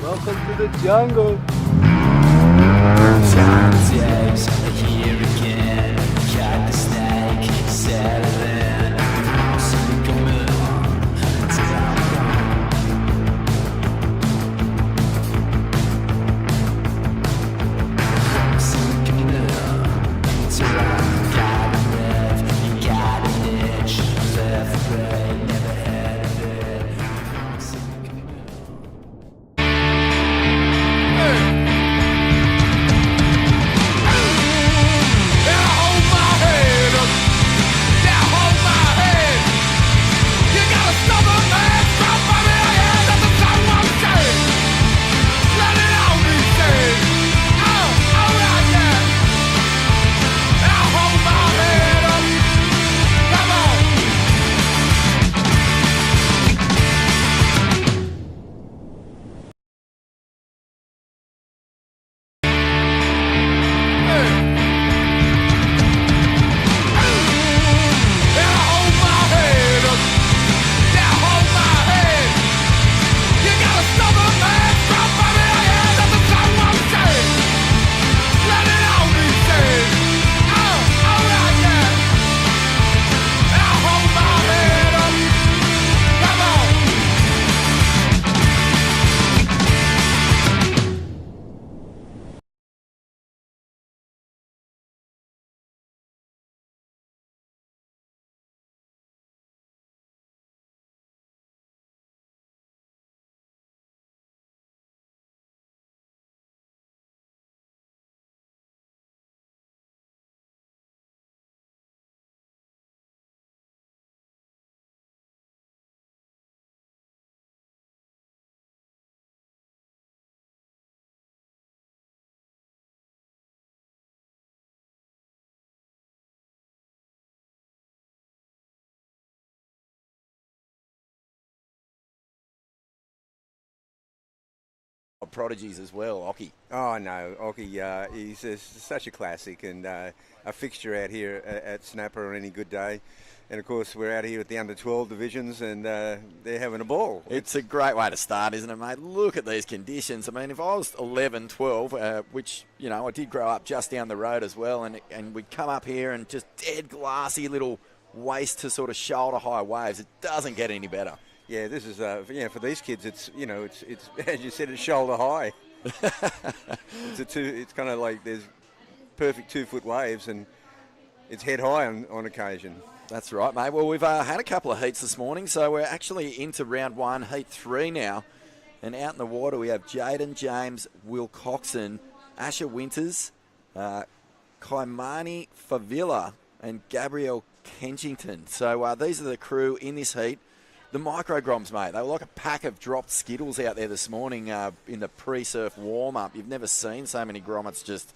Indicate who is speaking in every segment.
Speaker 1: Welcome to the jungle.
Speaker 2: Times here again. Got the snake settling. Sink a moon until I'm gone. Sink a moon until I'm got a rev. You got an itch. Left brain never had of it. Sink a moon.
Speaker 3: Prodigies as well, Occy.
Speaker 4: Oh no, Occy, he's such a classic and a fixture out here at Snapper on any good day. And of course we're out here at the under 12 divisions and they're having a ball.
Speaker 3: It's a great way to start, isn't it, mate? Look at these conditions. I mean, if I was 11, 12, which, you know, I did grow up just down the road as well, and we'd come up here and just dead glassy little waist to sort of shoulder high waves. It doesn't get any better.
Speaker 4: Yeah, this is for these kids. It's it's as you said, it's shoulder high. It's kind of like there's perfect 2 foot waves and it's head high on occasion.
Speaker 3: That's right, mate. Well, we've had a couple of heats this morning, so we're actually into round 1, heat 3 now. And out in the water we have Jaden James, Will Coxon, Asher Winters, Kaimani Favilla, and Gabrielle Kensington. So these are the crew in this heat. The micro Groms, mate, they were like a pack of dropped Skittles out there this morning in the pre-surf warm-up. You've never seen so many grommets just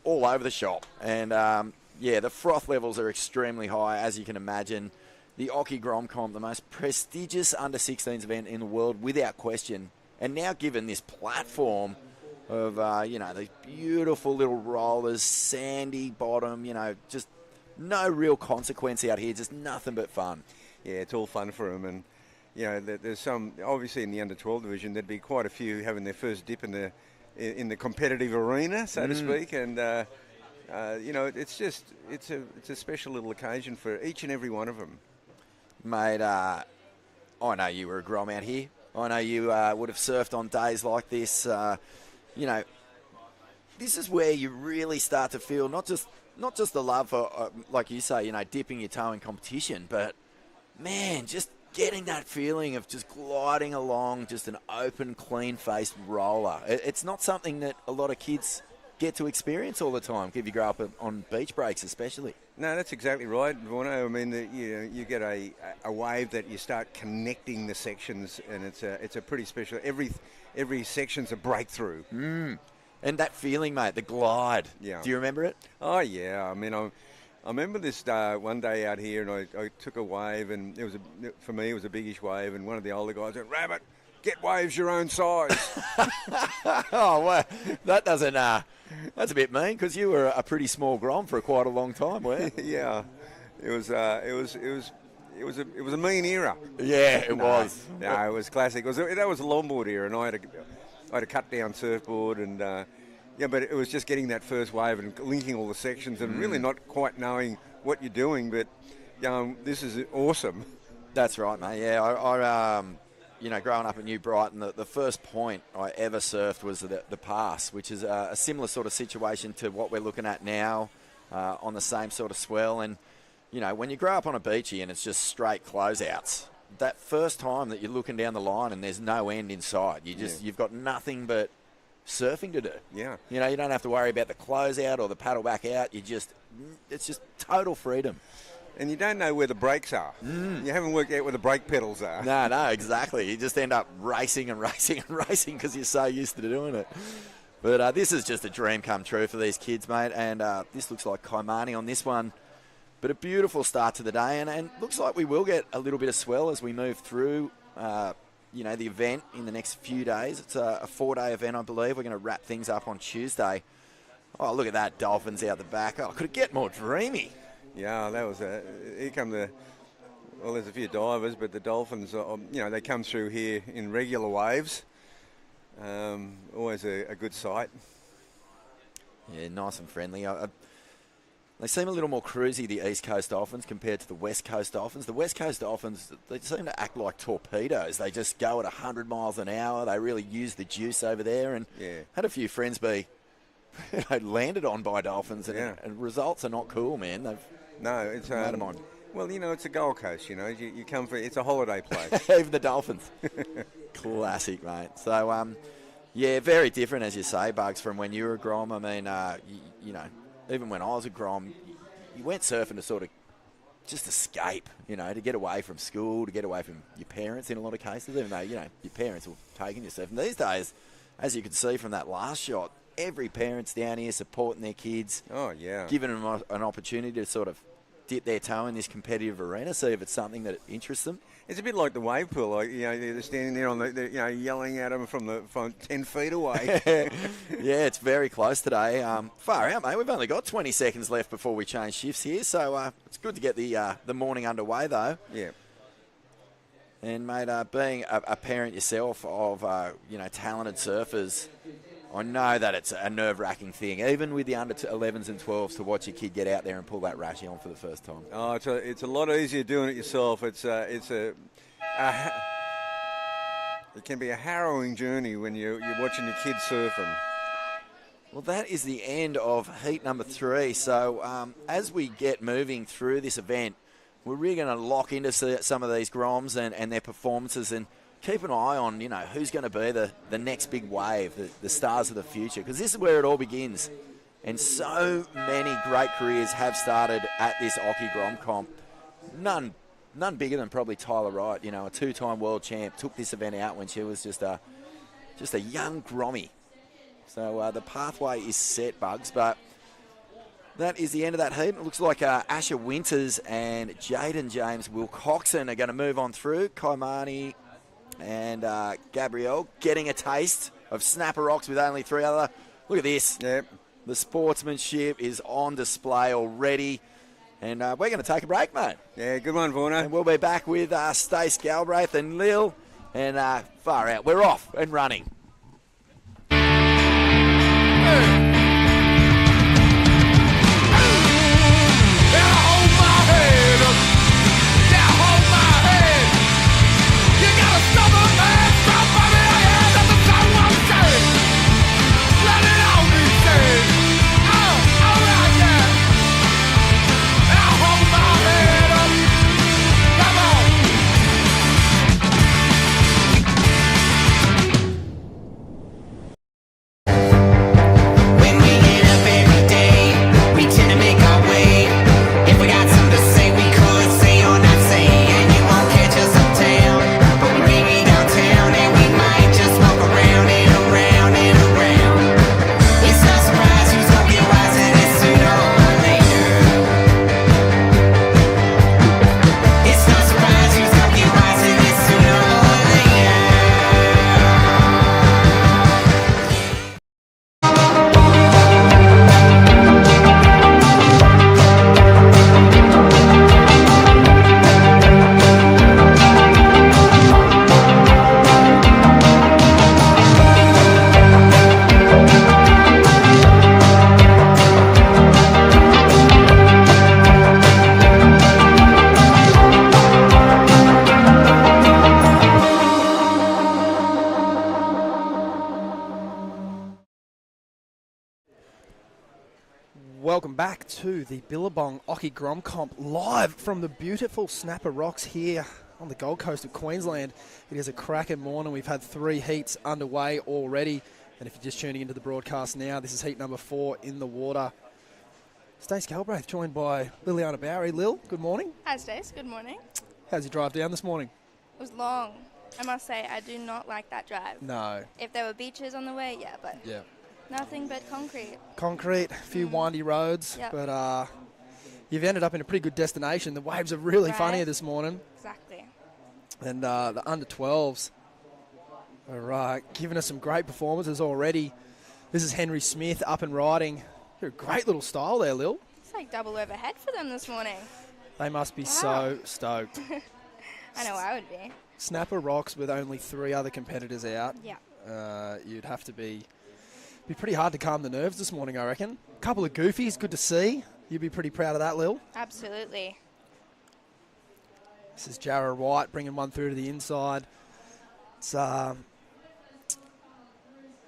Speaker 3: all over the shop. And, yeah, the froth levels are extremely high, as you can imagine. The Occy Grom Comp, the most prestigious under-16s event in the world, without question. And now given this platform of, you know, these beautiful little rollers, sandy bottom, you know, just no real consequence out here, just nothing but fun.
Speaker 4: Yeah, it's all fun for them, and you know, there's some obviously in the under 12 division. There'd be quite a few having their first dip in the competitive arena, so to speak, and you know, it's a special little occasion for each and every one of them.
Speaker 3: Mate, I know you were a Grom out here. I know you would have surfed on days like this. You know, this is where you really start to feel not just the love for, like you say, you know, dipping your toe in competition, but man, just getting that feeling of just gliding along, just an open, clean-faced roller. It's not something that a lot of kids get to experience all the time, if you grow up on beach breaks especially.
Speaker 4: No, that's exactly right, Vorno. I mean, you get a wave that you start connecting the sections, and it's a pretty special. Every section's a breakthrough.
Speaker 3: And that feeling, mate, the glide.
Speaker 4: Yeah.
Speaker 3: Do you remember it?
Speaker 4: Oh yeah. I mean, I remember this one day out here, and I took a wave, and for me it was a biggish wave, and one of the older guys went, "Rabbit, get waves your own size."
Speaker 3: Oh well, that doesn't. That's a bit mean, because you were a pretty small Grom for quite a long time, weren't you?
Speaker 4: Yeah, it was it was a mean era.
Speaker 3: Yeah, it was.
Speaker 4: No, it was classic. That was a longboard era, and I had a cut down surfboard, and but it was just getting that first wave and linking all the sections, and really not quite knowing what you're doing. But this is awesome.
Speaker 3: That's right, mate. Yeah, I growing up at New Brighton, the first point I ever surfed was the pass, which is a similar sort of situation to what we're looking at now, on the same sort of swell. And when you grow up on a beachy and it's just straight closeouts, that first time that you're looking down the line and there's no end in sight, you've got nothing but surfing to do.
Speaker 4: Yeah.
Speaker 3: You don't have to worry about the closeout or the paddle back out. it's just total freedom.
Speaker 4: And you don't know where the brakes are. You haven't worked out where the brake pedals are.
Speaker 3: No, exactly. You just end up racing and racing and racing because you're so used to doing it. But this is just a dream come true for these kids, mate. And this looks like Kaimani on this one. But a beautiful start to the day. And looks like we will get a little bit of swell as we move through, the event in the next few days. It's a 4-day event, I believe. We're going to wrap things up on Tuesday. Oh, look at that. Dolphins out the back. Oh, could it get more dreamy?
Speaker 4: Yeah, that was here come there's a few divers, but the dolphins, they come through here in regular waves. Always a good sight.
Speaker 3: Yeah, nice and friendly. They seem a little more cruisy, the East Coast Dolphins, compared to the West Coast Dolphins. The West Coast Dolphins, they seem to act like torpedoes. They just go at 100 miles an hour. They really use the juice over there. And had a few friends be landed on by dolphins, and results are not cool, man.
Speaker 4: No, it's well, it's a Gold Coast. You come for it's a holiday place.
Speaker 3: Even the Dolphins, classic, mate. So, very different, as you say, Bugs, from when you were a Grom. I mean, even when I was a Grom, you went surfing to sort of just escape, to get away from school, to get away from your parents in a lot of cases, even though your parents were taking you surfing. These days, as you can see from that last shot, every parent's down here supporting their kids.
Speaker 4: Oh, yeah.
Speaker 3: Giving them an opportunity to sort of dip their toe in this competitive arena, see if it's something that interests them.
Speaker 4: It's a bit like the wave pool. They're standing there on yelling at them from 10 feet away.
Speaker 3: Yeah, it's very close today. Far out, mate. We've only got 20 seconds left before we change shifts here, so it's good to get the morning underway, though.
Speaker 4: Yeah.
Speaker 3: And, mate, being a parent yourself of, talented surfers, I know that it's a nerve-wracking thing, even with the under 11s and 12s, to watch your kid get out there and pull that rashy on for the first time.
Speaker 4: Oh, it's a lot easier doing it yourself. It can be a harrowing journey when you're watching your kids surfing.
Speaker 3: Well, that is the end of heat number 3. So as we get moving through this event, we're really going to lock into some of these Groms and their performances, and keep an eye on, who's going to be the next big wave, the stars of the future, because this is where it all begins. And so many great careers have started at this Occy Grom comp. None bigger than probably Tyler Wright, a 2-time world champ, took this event out when she was just a young Grommy. So the pathway is set, Bugs, but that is the end of that heat. It looks like Asher Winters and Jaden James Wilcoxon are going to move on through. Kaimani and Gabrielle getting a taste of Snapper Rocks with only 3 other. Look at this.
Speaker 4: Yep.
Speaker 3: The sportsmanship is on display already. And we're going to take a break, mate.
Speaker 4: Yeah, good one, Vorno.
Speaker 3: And we'll be back with Stace Galbraith and Lil. And far out. We're off and running.
Speaker 1: Welcome back to the Billabong Occy Grom Comp live from the beautiful Snapper Rocks here on the Gold Coast of Queensland. It is a cracking morning. We've had 3 heats underway already. And if you're just tuning into the broadcast now, this is heat number 4 in the water. Stace Galbraith joined by Liliana Bowery. Lil, good morning.
Speaker 5: Hi, Stace. Good morning.
Speaker 1: How's your drive down this morning?
Speaker 5: It was long. I must say, I do not like that drive.
Speaker 1: No.
Speaker 5: If there were beaches on the way, yeah, but
Speaker 1: Yeah.
Speaker 5: nothing but concrete.
Speaker 1: Concrete, a few windy roads,
Speaker 5: Yep.
Speaker 1: but you've ended up in a pretty good destination. The waves are really
Speaker 5: Right.
Speaker 1: funny this morning.
Speaker 5: Exactly.
Speaker 1: And the under-12s are giving us some great performances already. This is Henry Smith up and riding. You're a great little style there, Lil.
Speaker 5: It's like double overhead for them this morning.
Speaker 1: They must be
Speaker 5: Wow.
Speaker 1: so stoked.
Speaker 5: I know I would be.
Speaker 1: Snapper Rocks with only 3 other competitors out.
Speaker 5: Yeah.
Speaker 1: You'd have to be pretty hard to calm the nerves this morning, I reckon. A couple of goofies, good to see. You'd be pretty proud of that, Lil.
Speaker 5: Absolutely.
Speaker 1: This is Jarrah White bringing one through to the inside. It's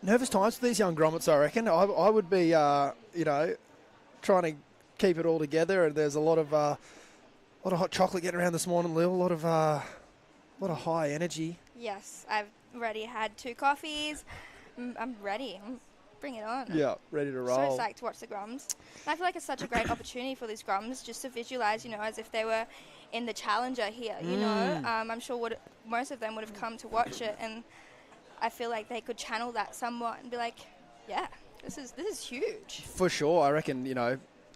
Speaker 1: nervous times for these young grommets, I reckon. I would be, trying to keep it all together. And there's a lot of hot chocolate getting around this morning, Lil. A lot of high energy.
Speaker 5: Yes, I've already had 2 coffees. I'm ready. Bring it on.
Speaker 1: Yeah, ready to
Speaker 5: So
Speaker 1: roll.
Speaker 5: psyched to watch the Groms. And I feel like it's such a great opportunity for these Groms just to visualise, as if they were in the Challenger here, I'm sure most of them would have come to watch it, and I feel like they could channel that somewhat and be like, yeah, this is huge.
Speaker 1: For sure. I reckon,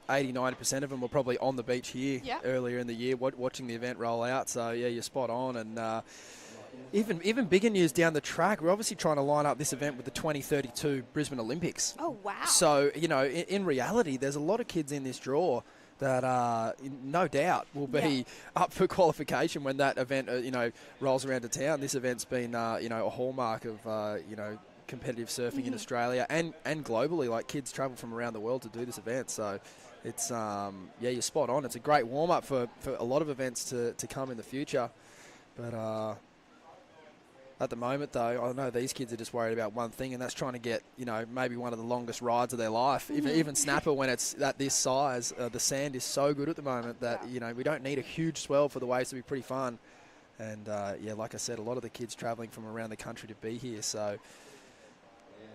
Speaker 1: 80-90% of them were probably on the beach here
Speaker 5: Yeah.
Speaker 1: earlier in the year watching the event roll out. So, yeah, you're spot on. And even bigger news down the track, we're obviously trying to line up this event with the 2032 Brisbane Olympics.
Speaker 5: Oh, wow.
Speaker 1: So, in reality, there's a lot of kids in this draw that no doubt will be up for qualification when that event, rolls around to town. This event's been, a hallmark of, competitive surfing in Australia and globally. Like, kids travel from around the world to do this event. So it's, you're spot on. It's a great warm-up for a lot of events to come in the future. But at the moment, though, I know these kids are just worried about one thing, and that's trying to get, maybe one of the longest rides of their life. Even Snapper, when it's at this size, the sand is so good at the moment that, we don't need a huge swell for the waves to be pretty fun. And, like I said, a lot of the kids travelling from around the country to be here. So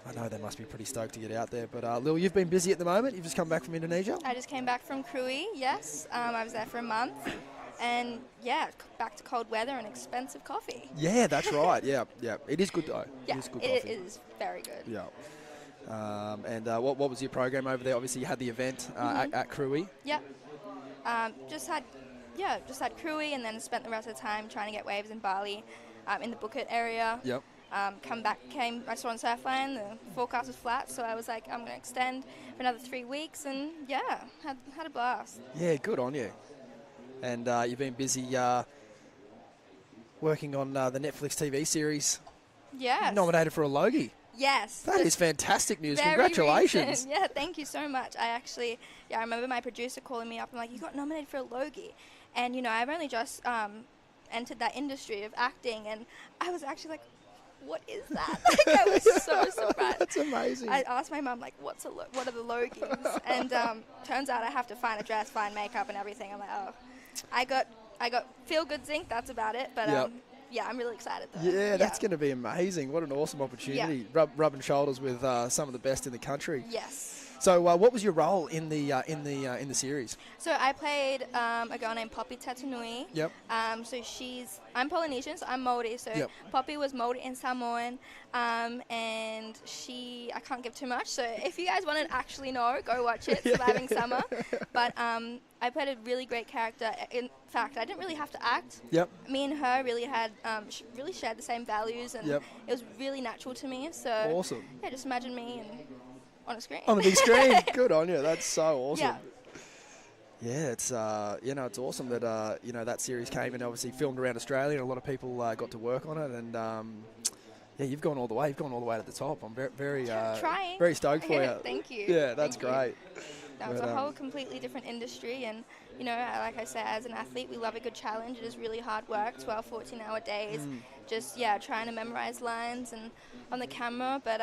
Speaker 1: I know they must be pretty stoked to get out there. But, Lil, you've been busy at the moment. You've just come back from Indonesia.
Speaker 5: I just came back from Krui, yes. I was there for a month. And, back to cold weather and expensive coffee.
Speaker 1: Yeah, that's right. Yeah. It is good, though.
Speaker 5: Yeah,
Speaker 1: it is good
Speaker 5: it
Speaker 1: coffee.
Speaker 5: is very good.
Speaker 1: Yeah. And what was your program over there? Obviously, you had the event at Krui.
Speaker 5: Yep. Just had Krui, and then spent the rest of the time trying to get waves in Bali, in the Bukit area.
Speaker 1: Yep.
Speaker 5: I saw on Surfline, the forecast was flat, so I was like, I'm going to extend for another 3 weeks, and had a blast.
Speaker 1: Yeah, good on you. And you've been busy working on the Netflix TV series.
Speaker 5: Yes.
Speaker 1: Nominated for a Logie.
Speaker 5: Yes.
Speaker 1: That is fantastic news.
Speaker 5: Very
Speaker 1: Congratulations.
Speaker 5: recent. Yeah, thank you so much. I remember my producer calling me up and like, you got nominated for a Logie. And, I've only just entered that industry of acting, and I was actually like, what is that? I was so surprised.
Speaker 1: That's amazing.
Speaker 5: I asked my mum, like, what are the Logies? And turns out I have to find a dress, find makeup and everything. I'm like, oh, I got Feel Good Zinc, that's about it. But I'm really excited though.
Speaker 1: Yeah, that's going to be amazing. What an awesome opportunity. Rubbing shoulders with some of the best in the country.
Speaker 5: Yes.
Speaker 1: So what was your role in the series?
Speaker 5: So I played a girl named Poppy Tatanui.
Speaker 1: Yep.
Speaker 5: I'm Polynesian, so I'm Māori. So Poppy was Māori and Samoan, and I can't give too much. So if you guys want to actually know, go watch it, Surviving Summer. But I played a really great character. In fact, I didn't really have to act.
Speaker 1: Yep.
Speaker 5: Me and her really had really shared the same values, and it was really natural to me. So
Speaker 1: awesome.
Speaker 5: Yeah, just imagine me on a screen.
Speaker 1: On the big screen. Good on you. That's so awesome.
Speaker 5: Yeah.
Speaker 1: It's it's awesome that that series came and obviously filmed around Australia, and a lot of people got to work on it, and you've gone all the way. You've gone all the way to the top. I'm very
Speaker 5: trying.
Speaker 1: Very stoked for you.
Speaker 5: Thank you.
Speaker 1: Yeah, that's great.
Speaker 5: That was a whole completely different industry, and like I said, as an athlete, we love a good challenge. It is really hard work, 12, 14-hour days, just trying to memorize lines and on the camera, but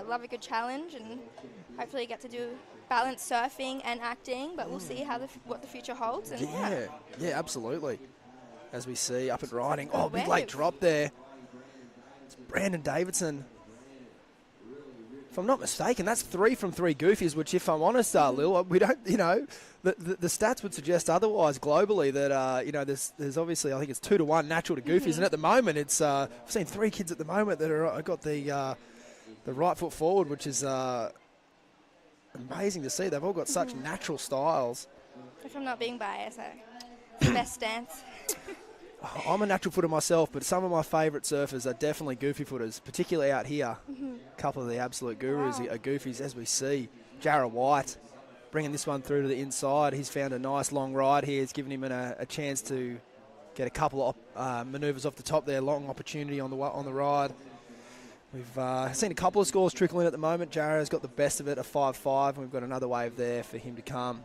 Speaker 5: love a good challenge, and hopefully get to do balance surfing and acting, but we'll see how what the future holds. And
Speaker 1: Yeah, absolutely. As we see, up and riding. Oh, big
Speaker 5: wave.
Speaker 1: late drop there. It's Brandon Davidson. If I'm not mistaken, that's 3 from 3 goofies, which, if I'm honest, Lil, we don't, the stats would suggest otherwise globally that, there's obviously, I think it's 2-1 natural to goofies. And at the moment, it's, I've seen 3 kids at the moment that are got the right foot forward, which is amazing to see. They've all got such natural styles.
Speaker 5: If I'm not being biased, it's the best stance.
Speaker 1: I'm a natural footer myself, but some of my favourite surfers are definitely goofy footers, particularly out here. A couple of the absolute gurus are goofies, as we see. Jarrah White bringing this one through to the inside. He's found a nice long ride here. It's given him a chance to get a couple of manoeuvres off the top there. Long opportunity on the ride. We've seen a couple of scores trickle in at the moment. Jarrah's got the best of it, a 5.5, and we've got another wave there for him to come.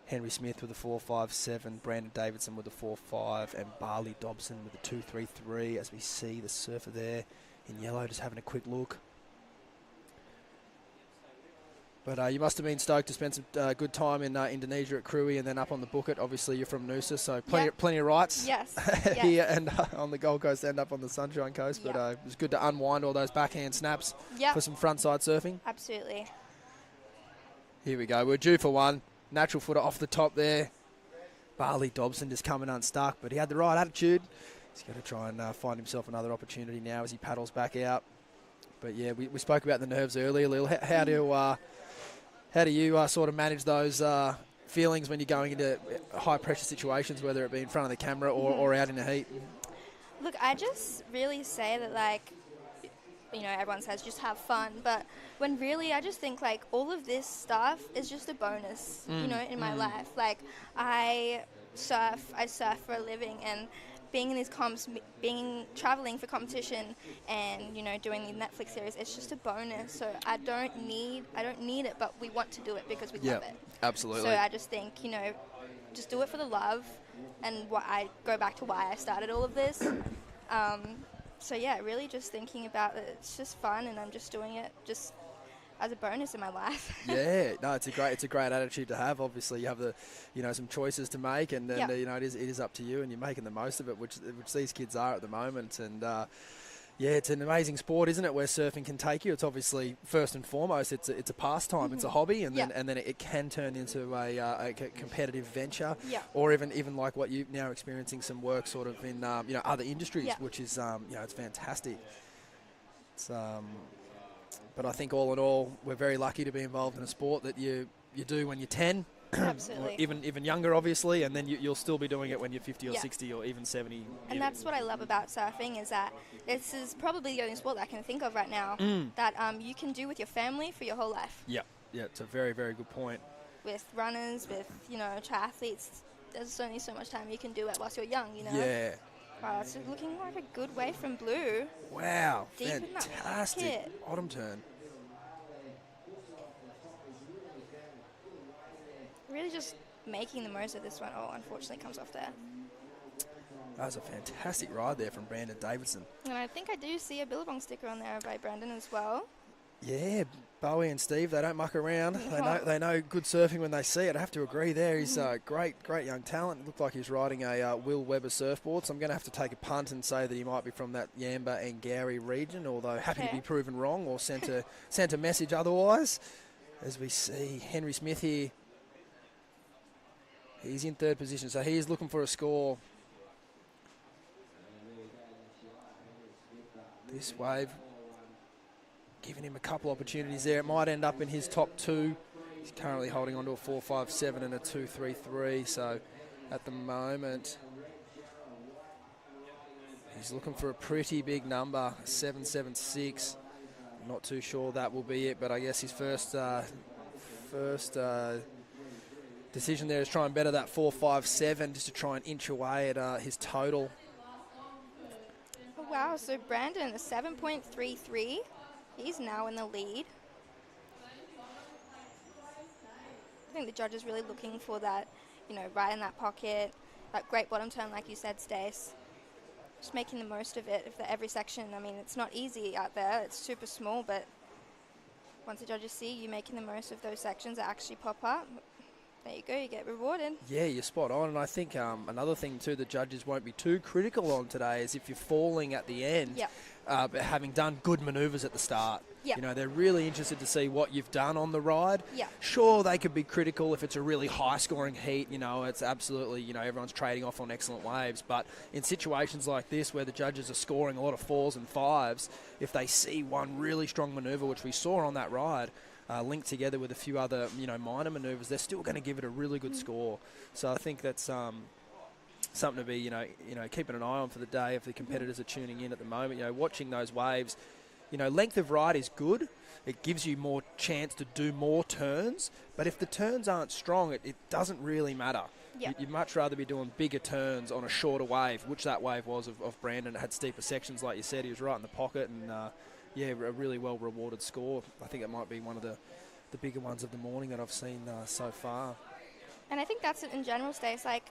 Speaker 1: Henry Smith with a 4.57, Brandon Davidson with a 4.5, and Barley Dobson with a 2.33, as we see the surfer there in yellow just having a quick look. But you must have been stoked to spend some good time in Indonesia at Krui and then up on the Bukit. Obviously, you're from Noosa, so plenty of rights here and on the Gold Coast and up on the Sunshine Coast. But it was good to unwind all those backhand snaps for some frontside surfing.
Speaker 5: Absolutely.
Speaker 1: Here we go. We're due for one. Natural footer off the top there. Barley Dobson just coming unstuck, but he had the right attitude. He's going to try and find himself another opportunity now as he paddles back out. But yeah, we spoke about the nerves earlier, Lil. How do you sort of manage those feelings when you're going into high pressure situations, whether it be in front of the camera or out in the heat?
Speaker 5: Look, I just really say that, everyone says just have fun, but when really I just think all of this stuff is just a bonus, in my life. I surf for a living, and being in these comps, traveling for competition, and doing the Netflix series, it's just a bonus. So I don't need it, but we want to do it because we love it.
Speaker 1: Absolutely.
Speaker 5: So I just think just do it for the love, and I go back to why I started all of this. So yeah, really just thinking about it. It's just fun, and I'm just doing it just as a bonus in my life.
Speaker 1: Yeah, no, it's a great attitude to have. Obviously, you have some choices to make, and then it is up to you, and you're making the most of it, which these kids are at the moment. And it's an amazing sport, isn't it? Where surfing can take you. It's obviously first and foremost, it's a pastime, it's a hobby, and then it can turn into a competitive venture, or even like what you're now experiencing, some work sort of in other industries, which is it's fantastic. It's but I think all in all, we're very lucky to be involved in a sport that you do when you're 10.
Speaker 5: Absolutely.
Speaker 1: even younger, obviously, and then you'll still be doing it when you're 50 or 60 or even 70.
Speaker 5: And that's what I love about surfing, is that this is probably the only sport that I can think of right now that you can do with your family for your whole life.
Speaker 1: Yeah, it's a very, very good point.
Speaker 5: With runners, with, triathletes, there's only so much time you can do it whilst you're young,
Speaker 1: Yeah.
Speaker 5: Wow, it's looking like a good wave from blue.
Speaker 1: Wow,
Speaker 5: Deep
Speaker 1: fantastic.
Speaker 5: in that pocket.
Speaker 1: Bottom turn.
Speaker 5: Really just making the most of this one. Oh, unfortunately comes off there.
Speaker 1: That was a fantastic ride there from Brandon Davidson.
Speaker 5: And I think I do see a Billabong sticker on there by Brandon as well.
Speaker 1: Yeah, Bowie and Steve, they don't muck around. They know good surfing when they see it. I have to agree there. He's a great young talent. It looked like he's riding a Will Webber surfboard, so I'm going to have to take a punt and say that he might be from that Yamba and Gowrie region, although happy to be proven wrong or sent a message otherwise. As we see Henry Smith here. He's in third position, so he is looking for a score. This wave giving him a couple opportunities there. It might end up in his top two. He's currently holding on to a 4.57 and a 2.33, so at the moment he's looking for a pretty big number, 7.76. I'm not too sure that will be it, but I guess his first decision there is try and better that 4.57 just to try and inch away at his total.
Speaker 5: Oh, wow, so Brandon, a 7.33. He's now in the lead. I think the judge is really looking for that, right in that pocket, that great bottom turn, like you said, Stace. Just making the most of it for every section. I mean, it's not easy out there. It's super small, but once the judges see you making the most of those sections that actually pop up, there you go, you get rewarded.
Speaker 1: Yeah, you're spot on. And I think another thing too the judges won't be too critical on today is if you're falling at the end, but having done good manoeuvres at the start.
Speaker 5: Yep.
Speaker 1: You know, they're really interested to see what you've done on the ride.
Speaker 5: Yeah.
Speaker 1: Sure, they could be critical if it's a really high-scoring heat. You know, it's absolutely, you know, everyone's trading off on excellent waves. But in situations like this where the judges are scoring a lot of 4s and 5s, if they see one really strong manoeuvre, which we saw on that ride, linked together with a few other, you know, minor manoeuvres, they're still going to give it a really good score. So I think that's something to be, you know, keeping an eye on for the day if the competitors are tuning in at the moment. You know, watching those waves. You know, length of ride is good. It gives you more chance to do more turns. But if the turns aren't strong, it doesn't really matter.
Speaker 5: Yeah.
Speaker 1: You'd much rather be doing bigger turns on a shorter wave, which that wave was of Brandon. It had steeper sections, like you said. He was right in the pocket and, a really well-rewarded score. I think it might be one of the bigger ones of the morning that I've seen so far.
Speaker 5: And I think that's it in general, Stace. Like,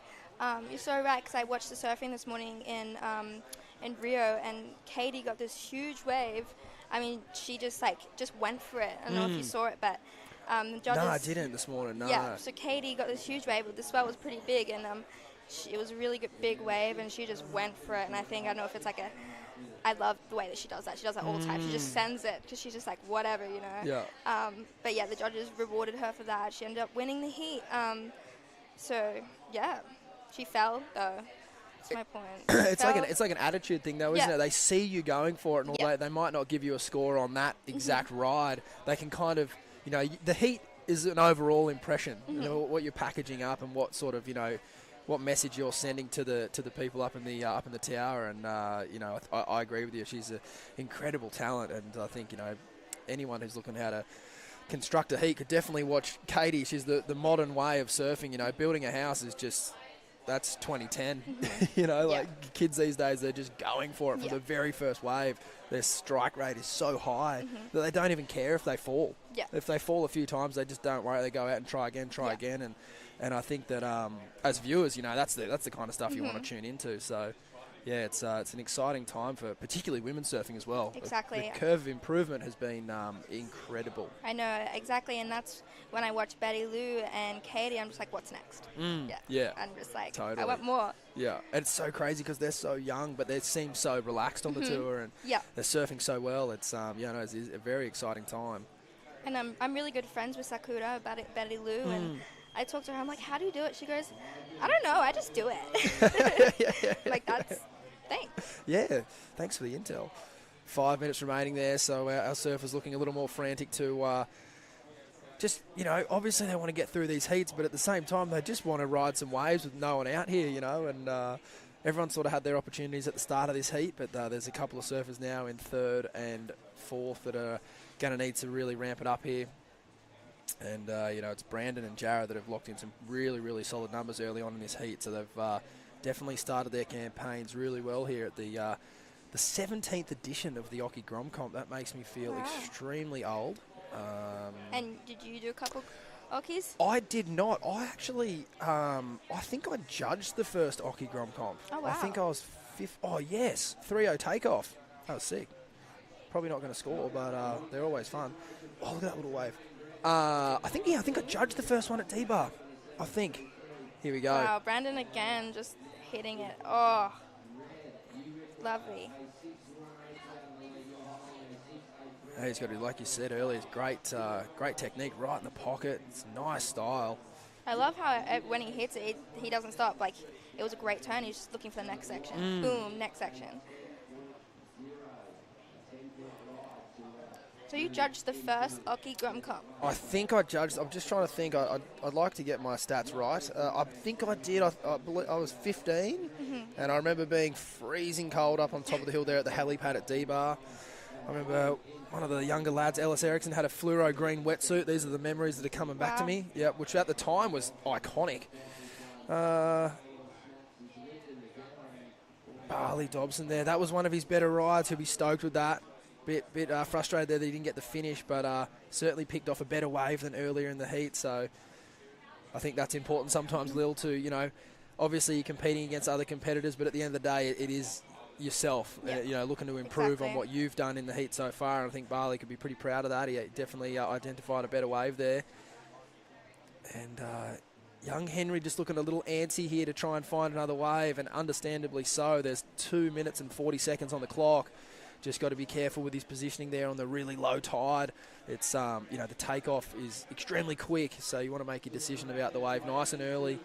Speaker 5: you're so right, because I watched the surfing this morning in Rio, and Katie got this huge wave. I mean, she just went for it. I don't know if you saw it, but the judges...
Speaker 1: No, I didn't this morning, no.
Speaker 5: Yeah, so Katie got this huge wave, but the swell was pretty big, and it was a really good big wave, and she just went for it. And I don't know if it's like I love the way that she does that. She does that all the time. She just sends it, because she's just like, whatever, you know.
Speaker 1: Yeah.
Speaker 5: But yeah, the judges rewarded her for that. She ended up winning the heat. So, yeah, she fell, though. That's my point.
Speaker 1: It's like an attitude thing, though, isn't it? They see you going for it, and although they might not give you a score on that exact ride, they can kind of, you know, the heat is an overall impression. You know, what you're packaging up and what sort of, you know, what message you're sending to the people up in the tower. And you know, I agree with you. She's an incredible talent, and I think, you know, anyone who's looking how to construct a heat could definitely watch Katie. She's the modern way of surfing. You know, building a house is just. That's 2010. You know, like kids these days, they're just going for it from the very first wave. Their strike rate is so high that they don't even care if they fall.
Speaker 5: Yeah.
Speaker 1: If they fall a few times, they just don't worry. They go out and try again. And I think that as viewers, you know, that's the kind of stuff you want to tune into. So, yeah, it's an exciting time for particularly women's surfing as well.
Speaker 5: Exactly.
Speaker 1: The curve of improvement has been incredible.
Speaker 5: I know, exactly, and that's when I watch Betty Lou and Katie, I'm just like, what's next?
Speaker 1: Yeah.
Speaker 5: I'm just like,
Speaker 1: Totally.
Speaker 5: I want more.
Speaker 1: Yeah, and it's so crazy because they're so young, but they seem so relaxed on the tour, and they're surfing so well. It's it's a very exciting time.
Speaker 5: And I'm really good friends with Sakura, Betty Lou, and I talked to her. I'm like, how do you do it? She goes, I don't know, I just do it. Like, thanks.
Speaker 1: Yeah, thanks for the intel. 5 minutes remaining there, so our surfers looking a little more frantic to just, you know, obviously they want to get through these heats, but at the same time they just want to ride some waves with no one out here, you know, and everyone sort of had their opportunities at the start of this heat, but there's a couple of surfers now in third and fourth that are going to need to really ramp it up here. And, you know, it's Brandon and Jarrah that have locked in some really, really solid numbers early on in this heat. So they've definitely started their campaigns really well here at the 17th edition of the Occy Grom Comp. That makes me feel extremely old.
Speaker 5: And did you do a couple Ockies?
Speaker 1: I did not. I actually, I think I judged the first Occy Grom Comp.
Speaker 5: Oh, wow.
Speaker 1: I think I was fifth. Oh, yes. 3-0 takeoff. That was sick. Probably not going to score, but they're always fun. Oh, look at that little wave. I think I judged the first one at D-Bar. I think. Here we go.
Speaker 5: Wow, Brandon again just hitting it. Oh, lovely.
Speaker 1: Hey, he's got, like you said earlier, it's great technique right in the pocket. It's nice style.
Speaker 5: I love how when he hits it, he doesn't stop. Like, it was a great turn. He's just looking for the next section. Boom, next section. So you judged the first Occy Grom Comp?
Speaker 1: I think I judged. I'm just trying to think. I'd like to get my stats right. I think I did. I believe I was 15, and I remember being freezing cold up on top of the hill there at the helipad at D-Bar. I remember one of the younger lads, Ellis Erickson, had a fluoro green wetsuit. These are the memories that are coming back to me. Yeah, which at the time was iconic. Barley Dobson there. That was one of his better rides. He'll be stoked with that. Bit frustrated there that he didn't get the finish, but certainly picked off a better wave than earlier in the heat. So I think that's important sometimes, Lil, to, you know, obviously you're competing against other competitors, but at the end of the day, it is yourself,
Speaker 5: Yeah.
Speaker 1: looking to improve on
Speaker 5: Exactly.
Speaker 1: what you've done in the heat so far. And I think Barley could be pretty proud of that. He definitely identified a better wave there. And young Henry just looking a little antsy here to try and find another wave, and understandably so. There's 2 minutes and 40 seconds on the clock. Just got to be careful with his positioning there on the really low tide. It's, the takeoff is extremely quick, so you want to make your decision about the wave nice and early.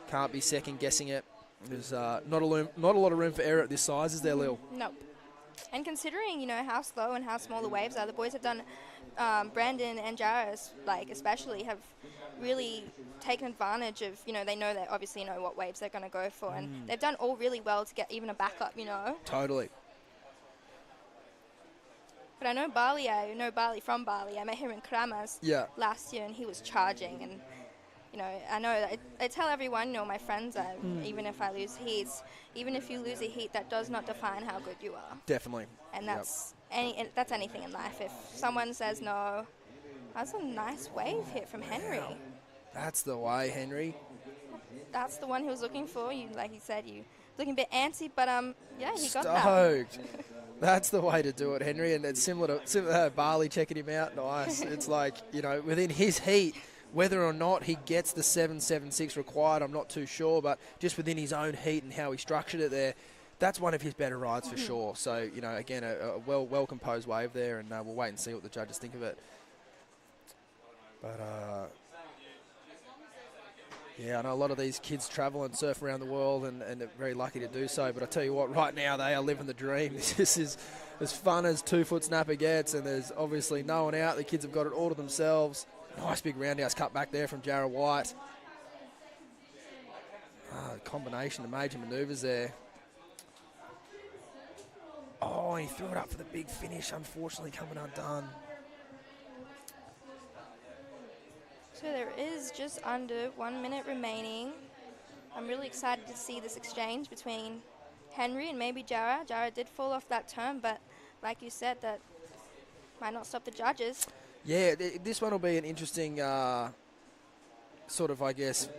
Speaker 1: Can't be second guessing it. There's not a lot of room for error at this size, is there, Lil?
Speaker 5: Nope. And considering, how slow and how small the waves are, the boys have done, Brandon and Jairus, especially, have really taken advantage of, they know they obviously know what waves they're going to go for, and they've done all really well to get even a backup,
Speaker 1: Totally.
Speaker 5: But I know Barley from Bali. I met him in Kramas last year, and he was charging. And, I know that I tell everyone, my friends, even if I lose heats, even if you lose a heat, that does not define how good you are.
Speaker 1: Definitely.
Speaker 5: And that's anything in life. If someone says no, that's a nice wave hit from Henry.
Speaker 1: That's the way, Henry.
Speaker 5: That's the one he was looking for. Like he said, you looking a bit antsy, but he got that.
Speaker 1: Stoked. That's the way to do it, Henry. And it's similar to Barley checking him out. Nice. It's like, within his heat, whether or not he gets the 7.76 required, I'm not too sure. But just within his own heat and how he structured it there, that's one of his better rides for sure. So, again, a well-composed wave there. And we'll wait and see what the judges think of it. But, I know a lot of these kids travel and surf around the world and are very lucky to do so. But I tell you what, right now they are living the dream. This is as fun as 2-foot snapper gets, and there's obviously no one out. The kids have got it all to themselves. Nice big roundhouse cut back there from Jarrah White. Combination of major manoeuvres there. Oh, he threw it up for the big finish, unfortunately coming undone.
Speaker 5: So there is just under 1 minute remaining. I'm really excited to see this exchange between Henry and maybe Jarrah. Jarrah did fall off that turn, but like you said, that might not stop the judges.
Speaker 1: Yeah, this one will be an interesting sort of, I guess,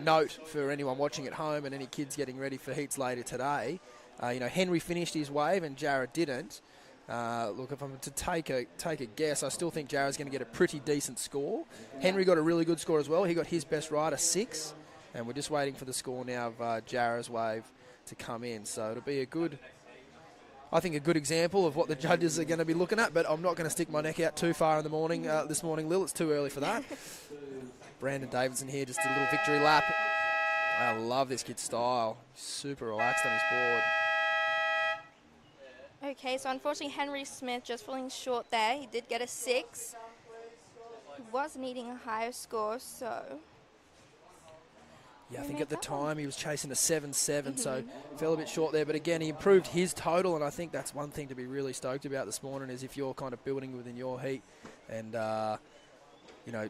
Speaker 1: note for anyone watching at home and any kids getting ready for heats later today. Henry finished his wave and Jarrah didn't. Look, if I'm to take a guess, I still think Jarrah's going to get a pretty decent score. Henry got a really good score as well. He got his best ride, a 6. And we're just waiting for the score now of Jarrah's wave to come in. So it'll be a good example of what the judges are going to be looking at. But I'm not going to stick my neck out too far in the morning this morning, Lil. It's too early for that. Brandon Davidson here, just a little victory lap. I love this kid's style. Super relaxed on his board.
Speaker 5: Okay, so unfortunately Henry Smith just falling short there. He did get a 6. He was needing a higher score, so...
Speaker 1: Yeah, I think at the time he was chasing a 7.7, so fell a bit short there. But again, he improved his total, and I think that's one thing to be really stoked about this morning is if you're kind of building within your heat and,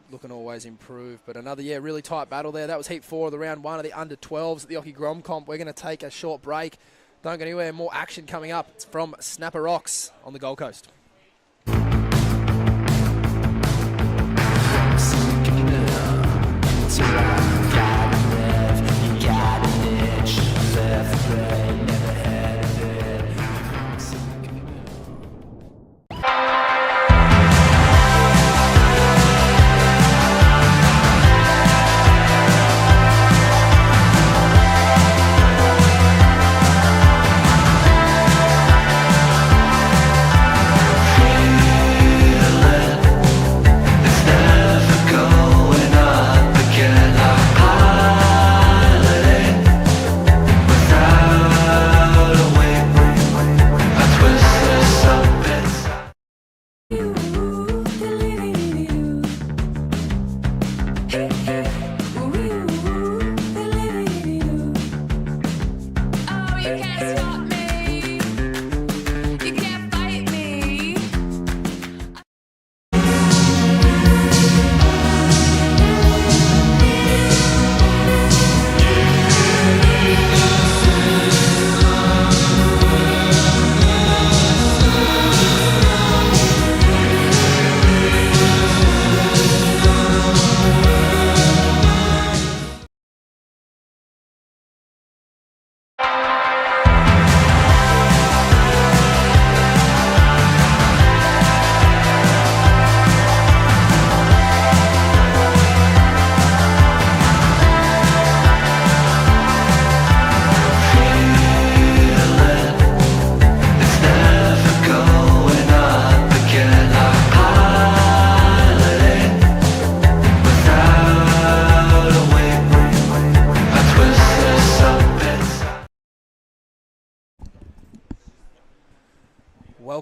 Speaker 1: looking to always improve. But another, really tight battle there. That was heat 4 of the round 1 of the under-12s at the Occy Grom Comp. We're going to take a short break. Don't go anywhere. More action coming up. It's from Snapper Rocks on the Gold Coast.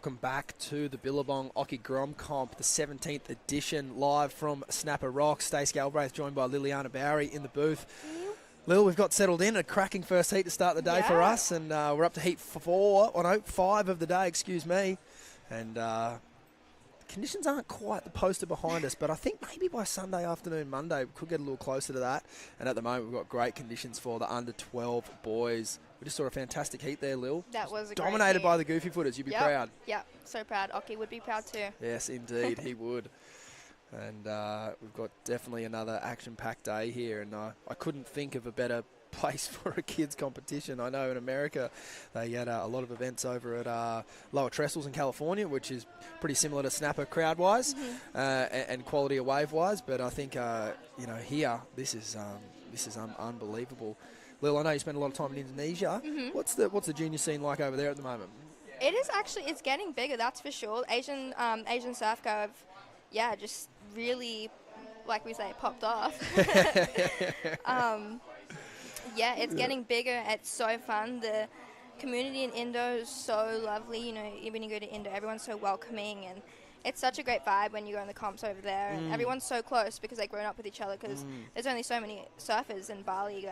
Speaker 1: welcome back to the Billabong Occy Grom Comp, the 17th edition, live from Snapper Rock. Stace Galbraith joined by Liliana Bowery in the booth. Lil, we've got settled in, a cracking first heat to start the day for us, and we're up to heat 5 of the day, excuse me. And conditions aren't quite the poster behind us, but I think maybe by Sunday afternoon, Monday, we could get a little closer to that. And at the moment, we've got great conditions for the under-12 boys. We just saw a fantastic heat there, Lil.
Speaker 5: That was a
Speaker 1: dominated
Speaker 5: great
Speaker 1: by the Goofy Footers. You'd be proud.
Speaker 5: Yeah, so proud. Occy would be proud too.
Speaker 1: Yes, indeed, he would. And we've got definitely another action-packed day here, and I couldn't think of a better place for a kids competition. I know in America they had a lot of events over at Lower Trestles in California, which is pretty similar to Snapper crowd-wise and quality of wave-wise, but I think here this is unbelievable. Lil, I know you spend a lot of time in Indonesia. What's the junior scene like over there at the moment?
Speaker 5: It is actually, it's getting bigger, that's for sure. Asian Surf Co have, just really, like we say, popped off. It's getting bigger. It's so fun. The community in Indo is so lovely. You know, when you go to Indo, everyone's so welcoming, and it's such a great vibe when you go in the comps over there. And everyone's so close because they've grown up with each other, because there's only so many surfers in Bali,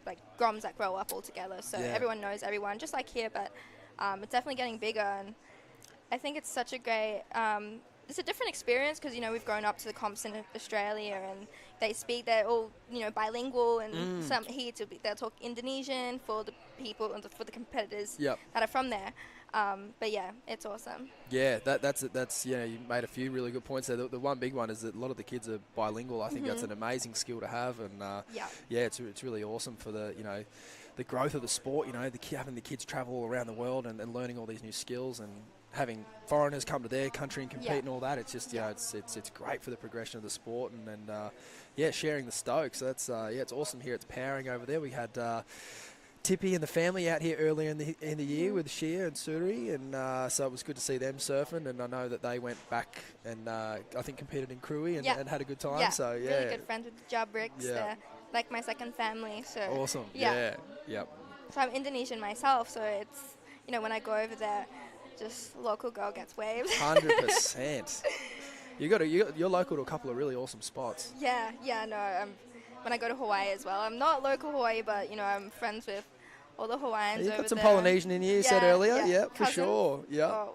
Speaker 5: like Groms that grow up all together. So everyone knows everyone, just like here, but it's definitely getting bigger, and I think it's such a great... it's a different experience because, we've grown up to the comps in Australia, and they're all, bilingual, and some heats they'll talk Indonesian for the people and for the competitors that are from there. But yeah, it's awesome.
Speaker 1: Yeah, that's you made a few really good points there. The one big one is that a lot of the kids are bilingual. I think that's an amazing skill to have, and it's really awesome for the the growth of the sport. Having the kids travel all around the world and learning all these new skills, and having foreigners come to their country and compete and all that. It's just it's great for the progression of the sport, and sharing the stoke. So that's it's awesome here. It's powering over there. We had Tippy and the family out here earlier in the year with Shia and Suri, and so it was good to see them surfing. And I know that they went back and I think competed in Crewy and had a good time.
Speaker 5: Yeah,
Speaker 1: so
Speaker 5: really good friends with the Job Bricks.
Speaker 1: Yeah.
Speaker 5: They're like my second family. So
Speaker 1: awesome.
Speaker 5: Yeah.
Speaker 1: Yep.
Speaker 5: So I'm Indonesian myself, so it's when I go over there, just local girl gets waves.
Speaker 1: 100%. You're local to a couple of really awesome spots.
Speaker 5: When I go to Hawaii as well. I'm not local Hawaii, but, I'm friends with all the Hawaiians over there.
Speaker 1: You've got some Polynesian in here, you said earlier. Yeah, for
Speaker 5: Cousins.
Speaker 1: sure. Yeah.
Speaker 5: Oh.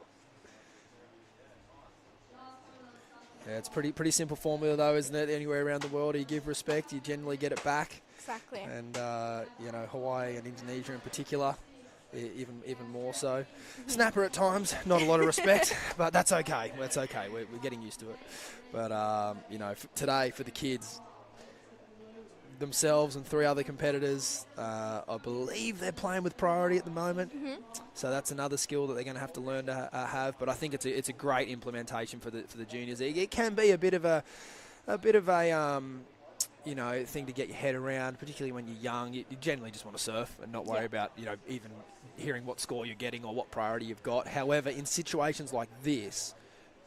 Speaker 1: Yeah, it's pretty simple formula, though, isn't it? Anywhere around the world, you give respect, you generally get it back.
Speaker 5: Exactly.
Speaker 1: And, Hawaii and Indonesia in particular, even more so. Snapper at times, not a lot of respect, but that's okay. That's okay. We're getting used to it. But, today for the kids, themselves and 3 other competitors, I believe they're playing with priority at the moment. So that's another skill that they're going to have to learn to have. But I think it's a great implementation for the juniors. It can be a bit of a thing to get your head around, particularly when you're young. You generally just want to surf and not worry about even hearing what score you're getting or what priority you've got. However, in situations like this,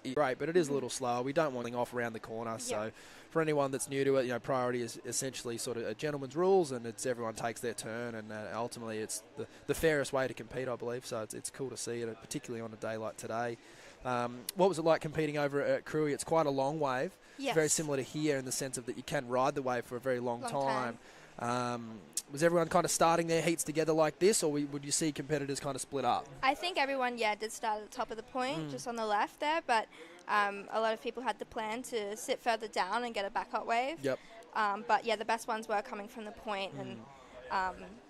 Speaker 1: it's great, but it is a little slower. We don't want to off around the corner. So for anyone that's new to it, priority is essentially sort of a gentleman's rules, and it's everyone takes their turn, and ultimately it's the fairest way to compete, I believe. So it's cool to see it, particularly on a day like today. What was it like competing over at Crewy? It's quite a long wave.
Speaker 5: Yes.
Speaker 1: Very similar to here in the sense of that you can ride the wave for a very long time. Was everyone kind of starting their heats together like this, or would you see competitors kind of split up?
Speaker 5: I think everyone, did start at the top of the point, just on the left there, but a lot of people had the plan to sit further down and get a backup wave.
Speaker 1: Yep.
Speaker 5: But the best ones were coming from the point, and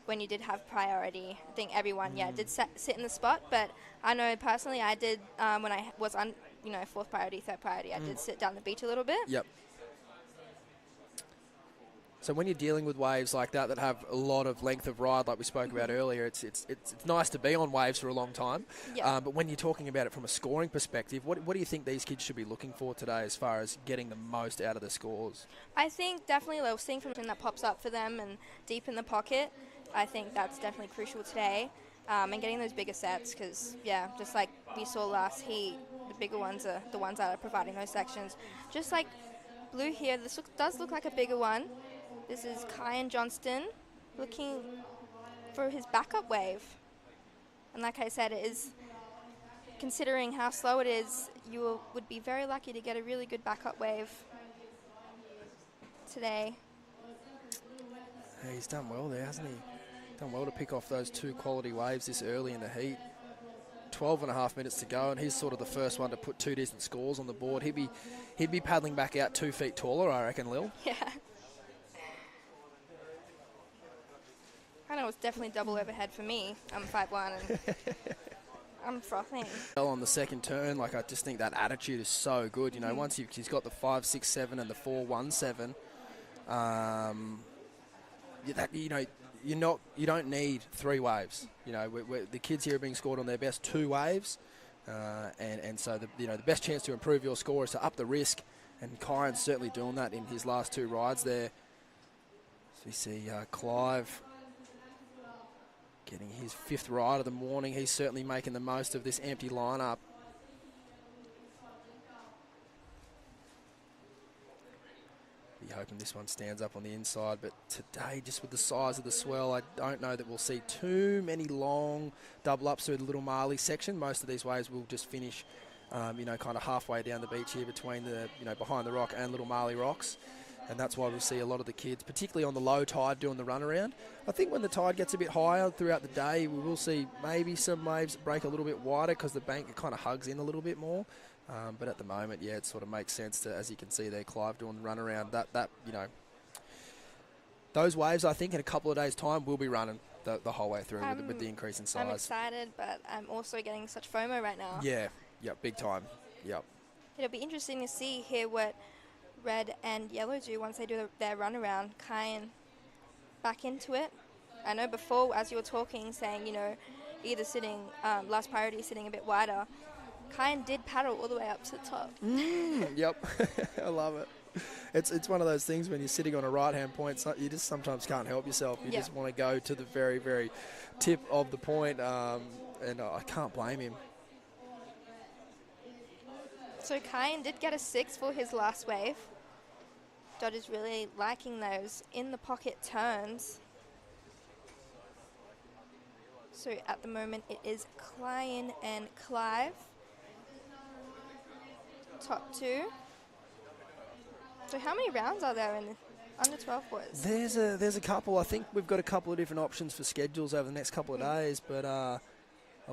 Speaker 5: when you did have priority, I think everyone, did sit in the spot. But I know personally, I did when I was on, fourth priority, third priority, I did sit down the beach a little bit.
Speaker 1: Yep. So when you're dealing with waves like that have a lot of length of ride, like we spoke about earlier, it's nice to be on waves for a long time.
Speaker 5: Yep.
Speaker 1: But when you're talking about it from a scoring perspective, what do you think these kids should be looking for today as far as getting the most out of the scores?
Speaker 5: I think definitely seeing something that pops up for them and deep in the pocket. I think that's definitely crucial today. And getting those bigger sets, because, just like we saw last heat, the bigger ones are the ones that are providing those sections. Just like blue here, this does look like a bigger one. This is Kyan Johnston looking for his backup wave. And like I said, it is considering how slow it is, would be very lucky to get a really good backup wave today.
Speaker 1: Hey, he's done well there, hasn't he? Done well to pick off those 2 quality waves this early in the heat. 12 and a half minutes to go, and he's sort of the first one to put 2 decent scores on the board. He'd be paddling back out 2 feet taller, I reckon, Lil.
Speaker 5: Yeah. I know it's definitely double overhead for me. I'm 5'1" and I'm frothing.
Speaker 1: Well, on the second turn, like I just think that attitude is so good. You know, once he's got the 5.67 and the 4.17, you don't need 3 waves. You know, the kids here are being scored on their best 2 waves, and so the best chance to improve your score is to up the risk, and Kyan's certainly doing that in his last 2 rides there. So we see Clive getting his 5th ride of the morning. He's certainly making the most of this empty lineup. Be hoping this one stands up on the inside, but today, just with the size of the swell, I don't know that we'll see too many long double ups through the Little Marley section. Most of these waves will just finish, kind of halfway down the beach here between the, behind the rock and Little Marley rocks. And that's why we see a lot of the kids, particularly on the low tide, doing the runaround. I think when the tide gets a bit higher throughout the day, we will see maybe some waves break a little bit wider because the bank kind of hugs in a little bit more. But at the moment, it sort of makes sense to, as you can see there, Clive doing the runaround. Those waves, I think, in a couple of days' time, will be running the whole way through with the increase in size.
Speaker 5: I'm excited, but I'm also getting such FOMO right now.
Speaker 1: Yeah, big time. Yep.
Speaker 5: It'll be interesting to see here what red and yellow do once they do their runaround. Kyan back into it. I know before, as you were talking, saying, either sitting, last priority sitting a bit wider, Kyan did paddle all the way up to the top.
Speaker 1: Yep, I love it. It's one of those things when you're sitting on a right-hand point, you just sometimes can't help yourself. You just want to go to the very, very tip of the point, and I can't blame him.
Speaker 5: So Kyan did get a 6 for his last wave. Dodd is really liking those in-the-pocket turns. So at the moment it is Kyan and Clive. Top 2. So how many rounds are there in under 12 boys?
Speaker 1: There's a couple. I think we've got a couple of different options for schedules over the next couple of days, but I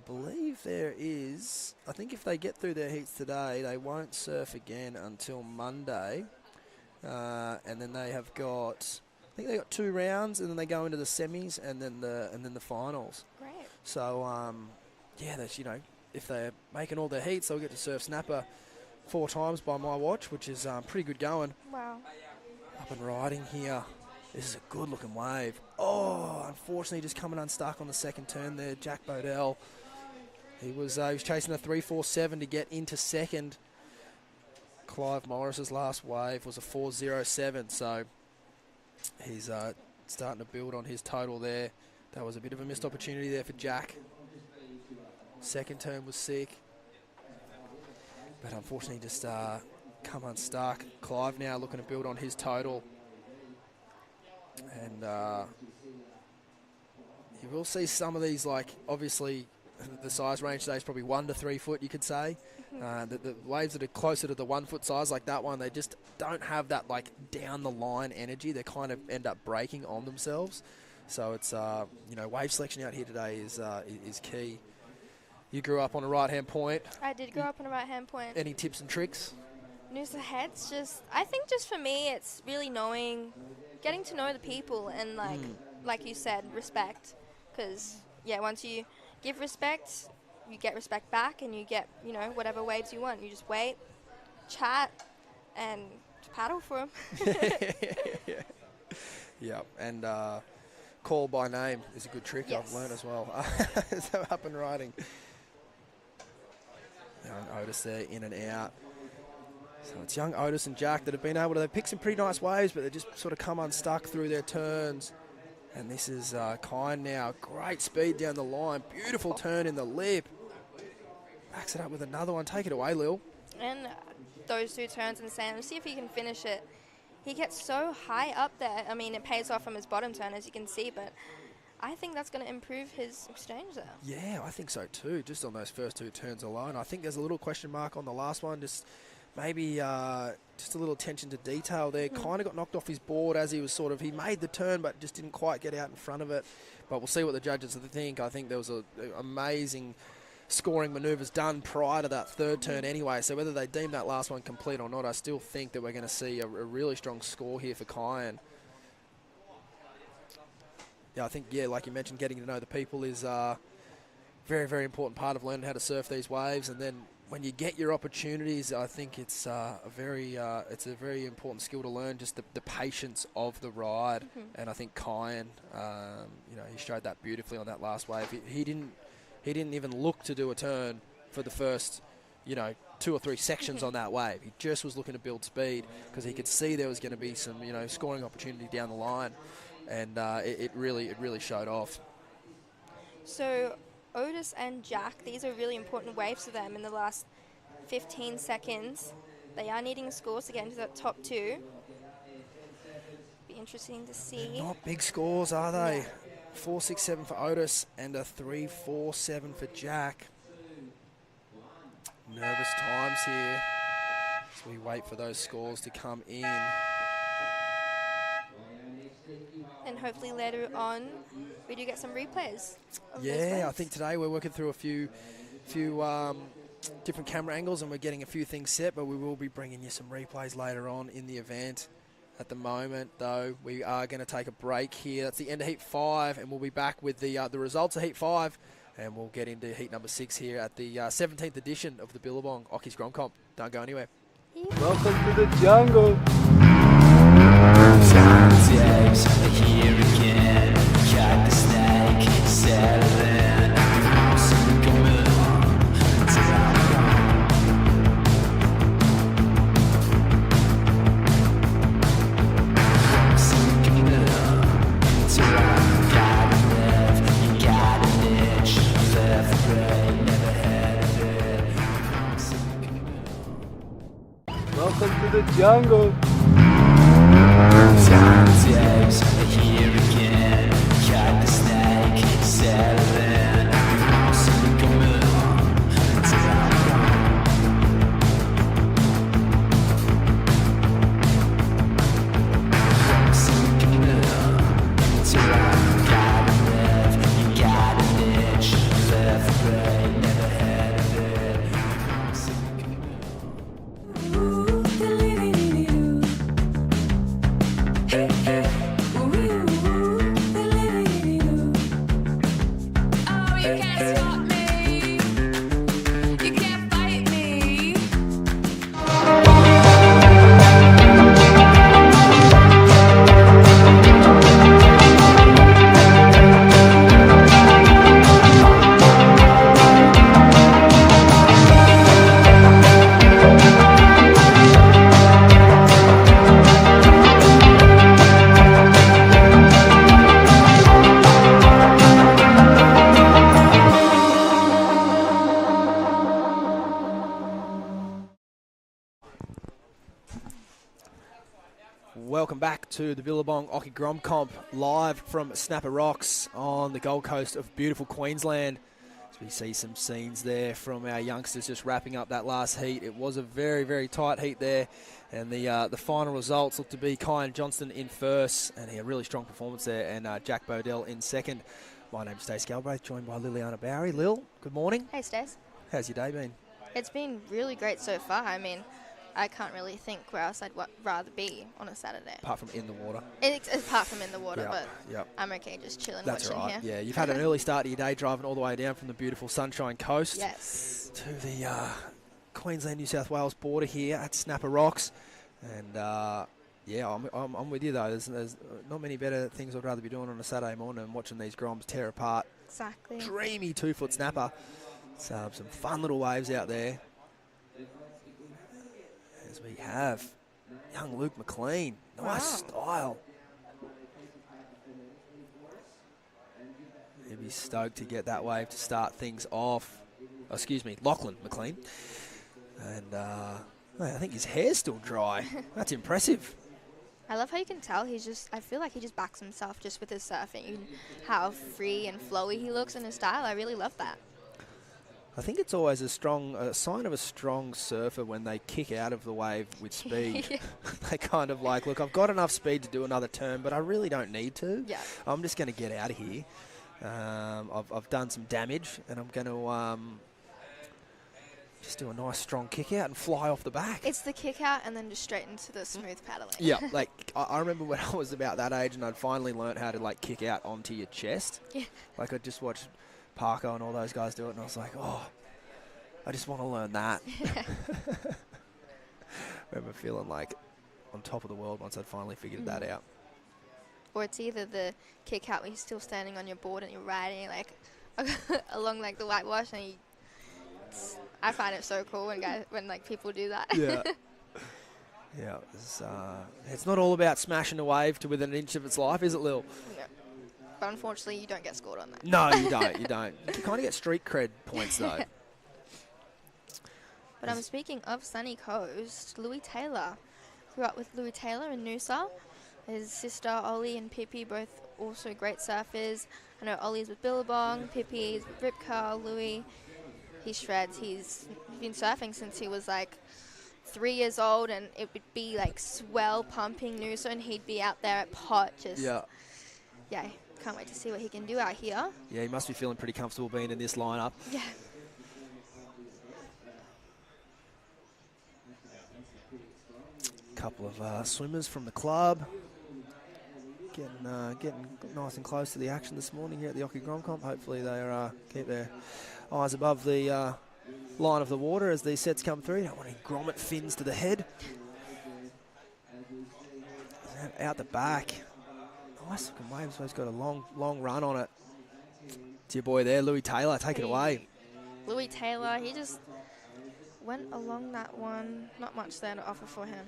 Speaker 1: believe there is. I think if they get through their heats today, they won't surf again until Monday, and then they have got. I think they got 2 rounds, and then they go into the semis, and then the finals.
Speaker 5: Great.
Speaker 1: So that's if they're making all their heats, they'll get to surf snapper 4 times by my watch, which is pretty good going.
Speaker 5: Wow.
Speaker 1: Up and riding here. This is a good looking wave. Oh, unfortunately just coming unstuck on the second turn there, Jack Bodell. He was chasing a 3.47 to get into second. Clive Morris's last wave was a 4.07, so he's starting to build on his total there. That was a bit of a missed opportunity there for Jack. Second turn was sick, but unfortunately just come unstuck. Clive now looking to build on his total. And you will see some of these, like, obviously the size range today is probably 1 to 3 foot, you could say. The waves that are closer to the 1 foot size, like that one, they just don't have that, like, down the line energy. They kind of end up breaking on themselves. So it's, wave selection out here today is key. You grew up on a right-hand point.
Speaker 5: I did grow up on a right-hand point.
Speaker 1: Any tips and tricks?
Speaker 5: News ahead's I think for me, it's really getting to know the people and like you said, respect. Because, once you give respect, you get respect back and you get, whatever waves you want. You just wait, chat, and paddle for them.
Speaker 1: Yeah, and call by name is a good trick
Speaker 5: Yes.
Speaker 1: I've learned as well. So up and riding. Young Otis there, in and out. So it's young Otis and Jack that have been able to pick some pretty nice waves, but they just sort of come unstuck through their turns. And this is Kyan now. Great speed down the line. Beautiful turn in the lip. Backs it up with another one. Take it away, Lil.
Speaker 5: And those 2 turns in the sand. See if he can finish it. He gets so high up there. I mean, it pays off from his bottom turn, as you can see, but I think that's going to improve his exchange there.
Speaker 1: Yeah, I think so too, just on those first 2 turns alone. I think there's a little question mark on the last one, just maybe just a little attention to detail there. Kind of got knocked off his board as he was he made the turn but just didn't quite get out in front of it. But we'll see what the judges think. I think there was a amazing scoring manoeuvres done prior to that third turn anyway, so whether they deem that last one complete or not, I still think that we're going to see a really strong score here for Kyan. Yeah, I think, like you mentioned, getting to know the people is a very, very important part of learning how to surf these waves. And then when you get your opportunities, I think it's a very important skill to learn, just the patience of the ride. And I think Kyan, he showed that beautifully on that last wave. He didn't even look to do a turn for the first, 2 or 3 sections on that wave. He just was looking to build speed because he could see there was going to be some, scoring opportunity down the line. And it really showed off.
Speaker 5: So Otis and Jack, these are really important waves for them in the last 15 seconds. They are needing scores to get into that top 2. Be interesting to see.
Speaker 1: Not big scores, are they?
Speaker 5: Yeah.
Speaker 1: 4.67 for Otis and a 3.47 for Jack. Nervous times here as we wait for those scores to come in.
Speaker 5: And hopefully later on, we do get some replays of those
Speaker 1: Yeah, I
Speaker 5: waves.
Speaker 1: think today we're working through a few different camera angles and we're getting a few things set, but we will be bringing you some replays later on in the event. At the moment, though, we are going to take a break here. That's the end of Heat 5, and we'll be back with the results of Heat 5, and we'll get into Heat number 6 here at the 17th edition of the Billabong Occy's Grom Comp. Don't go anywhere.
Speaker 6: Welcome to the jungle.
Speaker 2: Times here again. Cut the snake, settling. Come
Speaker 6: Welcome to the jungle.
Speaker 2: Times here again. Cut the snake, settling. Come
Speaker 1: Welcome back to the Billabong Occy Grom Comp, live from Snapper Rocks on the Gold Coast of beautiful Queensland. As we see some scenes there from our youngsters just wrapping up that last heat. It was a very, very tight heat there, and the final results look to be Kyan Johnston in first, and a really strong performance there, and Jack Bodell in second. My name's Stace Galbraith, joined by Liliana Bowery. Lil, good morning.
Speaker 5: Hey, Stace.
Speaker 1: How's your day been?
Speaker 5: It's been really great so far. I mean, I can't really think where else I'd rather be on a Saturday.
Speaker 1: Apart from in the water.
Speaker 5: Apart from in the water,
Speaker 1: Yep,
Speaker 5: but
Speaker 1: yep.
Speaker 5: I'm okay just chilling,
Speaker 1: That's
Speaker 5: watching
Speaker 1: right.
Speaker 5: here.
Speaker 1: Yeah, you've had an early start to your day driving all the way down from the beautiful Sunshine Coast
Speaker 5: Yes.
Speaker 1: to the Queensland-New South Wales border here at Snapper Rocks. And, yeah, I'm with you, though. There's not many better things I'd rather be doing on a Saturday morning than watching these Groms tear apart.
Speaker 5: Exactly.
Speaker 1: Dreamy 2-foot snapper. So, some fun little waves out there. As we have young Luke McLean. Nice style. He'd be stoked to get that wave to start things off. Oh, excuse me, Lachlan McLean. And I think his hair's still dry. That's impressive.
Speaker 5: I love how you can tell I feel like he just backs himself just with his surfing. How free and flowy he looks in his style. I really love that.
Speaker 1: I think it's always a sign of a strong surfer when they kick out of the wave with speed. They kind of like, look, I've got enough speed to do another turn, but I really don't need to.
Speaker 5: Yeah.
Speaker 1: I'm just going to get out of here. I've done some damage, and I'm going to just do a nice strong kick out and fly off the back.
Speaker 5: It's the kick out and then just straight into the smooth paddling.
Speaker 1: Yeah, like I remember when I was about that age and I'd finally learnt how to like kick out onto your chest.
Speaker 5: Yeah.
Speaker 1: Like I just watched Parker and all those guys do it, and I was like, oh, I just want to learn that. I remember feeling like on top of the world once I'd finally figured that out.
Speaker 5: Or it's either the kick out where you're still standing on your board and you're riding like along like the whitewash, and I find it so cool when like people do that.
Speaker 1: Yeah. Yeah, it's not all about smashing a wave to within an inch of its life, is it, Lil?
Speaker 5: No. But unfortunately, you don't get scored on that.
Speaker 1: No, you don't. You don't. You kind of get street cred points, though.
Speaker 5: But I'm speaking of Sunny Coast, Louis Taylor. Grew up with Louis Taylor in Noosa. His sister, Ollie, and Pippi, both also great surfers. I know Ollie's with Billabong, Pippi's with Rip Curl, Louis. He shreds. He's been surfing since he was like 3 years old, and it would be like swell pumping Noosa, and he'd be out there at pot just...
Speaker 1: Yeah.
Speaker 5: Yeah, can't wait to see what he can do out here.
Speaker 1: Yeah, he must be feeling pretty comfortable being in this lineup.
Speaker 5: Yeah.
Speaker 1: Couple of swimmers from the club getting nice and close to the action this morning here at the Occy Grom Comp. Hopefully they keep their eyes above the line of the water as these sets come through. Don't want any grommet fins to the head. Out the back. Nice looking wave. So he's got a long run on it. It's your boy there, Louis Taylor. Take it away.
Speaker 5: Louis Taylor, he just went along that one. Not much there to offer for him.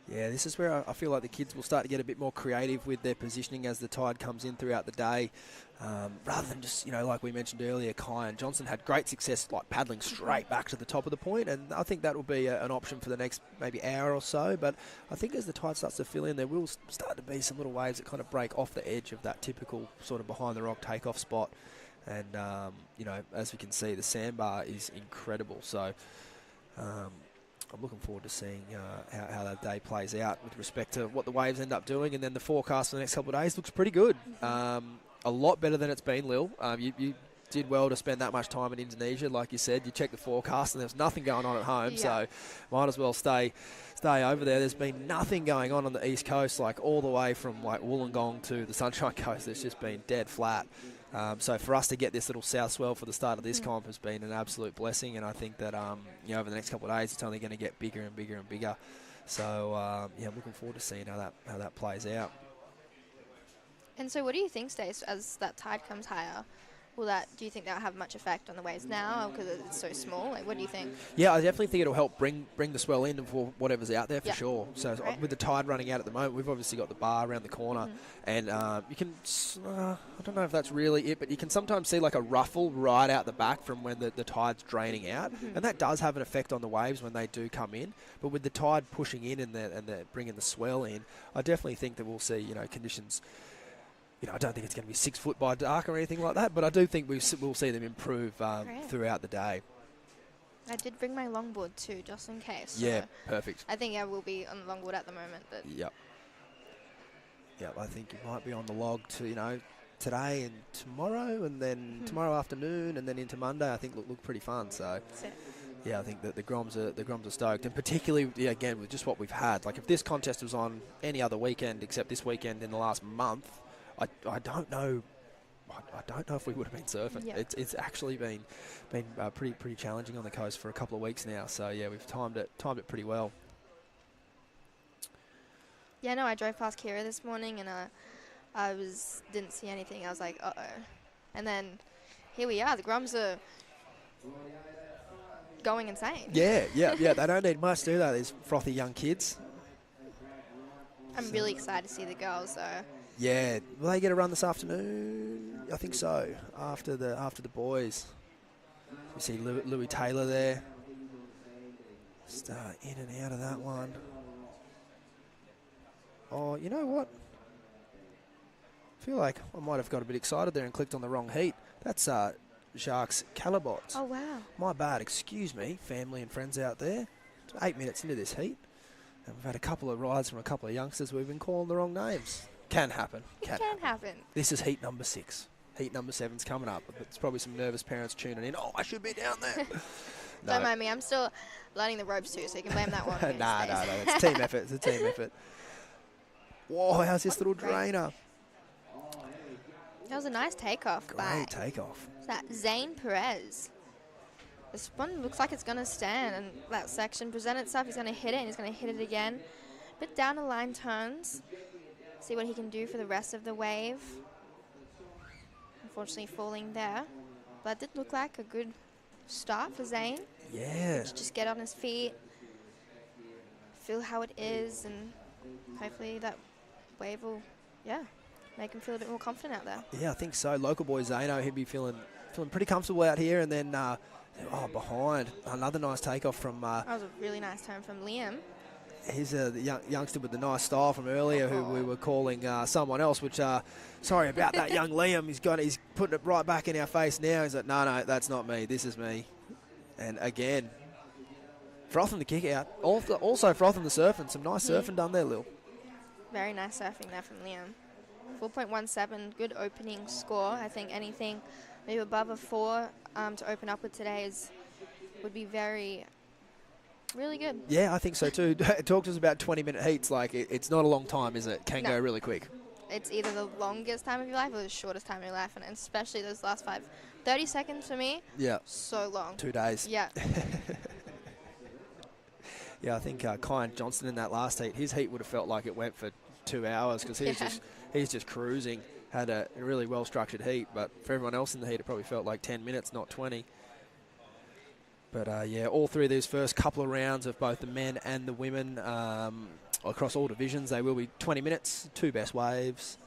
Speaker 1: Yeah, this is where I feel like the kids will start to get a bit more creative with their positioning as the tide comes in throughout the day. Rather than just, like we mentioned earlier, Kai and Johnson had great success like paddling straight back to the top of the point, and I think that will be an option for the next maybe hour or so. But I think as the tide starts to fill in, there will start to be some little waves that kind of break off the edge of that typical sort of behind the rock takeoff spot. And, as we can see, the sandbar is incredible. So I'm looking forward to seeing how that day plays out with respect to what the waves end up doing. And then the forecast for the next couple of days looks pretty good. A lot better than it's been, Lil. You did well to spend that much time in Indonesia. Like you said, you checked the forecast and there's nothing going on at home. Yeah. So might as well stay over there. There's been nothing going on the East Coast, like all the way from like Wollongong to the Sunshine Coast. It's just been dead flat. So for us to get this little south swell for the start of this comp has been an absolute blessing, and I think that over the next couple of days it's only going to get bigger and bigger and bigger. So I'm looking forward to seeing how that plays out.
Speaker 5: And so, what do you think, Stace, as that tide comes higher? Do you think that'll have much effect on the waves now because it's so small? Like, what do you think?
Speaker 1: Yeah, I definitely think it'll help bring the swell in for whatever's out there for sure. So
Speaker 5: right.
Speaker 1: With the tide running out at the moment, we've obviously got the bar around the corner, and you can, I don't know if that's really it, but you can sometimes see like a ruffle right out the back from when the tide's draining out, and that does have an effect on the waves when they do come in. But with the tide pushing in and they're bringing the swell in, I definitely think that we'll see conditions. I don't think it's going to be 6 foot by dark or anything like that, but I do think we'll see them improve throughout the day.
Speaker 5: I did bring my longboard too, just in case.
Speaker 1: Yeah, perfect.
Speaker 5: I think I will be on the longboard at the moment.
Speaker 1: Yep. I think you might be on the log to today and tomorrow, and then tomorrow afternoon, and then into Monday. I think look pretty fun. So. Yeah, I think that the Groms are stoked, and particularly again with just what we've had. Like if this contest was on any other weekend except this weekend in the last month. I don't know. I don't know if we would have been surfing. Yeah. It's actually been pretty challenging on the coast for a couple of weeks now. So yeah, we've timed it pretty well.
Speaker 5: Yeah, no, I drove past Kirra this morning and I didn't see anything. I was like, uh-oh, and then here we are. The Groms are going insane.
Speaker 1: Yeah. They don't need much, do they? These frothy young kids.
Speaker 5: I'm really excited to see the girls though.
Speaker 1: Yeah, will they get a run this afternoon? I think so. After the boys, you see Louis Taylor there. Just in and out of that one. Oh, you know what? I feel like I might have got a bit excited there and clicked on the wrong heat. That's Jacques Calabots.
Speaker 5: Oh, wow.
Speaker 1: My bad, excuse me, family and friends out there. 8 minutes into this heat, and we've had a couple of rides from a couple of youngsters we've been calling the wrong names. Can happen.
Speaker 5: It can happen.
Speaker 1: This is heat number 6. Heat number 7's coming up. There's probably some nervous parents tuning in. Oh, I should be down there. No.
Speaker 5: Don't mind me. I'm still learning the ropes too, so you can blame that one.
Speaker 1: No. It's a team effort. It's a team effort. Whoa, how's this little drainer?
Speaker 5: That was a nice takeoff.
Speaker 1: Great takeoff.
Speaker 5: That Zane Perez. This one looks like it's going to stand, and that section present itself. He's going to hit it, and he's going to hit it again. Bit down the line turns. See what he can do for the rest of the wave. Unfortunately falling there. But it did look like a good start for Zane.
Speaker 1: Yeah.
Speaker 5: Just get on his feet, feel how it is, and hopefully that wave will, make him feel a bit more confident out there.
Speaker 1: Yeah, I think so. Local boy Zano, he'd be feeling pretty comfortable out here, and then behind another nice takeoff from.
Speaker 5: That was a really nice turn from Liam.
Speaker 1: He's the youngster with the nice style from earlier, who we were calling someone else. Which, sorry about that, young Liam. He's putting it right back in our face now. He's like, no, that's not me. This is me. And again, frothing the kick out. Also frothing the surfing. Some nice surfing done there, Lil.
Speaker 5: Very nice surfing there from Liam. 4.17, good opening score. I think anything maybe above a 4 to open up with today would be really good.
Speaker 1: Yeah, I think so too. Talk to us about 20-minute heats. Like, it's not a long time, is it? Can go really quick.
Speaker 5: It's either the longest time of your life or the shortest time of your life, and especially those last 30 seconds for me. Yeah. So long.
Speaker 1: 2 days.
Speaker 5: Yeah.
Speaker 1: Yeah, I think Kyan Johnston in that last heat, his heat would have felt like it went for 2 hours because he's just cruising. Had a really well-structured heat, but for everyone else in the heat, it probably felt like 10 minutes, not 20. But, all three of these first couple of rounds of both the men and the women across all divisions, they will be 20 minutes, 2 best waves.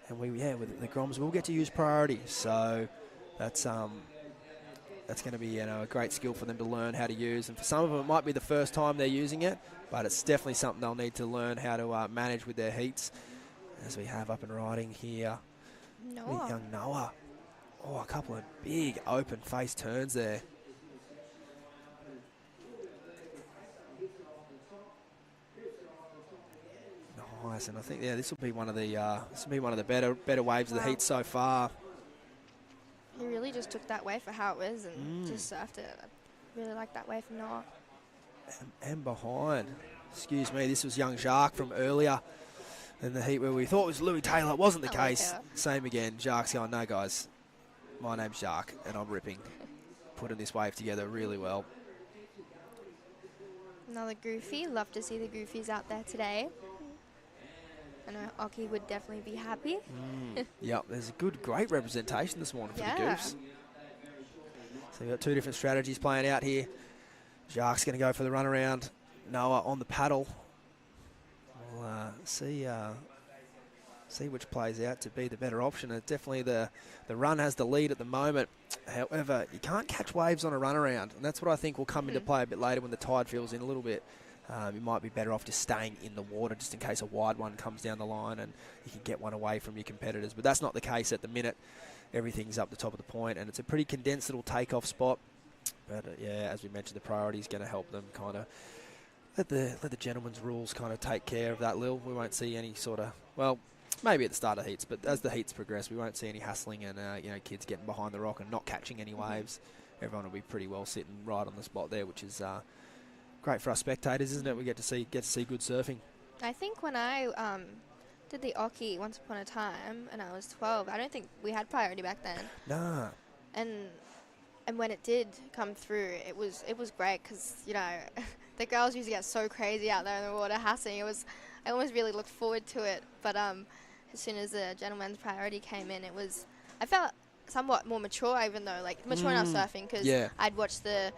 Speaker 1: And with the Groms, we'll get to use priority. So that's going to be a great skill for them to learn how to use. And for some of them, it might be the first time they're using it, but it's definitely something they'll need to learn how to manage with their heats. As we have up and riding here, young Noah. Oh, a couple of big open face turns there. Nice, and I think this will be one of the better waves of the heat so far.
Speaker 5: He really just took that wave for how it was and just surfed it. I really like that wave from Noah.
Speaker 1: And behind, excuse me, this was young Jacques from earlier in the heat where we thought it was Louis Taylor. It wasn't the case. Same again. Jacques going, no guys, my name's Jacques and I'm ripping. Putting this wave together really well.
Speaker 5: Another Goofy. Love to see the Goofies out there today. I know Occy would definitely be happy.
Speaker 1: Yep, there's a great representation this morning for the Goofs. So we've got 2 different strategies playing out here. Jacques going to go for the runaround. Noah on the paddle. We'll see which plays out to be the better option. It's definitely the run has the lead at the moment. However, you can't catch waves on a runaround, and that's what I think will come into play a bit later when the tide fills in a little bit. You might be better off just staying in the water just in case a wide one comes down the line and you can get one away from your competitors. But that's not the case at the minute. Everything's up the top of the point, and it's a pretty condensed little takeoff spot. But, as we mentioned, the priority is going to help them kind of let the gentleman's rules kind of take care of that, Lil. We won't see any sort of, well, maybe at the start of heats, but as the heats progress, we won't see any hassling and, kids getting behind the rock and not catching any waves. Everyone will be pretty well sitting right on the spot there, which is great for us spectators, isn't it? We get to see good surfing.
Speaker 5: I think when I did the Occy once upon a time, and I was 12, I don't think we had priority back then.
Speaker 1: Nah.
Speaker 5: And when it did come through, it was great because the girls used to get so crazy out there in the water hassling. I almost really looked forward to it. But as soon as the gentleman's priority came in, I felt somewhat more mature, even though mature enough surfing because I'd watched the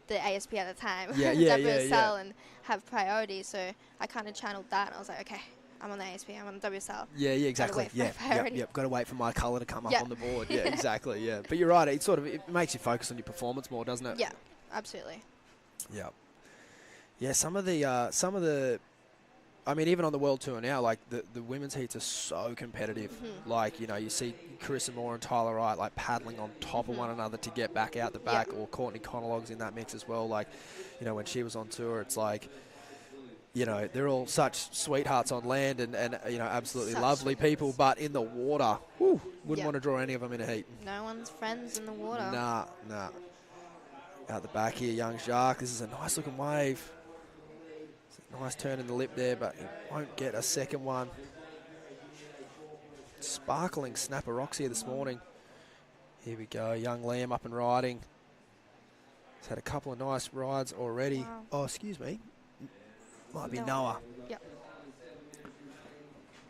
Speaker 5: ASP at the time, WSL, and have priority. So I kind of channeled that. And I was like, okay, I'm on the ASP, I'm on the WSL.
Speaker 1: Yeah, exactly. Yep. Got to wait for my colour to come up on the board. Yeah, exactly. Yeah, but you're right. It makes you focus on your performance more, doesn't it?
Speaker 5: Yeah, absolutely.
Speaker 1: Yep. Yeah, some of the, I mean, even on the World Tour now, like the women's heats are so competitive. Like, you know, you see Carissa Moore and Tyler Wright like paddling on top of one another to get back out the back, or Courtney Connelog's in that mix as well. Like, you know, when she was on tour, it's like, you know, they're all such sweethearts on land and you know, absolutely lovely people, but in the water, wouldn't want to draw any of them in a heat.
Speaker 5: No one's friends in the water.
Speaker 1: Nah. Out the back here, young Jacques. This is a nice looking wave. Nice turn in the lip there, but he won't get a second one. Sparkling snapper Occy this morning. Here we go, young Liam up and riding. He's had a couple of nice rides already.
Speaker 5: Wow.
Speaker 1: Oh, excuse me. Might be
Speaker 5: Noah.
Speaker 1: Noah.
Speaker 5: Yep.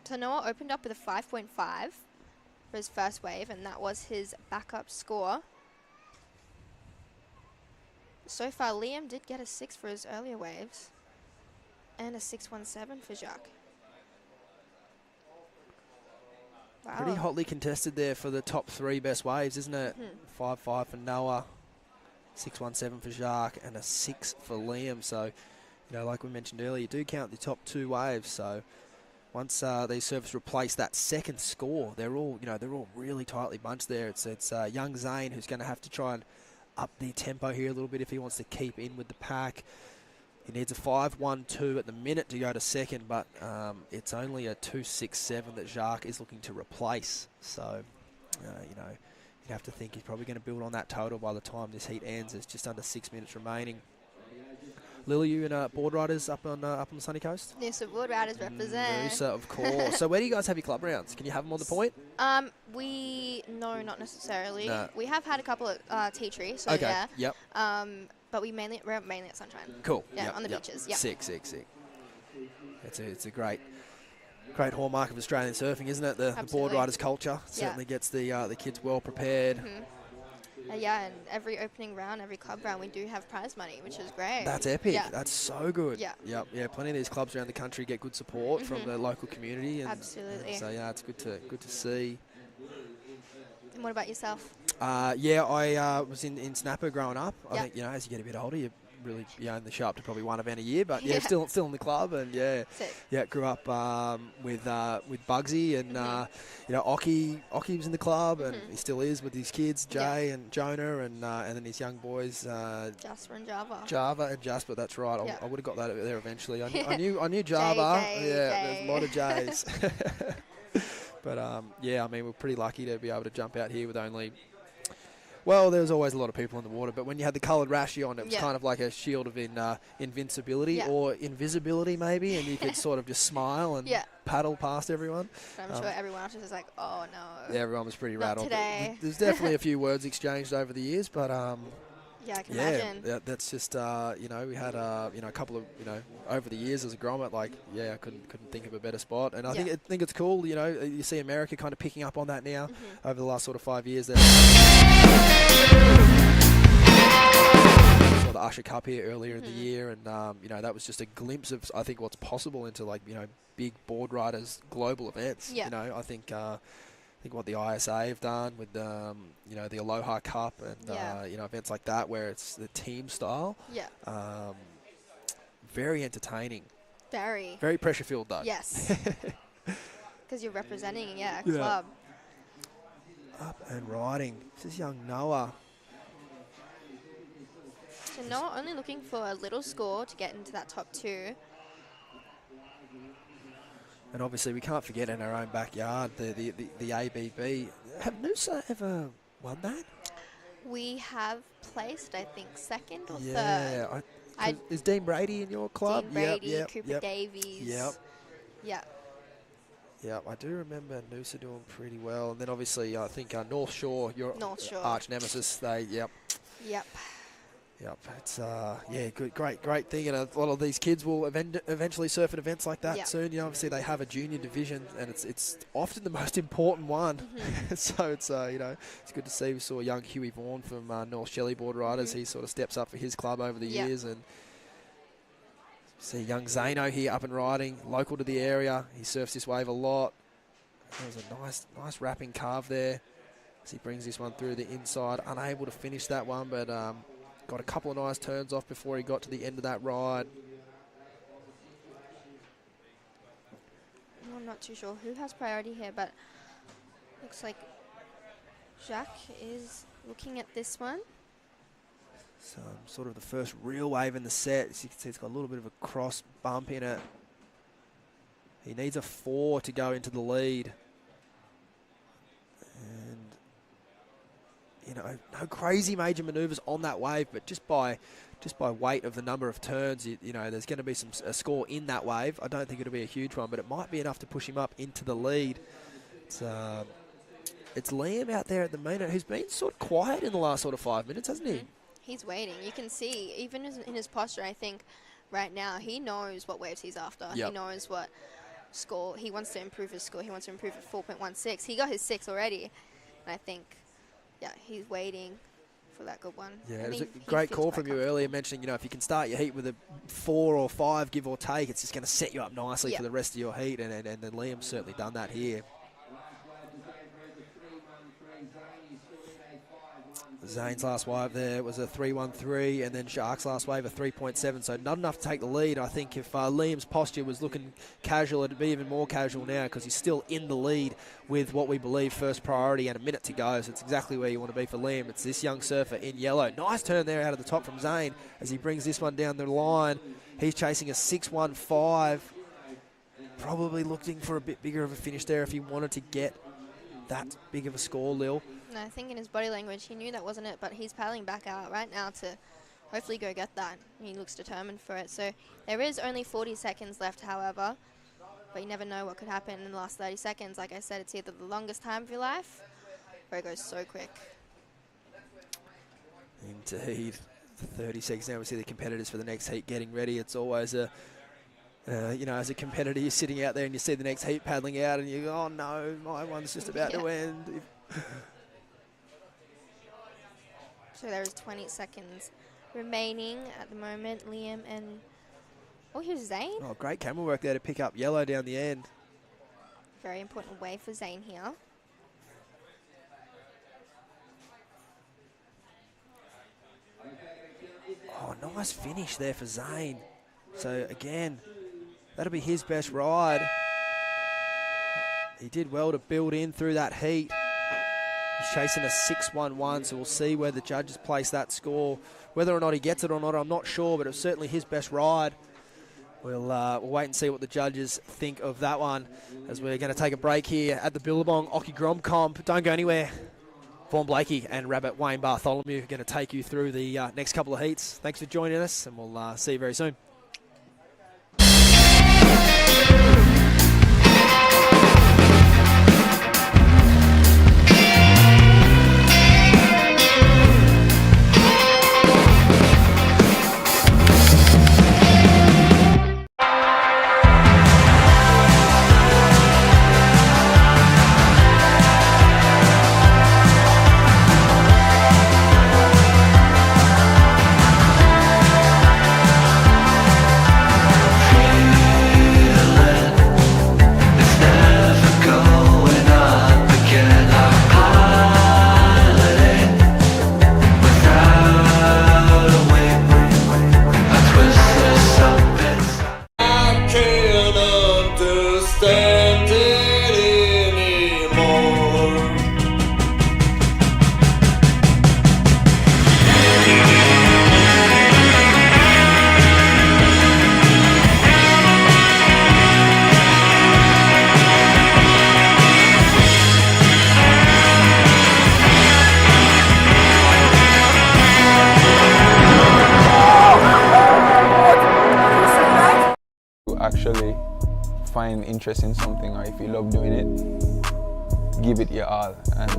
Speaker 5: So Noah opened up with a 5.5 for his first wave, and that was his backup score. So far, Liam did get a 6 for his earlier waves. And a 6.17 for Jacques. Wow.
Speaker 1: Pretty hotly contested there for the top 3 best waves, isn't it? 5.5 for Noah, 6.17 for Jacques, and a 6 for Liam. So, you know, like we mentioned earlier, you do count the top 2 waves. So, once these surfers replace that second score, they're all, you know, they're all really tightly bunched there. It's young Zane who's going to have to try and up the tempo here a little bit if he wants to keep in with the pack. He needs a 5.12 at the minute to go to second, but it's only a 2.67 that Jacques is looking to replace. So, you know, you'd have to think he's probably going to build on that total by the time this heat ends. There's just under 6 minutes remaining. Lily, you and board riders up on the sunny coast?
Speaker 5: Yes, so board riders represent.
Speaker 1: Noosa, of course. So where do you guys have your club rounds? Can you have them on the point?
Speaker 5: No, not necessarily.
Speaker 1: No.
Speaker 5: We have had a couple of tea trees, so
Speaker 1: Okay.
Speaker 5: yeah.
Speaker 1: Yep.
Speaker 5: But we're mainly at Sunshine.
Speaker 1: Cool.
Speaker 5: Yeah,
Speaker 1: Yep,
Speaker 5: on the
Speaker 1: yep.
Speaker 5: beaches. Yeah.
Speaker 1: Sick. It's a great hallmark of Australian surfing, isn't it? The board
Speaker 5: Absolutely.
Speaker 1: riders culture certainly gets the kids well prepared.
Speaker 5: Yeah, and every opening round, every club round, we do have prize money, which is great.
Speaker 1: That's epic.
Speaker 5: Yeah.
Speaker 1: That's so good.
Speaker 5: Yeah.
Speaker 1: Yep. Yeah. Plenty of these clubs around the country get good support from the local community. And
Speaker 5: Absolutely.
Speaker 1: So yeah, it's good to see.
Speaker 5: And what about yourself?
Speaker 1: Yeah, I was in Snapper growing up. I
Speaker 5: Yeah.
Speaker 1: think, you know, as you get a bit older, you really only show up to probably one event a year, but yeah,
Speaker 5: Yeah.
Speaker 1: still in the club, and
Speaker 5: Sick.
Speaker 1: grew up with Bugsy and you know, Occy was in the club, and he still is with his kids, Jay and Jonah, and then his young boys,
Speaker 5: Jasper and Java.
Speaker 1: Java and Jasper. That's right.
Speaker 5: Yeah.
Speaker 1: I would have got that there eventually. I knew Java.
Speaker 5: Jay.
Speaker 1: There's a lot of J's. But yeah, I mean, we're pretty lucky to be able to jump out here with only. Well, there was always a lot of people in the water, but when you had the coloured rashy on, it was kind of like a shield of invincibility or invisibility, maybe, and you could sort of just smile and paddle past everyone.
Speaker 5: But I'm sure everyone else was like, oh no.
Speaker 1: Yeah, everyone was pretty
Speaker 5: Not
Speaker 1: rattled.
Speaker 5: today.
Speaker 1: There's definitely a few words exchanged over the years, but
Speaker 5: yeah, I can imagine.
Speaker 1: that's just you know, we had you know, a couple of, you know, over the years as a grommet, like I couldn't think of a better spot, and I think it's cool. You know, you see America kind of picking up on that now over the last sort of 5 years. Saw the Usher Cup here earlier in the year, and you know, that was just a glimpse of, I think, what's possible into, like, you know, big board riders global events. You know, I think what the ISA have done with you know, the Aloha Cup and you know, events like that where it's the team style. Very entertaining. Very pressure filled though.
Speaker 5: Yes. Because you're representing a club.
Speaker 1: Up and riding. This is young Noah.
Speaker 5: So Noah only looking for a little score to get into that top 2.
Speaker 1: And obviously we can't forget in our own backyard the ABB. Have Noosa ever won that?
Speaker 5: We have placed, I think, second or third.
Speaker 1: Yeah. Is Dean Brady in your club?
Speaker 5: Dean Brady,
Speaker 1: yep,
Speaker 5: Cooper Davies.
Speaker 1: Yep. Yeah, I do remember Noosa doing pretty well. And then obviously I think North Shore, your arch nemesis, Yep. It's good, great thing, and a lot of these kids will eventually surf at events like that soon. You know, obviously they have a junior division, and it's often the most important one. So it's you know, it's good to see. We saw young Huey Vaughan from North Shelley Board Riders. He sort of steps up for his club over the years, and see young Zano here up and riding, local to the area. He surfs this wave a lot. There was a nice wrapping carve there as he brings this one through the inside. Unable to finish that one, but. Got a couple of nice turns off before he got to the end of that ride.
Speaker 5: not too sure who has priority here, but looks like Jacques is looking at this one.
Speaker 1: So sort of the first real wave in the set. As you can see, it's got a little bit of a cross bump in it. He needs a 4 to go into the lead. And, you know, no crazy major manoeuvres on that wave, but just by weight of the number of turns, you know, there's going to be a score in that wave. I don't think it'll be a huge one, but it might be enough to push him up into the lead. It's Liam out there at the minute who's been sort of quiet in the last sort of 5 minutes, hasn't he?
Speaker 5: He's waiting. You can see, even in his posture, I think right now he knows what waves he's after.
Speaker 1: Yep.
Speaker 5: He knows what score. He wants to improve his score. He wants to improve at 4.16. He got his 6 already. And I think, yeah, he's waiting for that good one.
Speaker 1: Yeah,
Speaker 5: and
Speaker 1: it was
Speaker 5: he
Speaker 1: a great
Speaker 5: feels
Speaker 1: call
Speaker 5: quite
Speaker 1: from you earlier mentioning, you know, if you can start your heat with a 4 or 5, give or take, it's just going to set you up nicely for the rest of your heat. And then Liam's certainly done that here. Zane's last wave there was a 3.13, and then Shark's last wave a 3.7, so not enough to take the lead. I think if Liam's posture was looking casual, it'd be even more casual now because he's still in the lead with what we believe first priority and a minute to go, so it's exactly where you want to be for Liam. It's this young surfer in yellow. Nice turn there out of the top from Zane as he brings this one down the line. He's chasing a 6.15. Probably looking for a bit bigger of a finish there if he wanted to get that big of a score, Lil.
Speaker 5: No, I think in his body language, he knew that wasn't it, but he's paddling back out right now to hopefully go get that. He looks determined for it. So there is only 40 seconds left, however, but you never know what could happen in the last 30 seconds. Like I said, it's either the longest time of your life or it goes so quick.
Speaker 1: Indeed. 30 seconds now. We see the competitors for the next heat getting ready. It's always a, you know, as a competitor, you're sitting out there and you see the next heat paddling out and you go, oh no, my one's just about to end.
Speaker 5: So there's 20 seconds remaining at the moment. Liam and, oh, here's Zane.
Speaker 1: Oh, great camera work there to pick up yellow down the end.
Speaker 5: Very important wave for Zane here.
Speaker 1: Oh, nice finish there for Zane. So again, that'll be his best ride. He did well to build in through that heat. He's chasing a 6.11, so we'll see where the judges place that score. Whether or not he gets it or not, I'm not sure, but it's certainly his best ride. We'll wait and see what the judges think of that one as we're going to take a break here at the Billabong Occy Grom Comp. Don't go anywhere. Vaughn Blakey and Rabbit Wayne Bartholomew are going to take you through the next couple of heats. Thanks for joining us, and we'll see you very soon.
Speaker 7: Actually find interest in something, or if you love doing it, give it your all and,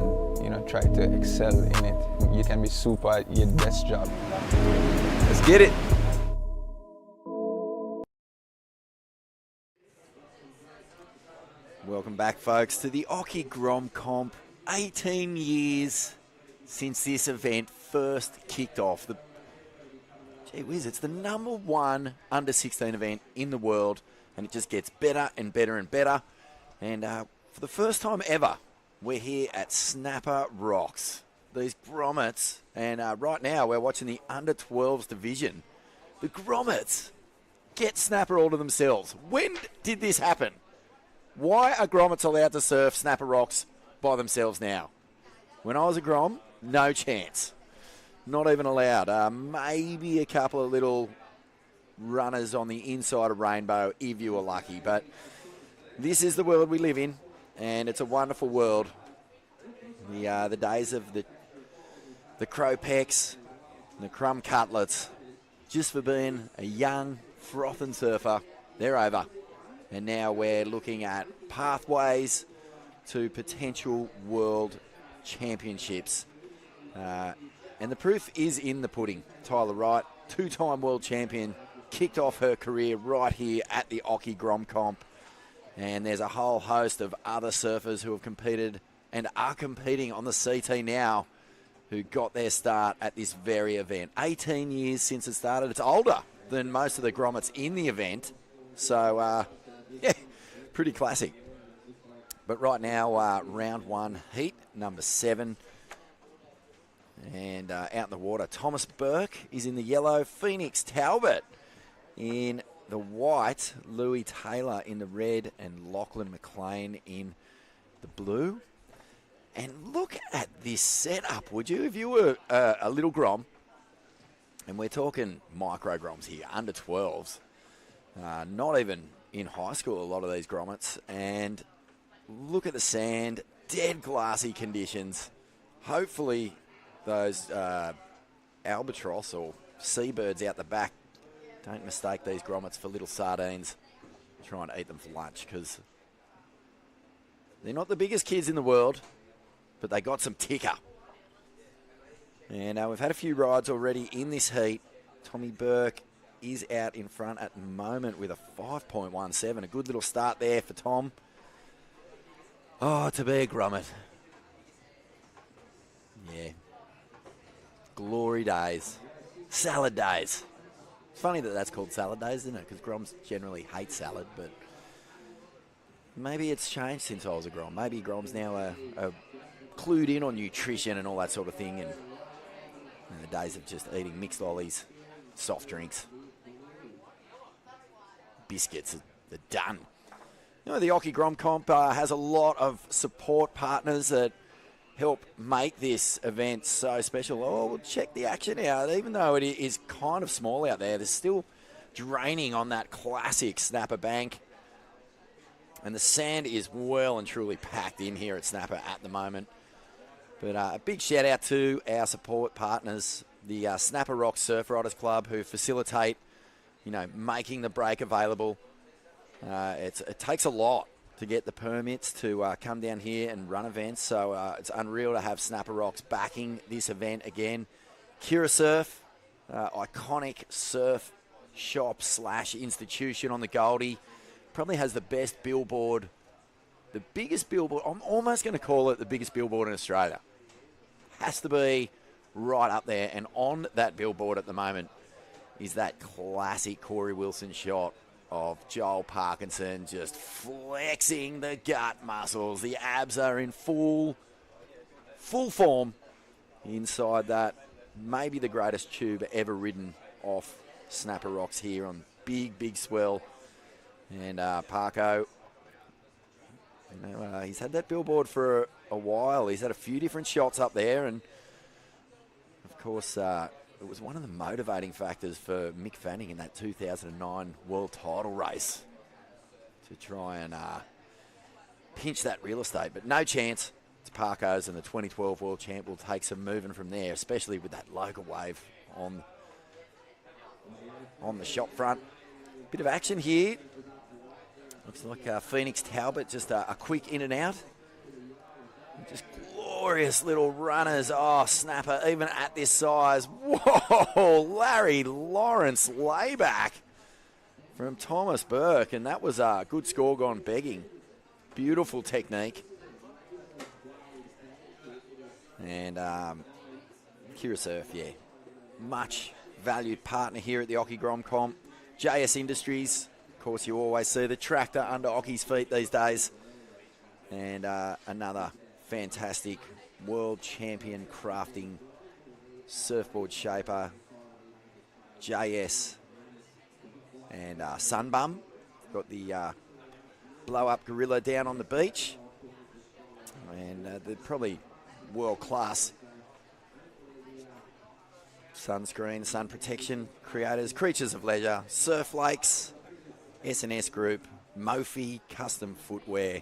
Speaker 7: you know, try to excel in it. You can be super at your best job. Let's get it.
Speaker 3: Welcome back, folks, to the Occy Grom Comp. 18 years since this event first kicked off. Gee whiz, it's the #1 under-16 event in the world, and it just gets better and better and better. And for the first time ever, we're here at Snapper Rocks. These grommets, and right now we're watching the under-12s division. The grommets get Snapper all to themselves. When did this happen? Why are grommets allowed to surf snapper rocks by themselves now? When I was a grom, no chance. Not even allowed. Maybe a couple of little runners on the inside of Rainbow if you were lucky. But this is the world we live in, and it's a wonderful world. The days of the crow pecks and the crumb cutlets, just for being a young, frothing surfer, they're over. And now we're looking at pathways to potential world championships. And the proof is in the pudding. Tyler Wright, two-time world champion, kicked off her career right here at the Occy Grom Comp. And there's a whole host of other surfers who have competed and are competing on the CT now who got their start at this very event. 18 years since it started. It's older than most of the grommets in the event. So, yeah, pretty classic. But right now, round one, heat number 7. And out in the water, Thomas Burke is in the yellow, Phoenix Talbot in the white, Louis Taylor in the red, and Lachlan McLean in the blue. And look at this setup, would you? If you were a little grom, and we're talking micro groms here, under 12s, not even in high school, a lot of these grommets, and look at the sand, dead glassy conditions. Hopefully those albatross or seabirds out the back don't mistake these grommets for little sardines. Try and eat them for lunch, because they're not the biggest kids in the world, but they got some ticker. And we've had a few rides already in this heat. Tommy Burke is out in front at the moment with a 5.17. A good little start there for Tom. Oh, to be a grommet. Yeah. Glory days. Salad days. It's funny that that's called salad days, isn't it? Because groms generally hate salad, but maybe it's changed since I was a grom. Maybe groms now are clued in on nutrition and all that sort of thing, and the days of just eating mixed lollies, soft drinks, biscuits are done. You know, the Occy Grom Comp has a lot of support partners that help make this event so special. Oh, well, check the action out. Even though it is kind of small out there, there's still draining on that classic Snapper bank. And the sand is well and truly packed in here at Snapper at the moment. But a big shout out to our support partners, the Snapper Rock Surfriders Club, who facilitate, making the break available. It takes a lot to get the permits to come down here and run events. So it's unreal to have Snapper Rocks backing this event again. Kirra Surf, iconic surf shop / institution on the Goldie, probably has the best billboard, the biggest billboard. I'm almost going to call it the biggest billboard in Australia. Has to be right up there. And on that billboard at the moment is that classic Corey Wilson shot of Joel Parkinson just flexing the gut muscles. The abs are in full form inside that. Maybe the greatest tube ever ridden off Snapper Rocks here on big swell. And Parko, he's had that billboard for a while. He's had a few different shots up there, and of course it was one of the motivating factors for Mick Fanning in that 2009 world title race to try and pinch that real estate. But no chance. It's Parko's, and the 2012 world champ will take some moving from there, especially with that local wave on the shop front. Bit of action here. Looks like Phoenix Talbot, just a quick in and out. Just glorious little runners. Oh, Snapper, even at this size. Whoa, Larry Lawrence layback from Thomas Burke. And that was a good score gone begging. Beautiful technique. And Kirra Surf, yeah. Much valued partner here at the Occy Grom Comp. JS Industries. Of course, you always see the tractor under Occy's feet these days. And another fantastic world champion crafting surfboard shaper, JS. And Sunbum. Got the blow-up gorilla down on the beach. And they're probably world-class sunscreen, sun protection creators, Creatures of Leisure, Surf Lakes, S&S Group, Mophie, Kustom Footwear,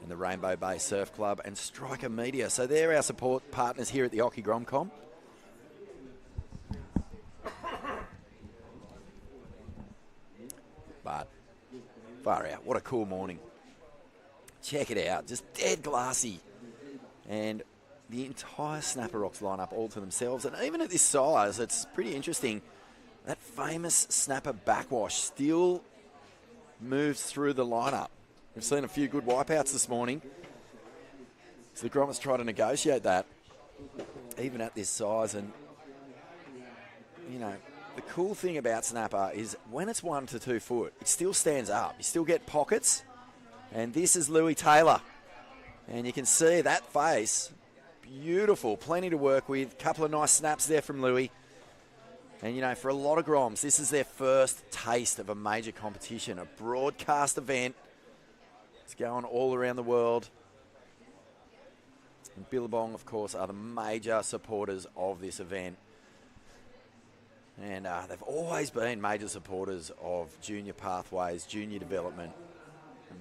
Speaker 3: and the Rainbow Bay Surf Club, and Stryker Media. So they're our support partners here at the Occy Gromcom. But far out, what a cool morning. Check it out, just dead glassy. And the entire Snapper Rocks lineup all to themselves. And even at this size, it's pretty interesting. That famous Snapper backwash still moves through the lineup. We've seen a few good wipeouts this morning. So the Grommers try to negotiate that, even at this size. And, you know, the cool thing about Snapper is when it's 1 to 2 foot, it still stands up. You still get pockets. And this is Louis Taylor. And you can see that face. Beautiful. Plenty to work with. Couple of nice snaps there from Louis. And, you know, for a lot of Groms, this is their first taste of a major competition, a broadcast event. It's going all around the world. And Billabong, of course, are the major supporters of this event. And they've always been major supporters of junior pathways, junior development.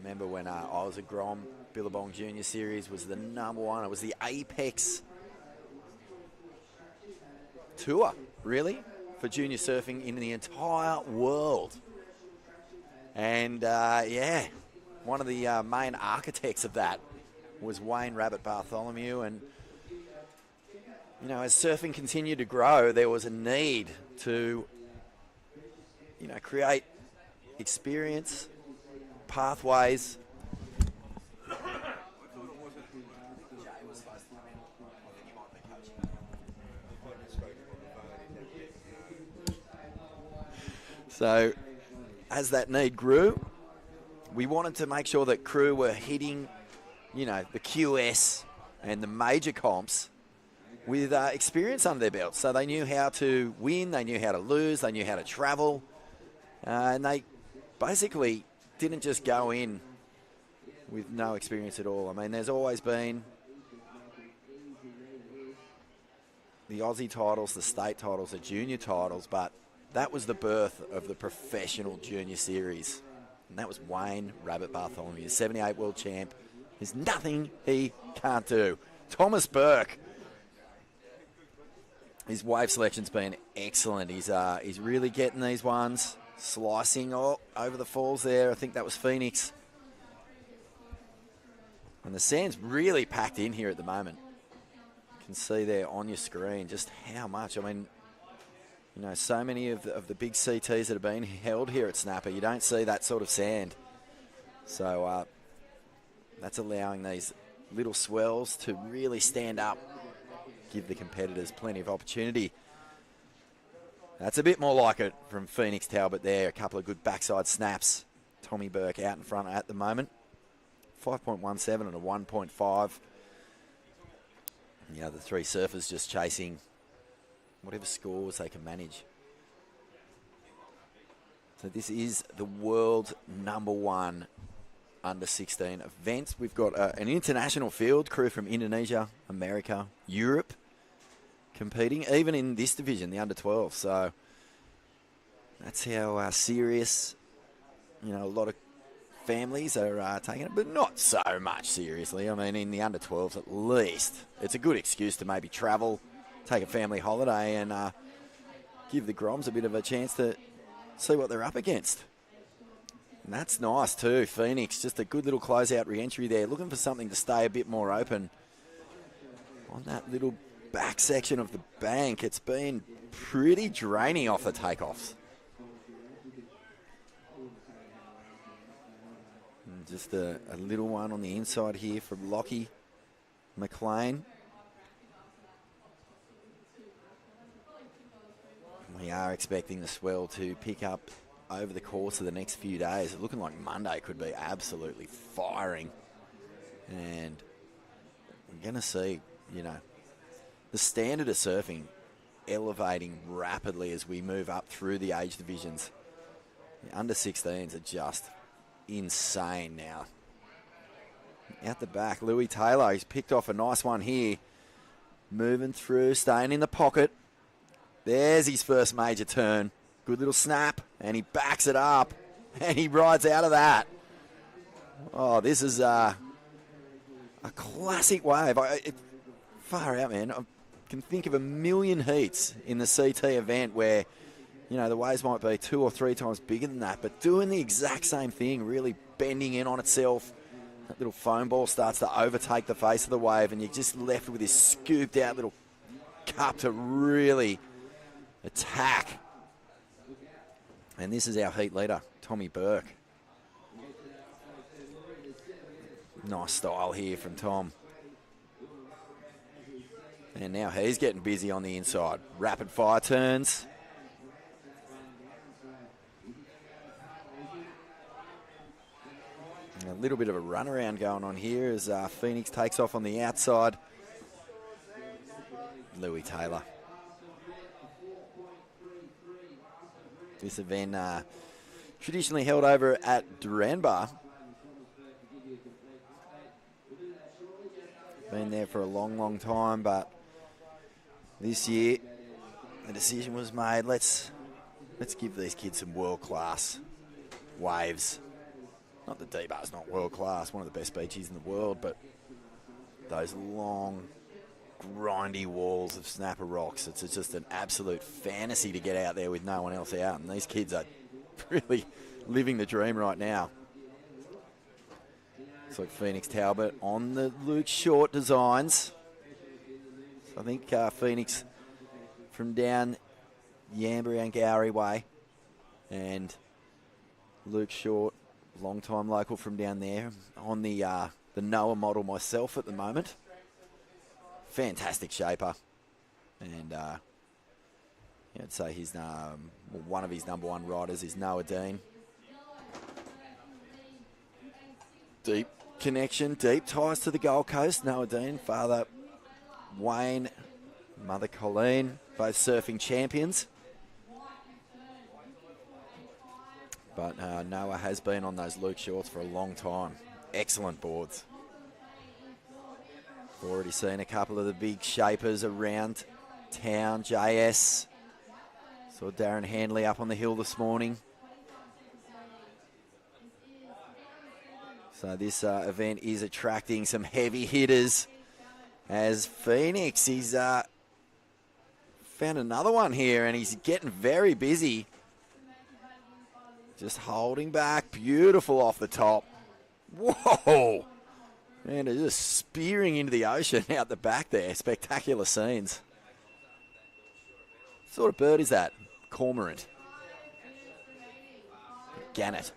Speaker 3: Remember when I was at Grom, Billabong Junior Series was the #1. It was the apex tour, really, for junior surfing in the entire world. And, yeah, one of the main architects of that was Wayne Rabbit Bartholomew. And, you know, as surfing continued to grow, there was a need to, you know, create experience, pathways. So, as that need grew, we wanted to make sure that crew were hitting, you know, the QS and the major comps with experience under their belts. So they knew how to win, they knew how to lose, they knew how to travel, and they basically didn't just go in with no experience at all. I mean, there's always been the Aussie titles, the state titles, the junior titles, but that was the birth of the professional junior series. And that was Wayne Rabbit Bartholomew, the 78 world champ. There's nothing he can't do. Thomas Burke, his wave selection's been excellent. He's really getting these ones. Slicing over the falls there. I think that was Phoenix. And the sand's really packed in here at the moment. You can see there on your screen just how much. I mean, you know, so many of the big CTs that have been held here at Snapper, you don't see that sort of sand. So that's allowing these little swells to really stand up, give the competitors plenty of opportunity. That's a bit more like it from Phoenix Talbot there. A couple of good backside snaps. Tommy Burke out in front at the moment. 5.17 and a 1.5. The other three surfers just chasing whatever scores they can manage. So this is the world #1 under 16 event. We've got an international field, crew from Indonesia, America, Europe, competing, even in this division, the under 12. So that's how serious, you know, a lot of families are taking it, but not so much seriously. I mean, in the under 12s at least, it's a good excuse to maybe travel, take a family holiday, and give the Groms a bit of a chance to see what they're up against. And that's nice too. Phoenix, just a good little closeout re-entry there, looking for something to stay a bit more open on that little back section of the bank. It's been pretty draining off the takeoffs. And just a little one on the inside here from Lockie McLean. We are expecting the swell to pick up over the course of the next few days. It's looking like Monday could be absolutely firing. And we're going to see, you know, the standard of surfing elevating rapidly as we move up through the age divisions. The under 16s are just insane now. Out the back, Louis Taylor. He's picked off a nice one here. Moving through, staying in the pocket. There's his first major turn. Good little snap, and he backs it up, and he rides out of that. Oh, this is a classic wave. Far out, man. I can think of a million heats in the CT event where, you know, the waves might be 2 or 3 times bigger than that, but doing the exact same thing, really bending in on itself. That little foam ball starts to overtake the face of the wave, and you're just left with this scooped out little cup to really attack. And this is our heat leader, Tommy Burke. Nice style here from Tom. And now he's getting busy on the inside. Rapid fire turns. A little bit of a runaround going on here as Phoenix takes off on the outside. Louis Taylor. This event traditionally held over at Duranbah. Been there for a long, long time, but this year the decision was made. Let's give these kids some world-class waves. Not that D-Bar's not world-class, one of the best beaches in the world, but those long, grindy walls of snapper rocks. It's just an absolute fantasy to get out there with no one else out, and these kids are really living the dream right now. Looks like Phoenix Talbot on the Luke Short designs. So I think Phoenix from down Yambary and Gowrie way, and Luke Short, long-time local from down there, on the Noah model myself at the moment. Fantastic shaper, and I'd say he's one of his #1 riders is Noah Dean. Deep connection, deep ties to the Gold Coast. Noah Dean, father Wayne, mother Colleen, both surfing champions. But Noah has been on those Luke Shorts for a long time. Excellent boards. Already seen a couple of the big shapers around town. JS. Saw Darren Handley up on the hill this morning. So this event is attracting some heavy hitters. As Phoenix, he's found another one here, and he's getting very busy. Just holding back. Beautiful off the top. Whoa! Man, they're just spearing into the ocean out the back there. Spectacular scenes. What sort of bird is that? Cormorant. Gannet.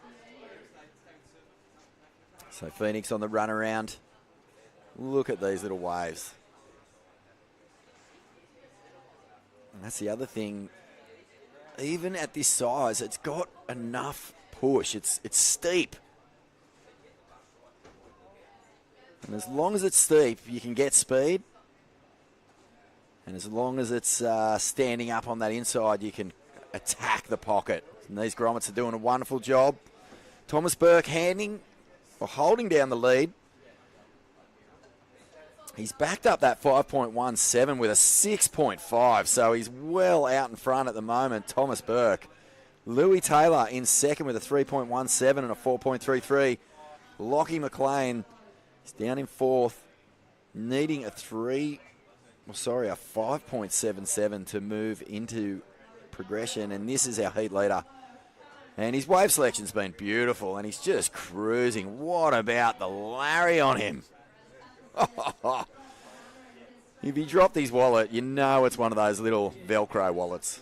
Speaker 3: So Phoenix on the run around. Look at these little waves. And that's the other thing. Even at this size, it's got enough push. It's steep. And as long as it's steep, you can get speed. And as long as it's standing up on that inside, you can attack the pocket. And these grommets are doing a wonderful job. Thomas Burke holding down the lead. He's backed up that 5.17 with a 6.5, so he's well out in front at the moment, Thomas Burke. Louis Taylor in second with a 3.17 and a 4.33. Lockie McLean is down in fourth, needing a 5.77 to move into progression, and this is our heat leader. And his wave selection's been beautiful, and he's just cruising. What about the Larry on him? If he dropped his wallet, you know it's one of those little Velcro wallets.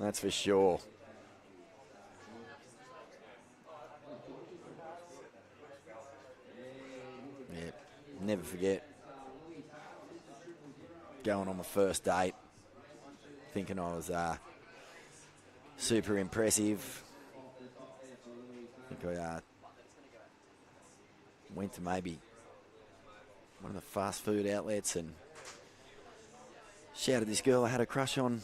Speaker 3: That's for sure. Yeah, never forget going on my first date, thinking I was super impressive. I think I went to maybe one of the fast food outlets and shouted this girl I had a crush on,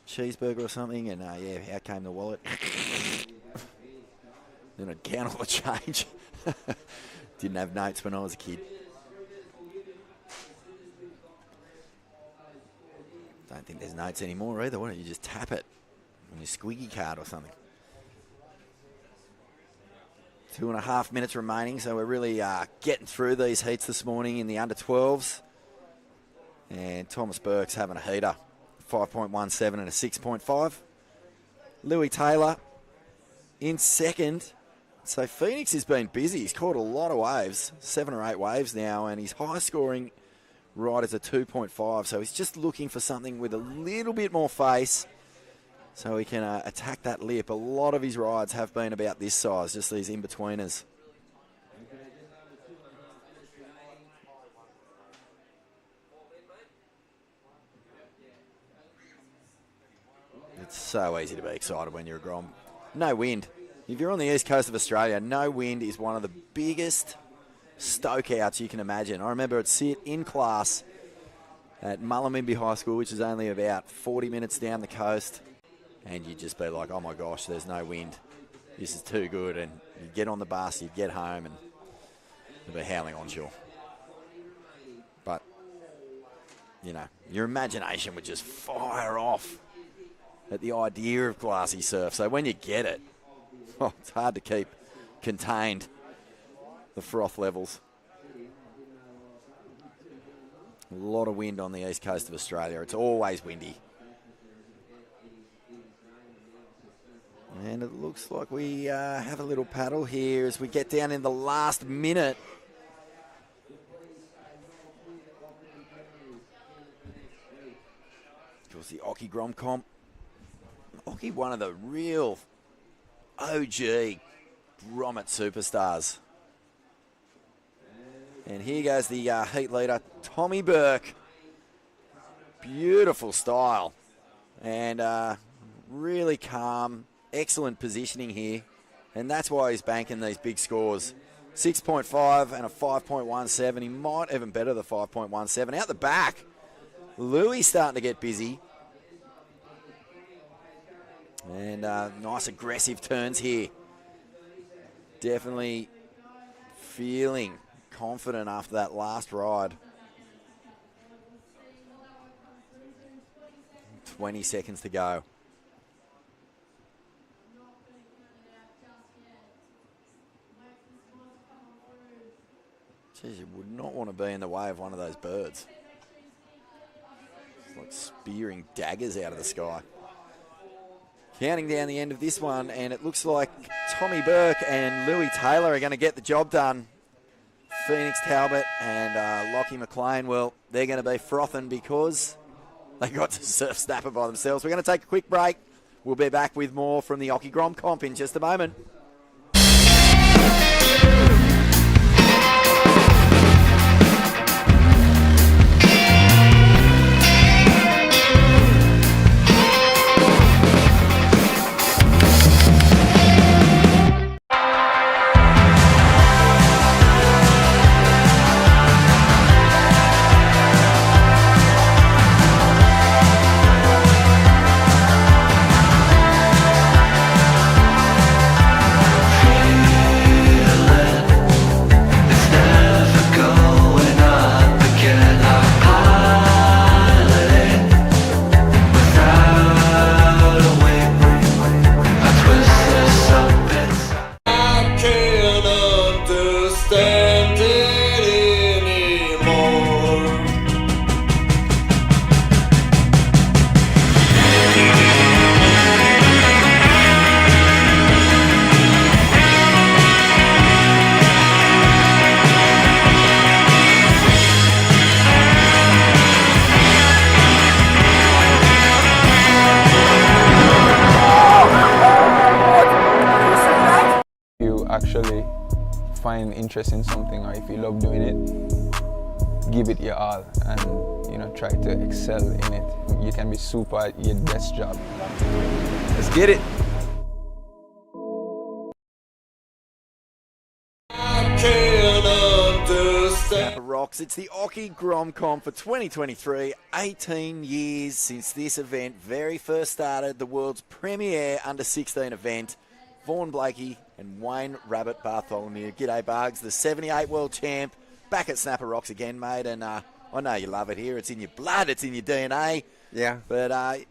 Speaker 3: cheeseburger or something, and out came the wallet. Then I'd count all the change. Didn't have notes when I was a kid. Don't think there's notes anymore either. Why don't you just tap it on your squiggy card or something? 2.5 minutes remaining, so we're really getting through these heats this morning in the under-12s. And Thomas Burke's having a heater, 5.17 and a 6.5. Louis Taylor in second. So Phoenix has been busy. He's caught a lot of waves, 7 or 8 waves now, and his high scoring ride is a 2.5. So he's just looking for something with a little bit more face so he can attack that lip. A lot of his rides have been about this size, just these in-betweeners. It's so easy to be excited when you're a Grom. No wind. If you're on the east coast of Australia, no wind is one of the biggest stoke-outs you can imagine. I remember I'd sit in class at Mullumbimby High School, which is only about 40 minutes down the coast, and you'd just be like, oh my gosh, there's no wind. This is too good. And you'd get on the bus, you'd get home, and you'd be howling onshore. But, you know, your imagination would just fire off at the idea of glassy surf. So when you get it, it's hard to keep contained, the froth levels. A lot of wind on the east coast of Australia. It's always windy. And it looks like we have a little paddle here as we get down in the last minute. Of course, the Occy Grom Comp. Occy, one of the real OG Grommet superstars. And here goes the heat leader, Tommy Burke. Beautiful style. And really calm, excellent positioning here. And that's why he's banking these big scores. 6.5 and a 5.17. He might even better the 5.17. Out the back, Louis starting to get busy. And nice aggressive turns here. Definitely feeling confident after that last ride. 20 seconds to go. Jeez, you would not want to be in the way of one of those birds. It's like spearing daggers out of the sky. Counting down the end of this one, and it looks like Tommy Burke and Louis Taylor are going to get the job done. Phoenix Talbot and Lockie McLean, well, they're going to be frothing because they got to surf snapper by themselves. We're going to take a quick break. We'll be back with more from the Occy Grom Comp in just a moment.
Speaker 7: Actually find interest in something, or if you love doing it, give it your all and, you know, try to excel in it. You can be super at your best job. Let's get it.
Speaker 3: Rocks. It's the Occy Grom Comp for 2023. 18 years since this event very first started, the world's premier under-16 event. Vaughan Blakey and Wayne Rabbit Bartholomew. G'day, Bugs. The 78 world champ back at Snapper Rocks again, mate. And I know you love it here. It's in your blood. It's in your DNA.
Speaker 4: Yeah.
Speaker 3: But,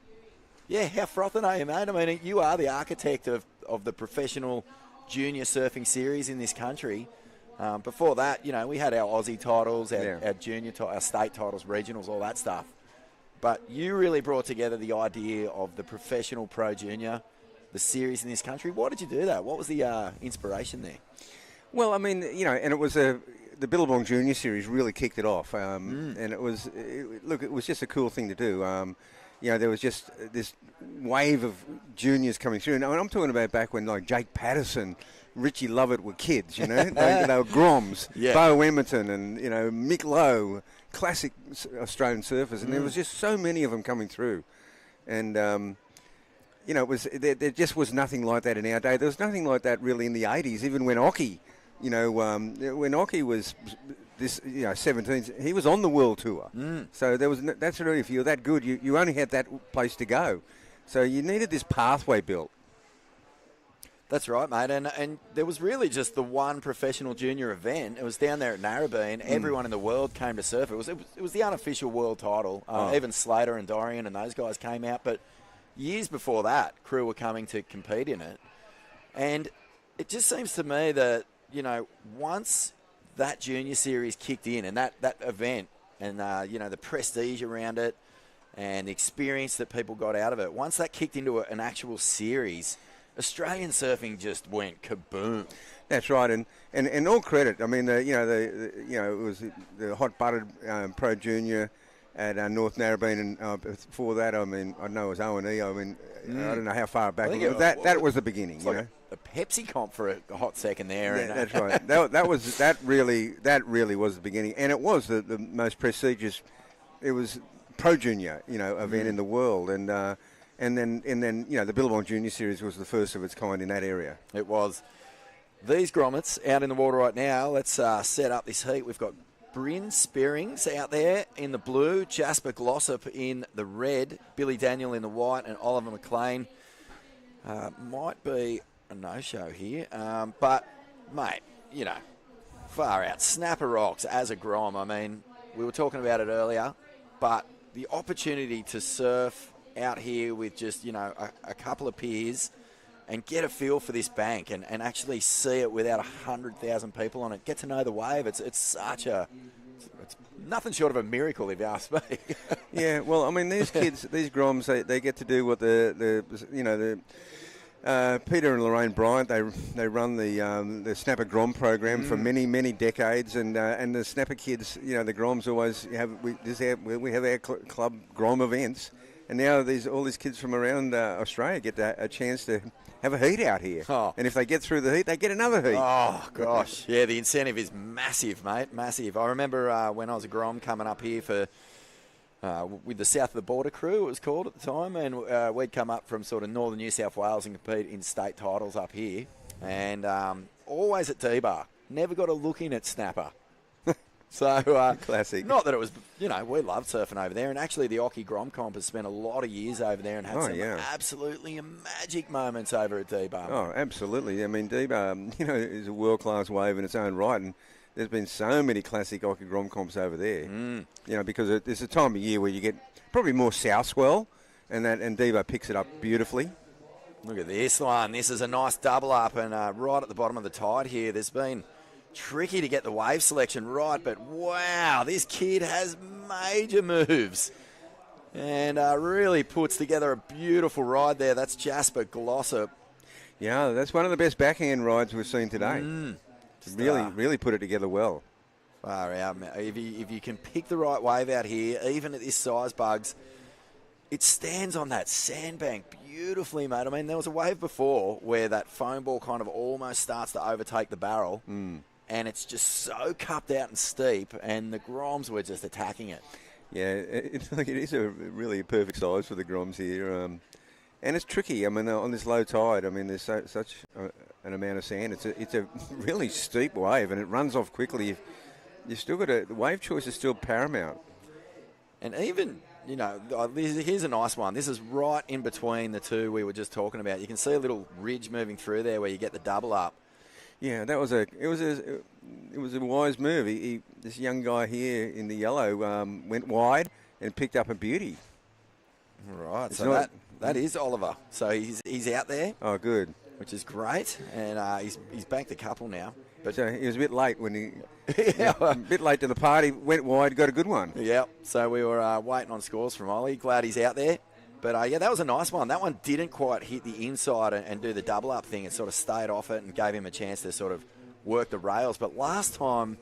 Speaker 3: yeah, how frothing are you, mate? I mean, you are the architect of the professional junior surfing series in this country. Before that, you know, we had our Aussie titles, our junior, our state titles, regionals, all that stuff. But you really brought together the idea of the professional pro junior, the series in this country. Why did you do that? What was the inspiration there?
Speaker 4: Well, I mean, you know, and it was the Billabong Junior Series really kicked it off. And it was just a cool thing to do. You know, there was just this wave of juniors coming through. And I'm talking about back when, like, Jake Patterson, Richie Lovett were kids, you know. they were Groms, Bo Emerton and, you know, Mick Lowe, classic Australian surfers. And there was just so many of them coming through. And, you know, there just was nothing like that in our day. There was nothing like that really in the 80s, even when Occy, you know, when Occy was 17, he was on the world tour. So there was that's really, if you're that good, you only had that place to go. So you needed this pathway built.
Speaker 3: That's right, mate. And there was really just the one professional junior event. It was down there at Narrabeen. Everyone in the world came to surf. It was the unofficial world title. Even Slater and Dorian and those guys came out. But years before that, crew were coming to compete in it. And it just seems to me that, you know, once that junior series kicked in and that event and, you know, the prestige around it and the experience that people got out of it, once that kicked into an actual series, Australian surfing just went kaboom.
Speaker 4: That's right, and all credit. I mean, it was the hot buttered pro junior at North Narrabeen, and before that, I mean, I know it was O&E. I mean, I don't know how far back. That was the beginning, you know.
Speaker 3: A Pepsi comp for a hot second there.
Speaker 4: Yeah, that's right. that really was the beginning, and it was the most prestigious. It was pro junior, you know, event in the world, and then you know, the Billabong Junior Series was the first of its kind in that area.
Speaker 3: It was. These grommets out in the water right now. Let's set up this heat. We've got Bryn Spearings out there in the blue, Jasper Glossop in the red, Billy Daniel in the white, and Oliver McLean. Might be a no-show here, but, mate, you know, far out. Snapper Rocks as a Grom. I mean, we were talking about it earlier, but the opportunity to surf out here with just, you know, a couple of peers and get a feel for this bank and actually see it without 100,000 people on it, get to know the wave. It's nothing short of a miracle, if you ask me.
Speaker 4: Yeah, well, I mean, these kids, these Groms, they get to do what Peter and Lorraine Bryant, they run the Snapper Grom program for many decades, and the Snapper kids, you know, the Groms always we have our club Grom events, and now all these kids from around Australia get a chance to have a heat out here, and if they get through the heat, they get another heat.
Speaker 3: Oh gosh, yeah, the incentive is massive, mate, massive. I remember when I was a Grom coming up here for. With the South of the Border crew, it was called at the time, and we'd come up from sort of northern New South Wales and compete in state titles up here, and always at D-Bar. Never got a look in at Snapper. So,
Speaker 4: classic.
Speaker 3: Not that it was, you know, we loved surfing over there, and actually the Occy Grom Comp has spent a lot of years over there and had some absolutely magic moments over at D-Bar.
Speaker 4: Oh, absolutely. I mean, D-Bar, you know, is a world-class wave in its own right, and there's been so many classic Occy Grom comps over there, you know, because there's a time of year where you get probably more south swell, and Devo picks it up beautifully.
Speaker 3: Look at this one. This is a nice double up, and right at the bottom of the tide here, there's been tricky to get the wave selection right, but wow, this kid has major moves and really puts together a beautiful ride there. That's Jasper Glossop.
Speaker 4: Yeah, that's one of the best backhand rides we've seen today. Really put it together well.
Speaker 3: Far out, man. If you can pick the right wave out here, even at this size, Bugs, it stands on that sandbank beautifully, mate. I mean, there was a wave before where that foam ball kind of almost starts to overtake the barrel, and it's just so cupped out and steep, and the Groms were just attacking it.
Speaker 4: Yeah, it is a really perfect size for the Groms here. And it's tricky. I mean, on this low tide, I mean, there's such an amount of sand. It's a really steep wave, and it runs off quickly. You've still got the wave choice is still paramount.
Speaker 3: And even here's a nice one. This is right in between the two we were just talking about. You can see a little ridge moving through there where you get the double up.
Speaker 4: Yeah, it was a wise move. This young guy here in the yellow went wide and picked up a beauty.
Speaker 3: Right, so that is Oliver. So he's out there.
Speaker 4: Oh, good.
Speaker 3: Which is great, and he's banked a couple now. But
Speaker 4: so he was a bit late when he, a bit late to the party, went wide, got a good one.
Speaker 3: Yeah, so we were waiting on scores from Ollie. Glad he's out there. But that was a nice one. That one didn't quite hit the inside and do the double up thing. It sort of stayed off it and gave him a chance to sort of work the rails. But last time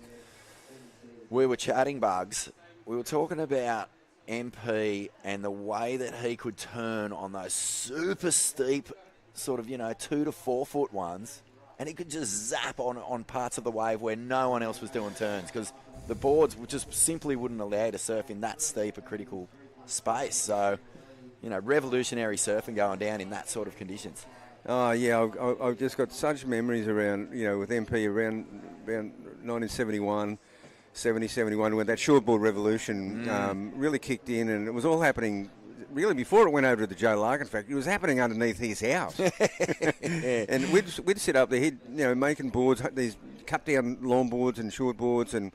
Speaker 3: we were chatting, Bugs, we were talking about MP and the way that he could turn on those super steep sort of, 2 to 4 foot ones, and he could just zap on parts of the wave where no one else was doing turns because the boards just simply wouldn't allow you to surf in that steep a critical space. So, revolutionary surfing going down in that sort of conditions.
Speaker 4: Oh, yeah, I've just got such memories around, with MP around 1971, 70, 71, when that shortboard revolution really kicked in, and it was all happening really before it went over to the Joe Larkin factory. It was happening underneath his house. And we'd sit up there, he'd, making boards, these cut-down long boards and short boards, and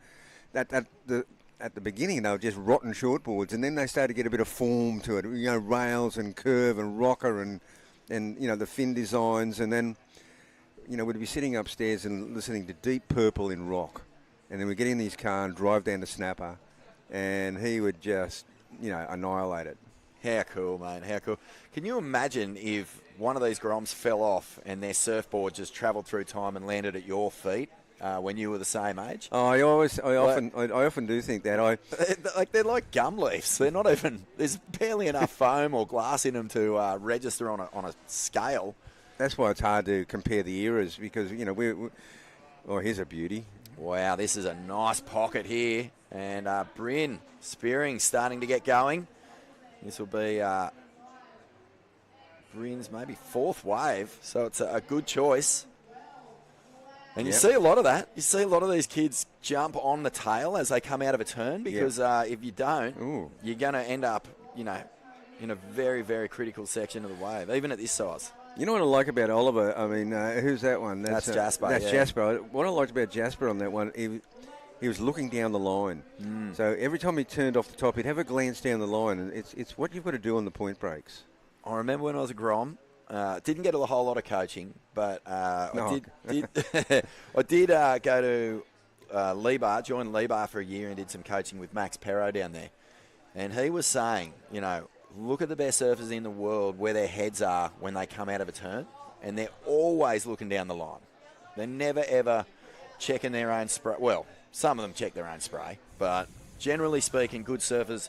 Speaker 4: at the beginning they were just rotten short boards, and then they started to get a bit of form to it, rails and curve and rocker and the fin designs, and then, we'd be sitting upstairs and listening to Deep Purple in rock. And then we'd get in his car and drive down to Snapper, and he would just, annihilate it.
Speaker 3: How cool, mate, how cool. Can you imagine if one of these Groms fell off and their surfboard just travelled through time and landed at your feet when you were the same age?
Speaker 4: Oh, I often do think that.
Speaker 3: They're like gum leaves. They're not even, there's barely enough foam or glass in them to register on a scale.
Speaker 4: That's why it's hard to compare the eras because, here's a beauty.
Speaker 3: Wow, this is a nice pocket here. And Bryn, spearing, starting to get going. This will be Bryn's maybe 4th wave, so it's a good choice. And you see a lot of that. You see a lot of these kids jump on the tail as they come out of a turn because if you don't, you're going to end up, in a very, very critical section of the wave, even at this size.
Speaker 4: You know what I like about Oliver? I mean, who's that one?
Speaker 3: That's Jasper.
Speaker 4: That's Jasper. What I liked about Jasper on that one, he was looking down the line. So every time he turned off the top, he'd have a glance down the line, and it's what you've got to do on the point breaks.
Speaker 3: I remember when I was a Grom, didn't get a whole lot of coaching, but I did go to Lebar, joined Lebar for a year and did some coaching with Max Perro down there. And he was saying, look at the best surfers in the world where their heads are when they come out of a turn, and they're always looking down the line. They're never, ever checking their own spray. Well, some of them check their own spray, but generally speaking, good surfers,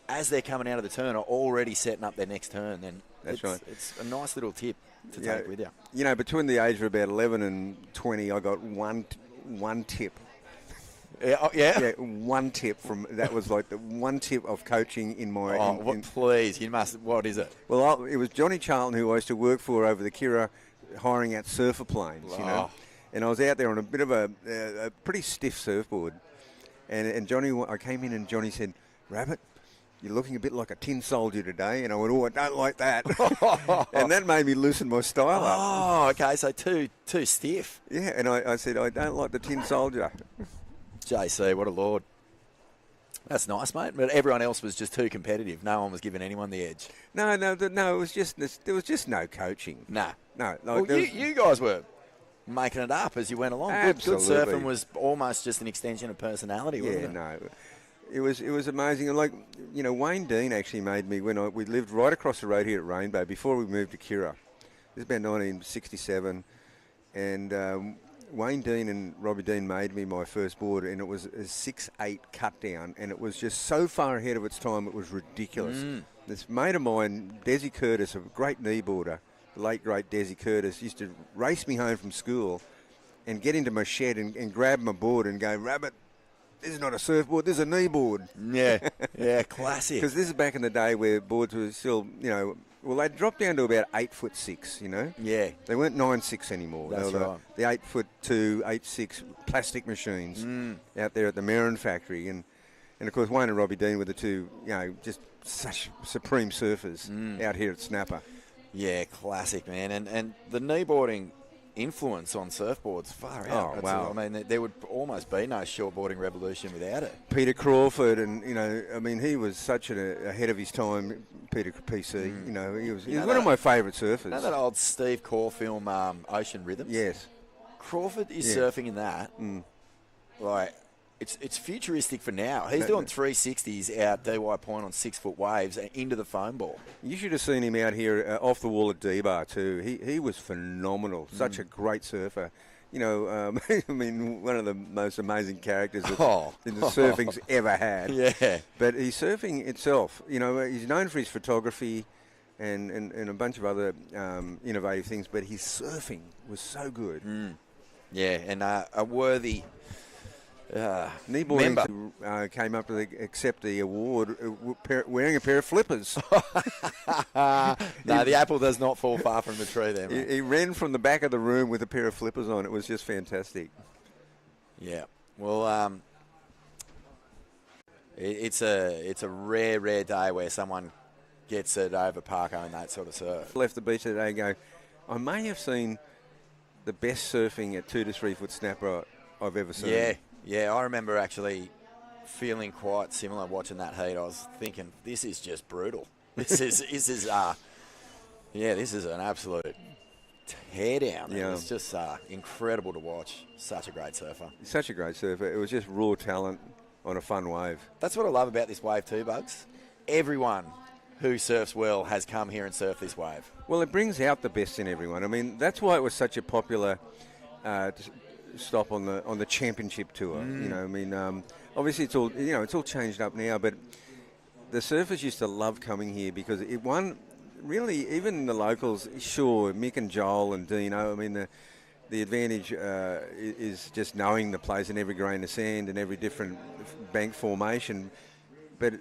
Speaker 3: as they're coming out of the turn, are already setting up their next turn. And
Speaker 4: that's right.
Speaker 3: It's a nice little tip to take with you.
Speaker 4: Between the age of about 11 and 20, I got one tip. Yeah, one tip that was like the one tip of coaching in my...
Speaker 3: please, you must... What is it?
Speaker 4: Well, it was Johnny Charlton, who I used to work for over the Kirra, hiring out surfer planes, And I was out there on a bit of a pretty stiff surfboard. And Johnny, I came in and Johnny said, "Rabbit, you're looking a bit like a tin soldier today." And I went, "Oh, I don't like that." And that made me loosen my style up.
Speaker 3: Oh, okay, so too stiff.
Speaker 4: Yeah, and I said, "I don't like the tin soldier."
Speaker 3: JC, what a lord. That's nice, mate. But everyone else was just too competitive. No one was giving anyone the edge.
Speaker 4: No. It was just there was just no coaching.
Speaker 3: No.
Speaker 4: Like
Speaker 3: you guys were making it up as you went along.
Speaker 4: Absolutely.
Speaker 3: Good surfing was almost just an extension of personality, wasn't it?
Speaker 4: Yeah, no. It was amazing. And Wayne Dean actually made me when we lived right across the road here at Rainbow before we moved to Kirra. This is about 1967, and Wayne Dean and Robbie Dean made me my first board, and it was a 6'8" cut down, and it was just so far ahead of its time, it was ridiculous. This mate of mine, Desi Curtis, a great kneeboarder, the late great Desi Curtis, used to race me home from school and get into my shed and grab my board and go, "Rabbit, this is not a surfboard, this is a kneeboard."
Speaker 3: Yeah, classic.
Speaker 4: Because this is back in the day where boards were still, they dropped down to about 8'6",
Speaker 3: Yeah.
Speaker 4: They weren't 9'6" anymore.
Speaker 3: That's
Speaker 4: they were
Speaker 3: right.
Speaker 4: The 8'2", 8'6" plastic machines out there at the Merrin factory. And And of course, Wayne and Robbie Dean were the two, just such supreme surfers out here at Snapper.
Speaker 3: Yeah, classic, man. And the kneeboarding influence on surfboards, far out.
Speaker 4: Oh, wow.
Speaker 3: I mean, there would almost be no shortboarding revolution without it.
Speaker 4: Peter Crawford, and he was such ahead of his time. Peter PC, he was one of my favourite surfers.
Speaker 3: You know that old Steve Core film, Ocean Rhythms?
Speaker 4: Yes.
Speaker 3: Crawford is surfing in that. Like, it's futuristic for now. He's doing 360s out DY Point on 6-foot waves and into the foam ball.
Speaker 4: You should have seen him out here off the wall at D-Bar too. He was phenomenal. Such a great surfer. One of the most amazing characters that the surfing's ever had.
Speaker 3: Yeah.
Speaker 4: But his surfing itself, he's known for his photography and a bunch of other innovative things, but his surfing was so good.
Speaker 3: Yeah, and a worthy
Speaker 4: member came up to accept the award wearing a pair of flippers.
Speaker 3: No, the apple does not fall far from the tree there, mate.
Speaker 4: He ran from the back of the room with a pair of flippers on. It was just fantastic.
Speaker 3: Yeah. Well, it's a rare day where someone gets it over Parko and that sort of surf.
Speaker 4: Left the beach today and go, I may have seen the best surfing at 2 to 3 foot snapper I've ever seen.
Speaker 3: Yeah, I remember actually feeling quite similar watching that heat. I was thinking, this is just brutal. This is an absolute tear down.
Speaker 4: Yeah.
Speaker 3: It's just incredible to watch. Such a great surfer.
Speaker 4: He's such a great surfer. It was just raw talent on a fun wave.
Speaker 3: That's what I love about this wave too, Bugs. Everyone who surfs well has come here and surfed this wave.
Speaker 4: Well, it brings out the best in everyone. I mean, that's why it was such a popular stop on the championship tour. Obviously it's all changed up now, but the surfers used to love coming here because it won. Really, even the locals, sure, Mick and Joel and Dino. I mean, the advantage is just knowing the place and every grain of sand and every different bank formation, but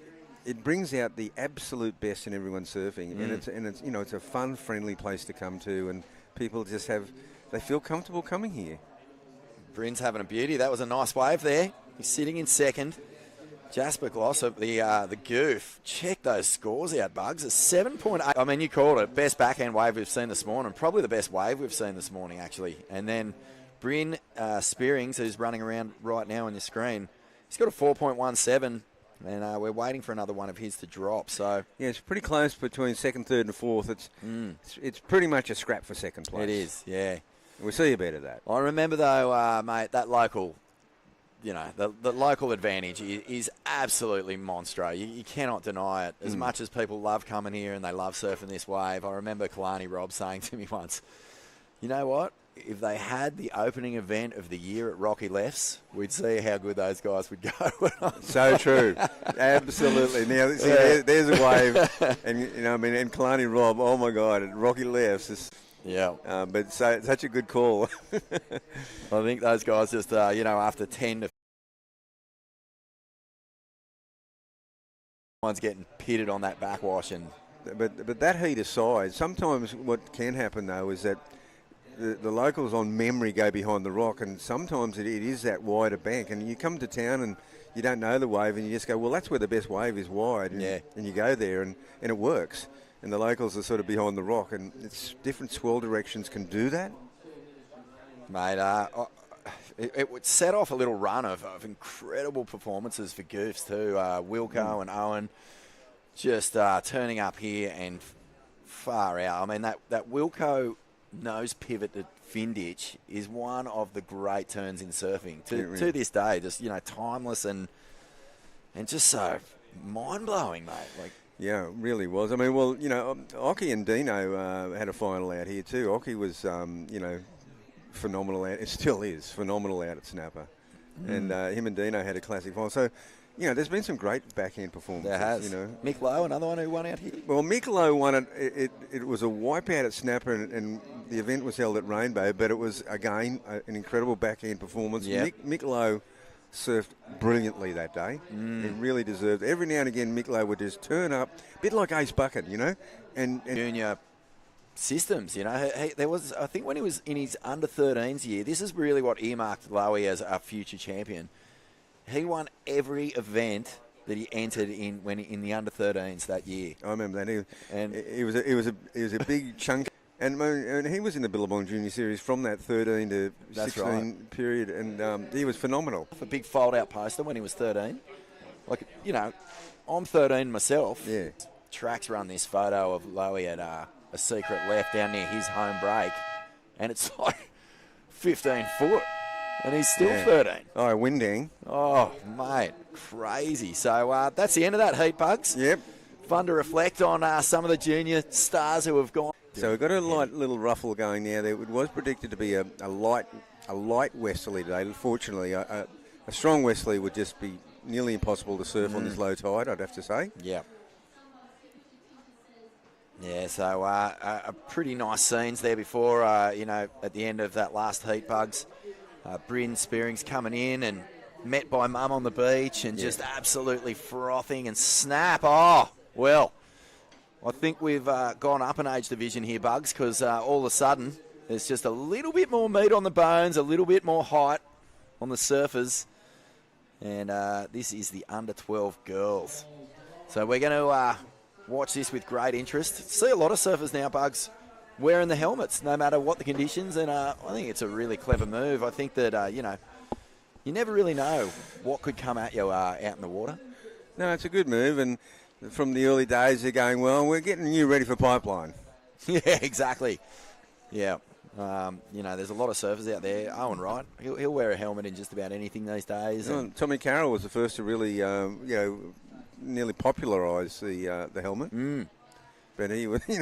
Speaker 4: it brings out the absolute best in everyone surfing, and it's a fun, friendly place to come to, and people just they feel comfortable coming here.
Speaker 3: Bryn's having a beauty. That was a nice wave there. He's sitting in second. Jasper Glossop, the goof. Check those scores out, Bugs. A 7.8. I mean, you called it. Best backhand wave we've seen this morning. Probably the best wave we've seen this morning, actually. And then Bryn Spearings, who's running around right now on your screen, he's got a 4.17. And we're waiting for another one of his to drop. So
Speaker 4: yeah, it's pretty close between second, third, and fourth. It's pretty much a scrap for second place.
Speaker 3: It is, yeah.
Speaker 4: We'll see a bit of that.
Speaker 3: I remember though, mate, that local, the local advantage is absolutely monstro. You cannot deny it. As much as people love coming here and they love surfing this wave, I remember Kalani Rob saying to me once, you know what? If they had the opening event of the year at Rocky Lefts, we'd see how good those guys would go.
Speaker 4: So true. Absolutely. Now, see, there's a wave. And, and Kalani Rob, oh, my God, at Rocky Lefts is...
Speaker 3: Yeah.
Speaker 4: But such a good call.
Speaker 3: I think those guys just, after 10 to... One's getting pitted on that backwash.
Speaker 4: But that heat aside, sometimes what can happen, though, is that the locals on memory go behind the rock, and sometimes it is that wider bank, and you come to town and you don't know the wave, and you just go, well, that's where the best wave is wide, and you go there, and it works, and the locals are sort of behind the rock, and it's different swell directions can do that.
Speaker 3: Mate, it would set off a little run of incredible performances for Goofs too. Wilco and Owen just turning up here and far out. I mean, that Wilco nose pivot to Finditch is one of the great turns in surfing to this day. Just timeless and just so mind blowing, mate. Like,
Speaker 4: yeah, it really was. I mean, well, Occy and Dino had a final out here too. Occy was, phenomenal out. It still is phenomenal out at Snapper, and him and Dino had a classic final. So. There's been some great backhand performances.
Speaker 3: There has. Mick Lowe, another one who won out here.
Speaker 4: Well, Mick Lowe won it. It was a wipeout at Snapper, and the event was held at Rainbow, but it was, again, an incredible backhand performance.
Speaker 3: Yep.
Speaker 4: Mick Lowe surfed brilliantly that day. He really deserved it. Every now and again, Mick Lowe would just turn up, a bit like Ace Bucket, and
Speaker 3: Junior systems, there was, I think when he was in his under-13s year, this is really what earmarked Lowe as a future champion. He won every event that he entered in in the under-13s that year.
Speaker 4: I remember that.
Speaker 3: And
Speaker 4: He was a big chunk. And he was in the Billabong Junior Series from that 13 to
Speaker 3: That's
Speaker 4: 16
Speaker 3: right.
Speaker 4: period, and he was phenomenal.
Speaker 3: a big fold-out poster when he was 13. Like, you know, I'm 13 myself.
Speaker 4: Yeah.
Speaker 3: Tracks run this photo of Lowy at a secret left down near his home break, and it's like 15 foot, and he's still 13.
Speaker 4: Oh, Windang.
Speaker 3: Oh, mate, crazy. So that's the end of that heat, Bugs.
Speaker 4: Yep.
Speaker 3: Fun to reflect on some of the junior stars who have gone.
Speaker 4: So we've got a light little ruffle going now. There it was predicted to be a light westerly today. Unfortunately, a strong westerly would just be nearly impossible to surf on this low tide, I'd have to say.
Speaker 3: Yeah. Yeah, so a pretty nice scenes there before, at the end of that last heat, Bugs. Bryn Spearing's coming in and met by Mum on the beach and just absolutely frothing and snap. Oh, well, I think we've gone up an age division here, Bugs, because all of a sudden there's just a little bit more meat on the bones, a little bit more height on the surfers. And this is the under-12 girls. So we're going to watch this with great interest. See a lot of surfers now, Bugs, wearing the helmets, no matter what the conditions. And I think it's a really clever move. I think that, you never really know what could come at you out in the water.
Speaker 4: No, it's a good move, and from the early days, they're going, well, we're getting you ready for pipeline.
Speaker 3: Yeah, exactly. Yeah. There's a lot of surfers out there. Owen Wright, he'll wear a helmet in just about anything these days.
Speaker 4: Well, Tommy Carroll was the first to really, nearly popularise the helmet. But he was, he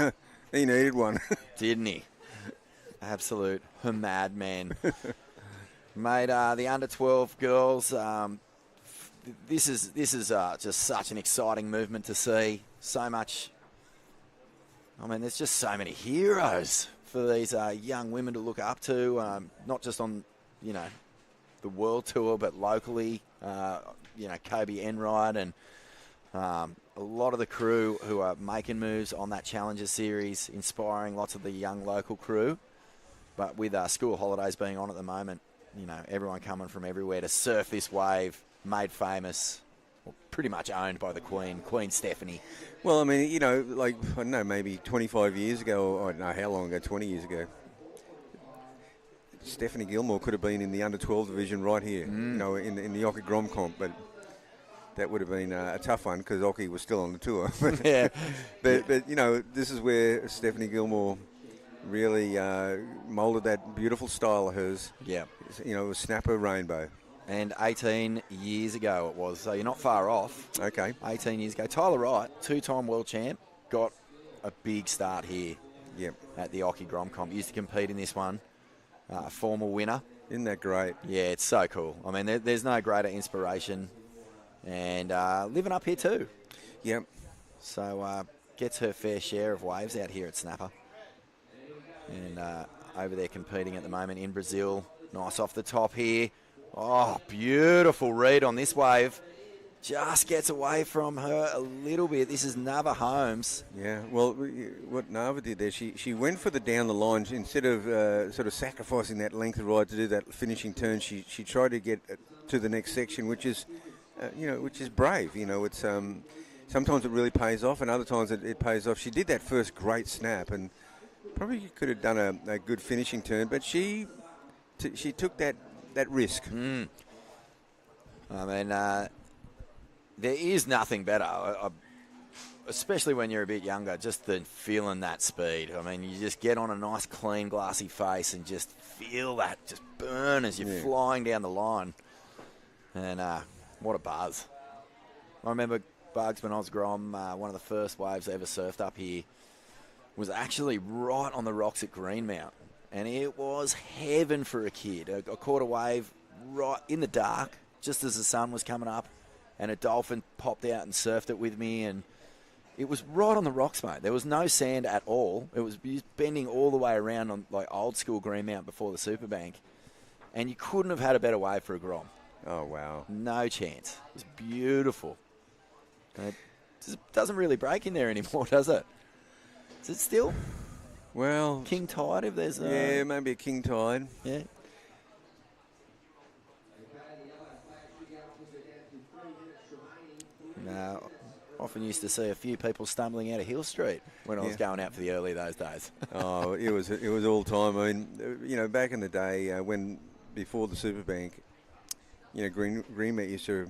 Speaker 4: needed one.
Speaker 3: Didn't he? Absolute madman. Mate, the under-12 girls, this is just such an exciting movement to see. So much. I mean, there's just so many heroes for these young women to look up to, not just on, the world tour, but locally. Kobe Enright and a lot of the crew who are making moves on that Challenger Series, inspiring lots of the young local crew. But with school holidays being on at the moment, everyone coming from everywhere to surf this wave, made famous, or pretty much owned by the Queen Stephanie.
Speaker 4: Well, I mean, I don't know, maybe 25 years ago, or I don't know how long ago, 20 years ago, Stephanie Gilmore could have been in the under-12 division right here, in the Occy Grom comp, but that would have been a tough one because Occy was still on the tour.
Speaker 3: Yeah.
Speaker 4: But this is where Stephanie Gilmore really moulded that beautiful style of hers.
Speaker 3: Yeah.
Speaker 4: It was Snapper Rainbow.
Speaker 3: And 18 years ago it was, so you're not far off.
Speaker 4: Okay.
Speaker 3: 18 years ago. Tyler Wright, two-time world champ, got a big start here at the Occy Grom comp. Used to compete in this one, former winner.
Speaker 4: Isn't that great?
Speaker 3: Yeah, it's so cool. I mean, there's no greater inspiration. And living up here too.
Speaker 4: Yep.
Speaker 3: So gets her fair share of waves out here at Snapper. And over there competing at the moment in Brazil. Nice off the top here. Oh, beautiful read on this wave. Just gets away from her a little bit. This is Nava Holmes.
Speaker 4: Yeah, well, what Nava did there, she went for the down the line. Instead of sort of sacrificing that length of ride to do that finishing turn, she tried to get to the next section, which is brave. It's sometimes it really pays off, and other times it pays off. She did that first great snap, and probably could have done a good finishing turn, but she took that risk.
Speaker 3: I mean, there is nothing better, especially when you're a bit younger, just than feeling that speed. I mean, you just get on a nice, clean, glassy face and just feel that just burn as you're flying down the line. And what a buzz. I remember, Bugs, when I was Grom, one of the first waves I ever surfed up here was actually right on the rocks at Greenmount. And it was heaven for a kid. I caught a wave right in the dark, just as the sun was coming up, and a dolphin popped out and surfed it with me, and it was right on the rocks, mate. There was no sand at all. It was bending all the way around on like old school Greenmount before the Superbank, and you couldn't have had a better wave for a Grom.
Speaker 4: Oh, wow.
Speaker 3: No chance. It was beautiful. And it just doesn't really break in there anymore, does it? Is it still?
Speaker 4: Well,
Speaker 3: King Tide, if there's
Speaker 4: yeah, maybe a king tide.
Speaker 3: Yeah. often used to see a few people stumbling out of Hill Street when I was going out for the early those days.
Speaker 4: Oh, it was all time. I mean, back in the day before the Superbank, Greenmeat used to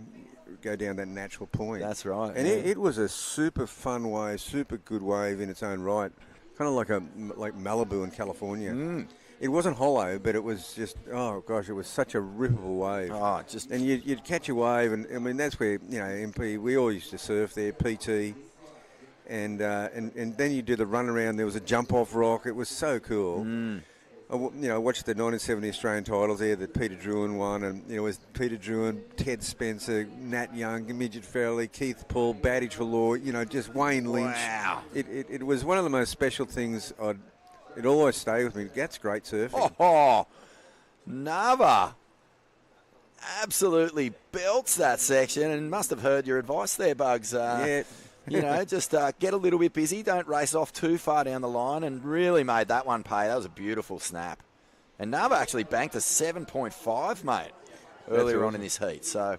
Speaker 4: go down that natural point.
Speaker 3: That's right.
Speaker 4: And it was a super fun wave, super good wave in its own right, kind of like Malibu in California. It wasn't hollow, but it was just, oh gosh, it was such a rippable wave.
Speaker 3: Oh,
Speaker 4: and you'd catch a wave, and I mean that's where MP. We all used to surf there, PT, and then you do the run around. There was a jump off rock. It was so cool. I watched the 1970 Australian titles there that Peter Druin won, and it was Peter Druin, Ted Spencer, Nat Young, Midget Farrelly, Keith Paul, Baddage for Law, just Wayne Lynch.
Speaker 3: Wow.
Speaker 4: It was one of the most special things. It always stay with me. That's great surfing.
Speaker 3: Oh, Nava absolutely belts that section, and must have heard your advice there, Bugs.
Speaker 4: Yeah.
Speaker 3: Just get a little bit busy. Don't race off too far down the line, and really made that one pay. That was a beautiful snap. And Nava actually banked a 7.5, mate, earlier on in this heat. So,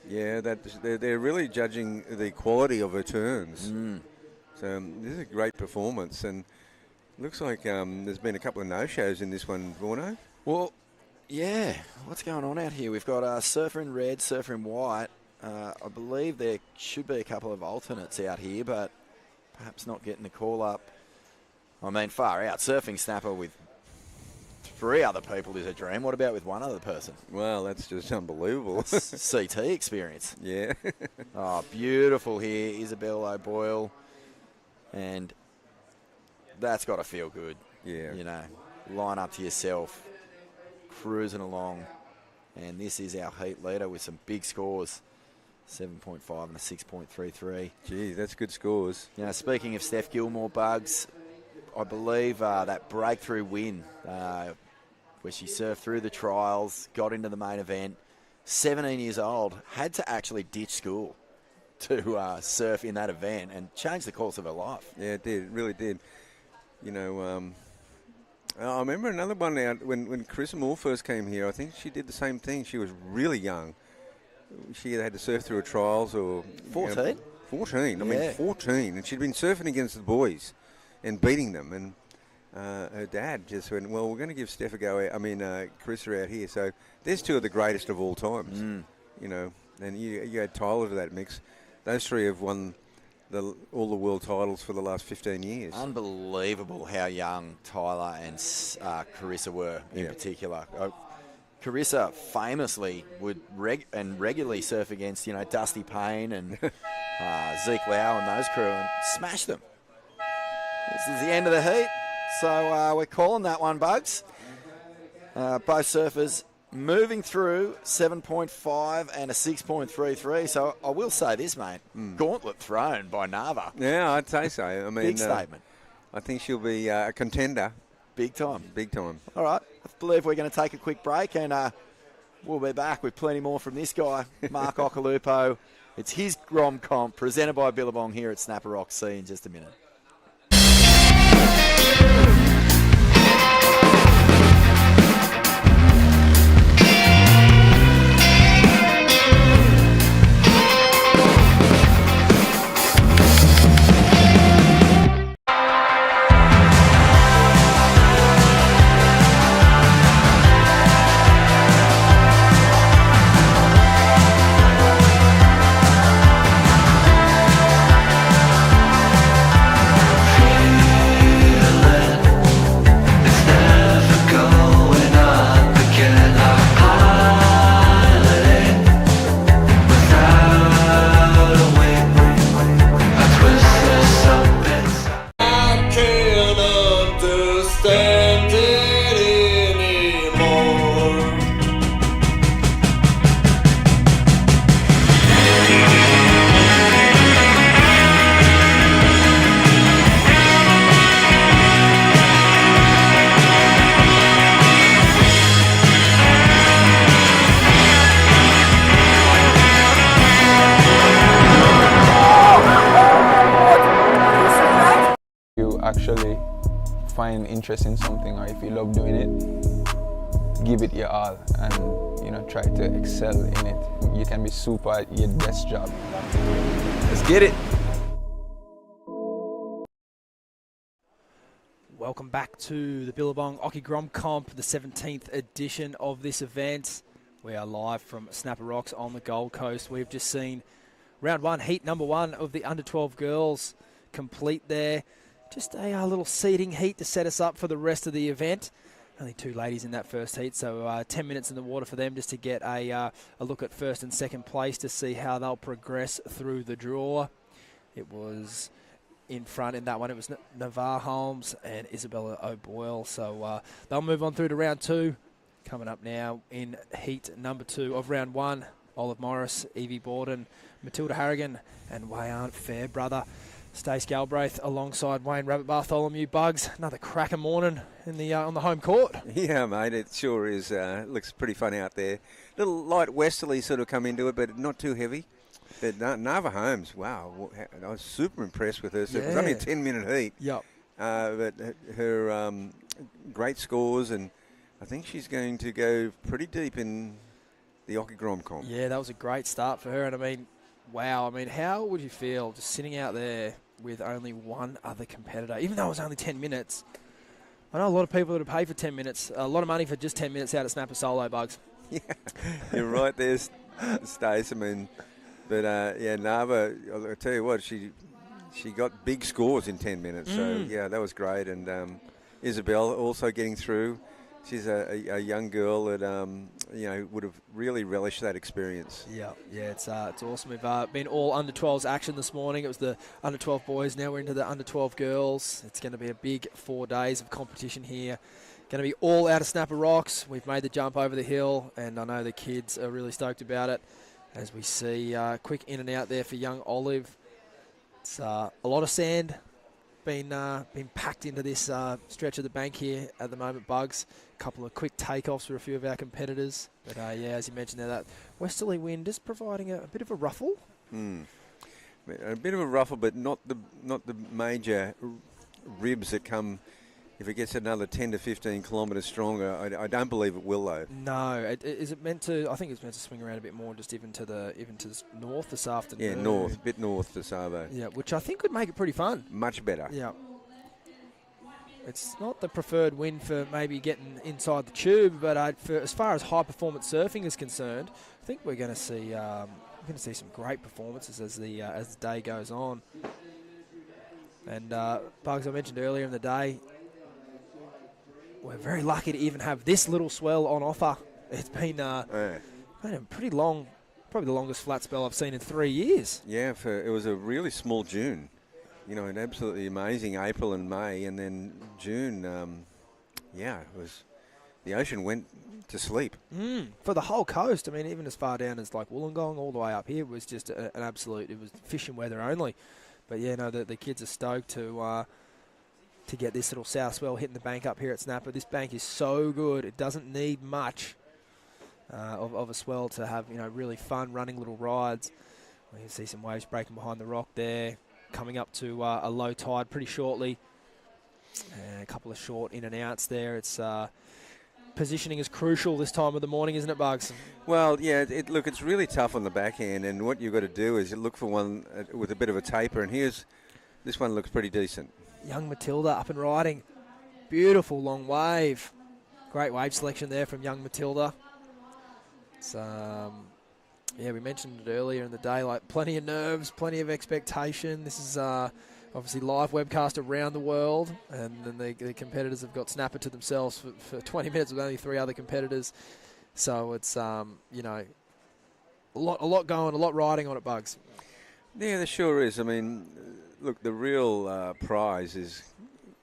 Speaker 4: yeah, they're really judging the quality of her turns. So this is a great performance, and looks like there's been a couple of no-shows in this one, Vorno.
Speaker 3: Well, yeah. What's going on out here? We've got Surfer in red, Surfer in white. I believe there should be a couple of alternates out here, but perhaps not getting the call up. I mean, far out. Surfing snapper with 3 other people is a dream. What about with one other person?
Speaker 4: Well, that's just unbelievable.
Speaker 3: CT experience.
Speaker 4: Yeah.
Speaker 3: Oh, beautiful here. Isabel O'Boyle. And that's got to feel good.
Speaker 4: Yeah.
Speaker 3: Line up to yourself, cruising along. And this is our heat leader with some big scores. 7.5 and a 6.33.
Speaker 4: Gee, that's good scores.
Speaker 3: Speaking of Steph Gilmore, Bugs, I believe that breakthrough win where she surfed through the trials, got into the main event, 17 years old, had to actually ditch school to surf in that event and change the course of her life.
Speaker 4: Yeah, it did. It really did. I remember another one out when Carissa Moore first came here. I think she did the same thing. She was really young. She either had to surf through her trials or...
Speaker 3: 14?
Speaker 4: 14. I mean, 14. And she'd been surfing against the boys and beating them. And her dad just went, well, we're going to give Steph a go. Carissa out here. So there's 2 of the greatest of all times. And you add Tyler to that mix. Those 3 have won all the world titles for the last 15 years.
Speaker 3: Unbelievable how young Tyler and Carissa were in particular. Carissa famously would regularly surf against, Dusty Payne and Zeke Lau and those crew and smash them. This is the end of the heat, so we're calling that one, Bugs. Both surfers moving through 7.5 and a 6.33. So I will say this, mate. Gauntlet thrown by Nava.
Speaker 4: Yeah, I'd say so. I mean,
Speaker 3: big statement.
Speaker 4: I think she'll be a contender.
Speaker 3: Big time.
Speaker 4: Big time.
Speaker 3: All right. I believe we're going to take a quick break, and we'll be back with plenty more from this guy, Mark Ocalupo. It's his Grom Comp, presented by Billabong here at Snapper Occy in just a minute.
Speaker 7: Actually find interest in something, or if you love doing it, give it your all and try to excel in it. You can be super at your best job.
Speaker 3: Let's get it.
Speaker 1: Welcome back to the Billabong Occy Grom Comp, the 17th edition of this event. We are live from Snapper Rocks on the Gold Coast. We've just seen round one, heat number one of the under-12 girls complete there. Just a little seeding heat to set us up for the rest of the event. Only two ladies in that first heat, so 10 minutes in the water for them just to get a look at first and second place to see how they'll progress through the draw. It was in front in that one. It was Navarre Holmes and Isabella O'Boyle. So they'll move on through to round two. Coming up now in heat number two of round one, Olive Morris, Evie Borden, Matilda Harrigan and Wayan Fairbrother. Stace Galbraith alongside Wayne Rabbit Bartholomew. Bugs, another cracker morning in the on the home court.
Speaker 4: Yeah, mate, it sure is. Looks pretty fun out there. Little light westerly sort of come into it, but not too heavy. But Nava Holmes, wow, I was super impressed with her. So It was only a 10-minute heat.
Speaker 1: Yep.
Speaker 4: But her great scores, and I think she's going to go pretty deep in the Occy Grom Comp.
Speaker 1: Yeah, that was a great start for her. And I mean, wow, I mean, how would you feel just sitting out there with only one other competitor, even though it was only 10 minutes? I know a lot of people that have paid for 10 minutes, a lot of money for just 10 minutes out at Snapper Solo, Bugs.
Speaker 4: Yeah, you're right there, Stace. I mean, but yeah, Nava, I'll tell you what, she got big scores in 10 minutes. So yeah, that was great. And Isabel also getting through. She's a young girl that would have really relished that experience. Yeah,
Speaker 1: it's awesome. We've been all under 12s action this morning. It was the under 12 boys. Now we're into the under 12 girls. It's going to be a big 4 days of competition here. Going to be all out of Snapper Rocks. We've made the jump over the hill, and I know the kids are really stoked about it. As we see, quick in and out there for young Olive. It's a lot of sand been packed into this stretch of the bank here at the moment, Bugs. A couple of quick takeoffs for a few of our competitors. But yeah, as you mentioned there, that westerly wind is providing a bit of a ruffle.
Speaker 4: A bit of a ruffle, but not the major ribs that come. If it gets another 10 to 15 kilometres stronger, I don't believe it will, though.
Speaker 1: No, is it meant to? I think it's meant to swing around a bit more, just even to the north this afternoon.
Speaker 4: Yeah, a bit north to Savo.
Speaker 1: Yeah, which I think would make it pretty fun.
Speaker 4: Much better.
Speaker 1: Yeah. It's not the preferred wind for maybe getting inside the tube, but as far as high performance surfing is concerned, I think we're going to see some great performances as the day goes on. And Bugs, I mentioned earlier in the day, we're very lucky to even have this little swell on offer. It's been a pretty long, probably the longest flat spell I've seen in 3 years.
Speaker 4: Yeah, it was a really small June. An absolutely amazing April and May, and then June, it was, the ocean went to sleep.
Speaker 1: For the whole coast. I mean, even as far down as like Wollongong, all the way up here was just an absolute, it was fishing weather only. But yeah, no, the kids are stoked to get this little south swell hitting the bank up here at Snapper. This bank is so good. It doesn't need much of a swell to have, really fun running little rides. We can see some waves breaking behind the rock there. Coming up to a low tide pretty shortly. A couple of short in and outs there. It's positioning is crucial this time of the morning, isn't it, Bugs?
Speaker 4: Well, yeah, look, it's really tough on the backhand, and what you've got to do is you look for one with a bit of a taper, and this one looks pretty decent.
Speaker 1: Young Matilda up and riding. Beautiful long wave. Great wave selection there from young Matilda. It's, we mentioned it earlier in the day, like plenty of nerves, plenty of expectation. This is obviously live webcast around the world, and then the competitors have got Snapper to themselves for 20 minutes with only 3 other competitors. So it's, a lot going, a lot riding on it, Bugs.
Speaker 4: Yeah, there sure is. I mean, look, the real prize is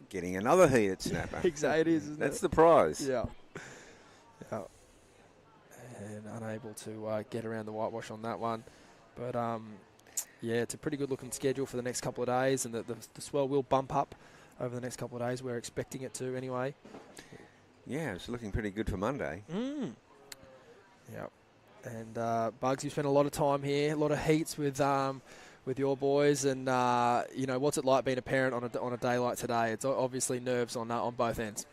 Speaker 4: getting another heat at Snapper.
Speaker 1: Exactly, it is, isn't
Speaker 4: That's
Speaker 1: it?
Speaker 4: the prize.
Speaker 1: Yeah. And unable to get around the whitewash on that one. But, it's a pretty good-looking schedule for the next couple of days, and the swell will bump up over the next couple of days. We're expecting it to anyway.
Speaker 4: Yeah, it's looking pretty good for Monday.
Speaker 1: Yeah. And, Bugs, you spent a lot of time here, a lot of heats with your boys, and what's it like being a parent on a day like today? It's obviously nerves on both ends.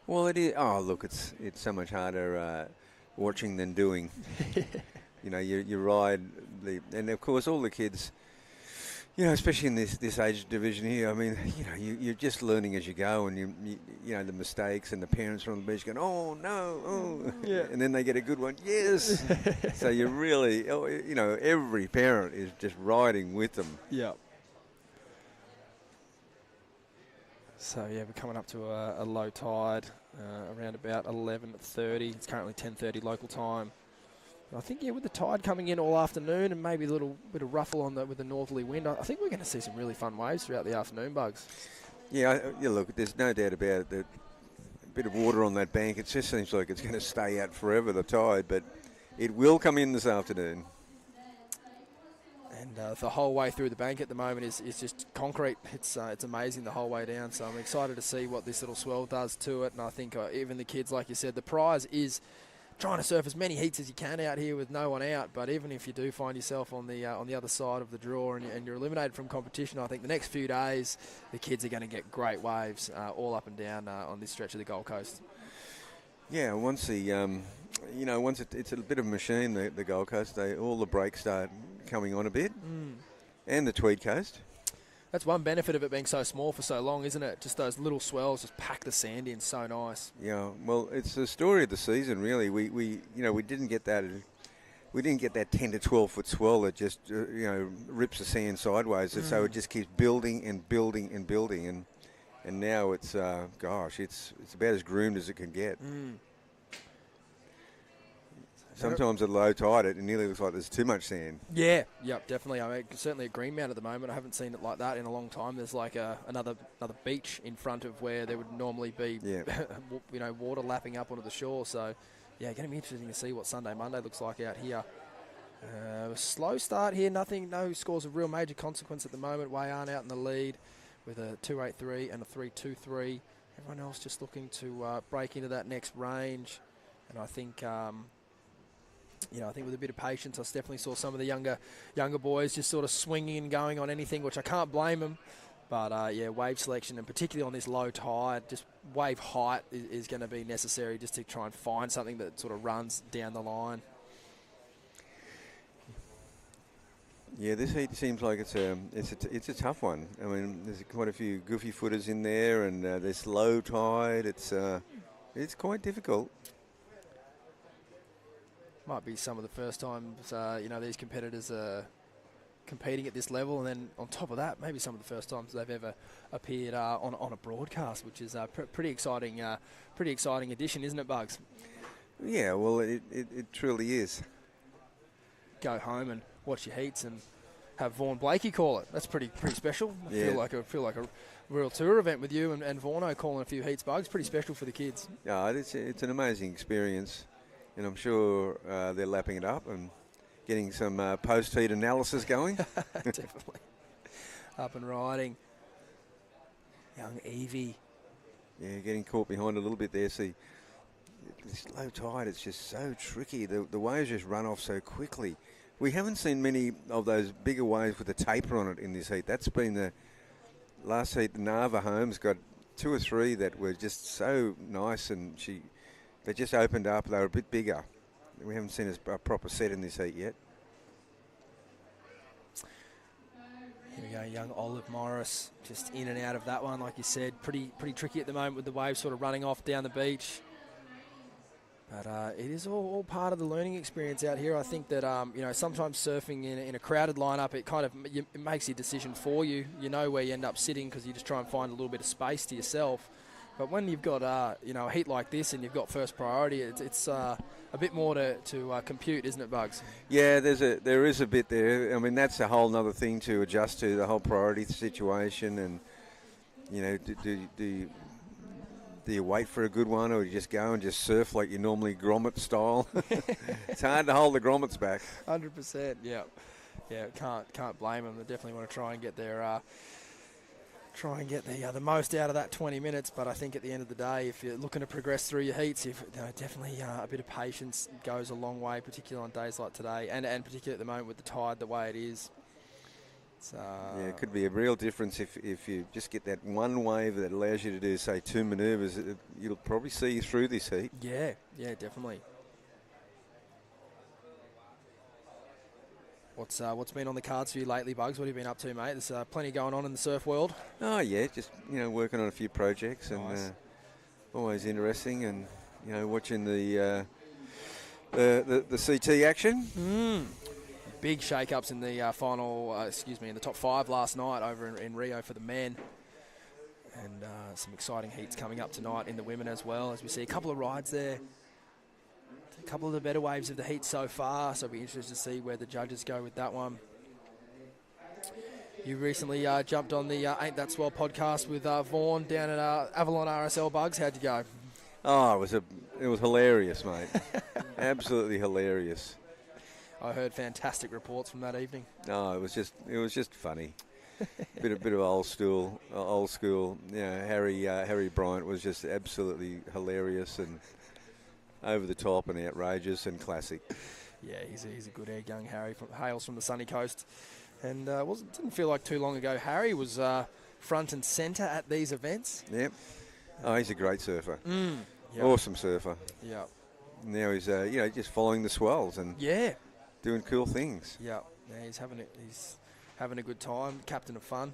Speaker 4: Well, it is. Oh, look, it's so much harder watching than doing. You ride and of course all the kids. You know, especially in this age division here. I mean, you're just learning as you go, and you know the mistakes, and the parents are on the beach going, "Oh no, oh,"
Speaker 1: Yeah.
Speaker 4: and then they get a good one, yes. So you really, every parent is just riding with them.
Speaker 1: Yeah. So, yeah, we're coming up to a low tide around about 11:30. It's currently 10:30 local time. I think, with the tide coming in all afternoon and maybe a little bit of ruffle with the northerly wind, I think we're going to see some really fun waves throughout the afternoon, Bugs.
Speaker 4: Yeah, look, there's no doubt about it that a bit of water on that bank, it just seems like it's going to stay out forever, the tide, but it will come in this afternoon.
Speaker 1: And the whole way through the bank at the moment is just concrete. It's amazing the whole way down, so I'm excited to see what this little swell does to it. And I think even the kids, like you said, the prize is trying to surf as many heats as you can out here with no one out. But even if you do find yourself on the other side of the draw and you're eliminated from competition, I think the next few days the kids are going to get great waves all up and down on this stretch of the Gold Coast.
Speaker 4: Yeah, once it's a bit of a machine, the Gold Coast, all the breaks start coming on a bit, and the Tweed Coast.
Speaker 1: That's one benefit of it being so small for so long, isn't it? Just those little swells just pack the sand in so nice.
Speaker 4: Yeah, well, it's the story of the season, really. We didn't get that. We didn't get that 10 to 12 foot swell that just rips the sand sideways, and so it just keeps building and building and building, and now it's it's about as groomed as it can get. Sometimes at low tide, it nearly looks like there's too much sand.
Speaker 1: Yeah, yep, definitely. I mean, certainly at Greenmount at the moment, I haven't seen it like that in a long time. There's like another beach in front of where there would normally be, water lapping up onto the shore. So, yeah, going to be interesting to see what Sunday, Monday looks like out here. A slow start here, no scores of real major consequence at the moment. Wayarn out in the lead with a 2.83 and a 3.23. Everyone else just looking to break into that next range. And I think... I think with a bit of patience, I definitely saw some of the younger boys just sort of swinging and going on anything, which I can't blame them. But, wave selection, and particularly on this low tide, just wave height is going to be necessary just to try and find something that sort of runs down the line.
Speaker 4: Yeah, this heat seems like it's a tough one. I mean, there's quite a few goofy footers in there, and this low tide, it's quite difficult.
Speaker 1: Might be some of the first times, these competitors are competing at this level, and then on top of that, maybe some of the first times they've ever appeared on a broadcast, which is a pretty exciting addition, isn't it, Bugs?
Speaker 4: Yeah, well, it truly is.
Speaker 1: Go home and watch your heats and have Vaughan Blakey call it. That's pretty special. I feel like a real tour event with you and Vaughno calling a few heats, Bugs. Pretty special for the kids.
Speaker 4: Yeah, it's an amazing experience. And I'm sure they're lapping it up and getting some post-heat analysis going.
Speaker 1: Definitely. Up and riding. Young Evie.
Speaker 4: Yeah, getting caught behind a little bit there. See, this low tide, it's just so tricky. The waves just run off so quickly. We haven't seen many of those bigger waves with a taper on it in this heat. That's been the last heat. Nava Holmes got 2 or 3 that were just so nice, and they just opened up. They were a bit bigger. We haven't seen a proper set in this heat yet.
Speaker 1: Here we go, young Olive Morris, just in and out of that one, like you said. Pretty tricky at the moment with the waves sort of running off down the beach. But it is all part of the learning experience out here. I think that sometimes surfing in a crowded lineup, it makes your decision for you. You know where you end up sitting because you just try and find a little bit of space to yourself. But when you've got a heat like this and you've got first priority, it's a bit more to compute, isn't it, Bugs?
Speaker 4: Yeah, there is a bit there. I mean, that's a whole other thing to adjust to, the whole priority situation. And do you wait for a good one, or you just go and just surf like you normally grommet style? It's hard to hold the grommets back.
Speaker 1: 100%. Yeah. Can't blame them. They definitely want to try and get their. The most out of that 20 minutes, but I think at the end of the day, if you're looking to progress through your heats, definitely a bit of patience goes a long way, particularly on days like today, and particularly at the moment with the tide the way it is.
Speaker 4: It could be a real difference if you just get that one wave that allows you to do, say, 2 manoeuvres. You'll probably see you through this heat.
Speaker 1: Yeah, definitely. What's been on the cards for you lately, Bugs? What have you been up to, mate? There's plenty going on in the surf world.
Speaker 4: Oh yeah, just working on a few projects and
Speaker 1: Nice.
Speaker 4: always interesting, and watching the CT action.
Speaker 1: Big shake-ups in the in the top 5 last night over in Rio for the men. And some exciting heats coming up tonight in the women as well, as we see a couple of rides there. A couple of the better waves of the heat so far, so it'll be interested to see where the judges go with that one. You recently jumped on the Ain't That Swell podcast with Vaughan down at Avalon RSL, Bugs. How'd you go?
Speaker 4: Oh, it was hilarious, mate. Absolutely hilarious.
Speaker 1: I heard fantastic reports from that evening.
Speaker 4: No, it was just funny. bit of old school. Harry Bryant was just absolutely hilarious and over the top and outrageous and classic.
Speaker 1: Yeah, he's a good egg, young Harry. Hails from the sunny coast, and didn't feel like too long ago Harry was front and centre at these events.
Speaker 4: Yep. Oh, he's a great surfer.
Speaker 1: Yep.
Speaker 4: Awesome surfer.
Speaker 1: Yeah.
Speaker 4: Now he's just following the swells and doing cool things.
Speaker 1: Yeah. He's having a good time. Captain of fun.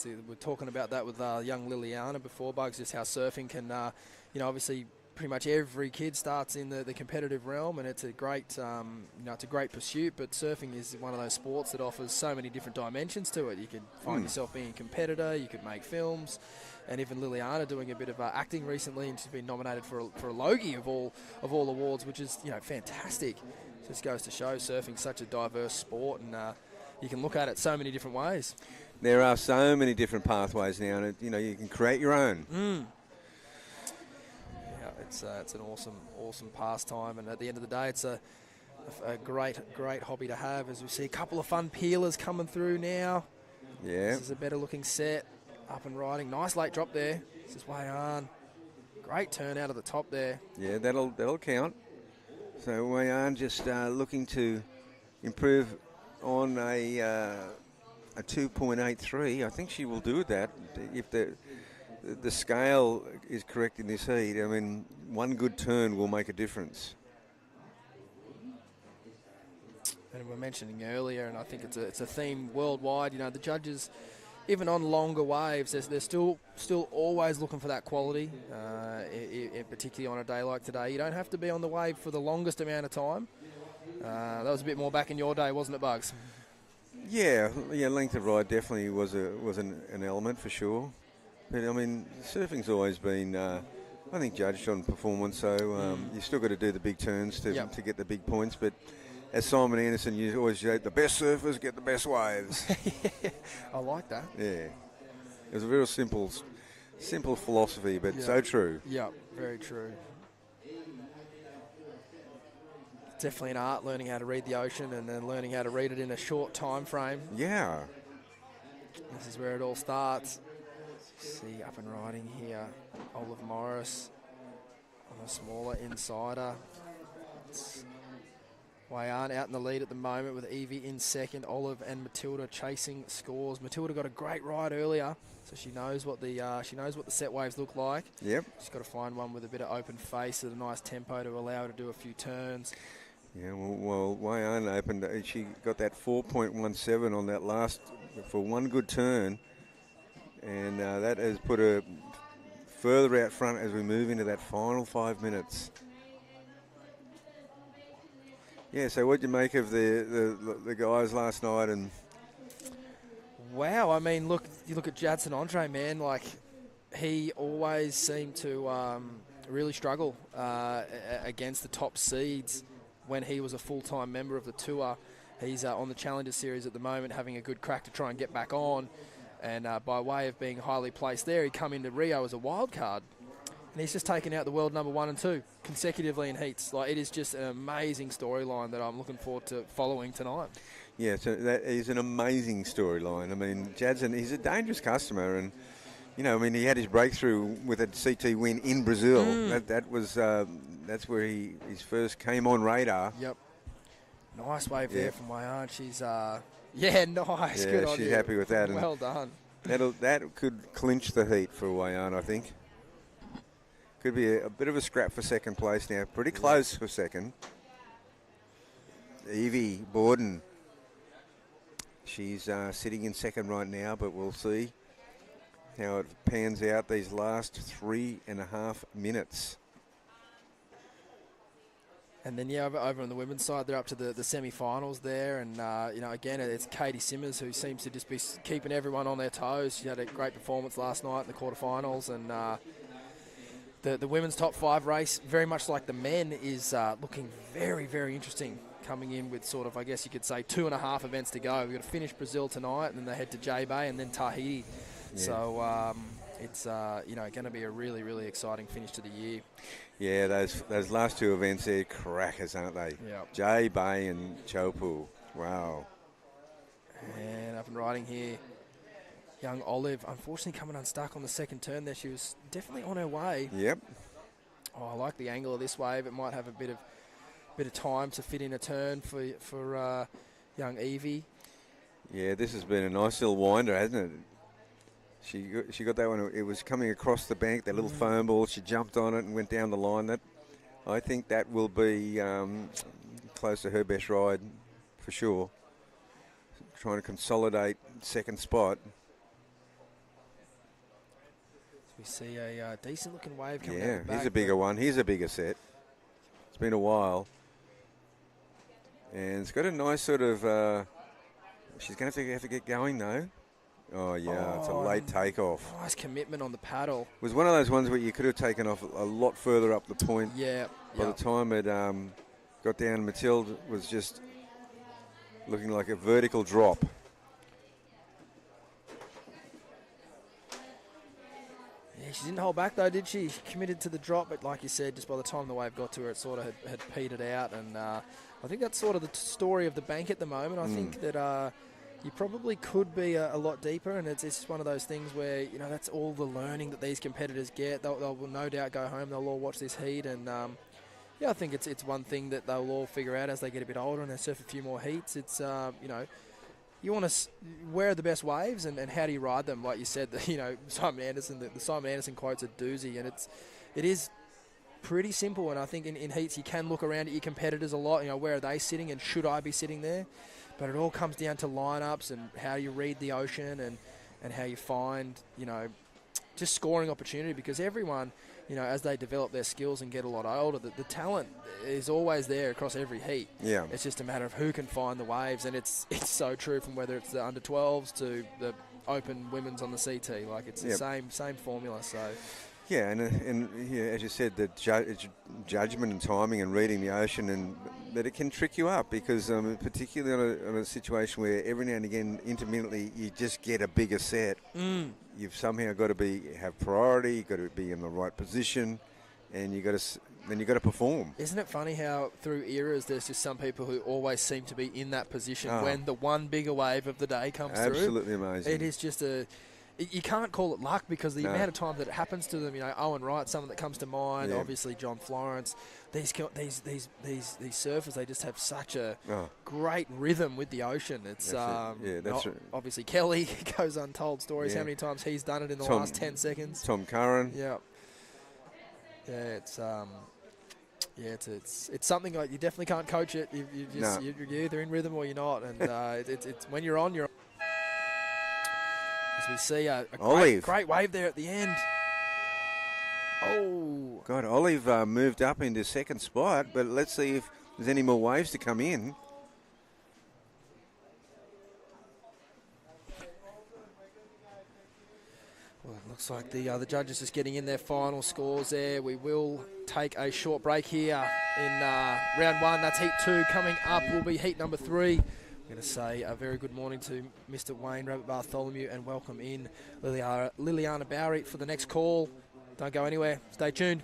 Speaker 1: We're talking about that with young Liliana before, Bugs, just how surfing can, obviously pretty much every kid starts in the competitive realm, and it's a great, it's a great pursuit. But surfing is one of those sports that offers so many different dimensions to it. You could find yourself being a competitor. You could make films, and even Liliana doing a bit of acting recently, and she's been nominated for a Logie of all awards, which is fantastic. Just goes to show surfing's such a diverse sport, and you can look at it so many different ways.
Speaker 4: There are so many different pathways now, and you can create your own.
Speaker 1: Yeah, it's an awesome pastime, and at the end of the day, it's a great hobby to have. As we see a couple of fun peelers coming through now.
Speaker 4: Yeah,
Speaker 1: this is a better looking set, up and riding. Nice late drop there. This is way on. Great turn out of the top there.
Speaker 4: Yeah, that'll count. So Wayan just looking to improve on a 2.83. I think she will do that if the scale is correct in this heat. I mean, one good turn will make a difference.
Speaker 1: And we were mentioning earlier, and I think it's a theme worldwide. The judges, even on longer waves, they're still always looking for that quality, particularly on a day like today. You don't have to be on the wave for the longest amount of time. That was a bit more back in your day, wasn't it, Bugs?
Speaker 4: Yeah, length of ride definitely was an element for sure. But I mean, surfing's always been, I think, judged on performance. So you still got to do the big turns to get the big points. But as Simon Anderson used to always say, the best surfers get the best waves.
Speaker 1: I like that.
Speaker 4: Yeah, it was a very simple philosophy, but so true.
Speaker 1: Yeah, very true. Definitely an art, learning how to read the ocean and then learning how to read it in a short time frame.
Speaker 4: Yeah.
Speaker 1: This is where it all starts. See, up and riding here, Olive Morris on a smaller insider. Wayan out in the lead at the moment with Evie in second, Olive and Matilda chasing scores. Matilda got a great ride earlier, so she knows what the set waves look like.
Speaker 4: Yep.
Speaker 1: She's got to find one with a bit of open face at a nice tempo to allow her to do a few turns.
Speaker 4: Yeah, well Wayan opened. She got that 4.17 on that last for one good turn. And that has put her further out front as we move into that final 5 minutes. Yeah, so what did you make of the guys last night? And
Speaker 1: wow, I mean, you look at Jadson Andre, man. Like, he always seemed to really struggle against the top seeds when he was a full-time member of the tour. He's on the Challenger Series at the moment, having a good crack to try and get back on. And by way of being highly placed there, he come into Rio as a wild card. And he's just taken out the world number 1 and 2 consecutively in heats. Like, it is just an amazing storyline that I'm looking forward to following tonight.
Speaker 4: Yeah, so that is an amazing storyline. I mean, Jadson, he's a dangerous customer. And, he had his breakthrough with a CT win in Brazil. That's where he first came on radar.
Speaker 1: Yep. Nice wave there from Wayan. She's... Yeah, nice.
Speaker 4: Yeah,
Speaker 1: good on
Speaker 4: she's
Speaker 1: you.
Speaker 4: happy with that.
Speaker 1: Well done.
Speaker 4: That could clinch the heat for Wayan, I think. Could be a bit of a scrap for second place now. Pretty close for second. Evie Borden. She's sitting in second right now, but we'll see how it pans out these last 3.5 minutes.
Speaker 1: And then, over on the women's side, they're up to the semi-finals there. And, again, it's Katie Simmers who seems to just be keeping everyone on their toes. She had a great performance last night in the quarterfinals. And the women's top 5 race, very much like the men, is looking very, very interesting. Coming in with sort of, I guess you could say, 2.5 events to go. We've got to finish Brazil tonight, and then they head to J-Bay and then Tahiti. Yeah. So it's going to be a really, really exciting finish to the year.
Speaker 4: Yeah, those last 2 events, they're crackers, aren't they?
Speaker 1: Yeah.
Speaker 4: J-Bay and Chopu. Wow.
Speaker 1: And up and riding here, young Olive, unfortunately coming unstuck on the second turn there. She was definitely on her way.
Speaker 4: Yep.
Speaker 1: Oh, I like the angle of this wave. It might have a bit of time to fit in a turn for young Evie.
Speaker 4: Yeah, this has been a nice little winder, hasn't it? She got that one. It was coming across the bank, that little foam ball. She jumped on it and went down the line. I think that will be close to her best ride for sure. Trying to consolidate second spot.
Speaker 1: We see a decent-looking wave coming out
Speaker 4: Yeah,
Speaker 1: the back.
Speaker 4: here's a bigger one. Here's a bigger set. It's been a while. And it's got a nice sort of... she's going to have to get going, though. Oh, yeah, it's a late takeoff.
Speaker 1: Nice commitment on the paddle.
Speaker 4: It was one of those ones where you could have taken off a lot further up the point.
Speaker 1: Yeah.
Speaker 4: By the time it got down, Mathilde was just looking like a vertical drop.
Speaker 1: Yeah, she didn't hold back, though, did she? She committed to the drop, but like you said, just by the time the wave got to her, it sort of had petered out. And I think that's sort of the story of the bank at the moment. I think that... you probably could be a lot deeper, and it's just one of those things where, that's all the learning that these competitors get. They'll no doubt go home, they'll all watch this heat, and I think it's one thing that they'll all figure out as they get a bit older and they surf a few more heats. It's, you want to, where are the best waves and how do you ride them? Like you said, Simon Anderson, the Simon Anderson quote's a doozy, and it is pretty simple, and I think in heats you can look around at your competitors a lot, where are they sitting and should I be sitting there? But it all comes down to lineups and how you read the ocean and how you find, just scoring opportunity, because everyone, as they develop their skills and get a lot older, the talent is always there across every heat.
Speaker 4: Yeah.
Speaker 1: It's just a matter of who can find the waves, and it's so true from whether it's the under 12s to the open women's on the CT. Like it's the same formula. So.
Speaker 4: Yeah, and as you said, the judgment and timing and reading the ocean, and that it can trick you up, because particularly on a situation where every now and again, intermittently, you just get a bigger set. You've somehow got to have priority. You've got to be in the right position, and you've got to perform. Isn't
Speaker 1: it funny how through eras there's just some people who always seem to be in that position when the one bigger wave of the day comes through?
Speaker 4: Absolutely amazing.
Speaker 1: It is just you can't call it luck, because the amount of time that it happens to them, Owen Wright, someone that comes to mind, obviously John Florence, these surfers, they just have such a great rhythm with the ocean. It's
Speaker 4: that's
Speaker 1: obviously Kelly goes untold stories how many times he's done it in the last 10 seconds.
Speaker 4: Tom Curran.
Speaker 1: Yeah. Yeah, it's something like you definitely can't coach it. You're either in rhythm or you're not, and it's when you're on, you're on. As we see a great wave there at the end. Oh.
Speaker 4: God, Olive moved up into second spot, but let's see if there's any more waves to come in.
Speaker 1: Well, it looks like the judges just getting in their final scores there. We will take a short break here in round 1. That's heat 2. Coming up will be heat number 3. I'm going to say a very good morning to Mr. Wayne Rabbit Bartholomew and welcome in Liliana Bowery for the next call. Don't go anywhere. Stay tuned.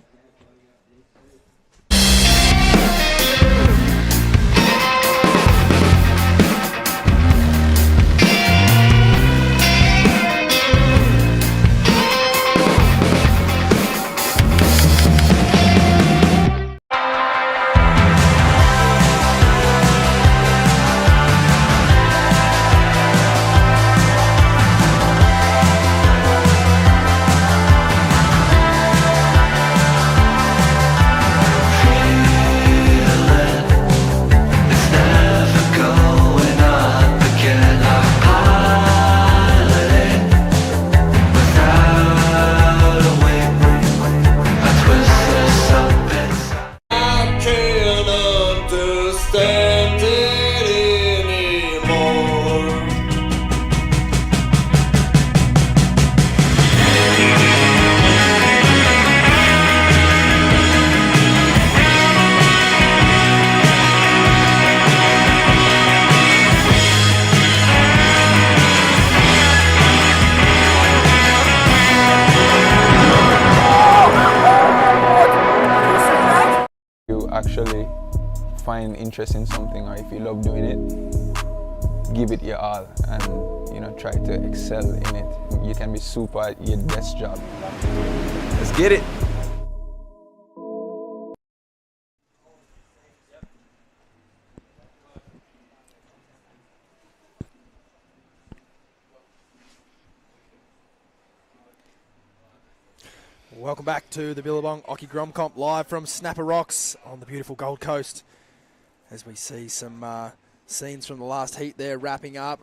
Speaker 7: actually find interest in something, or if you love doing it, give it your all and try to excel in it. You can be super at your best job.
Speaker 3: Let's get it.
Speaker 1: Welcome back to the Billabong Occy Grom Comp live from Snapper Rocks on the beautiful Gold Coast. As we see some scenes from the last heat there wrapping up.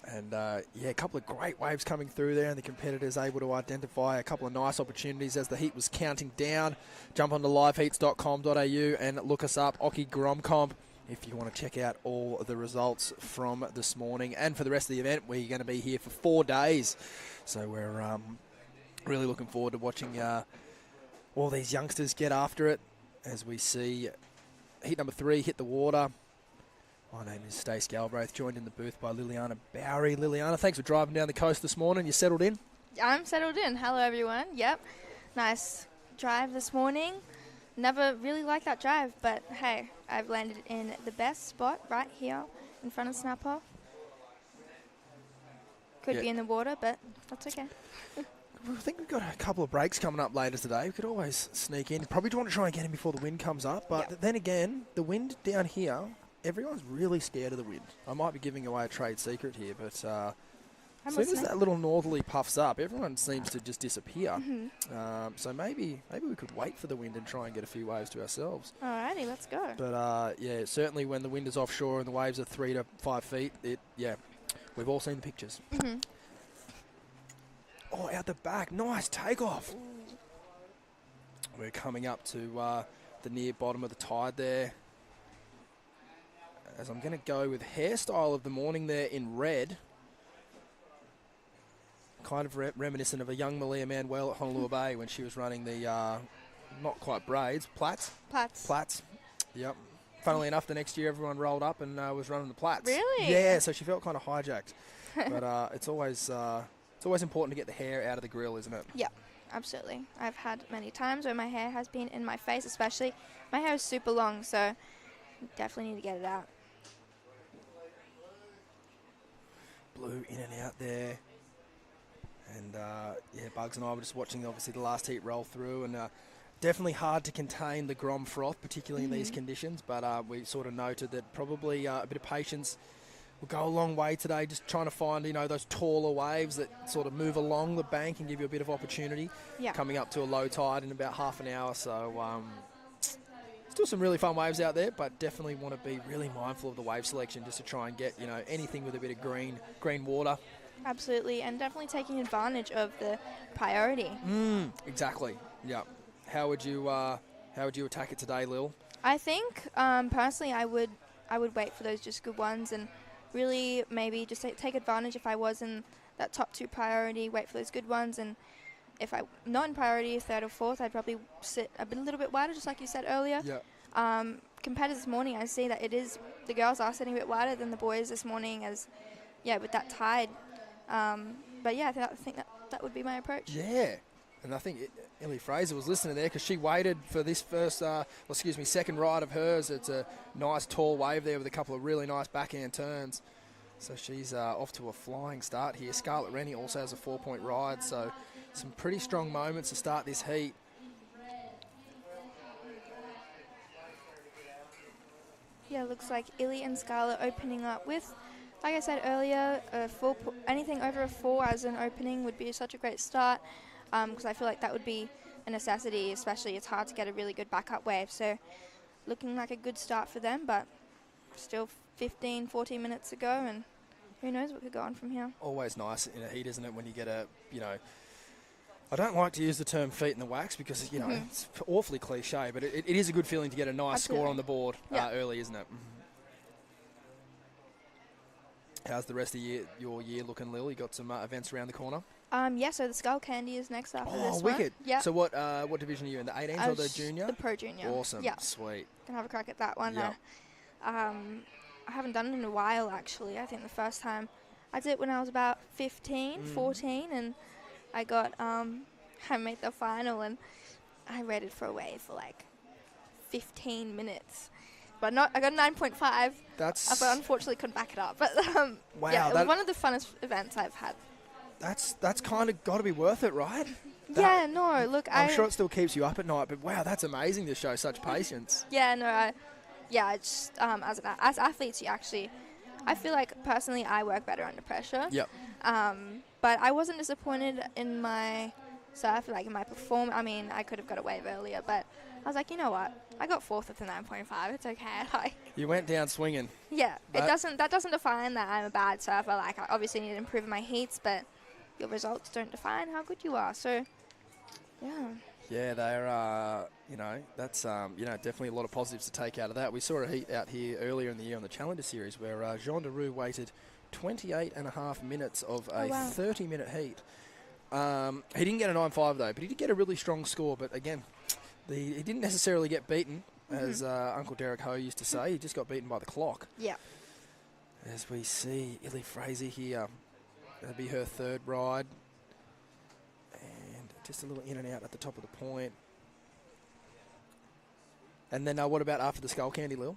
Speaker 1: And a couple of great waves coming through there, and the competitors able to identify a couple of nice opportunities as the heat was counting down. Jump onto liveheats.com.au and look us up, Occy Grom Comp, if you want to check out all of the results from this morning. And for the rest of the event, we're going to be here for 4 days. So we're really looking forward to watching all these youngsters get after it as we see heat number 3 hit the water. My name is Stace Galbraith, joined in the booth by Liliana Bowery. Liliana, thanks for driving down the coast this morning. You settled in?
Speaker 5: I'm settled in. Hello, everyone. Yep. Nice drive this morning. Never really liked that drive, but hey, I've landed in the best spot right here in front of Snapper. Could be in the water, but that's okay.
Speaker 1: I think we've got a couple of breaks coming up later today. We could always sneak in. Probably want to try and get in before the wind comes up, but then again, the wind down here, everyone's really scared of the wind. I might be giving away a trade secret here, but as soon as that little northerly puffs up, everyone seems to just disappear. So maybe we could wait for the wind and try and get a few waves to ourselves.
Speaker 5: Alrighty, let's go.
Speaker 1: But certainly when the wind is offshore and the waves are 3 to 5 feet, we've all seen the pictures. Oh, out the back, nice takeoff. We're coming up to the near bottom of the tide there. As I'm going to go with hairstyle of the morning there in red. Kind of reminiscent of a young Malia Manuel at Honolulu Bay when she was running the, not quite braids, plaits. Plaits, yep. Funnily enough, the next year everyone rolled up and was running the plaits.
Speaker 5: Really?
Speaker 1: Yeah, so she felt kind of hijacked. But it's always important to get the hair out of the grill, isn't it?
Speaker 5: Yeah, absolutely. I've had many times where my hair has been in my face, especially. My hair is super long, so definitely need to get it out.
Speaker 1: Blue in and out there. And, Bugs and I were just watching, obviously, the last heat roll through. And definitely hard to contain the Grom froth, particularly in these conditions. But we sort of noted that probably a bit of patience will go a long way today, just trying to find, those taller waves that sort of move along the bank and give you a bit of opportunity. Coming up to a low tide in about half an hour. So still some really fun waves out there, but definitely want to be really mindful of the wave selection just to try and get, anything with a bit of green water.
Speaker 5: Absolutely, and definitely taking advantage of the priority.
Speaker 1: Exactly. Yeah. How would you attack it today, Lil?
Speaker 5: I think personally, I would wait for those just good ones and really maybe just take advantage if I was in that top 2 priority. Wait for those good ones, and if I'm not in priority, 3rd or 4th, I'd probably sit a little bit wider, just like you said earlier. Yeah. Compared to this morning, I see that the girls are sitting a bit wider than the boys this morning, with that tide. But yeah, I think that would be my approach.
Speaker 1: Yeah, and I think Ellie Fraser was listening there because she waited for this second ride of hers. It's a nice tall wave there with a couple of really nice backhand turns. So she's off to a flying start here. Scarlett Rennie also has a 4-point ride, so some pretty strong moments to start this heat.
Speaker 5: Yeah, looks like Illy and Scarlett opening up with, like I said earlier, anything over a 4 as an opening would be such a great start, because I feel like that would be a necessity, especially it's hard to get a really good backup wave. So looking like a good start for them, but still 15, 14 minutes to go, and who knows what could go on from here.
Speaker 1: Always nice in a heat, isn't it, when you get I don't like to use the term feet in the wax because, it's awfully cliche, but it is a good feeling to get a nice score on the board early, isn't it? How's the rest of your year looking, Lil? You got some events around the corner?
Speaker 5: So the Skull Candy is next after this
Speaker 1: one. Oh, wicked.
Speaker 5: Yeah.
Speaker 1: So what division are you in, the 18s or the junior?
Speaker 5: The Pro Junior.
Speaker 1: Awesome.
Speaker 5: Yeah.
Speaker 1: Sweet.
Speaker 5: Gonna have a crack at that one.
Speaker 1: Yep.
Speaker 5: I haven't done it in a while, actually. I think the first time I did it when I was about 15, 14, and I got, I made the final, and I rated for a wave for like 15 minutes. But I got 9.5.
Speaker 1: That's
Speaker 5: But unfortunately couldn't back it up. But
Speaker 1: wow.
Speaker 5: yeah, it was one of the funnest events I've had.
Speaker 1: That's kind of got to be worth it, right?
Speaker 5: Yeah, no, look,
Speaker 1: I'm sure it still keeps you up at night, but wow, that's amazing to show such patience.
Speaker 5: Yeah, no, it's as athletes, I feel like personally I work better under pressure.
Speaker 1: Yep.
Speaker 5: But I wasn't disappointed in my surf, like in my performance. I mean, I could have got a wave earlier, but I was like, you know what? I got 4th with the 9.5. It's okay. Like,
Speaker 1: You went down swinging.
Speaker 5: yeah, that doesn't define that I'm a bad surfer. Like, I obviously need to improve my heats, but your results don't define how good you are. So, yeah.
Speaker 1: Yeah, they're, that's, definitely a lot of positives to take out of that. We saw a heat out here earlier in the year on the Challenger Series where Jean Deroux waited 28.5 minutes of a 30-minute heat. He didn't get a 9.5 though, but he did get a really strong score. But again, he didn't necessarily get beaten, as Uncle Derek Ho used to say. He just got beaten by the clock.
Speaker 5: Yeah.
Speaker 1: As we see Illy Fraser here, that'll be her 3rd ride. And just a little in and out at the top of the point. And then what about after the Skull Candy, Lil?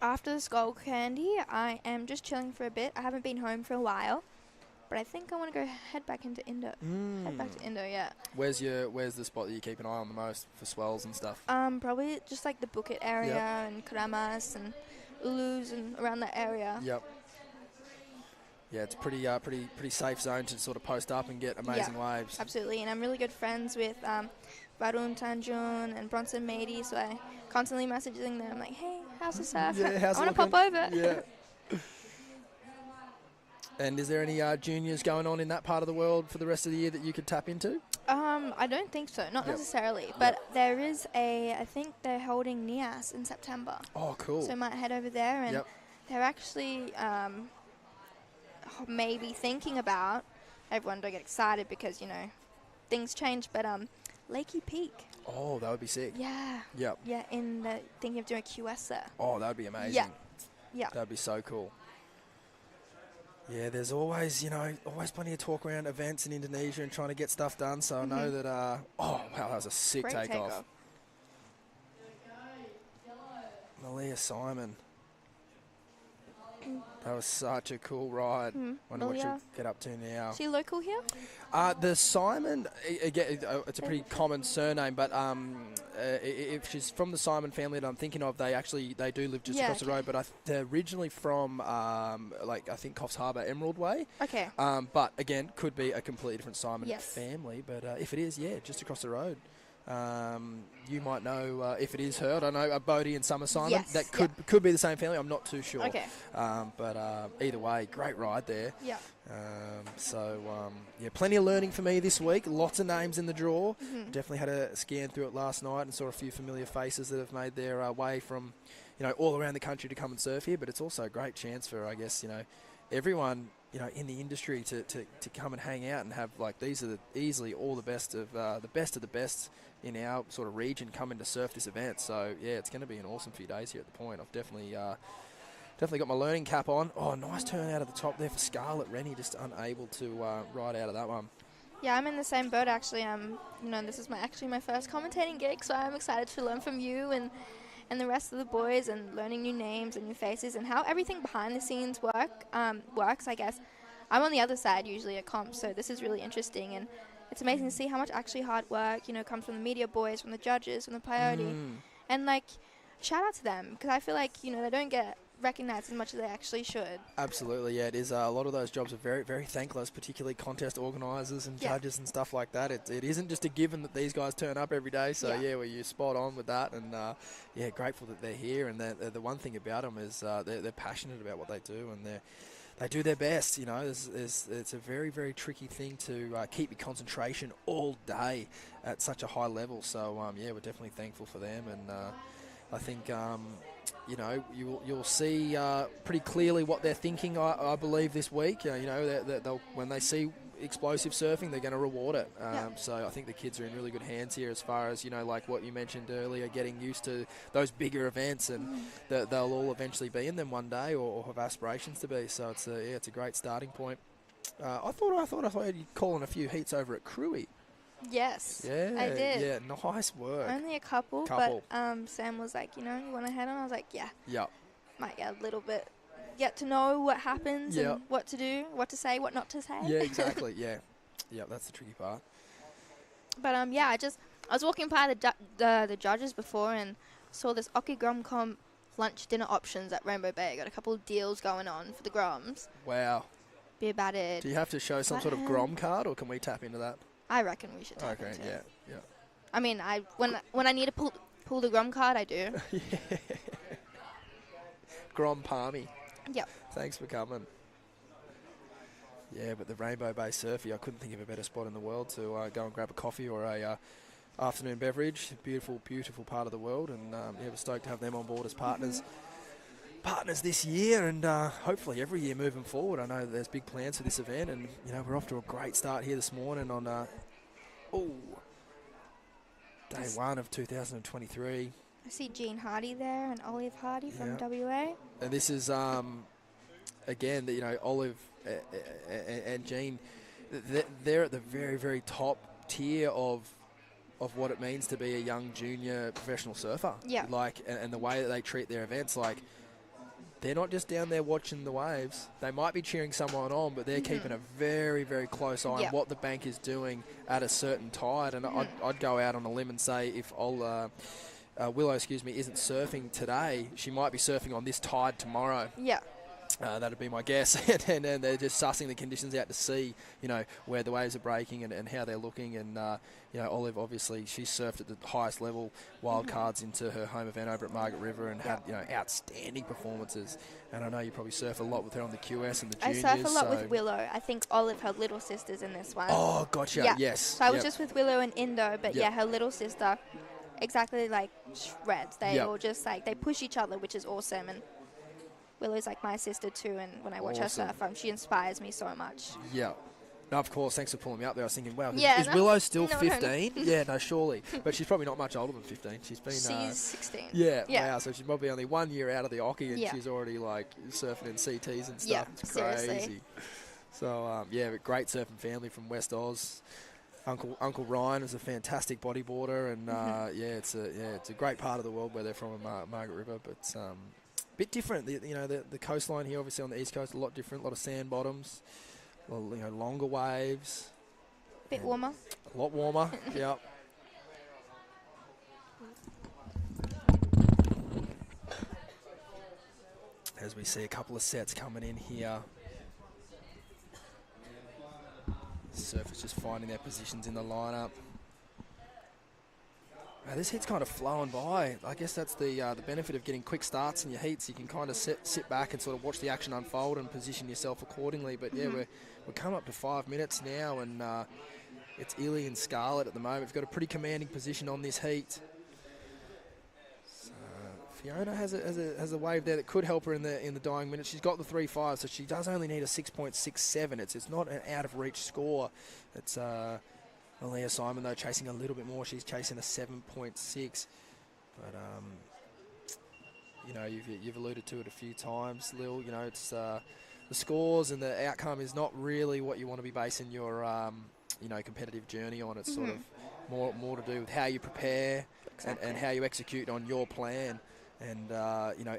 Speaker 5: After the Skull Candy, I am just chilling for a bit. I haven't been home for a while, but I think I want to go head back into Indo. Head back to Indo, yeah.
Speaker 1: Where's the spot that you keep an eye on the most for swells and stuff?
Speaker 5: Probably just like the Bukit area and Karamas and Ulus and around that area.
Speaker 1: Yep. Yeah, it's pretty safe zone to sort of post up and get amazing waves.
Speaker 5: Absolutely, and I'm really good friends with Varun Tanjun and Bronson Mady, so I constantly messaging them like, hey, how's the surf?
Speaker 1: Yeah,
Speaker 5: I want to pop over.
Speaker 1: Yeah. And is there any juniors going on in that part of the world for the rest of the year that you could tap into?
Speaker 5: I don't think so, not necessarily, but there is I think they're holding NIAS in September.
Speaker 1: Oh, cool.
Speaker 5: So I might head over there, and they're actually maybe thinking about, everyone don't get excited because, things change, but Lakey Peak.
Speaker 1: Oh, that would be sick.
Speaker 5: Yeah.
Speaker 1: Yep.
Speaker 5: Yeah, thinking of doing a QS there.
Speaker 1: Oh, that would be amazing.
Speaker 5: Yeah. Yeah.
Speaker 1: That would be so cool. Yeah, there's always plenty of talk around events in Indonesia and trying to get stuff done, so I know that, wow, that was a sick
Speaker 5: Great
Speaker 1: takeoff. Malia Simon. That was such a cool ride. Wonder what she'll get up to now.
Speaker 5: Is she local here?
Speaker 1: The Simon, again, it's a pretty common surname, but if she's from the Simon family that I'm thinking of, they do live just across the road, but they're originally from, I think Coffs Harbour, Emerald Way.
Speaker 5: Okay.
Speaker 1: But again, could be a completely different Simon family, but if it is, just across the road. You might know if it is her. I don't know, Bodie and Summer Simon.
Speaker 5: Yes.
Speaker 1: That could be the same family. I'm not too sure.
Speaker 5: Okay.
Speaker 1: But either way, great ride there.
Speaker 5: Yeah.
Speaker 1: Plenty of learning for me this week. Lots of names in the draw. Definitely had a scan through it last night and saw a few familiar faces that have made their way from, all around the country to come and surf here. But it's also a great chance for, I guess, everyone, in the industry to come and hang out and have, these are easily all the best of the best in our sort of region coming to surf this event. So, yeah, it's going to be an awesome few days here at the point. I've definitely got my learning cap on. Oh, nice turn out of the top there for Scarlett Rennie, just unable to ride out of that one.
Speaker 5: Yeah, I'm in the same boat, actually. This is my first commentating gig, so I'm excited to learn from you and the rest of the boys and learning new names and new faces and how everything behind the scenes works, I guess. I'm on the other side usually at comps, so this is really interesting, and it's amazing to see how much actually hard work, comes from the media boys, from the judges, from the peyote. And, shout out to them, because I feel like, they don't get recognized as much as they actually should.
Speaker 1: Absolutely, yeah. It is. A lot of those jobs are very, very thankless, particularly contest organisers and judges and stuff like that. It isn't just a given that these guys turn up every day. So, well, you're spot on with that. And, grateful that they're here. And the one thing about them is they're passionate about what they do, and they do their best. It's a very, very tricky thing to keep your concentration all day at such a high level. So, we're definitely thankful for them. And I think, you'll see pretty clearly what they're thinking, I believe, this week. They'll when they see explosive surfing, they're going to reward it. So I think the kids are in really good hands here as far as, like what you mentioned earlier, getting used to those bigger events, and they'll all eventually be in them one day or have aspirations to be. So it's a great starting point. I thought you'd call in a few heats over at Cruy.
Speaker 5: Yes,
Speaker 1: Yeah,
Speaker 5: I did.
Speaker 1: Yeah, nice work.
Speaker 5: Only a couple.
Speaker 1: Couple.
Speaker 5: But Sam was like, you want to head on? I was like, yeah.
Speaker 1: Yep.
Speaker 5: Might get a little bit, get to know what happens
Speaker 1: Yep.
Speaker 5: and what to do, what to say, what not to say.
Speaker 1: Yeah, exactly. Yeah. Yep, that's the tricky part.
Speaker 5: But yeah, I was walking by the judges before and saw this Occy Grom Comp lunch dinner options at Rainbow Bay. Got a couple of deals going on for the Groms.
Speaker 1: Wow.
Speaker 5: Be battered.
Speaker 1: Do you have to show some sort of Grom card, or can we tap into that?
Speaker 5: I reckon we should tap
Speaker 1: Okay,
Speaker 5: into
Speaker 1: yeah,
Speaker 5: it.
Speaker 1: yeah.
Speaker 5: I mean, when I need to pull the Grom card, I do.
Speaker 1: Yeah. Grom Palmy.
Speaker 5: Yep.
Speaker 1: Thanks for coming. Yeah, but the Rainbow Bay Surfy, I couldn't think of a better spot in the world to go and grab a coffee or a afternoon beverage. Beautiful, beautiful part of the world, and yeah, we're stoked to have them on board as partners. Partners this year, and hopefully every year moving forward. I know that there's big plans for this event, and we're off to a great start here this morning on day 1 of 2023.
Speaker 5: I see Jean Hardy there and Olive Hardy from WA.
Speaker 1: And this is again, Olive and Jean, they're at the very, very top tier of what it means to be a young junior professional surfer.
Speaker 5: Yeah.
Speaker 1: And the way that they treat their events, they're not just down there watching the waves. They might be cheering someone on, but they're keeping a very, very close eye on what the bank is doing at a certain tide. And I'd go out on a limb and say if Willow, isn't surfing today, she might be surfing on this tide tomorrow.
Speaker 5: Yeah.
Speaker 1: That'd be my guess. and they're just sussing the conditions out to see, where the waves are breaking and how they're looking. And, Olive, obviously, she surfed at the highest level, wild cards into her home event over at Margaret River and had, outstanding performances. And I know you probably surf a lot with her on the QS and the juniors.
Speaker 5: I surf a lot with Willow. I think Olive, her little sister's in this one.
Speaker 1: Oh, gotcha.
Speaker 5: Yeah.
Speaker 1: Yes.
Speaker 5: So I was just with Willow and Indo, but her little sister, exactly like shreds. They all just they push each other, which is awesome. And Willow's like my sister too, and when I watch her surf, she inspires me so much.
Speaker 1: Yeah. No, of course, thanks for pulling me up there. I was thinking, wow, is
Speaker 5: no,
Speaker 1: Willow still
Speaker 5: no,
Speaker 1: 15? Yeah, no, surely. But she's probably not much older than 15. She's 16. Yeah, wow, so she's probably only 1 year out of the Occy, and she's already surfing in CTs and stuff.
Speaker 5: Yeah,
Speaker 1: it's crazy.
Speaker 5: seriously.
Speaker 1: So, but great surfing family from West Oz. Uncle Ryan is a fantastic bodyboarder, and it's a great part of the world where they're from, Margaret River, but bit different. The coastline here, obviously on the east coast, a lot different. A lot of sand bottoms, longer waves.
Speaker 5: Bit warmer.
Speaker 1: A lot warmer. Yep. As we see a couple of sets coming in here. Surfers just finding their positions in the lineup. Now, this heat's kind of flowing by. I guess that's the benefit of getting quick starts in your heats. You can kind of sit back and sort of watch the action unfold and position yourself accordingly. But yeah, we're coming up to 5 minutes now, and it's Illy and Scarlett at the moment. We've got a pretty commanding position on this heat. So Fiona has a wave there that could help her in the dying minutes. She's got the 3.5, so she does only need a 6.67. It's not an out of reach score. It's Malia Simon, though, chasing a little bit more. She's chasing a 7.6. But, you've alluded to it a few times, Lil. It's the scores and the outcome is not really what you want to be basing your, competitive journey on. It's sort of more to do with how you prepare and how you execute on your plan. And,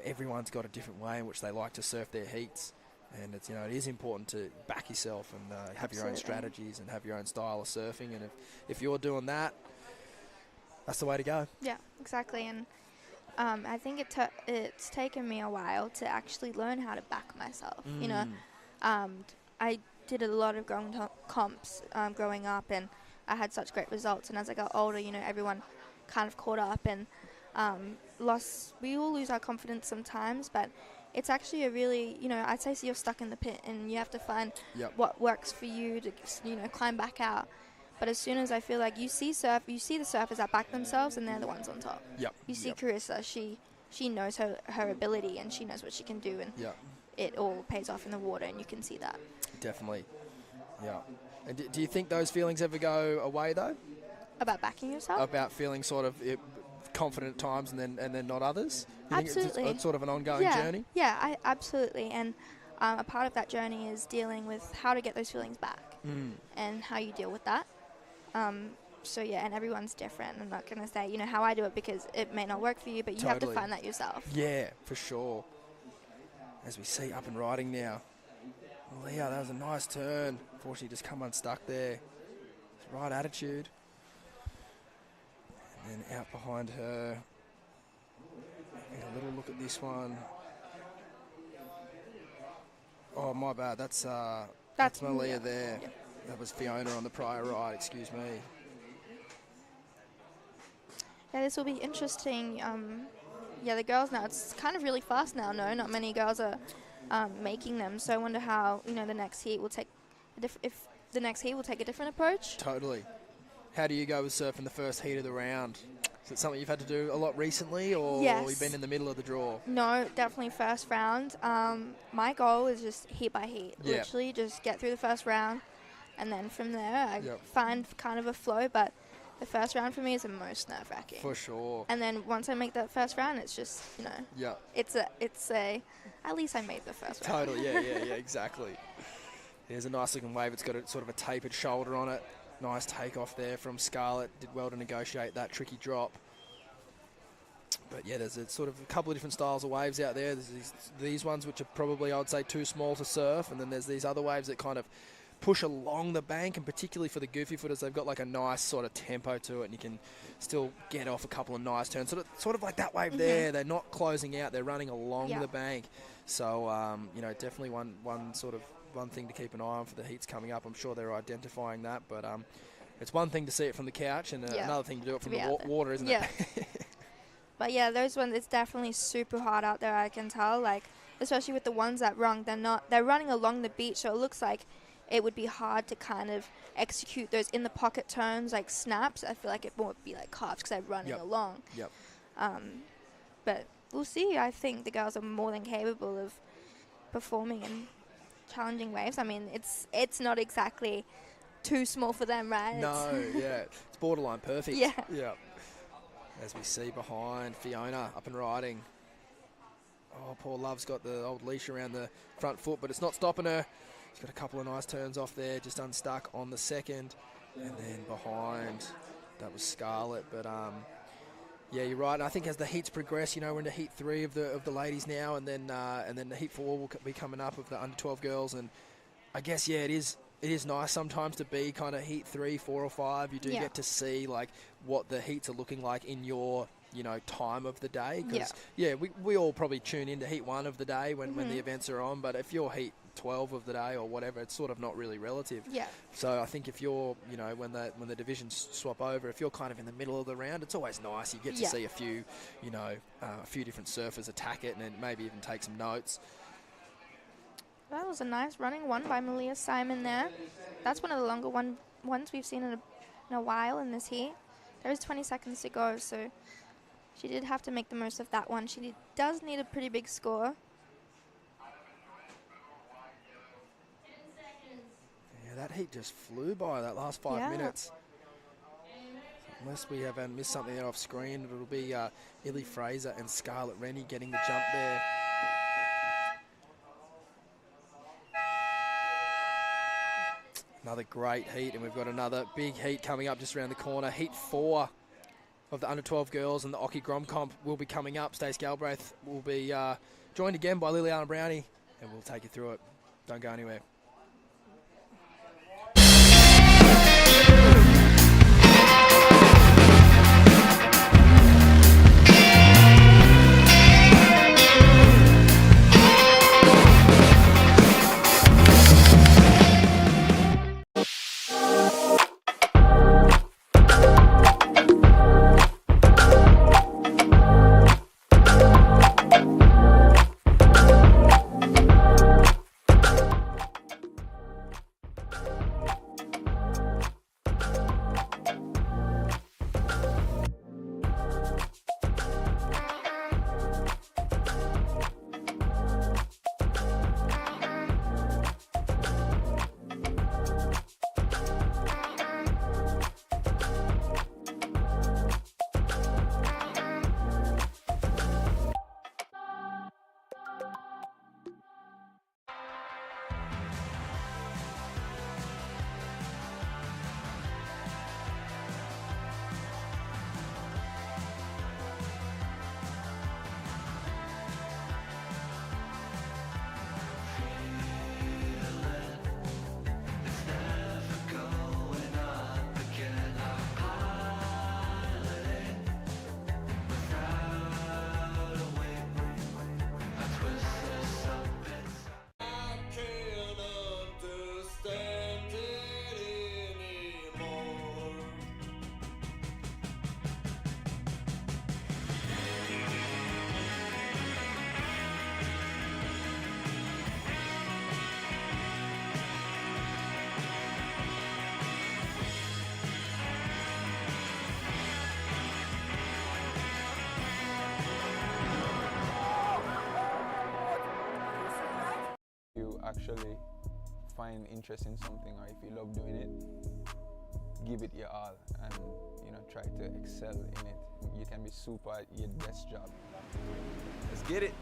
Speaker 1: everyone's got a different way in which they like to surf their heats. And it's it is important to back yourself and have your own strategies and have your own style of surfing. And if you're doing that, that's the way to go.
Speaker 5: Yeah, exactly. And I think it's taken me a while to actually learn how to back myself. I did a lot of comps growing up, and I had such great results. And as I got older, everyone kind of caught up and we all lose our confidence sometimes, but it's actually a really, I'd say you're stuck in the pit and you have to find what works for you to, climb back out. But as soon as I feel like you see the surfers that back themselves and they're the ones on top.
Speaker 1: Yep.
Speaker 5: You see Kirra, she knows her ability and she knows what she can do, and it all pays off in the water, and you can see that.
Speaker 1: Definitely. Yeah. And do you think those feelings ever go away, though?
Speaker 5: About backing yourself?
Speaker 1: About feeling sort of confident at times and then not others? You
Speaker 5: Absolutely.
Speaker 1: Think it's sort of an ongoing journey?
Speaker 5: Yeah, absolutely. And a part of that journey is dealing with how to get those feelings back and how you deal with that. So yeah, and everyone's different. I'm not gonna say how I do it because it may not work for you, but you have to
Speaker 1: Totally.
Speaker 5: find that yourself.
Speaker 1: Yeah, for sure. As we see up and riding now. Leah, that was a nice turn. Unfortunately, just come unstuck there. It's right attitude. And then out behind her. Get a little look at this one. Oh, my bad. That's Malia there.
Speaker 5: Yep.
Speaker 1: That was Fiona on the prior ride. Excuse me.
Speaker 5: Yeah, this will be interesting. Yeah, the girls now, it's kind of really fast now. No, not many girls are making them. So I wonder how the next heat will take if the next heat will take a different approach.
Speaker 1: Totally. How do you go with surfing the first heat of the round? Is it something you've had to do a lot recently, or
Speaker 5: Yes.
Speaker 1: you've been in the middle of the draw?
Speaker 5: No, definitely first round. My goal is just heat by heat.
Speaker 1: Yep.
Speaker 5: Literally just get through the first round, and then from there I
Speaker 1: Yep.
Speaker 5: find kind of a flow. But the first round for me is the most nerve-wracking.
Speaker 1: For sure.
Speaker 5: And then once I make that first round, it's just
Speaker 1: Yeah.
Speaker 5: it's a at least I made the first round.
Speaker 1: Totally. Yeah, exactly. Here's a nice looking wave. It's got a sort of a tapered shoulder on it. Nice takeoff there from Scarlett. Did well to negotiate that tricky drop. But yeah, there's a sort of a couple of different styles of waves out there. There's these ones which are probably, I would say, too small to surf, and then there's these other waves that kind of push along the bank, and particularly for the goofy footers, they've got like a nice sort of tempo to it, and you can still get off a couple of nice turns. Sort of like that wave there. They're not closing out; they're running along the bank. So definitely one thing to keep an eye on for the heats coming up. I'm sure they're identifying that, but it's one thing to see it from the couch, and another thing to do it from the water, isn't it?
Speaker 5: But yeah, those ones, it's definitely super hot out there, I can tell. Like, especially with the ones that run, they're running along the beach, so it looks like it would be hard to kind of execute those in the pocket turns, like snaps. I feel like it would be like carves because they're running along.
Speaker 1: Yep.
Speaker 5: But we'll see. I think the girls are more than capable of performing in challenging waves. I mean, it's not exactly too small for them, right?
Speaker 1: No, it's borderline perfect.
Speaker 5: Yeah.
Speaker 1: As we see behind Fiona up and riding. Oh, poor Love's got the old leash around the front foot, but it's not stopping her. She's got a couple of nice turns off there, just unstuck on the second. And then behind, that was Scarlett. But yeah, you're right. And I think as the heats progress, we're into heat 3 of the ladies now, and then the heat 4 will be coming up of the under 12 girls. And I guess it is nice sometimes to be kind of heat 3, 4 or 5. You do get to see like what the heats are looking like in your time of the day. Because we all probably tune into heat 1 of the day when the events are on. But if you're heat 12 of the day or whatever, it's sort of not really relative.
Speaker 5: Yeah.
Speaker 1: So I think if you're when the divisions swap over, if you're kind of in the middle of the round, it's always nice. You get to see a few different surfers attack it, and then maybe even take some notes.
Speaker 5: That was a nice running one by Malia Simon there. That's one of the longer ones we've seen in a while in this heat. There's 20 seconds to go, so she did have to make the most of that one. She does need a pretty big score.
Speaker 1: Yeah, that heat just flew by, that last 5 minutes. Unless we have missed something there off screen, it'll be Illy Fraser and Scarlett Rennie getting the jump there. Another great heat, and we've got another big heat coming up just around the corner. Heat 4 of the under 12 girls and the Occy Grom comp will be coming up. Stace Galbraith will be joined again by Liliana Brownie, and we'll take you through it. Don't go anywhere.
Speaker 7: actually find interest in something, or if you love doing it, give it your all and try to excel in it. You can be super at your best job.
Speaker 3: Let's get it.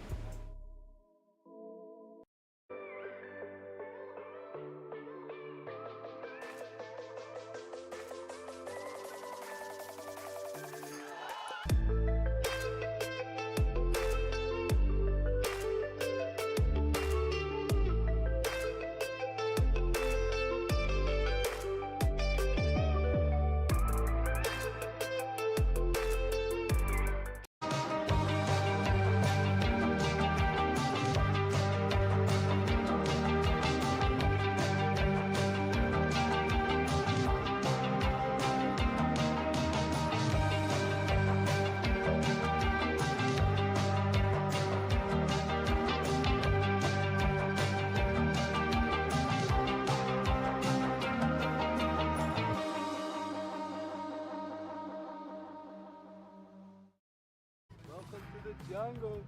Speaker 6: Welcome to the jungle.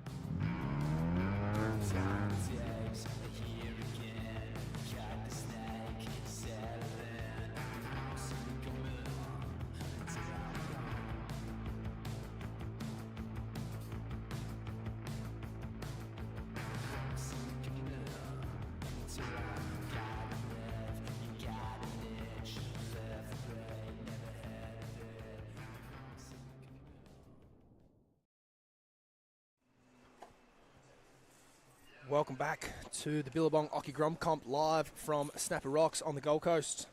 Speaker 1: Welcome back to the Billabong Occy Grom Comp live from Snapper Rocks on the Gold Coast.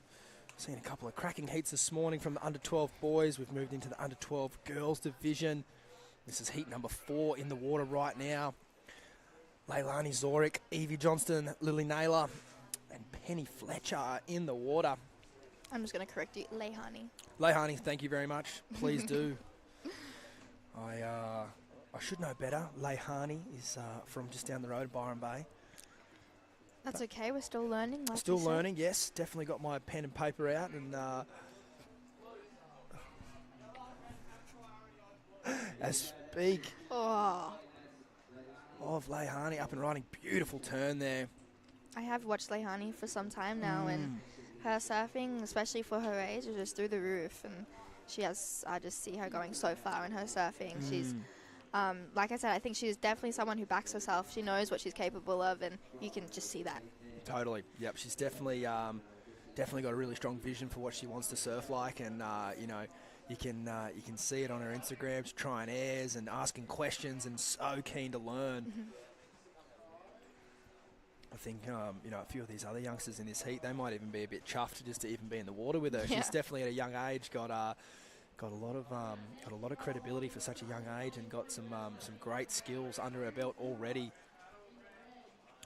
Speaker 1: Seen a couple of cracking heats this morning from the under-12 boys. We've moved into the under-12 girls division. This is heat number 4 in the water right now. Leilani Zoric, Evie Johnston, Lily Naylor and Penny Fletcher are in the water.
Speaker 5: I'm just going to correct you, Leilani.
Speaker 1: Leilani, thank you very much. Please do. I should know better. Leilani is from just down the road, Byron Bay.
Speaker 5: That's okay, we're still learning. Like
Speaker 1: Still learning, yes. Definitely got my pen and paper out. And as speak of Leilani up and riding, beautiful turn there.
Speaker 5: I have watched Leilani for some time now, and her surfing, especially for her age, is just through the roof. And I just see her going so far in her surfing. She's... like I said, I think she's definitely someone who backs herself. She knows what she's capable of, and you can just see that.
Speaker 1: Totally. Yep. She's definitely got a really strong vision for what she wants to surf like, and you can see it on her Instagram. She's trying airs and asking questions, and so keen to learn.
Speaker 5: Mm-hmm.
Speaker 1: I think a few of these other youngsters in this heat, they might even be a bit chuffed just to even be in the water with her.
Speaker 5: Yeah.
Speaker 1: She's definitely at a young age got a lot of credibility for such a young age, and got some great skills under her belt already.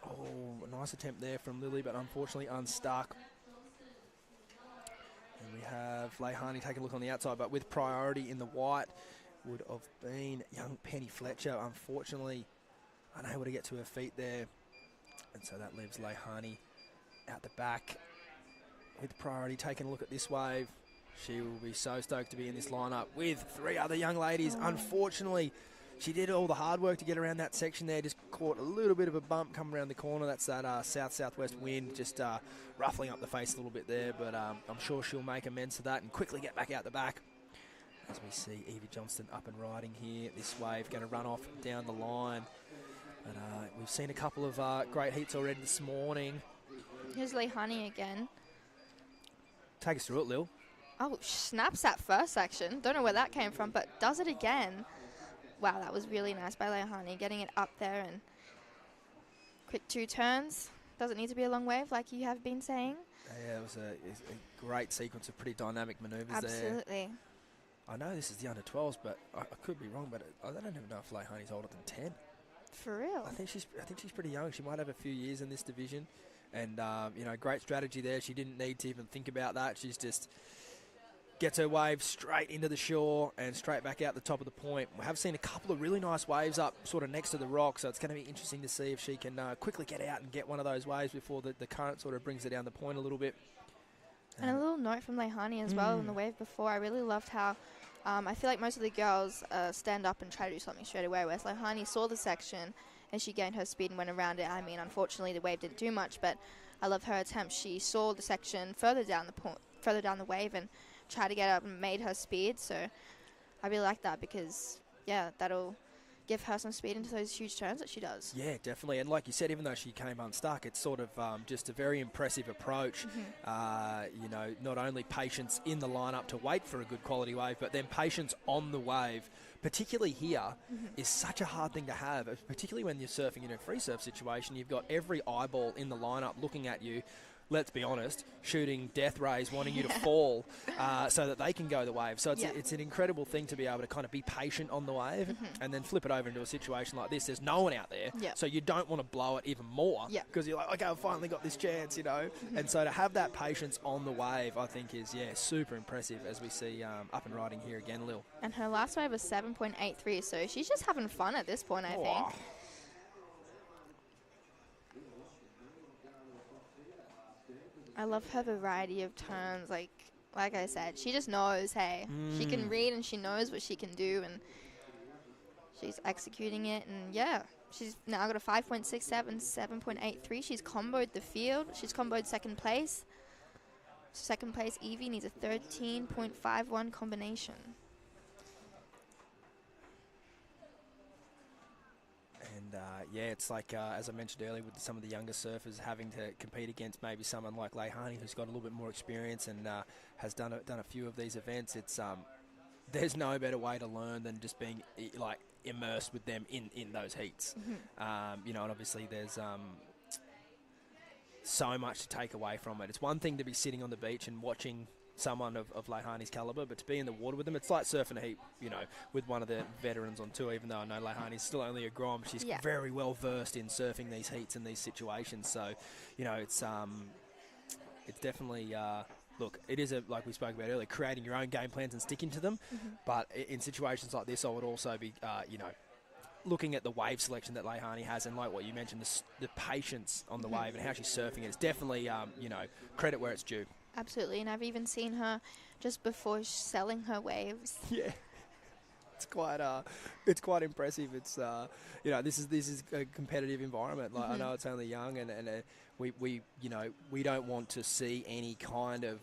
Speaker 1: Oh, a nice attempt there from Lily, but unfortunately unstuck. And we have Leilani taking a look on the outside, but with priority in the white would have been young Penny Fletcher. Unfortunately, unable to get to her feet there, and so that leaves Leilani out the back. With priority taking a look at this wave. She will be so stoked to be in this lineup with 3 other young ladies. Unfortunately, she did all the hard work to get around that section there. Just caught a little bit of a bump coming around the corner. That's that south-southwest wind just ruffling up the face a little bit there. But I'm sure she'll make amends for that and quickly get back out the back. As we see Evie Johnston up and riding here. This wave going to run off down the line. But we've seen a couple of great heats already this morning.
Speaker 5: Here's Leilani again.
Speaker 1: Take us through it, Lil.
Speaker 5: Oh, snaps that first section. Don't know where that came from, but does it again. Wow, that was really nice by Leilani, getting it up there, and quick 2 turns. Doesn't need to be a long wave like you have been saying.
Speaker 1: Yeah, it was a great sequence of pretty dynamic manoeuvres there.
Speaker 5: Absolutely.
Speaker 1: I know this is the under-12s, but I could be wrong, but I don't even know if Leilani's older than 10.
Speaker 5: For real?
Speaker 1: I think she's pretty young. She might have a few years in this division. And, great strategy there. She didn't need to even think about that. She's just... gets her wave straight into the shore and straight back out the top of the point. We have seen a couple of really nice waves up sort of next to the rock, so it's going to be interesting to see if she can quickly get out and get one of those waves before the current sort of brings her down the point a little bit.
Speaker 5: And a little note from Leilani as well in the wave before. I really loved how I feel like most of the girls stand up and try to do something straight away, whereas Leilani saw the section and she gained her speed and went around it. I mean, unfortunately, the wave didn't do much, but I love her attempt. She saw the section further down the wave and tried to get up and made her speed. So I really like that because, yeah, that'll give her some speed into those huge turns that she does.
Speaker 1: Yeah, definitely. And like you said, even though she came unstuck, it's sort of just a very impressive approach. You know, not only patience in the lineup to wait for a good quality wave, but then patience on the wave, particularly here, is such a hard thing to have, particularly when you're surfing in a free surf situation. You've got every eyeball in the lineup looking at you. Let's be honest, shooting death rays, wanting you to fall so that they can go the wave. So it's an incredible thing to be able to kind of be patient on the wave and then flip it over into a situation like this. There's no one out there, so you don't want to blow it even more because you're like, okay, I've finally got this chance, you know. And so to have that patience on the wave, I think is, super impressive as we see up and riding here again, Lil.
Speaker 5: And her last wave was 7.83, so she's just having fun at this point, I think. I love her variety of turns. Like I said, she just knows, hey, she can read and she knows what she can do, and she's executing it. And yeah, she's now got a 5.67, 7.83. She's comboed the field. She's comboed second place. Second place Evie needs a 13.51 combination.
Speaker 1: And, it's like, as I mentioned earlier, with some of the younger surfers having to compete against maybe someone like Leihani, who's got a little bit more experience and has done a few of these events. It's there's no better way to learn than just being, like, immersed with them in those heats. You know, and obviously there's so much to take away from it. It's one thing to be sitting on the beach and watching someone of Leihani's calibre, but to be in the water with them, it's like surfing a heat, you know, with one of the veterans on tour. Even though I know Leihani's still only a Grom, she's very well versed in surfing these heats and these situations. So, you know, it's definitely look, it is like we spoke about earlier, creating your own game plans and sticking to them. But in situations like this, I would also be, you know, looking at the wave selection that Leihani has, and like what you mentioned, the patience on the wave and how she's surfing it. It's definitely, you know, credit where it's due.
Speaker 5: Absolutely, and I've even seen her just before selling her waves. Yeah,
Speaker 1: it's quite impressive. It's you know, this is a competitive environment. Like I know it's only young, and we you know, we don't want to see any kind of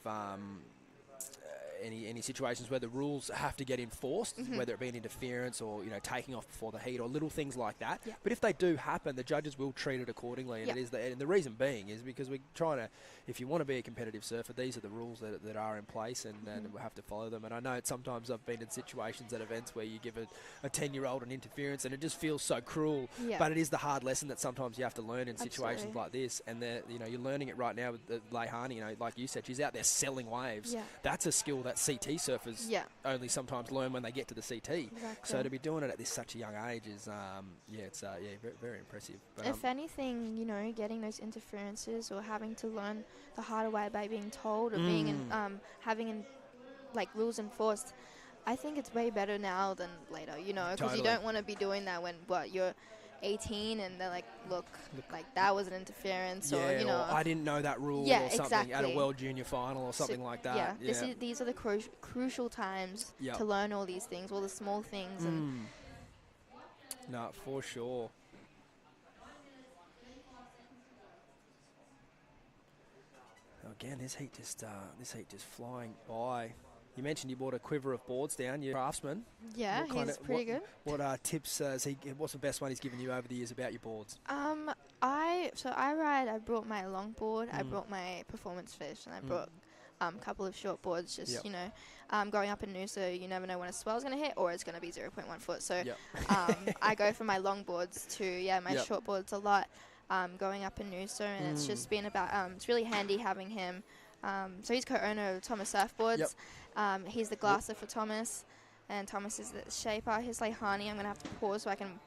Speaker 1: any situations where the rules have to get enforced, whether it be an interference or, you know, taking off before the heat or little things like that. But if they do happen, the judges will treat it accordingly. And and the reason being is because we're trying to, if you want to be a competitive surfer, these are the rules that are in place, and we have to follow them. And I know sometimes I've been in situations at events where you give a 10-year-old an interference and it just feels so cruel. But it is the hard lesson that sometimes you have to learn in situations like this. And you know, you're learning it right now with Leihani. You know, like you said, she's out there selling waves. That's a skill that CT surfers only sometimes learn when they get to the CT. So to be doing it at such a young age is, it's very, very impressive. But,
Speaker 5: if anything, you know, getting those interferences or having to learn the harder way by being told or being in, having like rules enforced, I think it's way better now than later, you know, because you don't want to be doing that when you're 18 and they're like, look, like that was an interference, or, you know,
Speaker 1: or I didn't know that rule or something at a World Junior Final or something like that.
Speaker 5: These are the crucial times to learn all these things, all the small things. And
Speaker 1: no, for sure. Again, this heat just flying by. You mentioned you bought a quiver of boards down. You're a craftsman.
Speaker 5: Yeah, he's pretty good.
Speaker 1: What tips what's the best one he's given you over the years about your boards?
Speaker 5: I brought my longboard, I brought my performance fish, and I brought a couple of short boards. Just, you know, going up in Noosa, you never know when a swell's going to hit or it's going to be 0.1 foot. So I go for my longboards to my shortboards a lot going up in Noosa, and it's just been about, it's really handy having him. So he's co-owner of Thomas Surfboards. He's the glasser for Thomas, and Thomas is the shaper. He's Leihani. I'm going to have to pause so I can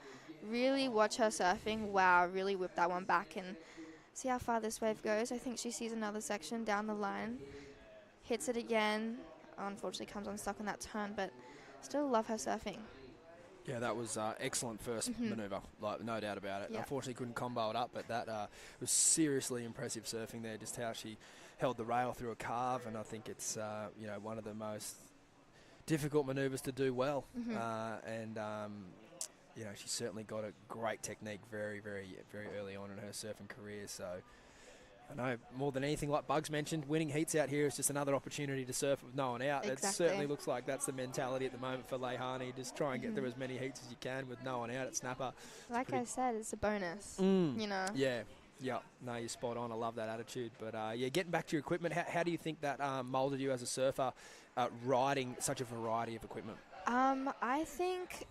Speaker 5: really watch her surfing. Wow, really whip that one back and see how far this wave goes. I think she sees another section down the line, hits it again. Unfortunately comes unstuck on that turn, but still love her surfing.
Speaker 1: Yeah, that was excellent first manoeuvre, like no doubt about it. Unfortunately couldn't combo it up, but that was seriously impressive surfing there, just how she held the rail through a carve, and I think it's you know, one of the most difficult manoeuvres to do well. she's certainly got a great technique very, very, very early on in her surfing career. So I know more than anything, like Bugs mentioned, winning heats out here is just another opportunity to surf with no one out.
Speaker 5: Exactly.
Speaker 1: It certainly looks like that's the mentality at the moment for Leihani. Just try and get through as many heats as you can with no one out at Snapper.
Speaker 5: Like I said, it's a bonus, you know.
Speaker 1: Yeah. Yeah, no, you're spot on. I love that attitude. But, getting back to your equipment, how do you think that moulded you as a surfer, riding such a variety of equipment?
Speaker 5: I think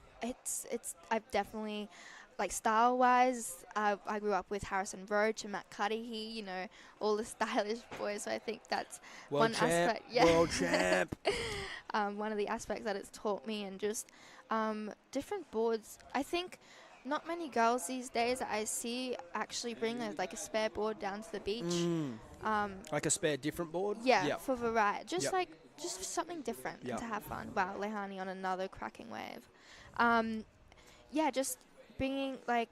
Speaker 5: I've definitely, like, style-wise, I grew up with Harrison Roach and Matt Cudahy, you know, all the stylish boys. So I think that's
Speaker 1: World
Speaker 5: one
Speaker 1: champ,
Speaker 5: aspect. Yeah.
Speaker 1: World champ.
Speaker 5: One of the aspects that it's taught me, and just different boards. I think not many girls these days that I see actually bring a spare board down to the beach.
Speaker 1: Like a spare different board?
Speaker 5: Yeah,
Speaker 1: Yep.
Speaker 5: for variety. Just
Speaker 1: Yep.
Speaker 5: just something different
Speaker 1: Yep.
Speaker 5: to have fun. Wow, Leihani on another cracking wave. Just being I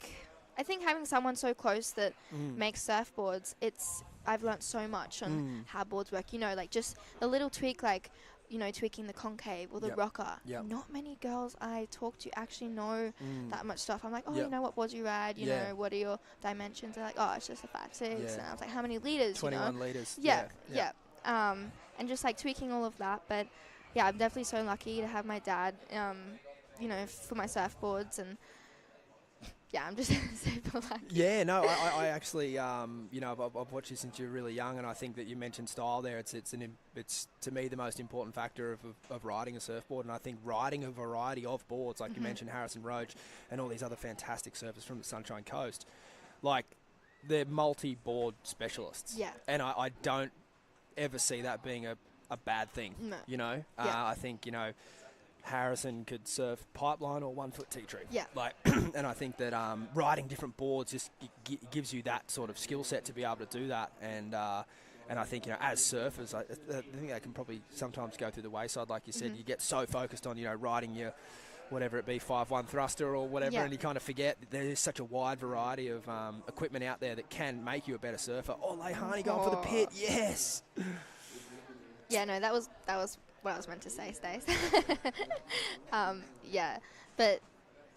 Speaker 5: think having someone so close that makes surfboards, I've learnt so much on how boards work. You know, like just a little tweak, tweaking the concave or the
Speaker 1: Yep.
Speaker 5: rocker.
Speaker 1: Yep.
Speaker 5: Not many girls I talk to actually know that much stuff. I'm like, oh,
Speaker 1: Yep.
Speaker 5: you know what board do you ride? You
Speaker 1: Yeah.
Speaker 5: know, what are your dimensions? They're like, oh, it's just a 5'6".
Speaker 1: Yeah.
Speaker 5: And I was like, how many liters?
Speaker 1: 21
Speaker 5: you know?
Speaker 1: litres.
Speaker 5: Yeah. And just tweaking all of that. But yeah, I'm definitely so lucky to have my dad, for my surfboards. And yeah, I'm just super lucky.
Speaker 1: Yeah, no, I actually, I've watched you since you were really young, and I think that you mentioned style there. It's to me the most important factor of riding a surfboard, and I think riding a variety of boards, like you mentioned Harrison Roach and all these other fantastic surfers from the Sunshine Coast, like they're multi-board specialists.
Speaker 5: Yeah.
Speaker 1: And I don't ever see that being a bad thing.
Speaker 5: No.
Speaker 1: You know,
Speaker 5: Yeah.
Speaker 1: I think Harrison could surf pipeline or 1 foot tea tree.
Speaker 5: Yeah.
Speaker 1: And I think that riding different boards just gives you that sort of skill set to be able to do that. And I think, as surfers, I think they can probably sometimes go through the wayside. Like you said, you get so focused on, riding your, whatever it be, 5-1 thruster or whatever, and you kind of forget that there's such a wide variety of equipment out there that can make you a better surfer. Oh, Leihani going for the pit. Yes.
Speaker 5: Yeah, no, that was what I was meant to say, Stace. But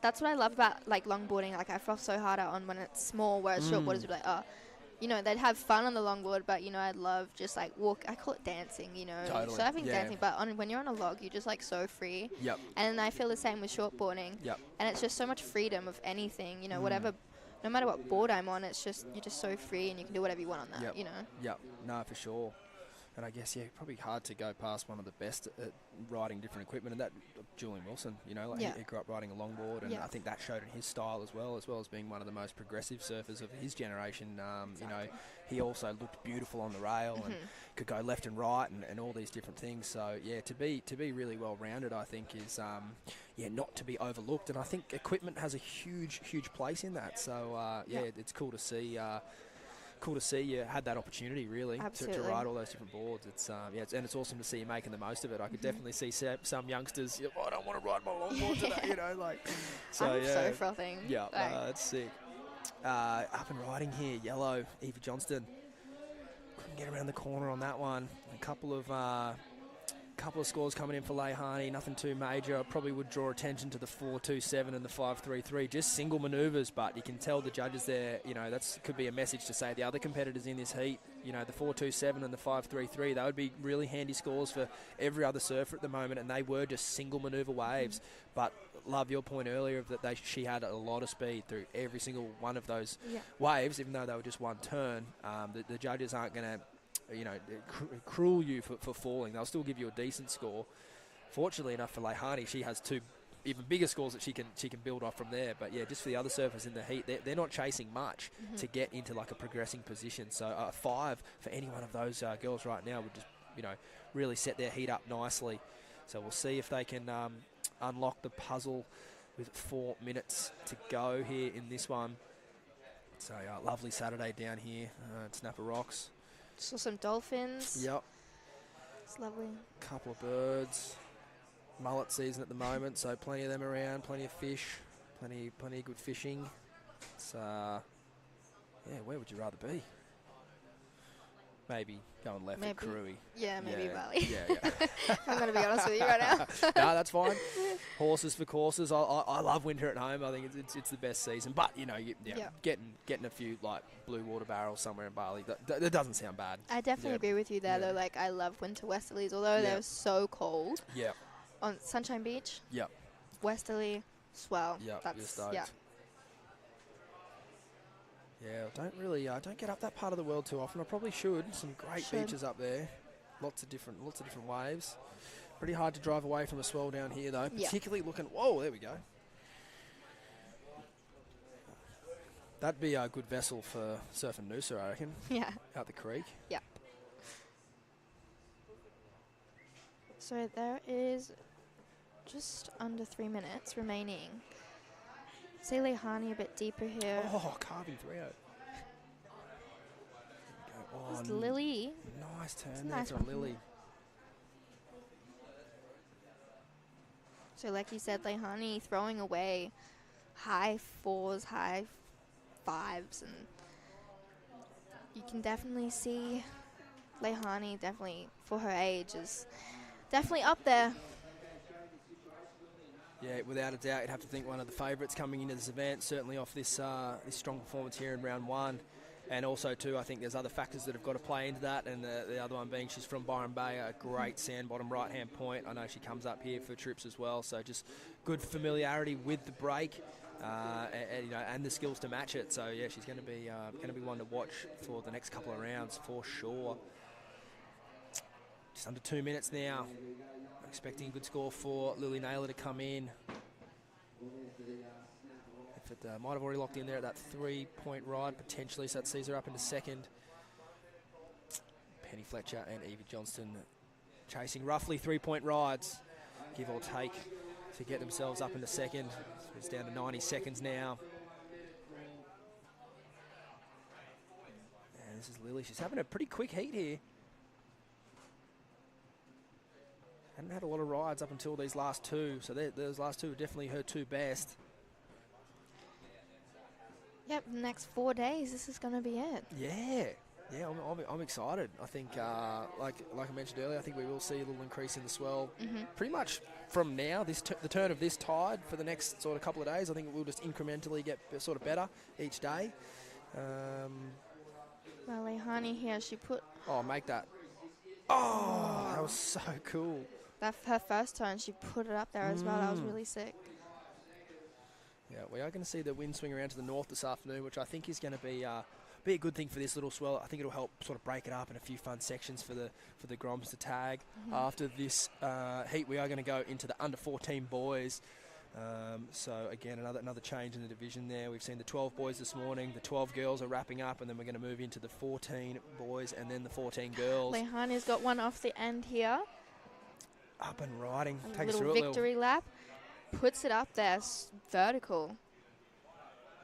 Speaker 5: that's what I love about longboarding. I froth so hard out on when it's small, whereas shortboarders would be like, they'd have fun on the longboard, but I'd love just walk. I call it dancing,
Speaker 1: Totally.
Speaker 5: surfing,
Speaker 1: Yeah.
Speaker 5: dancing. But when you're on a log, you're just so free.
Speaker 1: Yep.
Speaker 5: And I feel the same with shortboarding.
Speaker 1: Yep.
Speaker 5: And it's just so much freedom of anything, whatever. No matter what board I'm on, it's just you're just so free and you can do whatever you want on that.
Speaker 1: Yep. Yep. No, for sure. And I guess, probably hard to go past one of the best at riding different equipment, and that Julian Wilson, he grew up riding a longboard, and I think that showed in his style as well as being one of the most progressive surfers of his generation. He also looked beautiful on the rail and could go left and right and all these different things. So, to be really well-rounded, I think, is, not to be overlooked. And I think equipment has a huge, huge place in that. So, it's cool to see... Cool to see you had that opportunity, really, to ride all those different boards. It's and it's awesome to see you making the most of it. I could definitely see some youngsters. I don't want to ride my longboard today, So
Speaker 5: I'm so frothing.
Speaker 1: Yeah, that's sick. Up and riding here, yellow, Evie Johnston. Couldn't get around the corner on that one. A couple of scores coming in for Leihani, nothing too major. I probably would draw attention to the 4.27 and the 5.33, just single manoeuvres, but you can tell the judges there, that could be a message to say the other competitors in this heat, the 4.27 and the 5.33, they would be really handy scores for every other surfer at the moment, and they were just single manoeuvre waves. But love your point earlier of that she had a lot of speed through every single one of those waves, even though they were just one turn. The judges aren't going to cruel you for falling. They'll still give you a decent score. Fortunately enough for Leihani, she has two even bigger scores that she can build off from there. But just for the other surfers in the heat, they're not chasing much to get into a progressing position. So a 5 for any one of those girls right now would just really set their heat up nicely. So we'll see if they can unlock the puzzle with 4 minutes to go here in this one. So lovely Saturday down here at Snapper Rocks.
Speaker 5: Saw some dolphins.
Speaker 1: Yep.
Speaker 5: It's lovely.
Speaker 1: Couple of birds. Mullet season at the moment, so plenty of them around, plenty of fish, plenty of good fishing. It's where would you rather be? maybe going left at
Speaker 5: Maybe.
Speaker 1: Crewy.
Speaker 5: Yeah, maybe
Speaker 1: Yeah,
Speaker 5: Bali.
Speaker 1: Yeah.
Speaker 5: I'm going to be honest with you right now.
Speaker 1: No, that's fine. Horses for courses. I love winter at home. I think it's the best season. But
Speaker 5: Yeah.
Speaker 1: getting a few like blue water barrels somewhere in Bali that doesn't sound bad.
Speaker 5: I definitely agree with you there, though. Like, I love winter westerlies, although they're so cold.
Speaker 1: Yeah.
Speaker 5: On Sunshine Beach,
Speaker 1: Yep.
Speaker 5: westerly, swell.
Speaker 1: Yep.
Speaker 5: That's,
Speaker 1: You're stoked.
Speaker 5: yeah.
Speaker 1: Yeah, don't get up that part of the world too often. I probably should. Some great beaches up there. Lots of different waves. Pretty hard to drive away from a swell down here though.
Speaker 5: Yeah.
Speaker 1: Particularly looking. Whoa, there we go. That'd be a good vessel for surfing Noosa, I reckon.
Speaker 5: Yeah.
Speaker 1: Out the creek.
Speaker 5: Yeah. So there is just under 3 minutes remaining. See Lehani a bit deeper here.
Speaker 1: Oh, carving 3-0.
Speaker 5: There's Lily.
Speaker 1: Nice turn
Speaker 5: It's
Speaker 1: there
Speaker 5: nice
Speaker 1: for
Speaker 5: one.
Speaker 1: Lily.
Speaker 5: So like you said, Lehani throwing away high 4s, high 5s, and you can definitely see Lehani definitely, for her age, is definitely up there.
Speaker 1: Yeah, without a doubt, you'd have to think one of the favourites coming into this event, certainly off this strong performance here in round 1. And also, too, I think there's other factors that have got to play into that, and the other one being she's from Byron Bay, a great sand bottom right-hand point. I know she comes up here for trips as well, so just good familiarity with the break, and the skills to match it. So yeah, she's going to be one to watch for the next couple of rounds for sure. Just under 2 minutes now. Expecting a good score for Lily Naylor to come in. If it might have already locked in there at that 3-point ride potentially, so that sees her up into second. Penny Fletcher and Evie Johnston chasing roughly 3-point rides, give or take, to get themselves up into second. So it's down to 90 seconds now. And this is Lily. She's having a pretty quick heat here. Hadn't had a lot of rides up until these last two, so those last two are definitely her two best.
Speaker 5: Yep, the next 4 days, this is going to be it.
Speaker 1: Yeah, I'm excited. I think, like I mentioned earlier, I think we will see a little increase in the swell pretty much from now, the turn of this tide for the next sort of couple of days. I think it will just incrementally get sort of better each day.
Speaker 5: Well, Lehani here, she put...
Speaker 1: Oh, make that. Oh, that was so cool.
Speaker 5: That her first turn, she put it up there as well. That was really sick.
Speaker 1: Yeah, we are going to see the wind swing around to the north this afternoon, which I think is going to be a good thing for this little swell. I think it'll help sort of break it up in a few fun sections for the Groms to tag. After this heat, we are going to go into the under 14 boys. So again, another change in the division there. We've seen the 12 boys this morning. The 12 girls are wrapping up, and then we're going to move into the 14 boys and then the 14 girls.
Speaker 5: Lehani's got one off the end here.
Speaker 1: Up and riding.
Speaker 5: A
Speaker 1: Take us
Speaker 5: little
Speaker 1: through
Speaker 5: victory lap. Puts it up there, vertical.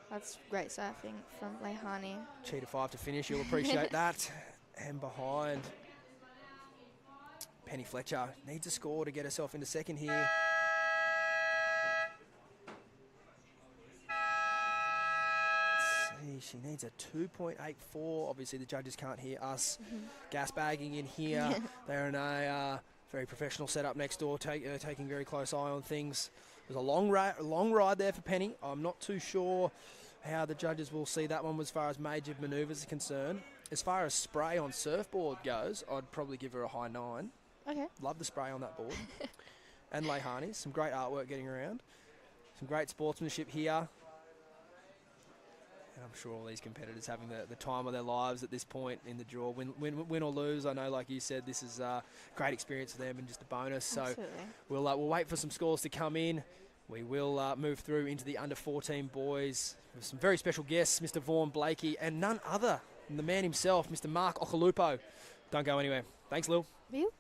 Speaker 5: That's great surfing from Lehani.
Speaker 1: Cheetah 5 to finish. You'll appreciate that. And behind, Penny Fletcher needs a score to get herself into second here. She needs a 2.84. Obviously, the judges can't hear us gas bagging in here. They're in a very professional setup next door, taking very close eye on things. There's a long ride there for Penny. I'm not too sure how the judges will see that one as far as major manoeuvres are concerned. As far as spray on surfboard goes, I'd probably give her a high 9.
Speaker 5: Okay.
Speaker 1: Love the spray on that board. And Lehani, some great artwork getting around. Some great sportsmanship here. And I'm sure all these competitors having the time of their lives at this point in the draw. Win or lose, I know, like you said, this is a great experience for them and just a bonus.
Speaker 5: Absolutely.
Speaker 1: So we'll wait for some scores to come in. We will move through into the under 14 boys with some very special guests, Mr. Vaughan Blakey, and none other than the man himself, Mr. Mark Okalupo. Don't go anywhere. Thanks, Lil.
Speaker 5: You?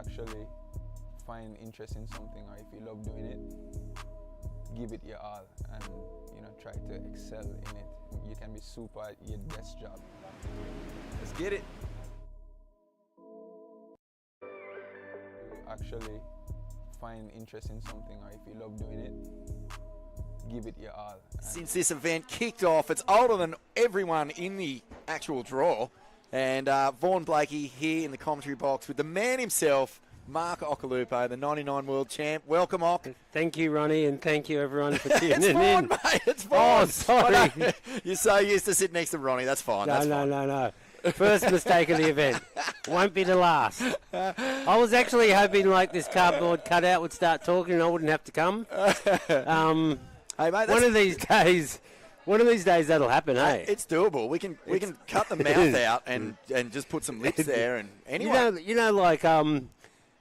Speaker 7: actually find interest in something, or if you love doing it, give it your all and try to excel in it. You can be super at your best job.
Speaker 3: Let's get it.
Speaker 7: You actually find interest in something, or if you love doing it, give it your all.
Speaker 3: Since this event kicked off, it's older than everyone in the actual draw. And Vaughan Blakey here in the commentary box with the man himself, Mark Occhilupo, the 99 world champ. Welcome, Ock.
Speaker 8: Thank you, Ronnie, and thank you, everyone, for tuning
Speaker 3: It's fine,
Speaker 8: in.
Speaker 3: mate. It's fine.
Speaker 8: Oh, sorry.
Speaker 3: You're so used to sitting next to Ronnie. That's fine. That's fine.
Speaker 8: No. First mistake of the event. Won't be the last. I was actually hoping like this cardboard cutout would start talking and I wouldn't have to come.
Speaker 3: Hey, mate,
Speaker 8: one of these days that'll happen, hey?
Speaker 3: It's doable. We can cut the mouth out and just put some lips there. And anyway,
Speaker 8: You know, like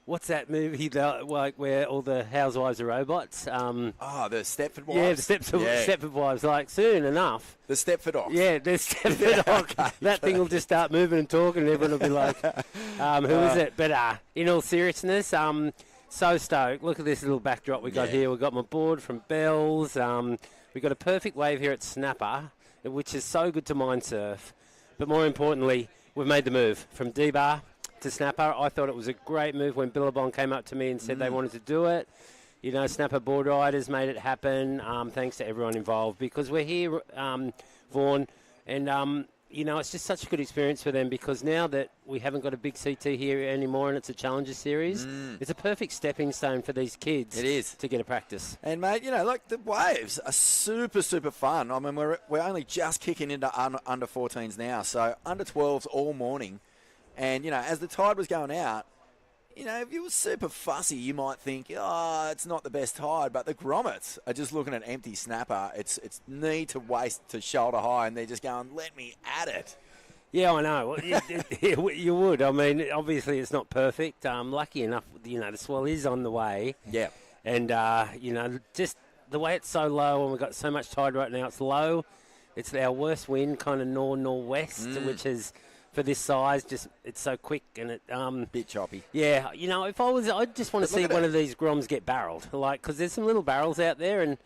Speaker 8: what's that movie like where all the housewives are robots?
Speaker 3: the Stepford Wives.
Speaker 8: Yeah, the Stepford Wives. Like soon enough.
Speaker 3: The Stepford Ox.
Speaker 8: Yeah, the Stepford Ox. That thing will just start moving and talking, and everyone will be like, "Who is it?" But in all seriousness, so stoked. Look at this little backdrop we got here. We've got my board from Bells. We've got a perfect wave here at Snapper, which is so good to mind surf. But more importantly, we've made the move from D-Bar to Snapper. I thought it was a great move when Billabong came up to me and said they wanted to do it. You know, Snapper board riders made it happen. Thanks to everyone involved, because we're here, Vaughan, and it's just such a good experience for them, because now that we haven't got a big CT here anymore and it's a Challenger Series, it's a perfect stepping stone for these kids.
Speaker 3: It is.
Speaker 8: To get a practice.
Speaker 3: And, mate, like the waves are super, super fun. I mean, we're only just kicking into under 14s now, so under 12s all morning. And, as the tide was going out, if you were super fussy, you might think, it's not the best tide. But the grommets are just looking at empty Snapper. It's knee to waist to shoulder high, and they're just going, let me at it.
Speaker 8: Yeah, I know. You would. I mean, obviously it's not perfect. Lucky enough, the swell is on the way.
Speaker 3: Yeah.
Speaker 8: And, just the way it's so low and we've got so much tide right now, it's low. It's our worst wind, kind of northwest, which is... For this size, it's so quick and it
Speaker 3: bit choppy.
Speaker 8: Yeah, if I'd just want to see one of these Groms get barreled, because there's some little barrels out there, and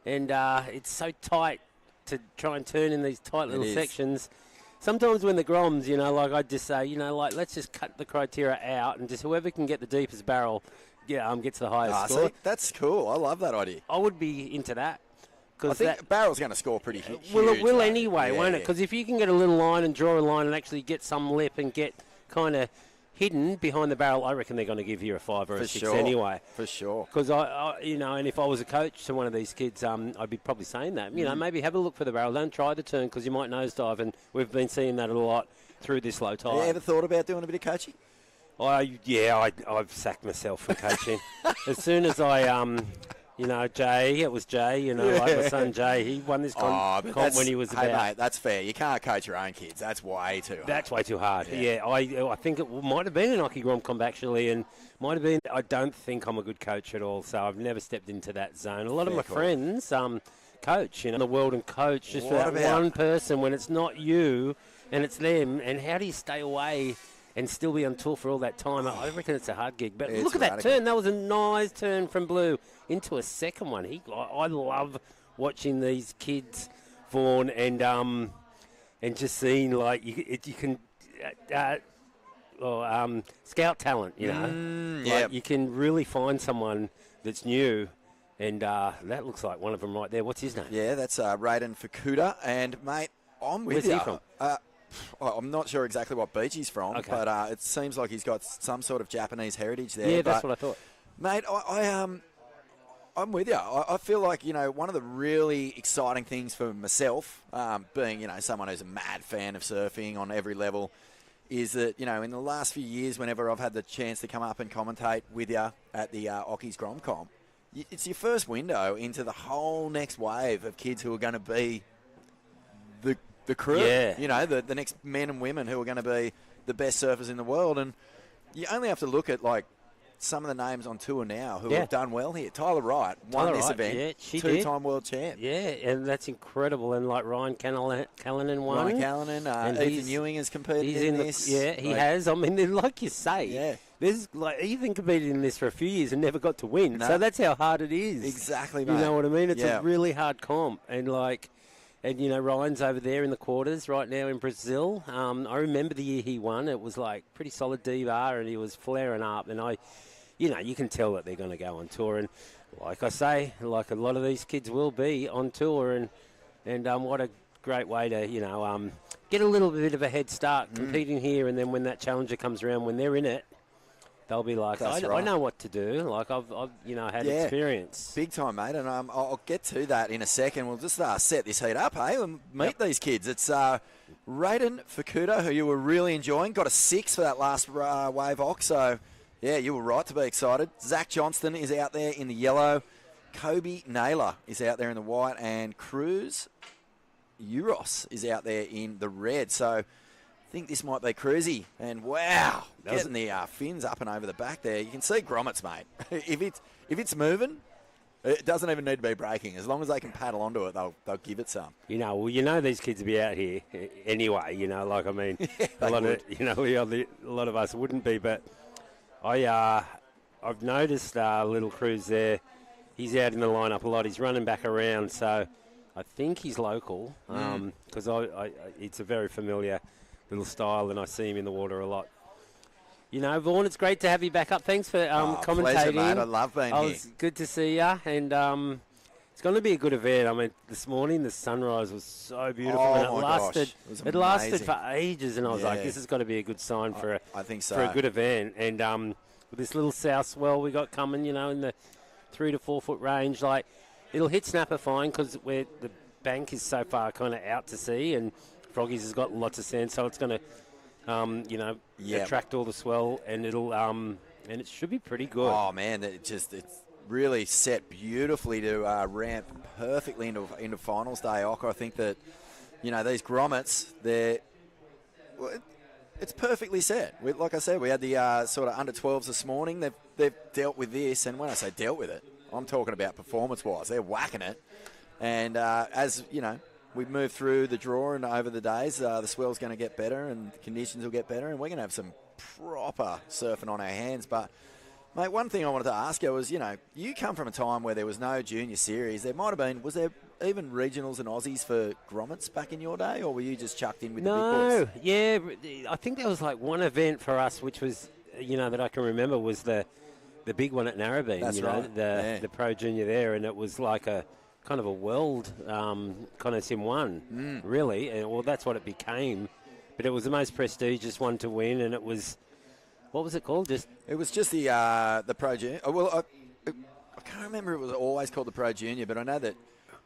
Speaker 8: it's so tight to try and turn in these tight little sections. Sometimes when the Groms, I'd just say, let's just cut the criteria out and just whoever can get the deepest barrel, gets the highest score.
Speaker 3: See, that's cool. I love that idea.
Speaker 8: I would be into that.
Speaker 3: I think Barrel's going to score pretty huge.
Speaker 8: Well, it will anyway, won't it? Because if you can get a little line and draw a line and actually get some lip and get kind of hidden behind the barrel, I reckon they're going to give you a 5 or a 6 anyway.
Speaker 3: For sure.
Speaker 8: Because, and if I was a coach to one of these kids, I'd be probably saying that. Maybe have a look for the barrel. Don't try the turn because you might nosedive, and we've been seeing that a lot through this low tide.
Speaker 3: Have you ever thought about doing a bit of coaching?
Speaker 8: I've sacked myself from coaching. As soon as I... Jay, it was Jay, like my son Jay, he won this comp when he was about...
Speaker 3: Hey, mate, that's fair. You can't coach your own kids. That's way too hard.
Speaker 8: That's way too hard. Yeah, I think it might have been an Occy Grom comp, actually, and might have been... I don't think I'm a good coach at all, so I've never stepped into that zone. A lot of my friends coach, the world and coach, just for that one person when it's not you and it's them, and how do you stay away... and still be on tour for all that time? I reckon it's a hard gig. But look at that turn. That was a nice turn from Blue into a second one. I love watching these kids, Vaughan, and just seeing, you can scout talent, you can really find someone that's new. And that looks like one of them right there. What's his name?
Speaker 3: Yeah, that's Raiden Fukuda. And, mate, I'm with you.
Speaker 8: Where's he from?
Speaker 3: I'm not sure exactly what beach he's from, but it seems like he's got some sort of Japanese heritage there.
Speaker 8: Yeah, that's what I thought.
Speaker 3: Mate, I'm with you. I feel like, one of the really exciting things for myself, being, someone who's a mad fan of surfing on every level, is that, in the last few years, whenever I've had the chance to come up and commentate with you at the Occy's Grom Comp, it's your first window into the whole next wave of kids who are going to be the crew, the next men and women who are going to be the best surfers in the world. And you only have to look at, some of the names on tour now who
Speaker 8: Yeah.
Speaker 3: have done well here. Tyler Wright won
Speaker 8: Tyler
Speaker 3: this
Speaker 8: Wright,
Speaker 3: event.
Speaker 8: yeah, she
Speaker 3: two-time world champ.
Speaker 8: Yeah, and that's incredible. And like Ryan Callanan won.
Speaker 3: Ryan Callanan,
Speaker 8: And
Speaker 3: Ethan Ewing has competed
Speaker 8: He's
Speaker 3: in
Speaker 8: in
Speaker 3: this.
Speaker 8: he
Speaker 3: Like,
Speaker 8: has. I mean, like you say,
Speaker 3: Yeah.
Speaker 8: there's like Ethan competed in this for a few years and never got to win.
Speaker 3: No.
Speaker 8: So that's how hard it is.
Speaker 3: Exactly,
Speaker 8: You
Speaker 3: mate.
Speaker 8: know what I mean? It's
Speaker 3: Yeah.
Speaker 8: a really hard comp, and you know, Ryan's over there in the quarters right now in Brazil. I remember the year he won. It was like pretty solid D-bar, and he was flaring up. And you know, you can tell that they're going to go on tour. And like I say, like a lot of these kids will be on tour, and what a great way to, you know, get a little bit of a head start competing here, and then when that challenger comes around, when they're in it, they'll be like, I know what to do. Like I've you know, had experience.
Speaker 3: Big time, mate. And I'll get to that in a second. We'll just set this heat up, hey, and meet these kids. It's Raiden Fukuda, who you were really enjoying. Got a 6 for that last wave Ox, so yeah, you were right to be excited. Zach Johnston is out there in the yellow. Kobe Naylor is out there in the white, and Cruz Euros is out there in the red. So I think this might be Cruzy. And wow, getting the fins up and over the back there. You can see grommets, mate. if it's moving, it doesn't even need to be braking. As long as they can paddle onto it, they'll give it some.
Speaker 8: You know, well, you know these kids will be out here anyway. You know, like I mean, a lot of us wouldn't be, but I've noticed little Cruz there. He's out in the lineup a lot. He's running back around, so I think he's local because it's a very familiar little style, and I see him in the water a lot. You know, Vaughan, it's great to have you back up. Thanks for commentating.
Speaker 3: Pleasure, mate. I love being here.
Speaker 8: It's good to see you, and it's going to be a good event. I mean, this morning the sunrise was so beautiful, and it lasted for ages, and I was like, this has got to be a good sign for
Speaker 3: I think so.
Speaker 8: for a good event. And with this little south swell we got coming, you know, in the 3 to 4 foot range, like it'll hit snapper fine because the bank is so far kind of out to sea, and Froggies has got lots of sand, so it's going to, attract all the swell, and it'll and it should be pretty good.
Speaker 3: Oh man, it's really set beautifully to ramp perfectly into finals day. I think that, you know, these grommets, it's perfectly set. Like I said, we had the sort of under 12s this morning. They've dealt with this, and when I say dealt with it, I'm talking about performance-wise. They're whacking it, and as you know, we move through the draw and over the days, the swell's going to get better and the conditions will get better, and we're going to have some proper surfing on our hands. But mate, one thing I wanted to ask you was, you know, you come from a time where there was no junior series. There might have been, was there even regionals and Aussies for grommets back in your day, or were you just chucked in with the big boys?
Speaker 8: Yeah, I think there was like one event for us, which was, you know, that I can remember was the big one at Narrabeen.
Speaker 3: That's right.
Speaker 8: The Pro Junior there, and it was like a kind of a world kind of Sim 1, really. And, well, that's what it became. But it was the most prestigious one to win, and it was, what was it called?
Speaker 3: It was just the Pro Junior. Well, I can't remember if it was always called the Pro Junior, but I know that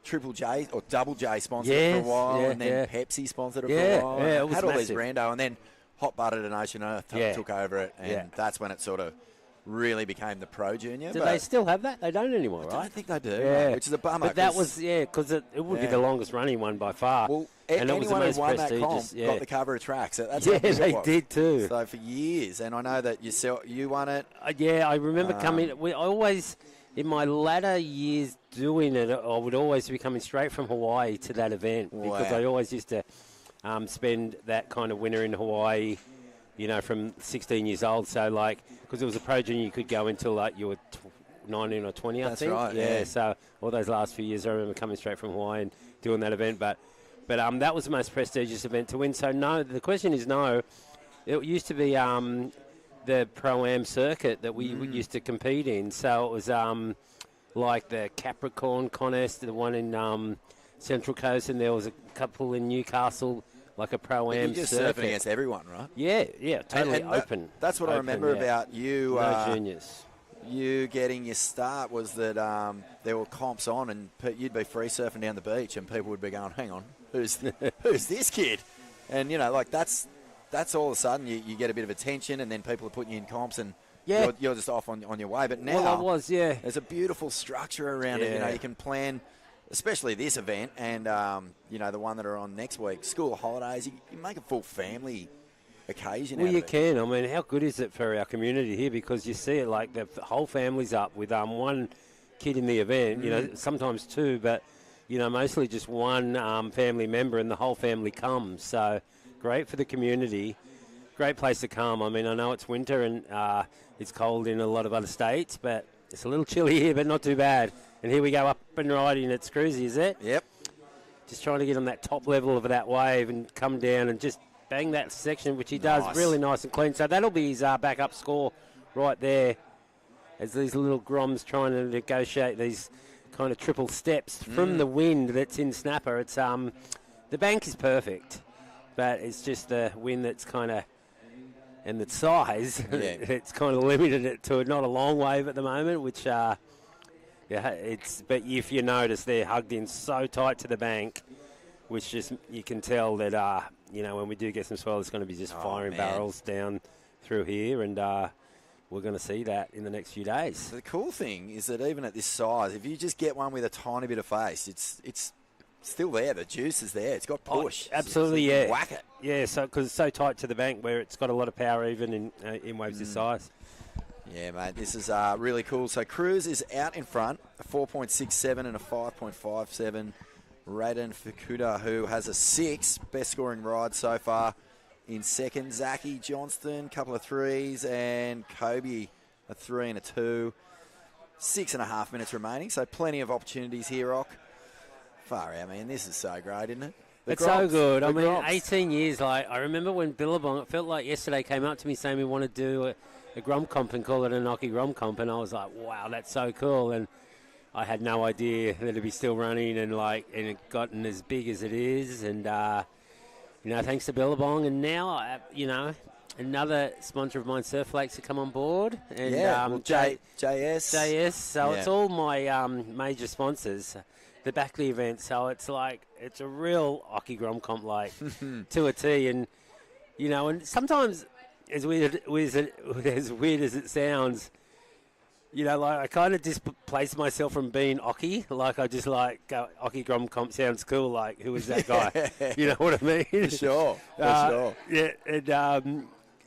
Speaker 3: Triple J or Double J sponsored it for a while, and then Pepsi sponsored it for a while.
Speaker 8: Yeah, it was
Speaker 3: had all
Speaker 8: massive.
Speaker 3: these rando, and then Hot Buttered and Ocean Earth took over it, and that's when it sort of really became the Pro Junior.
Speaker 8: Do they still have that? They don't anymore, right?
Speaker 3: I don't think they do, mate, which is a bummer.
Speaker 8: But that was, because it would be the longest running one by far.
Speaker 3: Well,
Speaker 8: and it was the
Speaker 3: anyone
Speaker 8: most
Speaker 3: who won that
Speaker 8: prestigious.
Speaker 3: comp got the cover of Tracks. That's
Speaker 8: Yeah,
Speaker 3: how big
Speaker 8: they
Speaker 3: it was.
Speaker 8: did too.
Speaker 3: So for years, and I know that you won it.
Speaker 8: I remember coming. I always, in my latter years doing it, I would always be coming straight from Hawaii to that event because I always used to spend that kind of winter in Hawaii. You know, from 16 years old. So, like, because it was a Pro Junior, you could go until, like, you were 19 or 20, I think.
Speaker 3: That's right,
Speaker 8: yeah. So, all those last few years, I remember coming straight from Hawaii and doing that event. But that was the most prestigious event to win. So, no, the question is no. It used to be the Pro-Am circuit that we used to compete in. So, it was like the Capricorn contest, the one in Central Coast, and there was a couple in Newcastle, like a Pro-Am
Speaker 3: You're just
Speaker 8: circuit.
Speaker 3: surfing against everyone, right?
Speaker 8: Yeah, totally
Speaker 3: and
Speaker 8: open.
Speaker 3: That's what I remember about you.
Speaker 8: No juniors.
Speaker 3: You getting your start was that there were comps on, and you'd be free surfing down the beach, and people would be going, "Hang on, who's this kid?" And you know, like that's all of a sudden you get a bit of attention, and then people are putting you in comps, and you're just off on your way. But now, there's a beautiful structure around it. You know, you can plan. Especially this event and, you know, the one that are on next week, school holidays, you make a full family occasion.
Speaker 8: Well,
Speaker 3: out
Speaker 8: you
Speaker 3: of it.
Speaker 8: can. I mean, how good is it for our community here? Because you see it like the whole family's up with one kid in the event, you know, sometimes two, but, you know, mostly just one family member and the whole family comes. So great for the community. Great place to come. I mean, I know it's winter and it's cold in a lot of other states, but it's a little chilly here, but not too bad. And here we go up and riding at Screwsy, is it?
Speaker 3: Yep.
Speaker 8: Just trying to get on that top level of that wave and come down and just bang that section, which he does really nice and clean. So that'll be his backup score right there as these little Groms trying to negotiate these kind of triple steps from the wind that's in Snapper. It's the bank is perfect, but it's just the wind that's kind of, and the size, it's kind of limited it to not a long wave at the moment, which, but if you notice, they're hugged in so tight to the bank, which just, you can tell that, you know, when we do get some swell, it's going to be just firing barrels down through here, and we're going to see that in the next few days.
Speaker 3: The cool thing is that even at this size, if you just get one with a tiny bit of face, it's still there. The juice is there. It's got push.
Speaker 8: Oh, absolutely,
Speaker 3: so you can
Speaker 8: yeah.
Speaker 3: Whack it.
Speaker 8: Yeah, so because it's so tight to the bank where it's got a lot of power even in waves this size.
Speaker 3: Yeah, mate, this is really cool. So Cruz is out in front, a 4.67 and a 5.57. Raiden Fukuda, who has a 6, best scoring ride so far. In second, Zachy Johnston, couple of 3s, and Kobe, a 3 and a 2. 6.5 minutes remaining, so plenty of opportunities here, Rock. Far out, man. This is so great, isn't it?
Speaker 8: It's so good. I mean,
Speaker 3: Groms.
Speaker 8: 18 years, like, I remember when Billabong, it felt like yesterday, came up to me saying we want to do a Grom comp and call it a Occy Grom comp, and I was like, wow, that's so cool. And I had no idea that it'd be still running and it gotten as big as it is. And, you know, thanks to Billabong. And now, you know, another sponsor of mine, Surf Flakes, to come on board. And,
Speaker 3: JS.
Speaker 8: So it's all my major sponsors that back the event. So it's like, it's a real Occy Grom comp, like, to a T. And, you know, and sometimes, as weird as it sounds, you know, like I kind of displace myself from being Occy. Like I just like Occy Grom comp sounds cool. Like who is that guy? You know what I mean?
Speaker 3: For sure.
Speaker 8: Yeah, and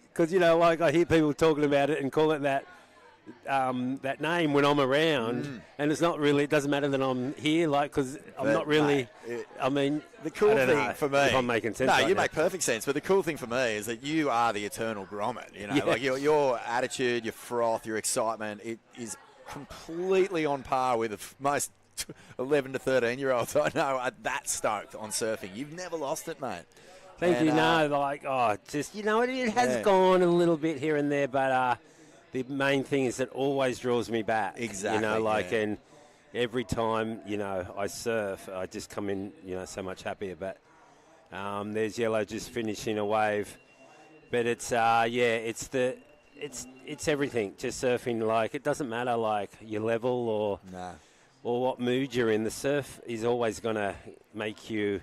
Speaker 8: because you know, like I hear people talking about it and call it that name when I'm around, and it's not really. It doesn't matter that I'm here, like because I'm not really.
Speaker 3: Mate,
Speaker 8: I mean,
Speaker 3: the cool thing for me,
Speaker 8: if I'm making sense.
Speaker 3: No,
Speaker 8: right
Speaker 3: you
Speaker 8: now.
Speaker 3: make perfect sense. But the cool thing for me is that you are the eternal Grommet. You know, like your attitude, your froth, your excitement, it is completely on par with most 11 to 13-year-olds I know are that stoked on surfing. You've never lost it, mate.
Speaker 8: Thank you. No, like just you know, it has gone a little bit here and there, but the main thing is it always draws me back.
Speaker 3: Exactly.
Speaker 8: You know, like and every time you know I surf, I just come in, you know, so much happier. But there's Yellow just finishing a wave, but it's it's everything. Just surfing, like it doesn't matter like your level or what mood you're in. The surf is always going to make you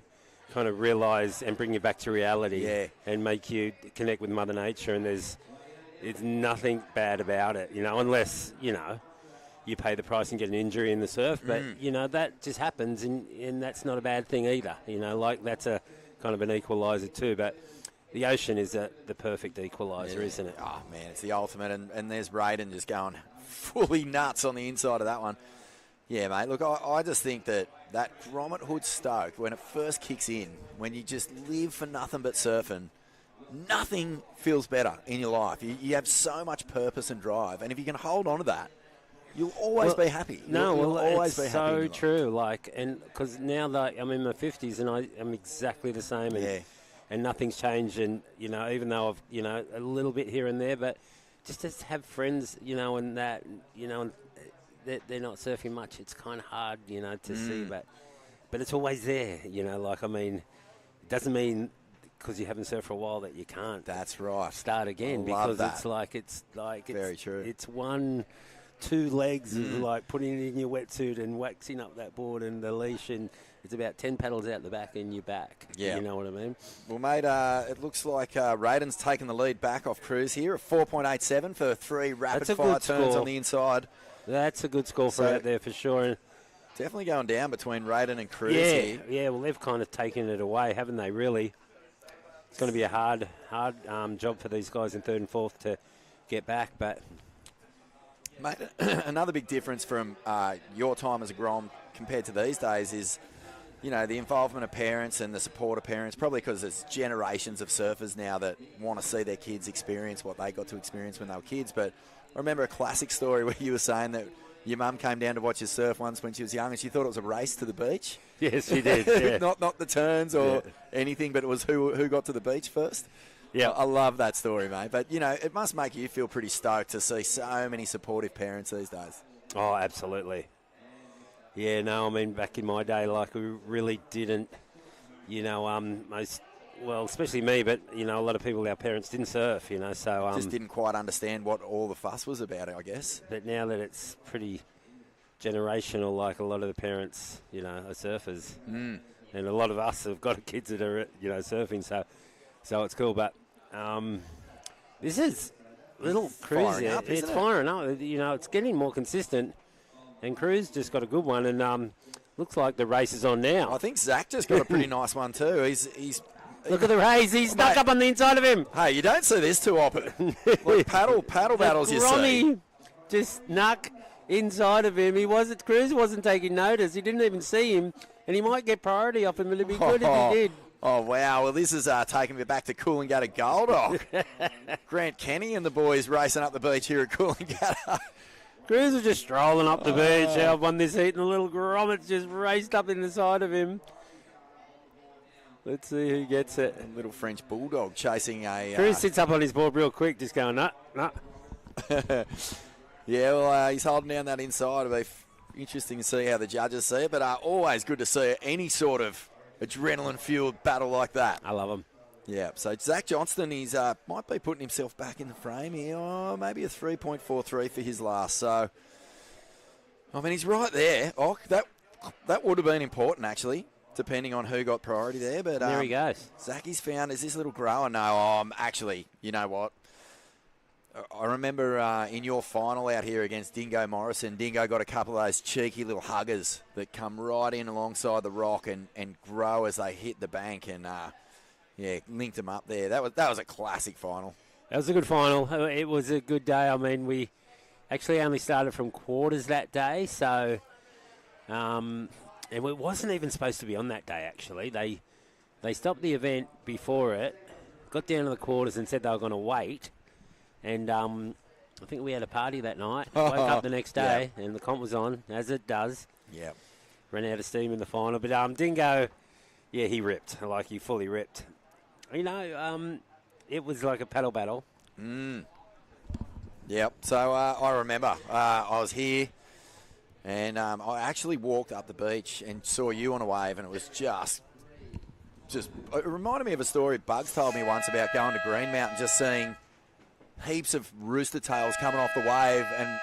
Speaker 8: kind of realise and bring you back to reality and make you connect with Mother Nature. And there's nothing bad about it, you know, unless, you know, you pay the price and get an injury in the surf. But, you know, that just happens and that's not a bad thing either. You know, like that's a kind of an equaliser too. But the ocean is the perfect equaliser, isn't it?
Speaker 3: Oh, man, it's the ultimate. And there's Raiden just going fully nuts on the inside of that one. Yeah, mate, look, I just think that Grommet Hood Stoke, when it first kicks in, when you just live for nothing but surfing, nothing feels better in your life. You have so much purpose and drive, and if you can hold on to that, you'll always be happy. You'll always be happy.
Speaker 8: It's so true. Like, and because now that I'm in my 50s and I'm exactly the same, and nothing's changed. And you know, even though I've a little bit here and there, but just to have friends, you know, and that, you know, and they're not surfing much. It's kind of hard, you know, to see, but it's always there. You know, like I mean, it doesn't mean because you haven't surfed for a while that you can't.
Speaker 3: That's right.
Speaker 8: Start again because it's
Speaker 3: very true.
Speaker 8: It's 1-2 legs of like putting it in your wetsuit and waxing up that board and the leash, and it's about 10 paddles out the back and you're back.
Speaker 3: Yeah,
Speaker 8: you know what I mean.
Speaker 3: Well, mate, it looks like Raiden's taken the lead back off Cruz here, a 4.87 for 3 rapid fire turns on the inside.
Speaker 8: That's a good score for out there for sure.
Speaker 3: Definitely going down between Raiden and Cruz here.
Speaker 8: Yeah, well, they've kind of taken it away, haven't they, really? it's going to be a hard job for these guys in third and fourth to get back. But
Speaker 3: Mate, another big difference from your time as a Grom compared to these days is, you know, the involvement of parents and the support of parents, probably because there's generations of surfers now that want to see their kids experience what they got to experience when they were kids. But I remember a classic story where you were saying that your mum came down to watch you surf once when she was young and she thought it was a race to the beach.
Speaker 8: yes, she did. Yeah.
Speaker 3: not the turns or anything, but it was who got to the beach first.
Speaker 8: Yeah,
Speaker 3: I love that story, mate. But, you know, it must make you feel pretty stoked to see so many supportive parents these days.
Speaker 8: Oh, absolutely. Yeah, no, I mean, back in my day, like, we really didn't, you know, especially me, but, you know, a lot of people, our parents didn't surf, you know, so...
Speaker 3: Just didn't quite understand what all the fuss was about, I guess.
Speaker 8: But now that it's pretty generational, like, a lot of the parents, you know, are surfers.
Speaker 3: Mm.
Speaker 8: And a lot of us have got kids that are, you know, surfing, so it's cool. But this is a little cruisy. It's firing up. You know, it's getting more consistent. And Cruz just got a good one, and looks like the race is on now.
Speaker 3: I think Zach just got a pretty nice one too. He's
Speaker 8: Look at the race. He's stuck up on the inside of him.
Speaker 3: Hey, you don't see this too often. Like paddle battles you see.
Speaker 8: Ronnie just snuck inside of him. Cruz wasn't taking notice. He didn't even see him, and he might get priority off him. It'd be good if he did.
Speaker 3: Oh, wow. Well, this is taking me back to Coolangatta Gold Dog. Grant Kenny and the boys racing up the beach here at Coolangatta.
Speaker 8: Cruz was just strolling up the beach, out on this heat, and the little grommet just raced up in the side of him. Let's see who gets it.
Speaker 3: A little French bulldog chasing a...
Speaker 8: Cruz sits up on his board real quick, just going, nah.
Speaker 3: Yeah, well, he's holding down that inside. It'll be interesting to see how the judges see it, but always good to see any sort of adrenaline-fueled battle like that.
Speaker 8: I love him.
Speaker 3: Yeah, so Zach Johnston, he's might be putting himself back in the frame here. Oh, maybe a 3.43 for his last. So, I mean, he's right there. Oh, that would have been important, actually, depending on who got priority there. But
Speaker 8: there he goes.
Speaker 3: Zachy's found, is this little grower? No, actually, you know what? I remember in your final out here against Dingo Morrison, Dingo got a couple of those cheeky little huggers that come right in alongside the rock and grow as they hit the bank and... linked them up there. That was a classic final. That was
Speaker 8: a good final. It was a good day. I mean, we actually only started from quarters that day, so and it wasn't even supposed to be on that day. Actually, they stopped the event before it, got down to the quarters, and said they were going to wait. And I think we had a party that night. Woke up the next day, and the comp was on as it does.
Speaker 3: Yeah,
Speaker 8: ran out of steam in the final, but Dingo, he ripped. Like he fully ripped. You know, it was like a paddle battle.
Speaker 3: Yep. So I remember I was here, and I actually walked up the beach and saw you on a wave, and it was just it reminded me of a story Bugs told me once about going to Green Mountain, just seeing heaps of rooster tails coming off the wave, and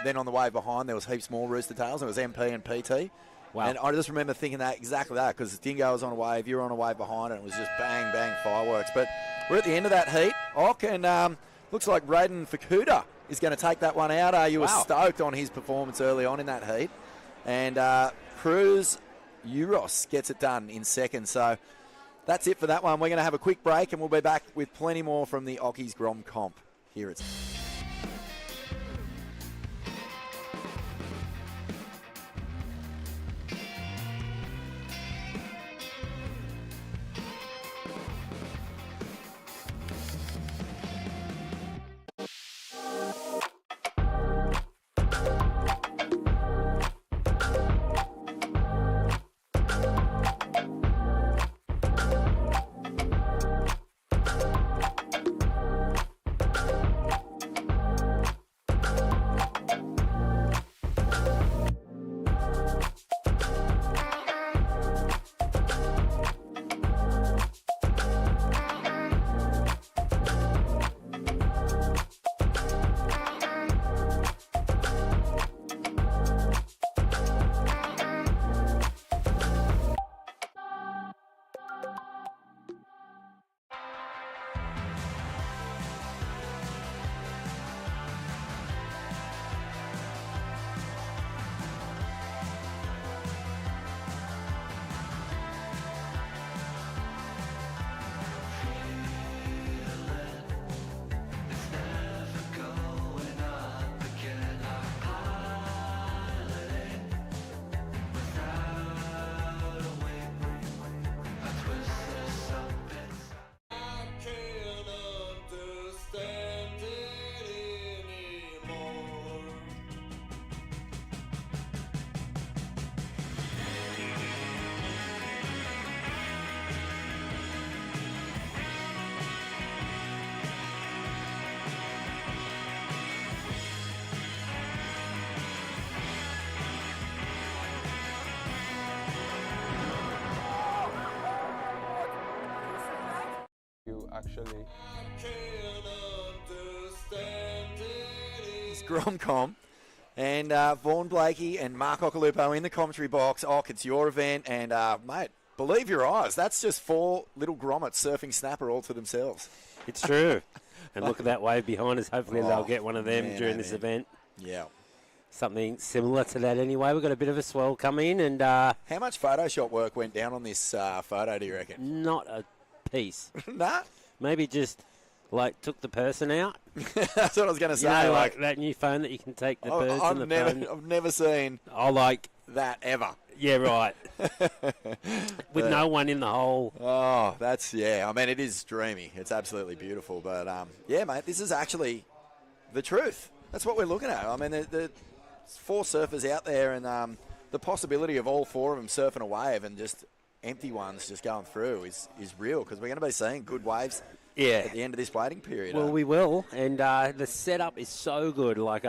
Speaker 3: then on the wave behind there was heaps more rooster tails, and it was MP and PT.
Speaker 8: Wow.
Speaker 3: And I just remember thinking exactly that, because Dingo was on a wave, you were on a wave behind it, and it was just bang, bang fireworks. But we're at the end of that heat, and looks like Braden Fukuda is going to take that one out. You were stoked on his performance early on in that heat. And Cruz Euros gets it done in second. So that's it for that one. We're going to have a quick break, and we'll be back with plenty more from the Occy's Grom Comp. Here it's...
Speaker 7: actually.
Speaker 3: It's Gromcom. And Vaughan Blakey and Mark Ocalupo in the commentary box. Ock, it's your event. And, mate, believe your eyes. That's just 4 little grommets surfing snapper all to themselves.
Speaker 8: It's true. And look at that wave behind us. Hopefully they'll get one of them during this event.
Speaker 3: Yeah.
Speaker 8: Something similar to that anyway. We've got a bit of a swell come in. And
Speaker 3: how much Photoshop work went down on this photo, do you reckon?
Speaker 8: Not a piece.
Speaker 3: Nah?
Speaker 8: Maybe just, like, took the person out.
Speaker 3: That's what I was going to say.
Speaker 8: You know, like that new phone that you can take the birds and the phone.
Speaker 3: I've never seen that ever.
Speaker 8: Yeah, right. With no one in the hole.
Speaker 3: Oh, I mean, it is dreamy. It's absolutely beautiful. But, yeah, mate, this is actually the truth. That's what we're looking at. I mean, the 4 surfers out there, and the possibility of all 4 of them surfing a wave and just empty ones just going through is real, because we're going to be seeing good waves at the end of this waiting period.
Speaker 8: Well, we will, and the setup is so good. Like,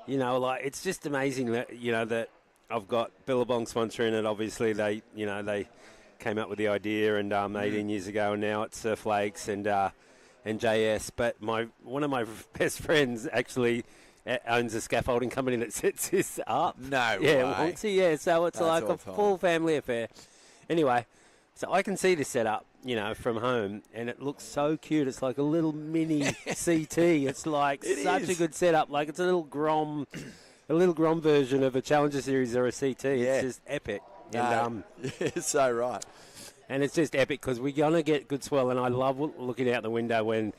Speaker 8: you know, like it's just amazing that, you know, that I've got Billabong sponsoring it. Obviously, they came up with the idea, and 18 years ago, and now it's Surf Lakes and JS. But one of my best friends actually owns a scaffolding company that sets this up.
Speaker 3: No
Speaker 8: way.
Speaker 3: Occy,
Speaker 8: yeah, so it's like a
Speaker 3: time.
Speaker 8: full family affair. Anyway, so I can see this setup, you know, from home, and it looks so cute. It's like a little mini CT. It's like such a good setup. Like it's a little Grom version of a Challenger Series or a CT. It's just epic. And,
Speaker 3: you're so right.
Speaker 8: And it's just epic because we're going to get good swell, and I love looking out the window when,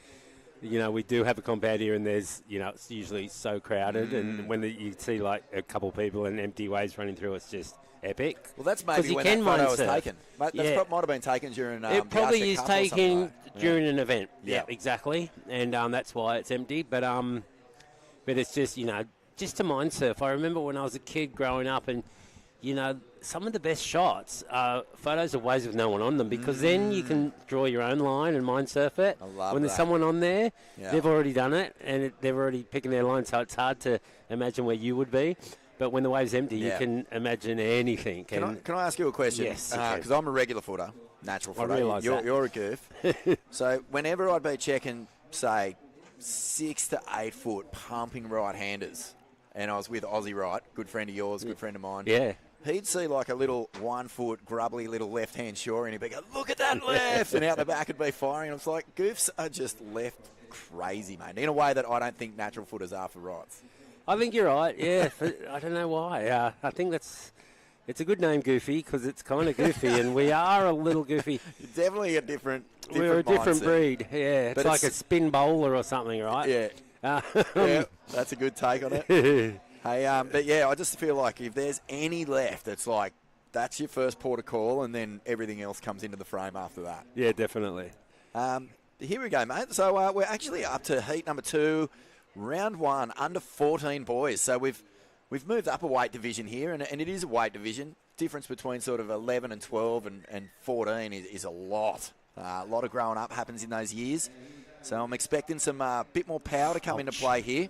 Speaker 8: you know, we do have a compound here and there's, you know, it's usually so crowded, and when you see like a couple of people and empty waves running through, it's just epic.
Speaker 3: Well, that's maybe when that photo was taken. That might have been taken during
Speaker 8: it probably is taken during an event.
Speaker 3: Yeah,
Speaker 8: exactly. And that's why it's empty. But it's just, you know, just to mind surf. I remember when I was a kid growing up, and, you know, some of the best shots are photos of waves with no one on them, because then you can draw your own line and mind surf it.
Speaker 3: I love
Speaker 8: when there's
Speaker 3: that.
Speaker 8: someone on there, they've already done it, and they're already picking their line, so it's hard to imagine where you would be. But when the wave's empty, you can imagine anything.
Speaker 3: Can I ask you a question?
Speaker 8: Yes.
Speaker 3: Because I'm a regular footer, natural footer.
Speaker 8: I realise that.
Speaker 3: You're a goof. So whenever I'd be checking, say, 6 to 8 foot pumping right-handers, and I was with Aussie Right, good friend of yours, good friend of mine.
Speaker 8: Yeah.
Speaker 3: He'd see like a little 1 foot grubbly little left-hand shore, and he'd be go, look at that left, and out the back it'd be firing. And I was like, goofs are just left crazy, mate, in a way that I don't think natural footers are for rights.
Speaker 8: I think you're right, yeah. I don't know why. I think it's a good name, Goofy, because it's kind of goofy, and we are a little goofy.
Speaker 3: You're definitely a different
Speaker 8: We're a different
Speaker 3: mindset.
Speaker 8: breed, yeah. It's
Speaker 3: But
Speaker 8: like a spin bowler or something, right?
Speaker 3: Yeah. Yeah, that's a good take on it. Hey, but yeah, I just feel like if there's any left, it's like that's your first port of call, and then everything else comes into the frame after that.
Speaker 8: Yeah, definitely.
Speaker 3: Here we go, mate. So we're actually up to heat number 2, round 1, under 14 boys. So we've moved up a weight division here, and it is a weight division. Difference between sort of 11 and 12 and 14 is a lot. A lot of growing up happens in those years. So I'm expecting some bit more power to come into play here.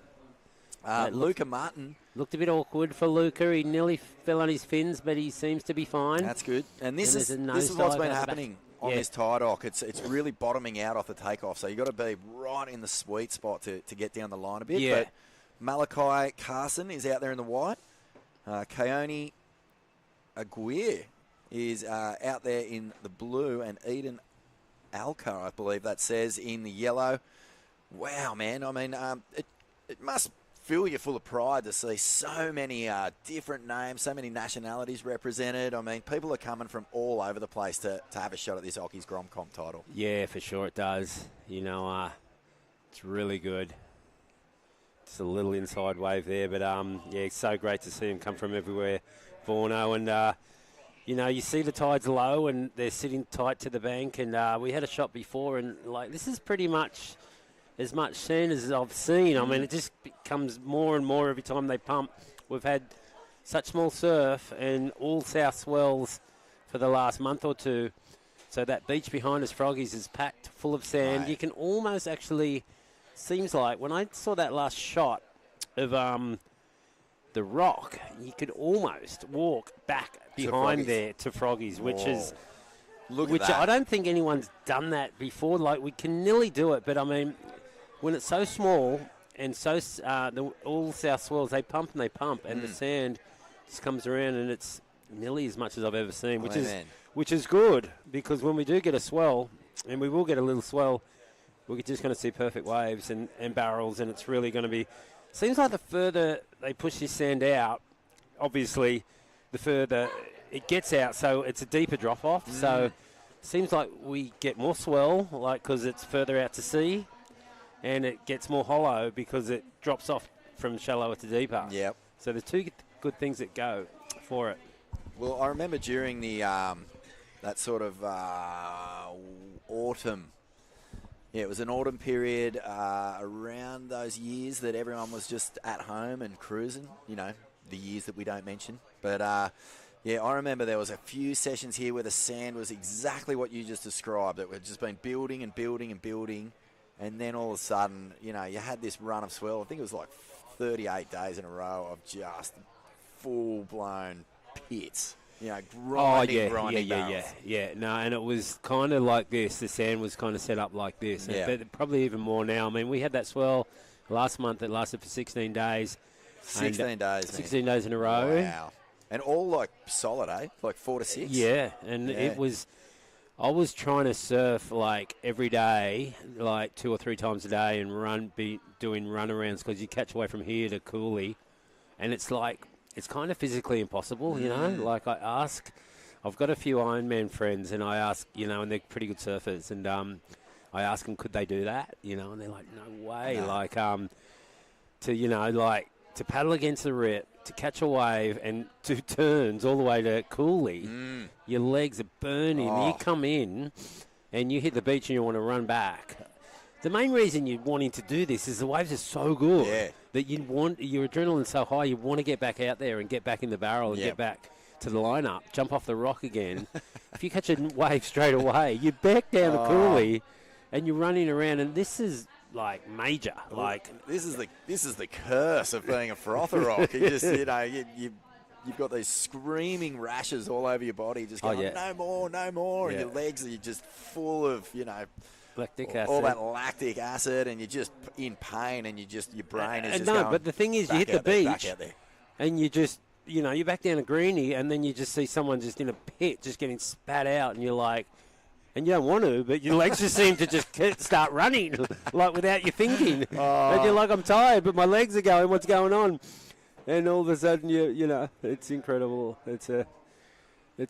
Speaker 3: Luca Martin.
Speaker 8: Looked a bit awkward for Luca. He nearly fell on his fins, but he seems to be fine.
Speaker 3: That's good. And this is
Speaker 8: nosedive
Speaker 3: what's been
Speaker 8: out the
Speaker 3: happening on this tie dock. It's really bottoming out off the takeoff. So you've got to be right in the sweet spot to get down the line a bit.
Speaker 8: Yeah.
Speaker 3: But Malachi Carson is out there in the white. Keone Aguirre is out there in the blue. And Eden Alcar, I believe that says, in the yellow. Wow, man. I mean, it must fill you full of pride to see so many different names, so many nationalities represented. I mean, people are coming from all over the place to have a shot at this Occy's Grom Comp title.
Speaker 8: Yeah, for sure it does. You know, it's really good. It's a little inside wave there, but yeah, it's so great to see them come from everywhere, Vorno. And, you know, you see the tide's low and they're sitting tight to the bank. And we had a shot before, and, like, this is pretty much as much sand as I've seen. I mean, it just becomes more and more every time they pump. We've had such small surf and all south swells for the last month or two. So that beach behind us, Froggies, is packed full of sand.
Speaker 3: Right.
Speaker 8: You can almost actually, seems like, when I saw that last shot of the rock, you could almost walk back behind there to Froggies, which is
Speaker 3: Look
Speaker 8: which
Speaker 3: at that.
Speaker 8: I don't think anyone's done that before. Like, we can nearly do it, but I mean, when it's so small and so all south swells, they pump and they pump, and the sand just comes around, and it's nearly as much as I've ever seen, which is good, because when we do get a swell, and we will get a little swell, we're just going to see perfect waves and barrels, and it's really going to be. Seems like the further they push this sand out, obviously, the further it gets out, so it's a deeper drop off. So seems like we get more swell, like, because it's further out to sea, and it gets more hollow because it drops off from shallower to deeper.
Speaker 3: Yep.
Speaker 8: So there's two good things that go for it.
Speaker 3: Well, I remember during the that sort of autumn. Yeah, it was an autumn period around those years that everyone was just at home and cruising, you know, the years that we don't mention. But, yeah, I remember there was a few sessions here where the sand was exactly what you just described. It had just been building and building and building, and then all of a sudden, you know, you had this run of swell. I think it was like 38 days in a row of just full-blown pits. You know, grinding barrels.
Speaker 8: Yeah. No, and it was kind of like this. The sand was kind of set up like this.
Speaker 3: Yeah.
Speaker 8: But probably even more now. I mean, we had that swell last month that lasted for 16 days.
Speaker 3: 16 days,
Speaker 8: 16 days in a row.
Speaker 3: Wow. And all, like, solid, eh? Like 4 to 6?
Speaker 8: Yeah, and it was... I was trying to surf, like, every day, like 2 or 3 times a day, and be doing runarounds, because you catch away from here to Cooley, and it's like... It's kind of physically impossible, you know. Like, I've got a few Ironman friends, and I ask, you know, and they're pretty good surfers, and I ask them, could they do that, you know, and they're like, no way. No. Like, to, you know, like, to paddle against the rip, to catch a wave, and 2 turns all the way to Cooley, your legs are burning. You come in, and you hit the beach, and you want to run back. The main reason you're wanting to do this is the waves are so good that you want your adrenaline's so high, you want to get back out there and get back in the barrel and get back to the lineup, jump off the rock again. If you catch a wave straight away, you back down the Cooley and you're running around, and this is like major. Like
Speaker 3: this is the curse of being a frother rock. You just, you know, you've got these screaming rashes all over your body, just going no more, and your legs are just full of, you know,
Speaker 8: lactic acid.
Speaker 3: All that lactic acid, and you're just in pain, and your brain is just
Speaker 8: no,
Speaker 3: going,
Speaker 8: but the thing is, you hit the beach, and you just, you know, you're back down a greenie, and then you just see someone just in a pit, just getting spat out, and you're like, and you don't want to, but your legs just seem to just start running, like without you thinking. And you're like, I'm tired, but my legs are going, what's going on? And all of a sudden, you know, it's incredible. It's a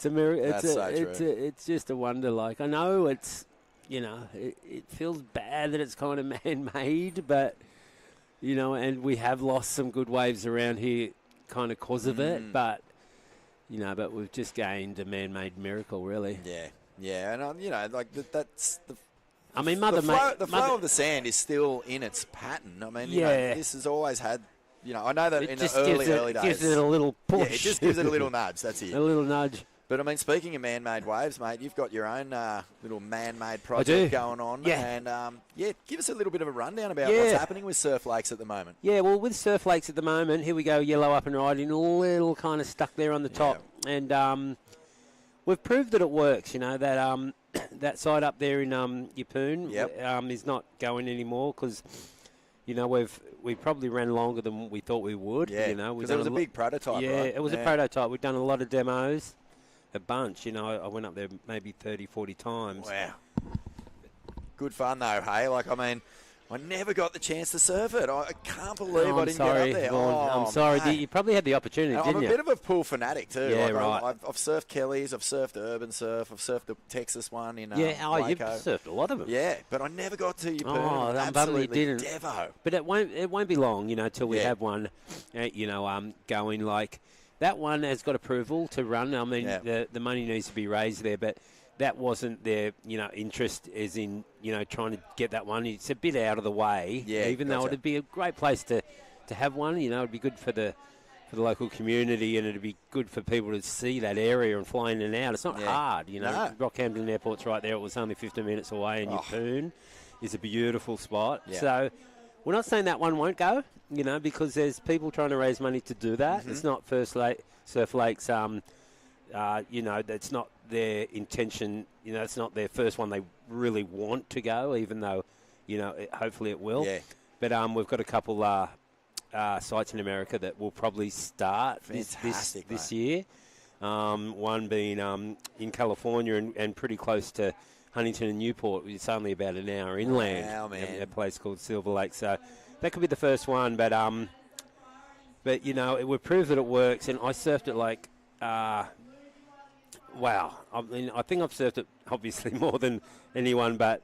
Speaker 8: miracle. It's just a wonder. Like, I know it's, you know, it feels bad that it's kind of man-made, but, you know, and we have lost some good waves around here kind of cause of it, but, you know, but we've just gained a man-made miracle, really.
Speaker 3: Yeah, and, you know, like, that's the...
Speaker 8: I mean,
Speaker 3: the flow of the sand is still in its pattern. I mean, you know, this has always had... You know, I know that in the early days...
Speaker 8: It gives it a little push.
Speaker 3: Yeah, it just gives it a little nudge, that's it.
Speaker 8: A little nudge.
Speaker 3: But, I mean, speaking of man-made waves, mate, you've got your own little man-made project going on.
Speaker 8: Yeah.
Speaker 3: And, give us a little bit of a rundown about what's happening with Surf Lakes at the moment.
Speaker 8: Yeah, well, with Surf Lakes at the moment, here we go, yellow up and riding, a little kind of stuck there on the top. Yeah. And we've proved that it works, you know, that that side up there in Yeppoon is not going anymore because, you know, we probably ran longer than we thought we would.
Speaker 3: Yeah,
Speaker 8: you know,
Speaker 3: because it was a big prototype, right?
Speaker 8: Yeah, it was a prototype. We've done a lot of demos. A bunch, you know. I went up there maybe 30, 40 times.
Speaker 3: Wow. Good fun, though, hey? Like, I mean, I never got the chance to surf it. I can't believe I didn't get up there.
Speaker 8: I'm sorry. You probably had the opportunity, didn't you?
Speaker 3: I'm a bit of a pool fanatic, too.
Speaker 8: Yeah,
Speaker 3: like,
Speaker 8: right.
Speaker 3: I've surfed Kelly's, I've surfed Urban Surf, I've surfed the Texas one in
Speaker 8: you've
Speaker 3: Waco.
Speaker 8: surfed a lot of them.
Speaker 3: Yeah, but I never got to Yeppoon.
Speaker 8: Oh, I'm bummed you didn't.
Speaker 3: Devo.
Speaker 8: But it won't be long, you know, till we have one, you know, going like... That one has got approval to run. I mean, the money needs to be raised there, but that wasn't their, you know, interest as in, you know, trying to get that one. It's a bit out of the way, even though it'd be a great place to have one. You know, it'd be good for the local community, and it'd be good for people to see that area and fly in and out. It's not hard, you know. No. Rockhampton Airport's right there. It was only 15 minutes away, and Yeppoon is a beautiful spot. Yeah. So we're not saying that one won't go, you know, because there's people trying to raise money to do that. It's not Surf Lakes, you know, it's not their intention. It's not their first one they really want to go, even though, hopefully it will.
Speaker 3: Yeah.
Speaker 8: But we've got a couple sites in America that will probably start this year. One being in California and pretty close to Huntington and Newport. It's only about an hour inland.
Speaker 3: Wow, man.
Speaker 8: A place called Silver Lake. So that could be the first one. But it would prove that it works. And I surfed it like, wow. I mean, I think I've surfed it obviously more than anyone, but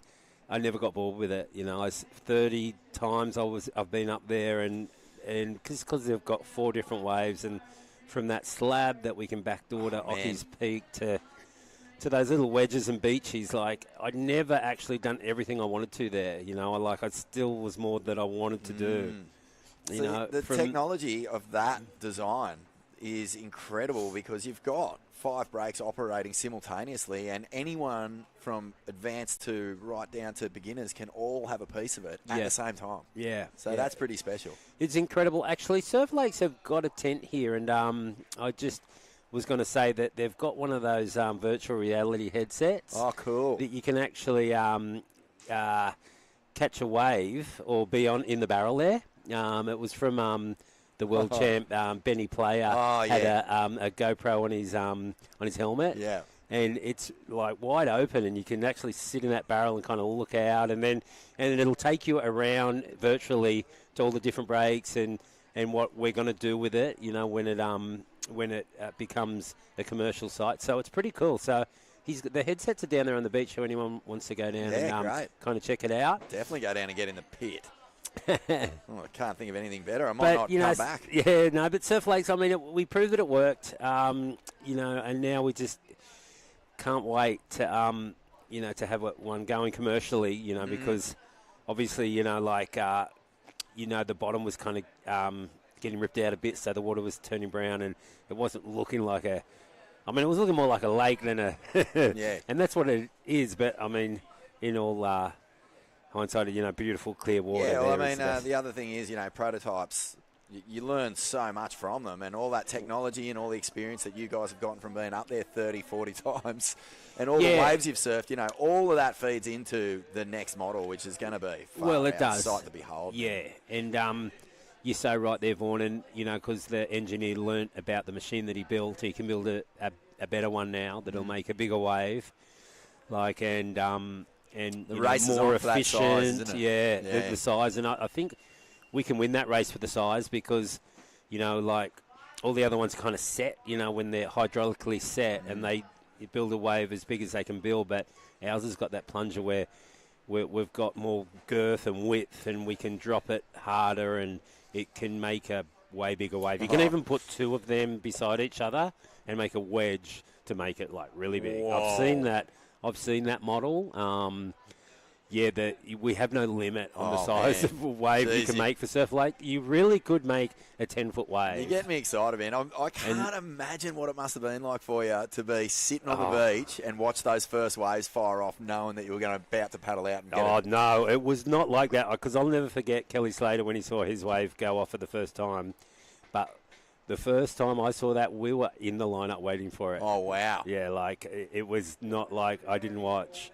Speaker 8: I never got bored with it. 30 times I've been up there, and because they've got 4 different waves, and from that slab that we can backdoor to Occy's Peak to those little wedges and beaches, like I'd never actually done everything I wanted to there. I still was more that I wanted to do.
Speaker 3: The technology of that design is incredible because you've got 5 brakes operating simultaneously, and anyone from advanced to right down to beginners can all have a piece of it at the same time.
Speaker 8: Yeah.
Speaker 3: So that's pretty special.
Speaker 8: It's incredible. Actually, Surf Lakes have got a tent here, and I just was going to say that they've got one of those virtual reality headsets.
Speaker 3: Oh, cool.
Speaker 8: That you can actually catch a wave or be in the barrel there. It was from the world champ Benny Player had a GoPro on his helmet.
Speaker 3: Yeah.
Speaker 8: And it's like wide open, and you can actually sit in that barrel and kind of look out, and it'll take you around virtually to all the different breaks and what we're going to do with it, when it becomes a commercial site. So it's pretty cool. So the headsets are down there on the beach, so anyone wants to go down and kind of check it out.
Speaker 3: Definitely go down and get in the pit. I can't think of anything better. I might not come back.
Speaker 8: Yeah, no, but Surf Lakes, I mean, we proved that it worked, and now we just can't wait to, to have one going commercially, because obviously, the bottom was kind of getting ripped out a bit, so the water was turning brown, and it wasn't looking like it was looking more like a lake than a...
Speaker 3: Yeah.
Speaker 8: And that's what it is, but, I mean, in all... hindsight of, beautiful, clear water.
Speaker 3: Yeah, well, I mean, the other thing is, prototypes, you learn so much from them, and all that technology and all the experience that you guys have gotten from being up there 30, 40 times, and all the waves you've surfed, all of that feeds into the next model, which is going to be sight to behold.
Speaker 8: Yeah, and you're so right there, Vaughan, and, because the engineer learnt about the machine that he built, he can build a better one now that'll make a bigger wave, and
Speaker 3: the race
Speaker 8: more
Speaker 3: is
Speaker 8: efficient,
Speaker 3: size, isn't it?
Speaker 8: The size, and I think we can win that race for the size because, all the other ones kind of set, when they're hydraulically set and they build a wave as big as they can build, but ours has got that plunger where we've got more girth and width, and we can drop it harder, and it can make a way bigger wave. You can even put 2 of them beside each other and make a wedge to make it really big.
Speaker 3: Whoa.
Speaker 8: I've seen that model. We have no limit on the size of a wave you can make for Surf Lake. You really could make a 10-foot wave.
Speaker 3: You get me excited, man. I can't imagine what it must have been like for you to be sitting on the beach and watch those first waves fire off, knowing that you were about to paddle out and get it.
Speaker 8: No, it was not like that, because I'll never forget Kelly Slater when he saw his wave go off for the first time. But the first time I saw that, we were in the lineup waiting for it.
Speaker 3: Oh, wow.
Speaker 8: Yeah, it was not like I didn't watch.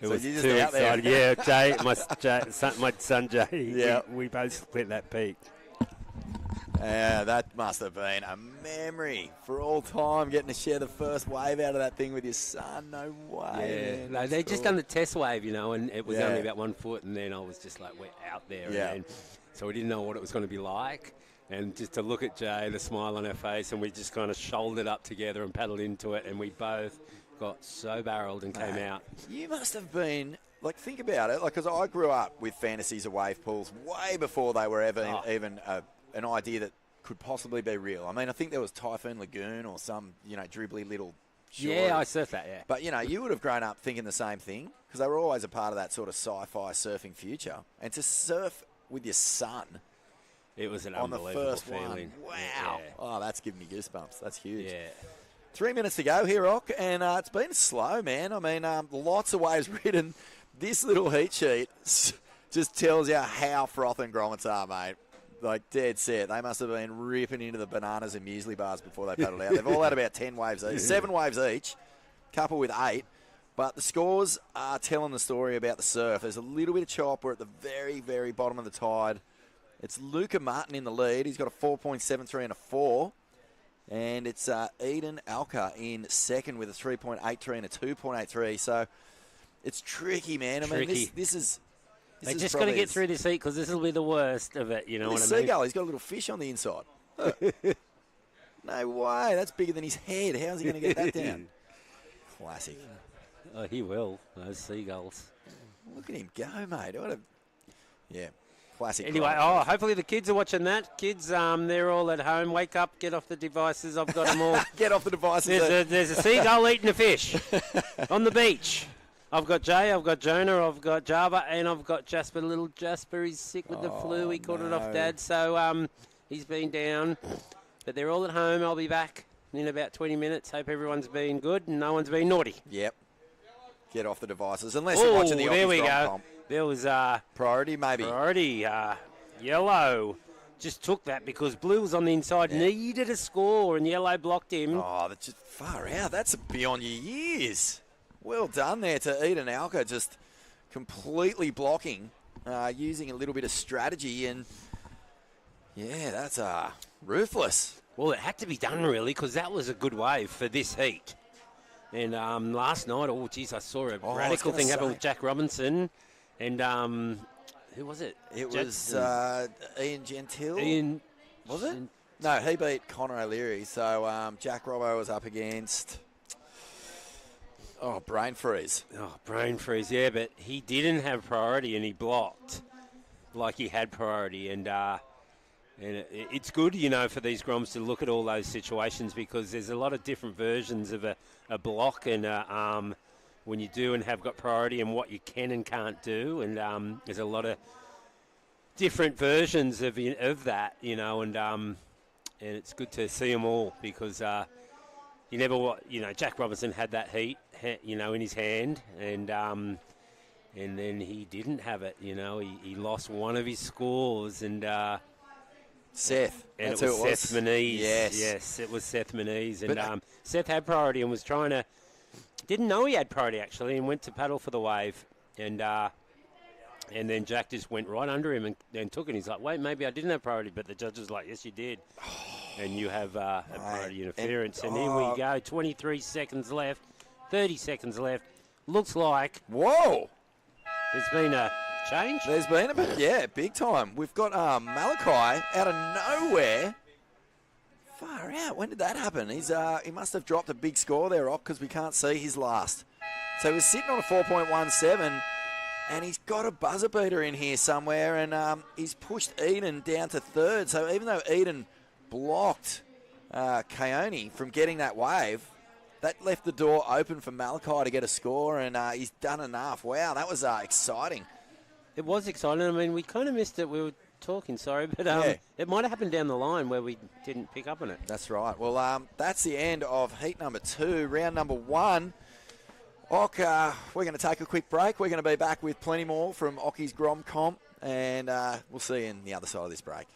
Speaker 8: It was
Speaker 3: you're just
Speaker 8: too
Speaker 3: out there.
Speaker 8: excited. Yeah, my son Jay, we both split that peak.
Speaker 3: Yeah, that must have been a memory for all time, getting to share the first wave out of that thing with your son. No way.
Speaker 8: Yeah, no, they just done the test wave, and it was only about 1 foot, and then I was just like, we're out there.
Speaker 3: Yeah.
Speaker 8: So we didn't know what it was going to be like. And just to look at Jay, the smile on her face, and we just kind of shouldered up together and paddled into it, and we both got so barreled and came out.
Speaker 3: You must have been, think about it, because I grew up with fantasies of wave pools way before they were ever even an idea that could possibly be real. I mean, I think there was Typhoon Lagoon or some, dribbly little shore.
Speaker 8: Yeah, I surfed that, yeah.
Speaker 3: But, you would have grown up thinking the same thing, because they were always a part of that sort of sci-fi surfing future. And to surf with your son...
Speaker 8: It was an
Speaker 3: on the
Speaker 8: unbelievable
Speaker 3: first
Speaker 8: feeling.
Speaker 3: One. Wow.
Speaker 8: Yeah.
Speaker 3: Oh, that's giving me goosebumps. That's huge.
Speaker 8: Yeah.
Speaker 3: 3 minutes to go here, Rock, and it's been slow, man. I mean, lots of waves ridden. This little heat sheet just tells you how frothing grommets are, mate. Dead set. They must have been ripping into the bananas and muesli bars before they paddled out. They've all had about 10 waves each. 7 waves each. couple with 8. But the scores are telling the story about the surf. There's a little bit of chop. We're at the very, very bottom of the tide. It's Luca Martin in the lead. He's got a 4.73 and a 4. And it's Eden Alka in second with a 3.83 and a 2.83. So it's tricky, man. I mean, this is...
Speaker 8: They just got to get through this heat because this will be the worst of it, you know what I mean?
Speaker 3: Seagull, he's got a little fish on the inside. Look. No way. That's bigger than his head. How's he going to get that down? Classic.
Speaker 8: Oh, he will, those seagulls.
Speaker 3: Look at him go, mate. Yeah, classic.
Speaker 8: Anyway, hopefully the kids are watching that. Kids, they're all at home. Wake up, get off the devices. I've got them all.
Speaker 3: Get off the devices.
Speaker 8: There's a seagull eating a fish on the beach. I've got Jay, I've got Jonah, I've got Java, and I've got Jasper. Little Jasper, he's sick with the flu. He caught it off Dad, so he's been down. But they're all at home. I'll be back in about 20 minutes. Hope everyone's been good and no one's been naughty.
Speaker 3: Yep. Get off the devices. Unless you're watching the
Speaker 8: there we
Speaker 3: Grom
Speaker 8: go.
Speaker 3: comp.
Speaker 8: There was
Speaker 3: Priority, maybe.
Speaker 8: Priority, yellow. Just took that because blue was on the inside, needed a score, and yellow blocked him.
Speaker 3: Oh, that's just far out. That's beyond your years. Well done there to Eden Alka, just completely blocking, using a little bit of strategy, and yeah, that's ruthless.
Speaker 8: Well, it had to be done, really, because that was a good wave for this heat. And last night, I saw a radical thing happen with Jack Robinson, and who was it?
Speaker 3: It was Ian Gentile. Was it? No, he beat Connor O'Leary, so Jack Robbo was up against... brain freeze.
Speaker 8: Brain freeze, yeah, but he didn't have priority and he blocked like he had priority. And it's good, you know, for these Groms to look at all those situations because there's a lot of different versions of a block and when you do and have got priority and what you can and can't do. And there's a lot of different versions of that, you know, and it's good to see them all because... Jack Robinson had that heat, in his hand, and then he didn't have it. You know, he lost one of his scores, and
Speaker 3: Seth.
Speaker 8: And
Speaker 3: That's
Speaker 8: it was
Speaker 3: who it was.
Speaker 8: Seth Moniz.
Speaker 3: Yes,
Speaker 8: it was Seth Moniz, and Seth had priority and was didn't know he had priority actually, and went to paddle for the wave, and then Jack just went right under him and took it. He's like, wait, maybe I didn't have priority, but the judge was like, yes, you did. And you have a priority interference. And here we go, 23 seconds left, 30 seconds left. Looks like...
Speaker 3: Whoa!
Speaker 8: There's been a change.
Speaker 3: There's been a bit, yeah, big time. We've got Malachi out of nowhere. Far out. When did that happen? He must have dropped a big score there, Rock, because we can't see his last. So he was sitting on a 4.17, and he's got a buzzer beater in here somewhere, and he's pushed Eden down to third. So even though Eden blocked Keone from getting that wave, that left the door open for Malachi to get a score, and he's done enough. Wow, that was exciting.
Speaker 8: It was exciting. I mean, we kind of missed it. We were talking, sorry, but it might have happened down the line where we didn't pick up on it.
Speaker 3: That's right. Well, that's the end of heat number 2, round number 1. Ock, we're going to take a quick break. We're going to be back with plenty more from Ocky's Grom Comp, and we'll see you on the other side of this break.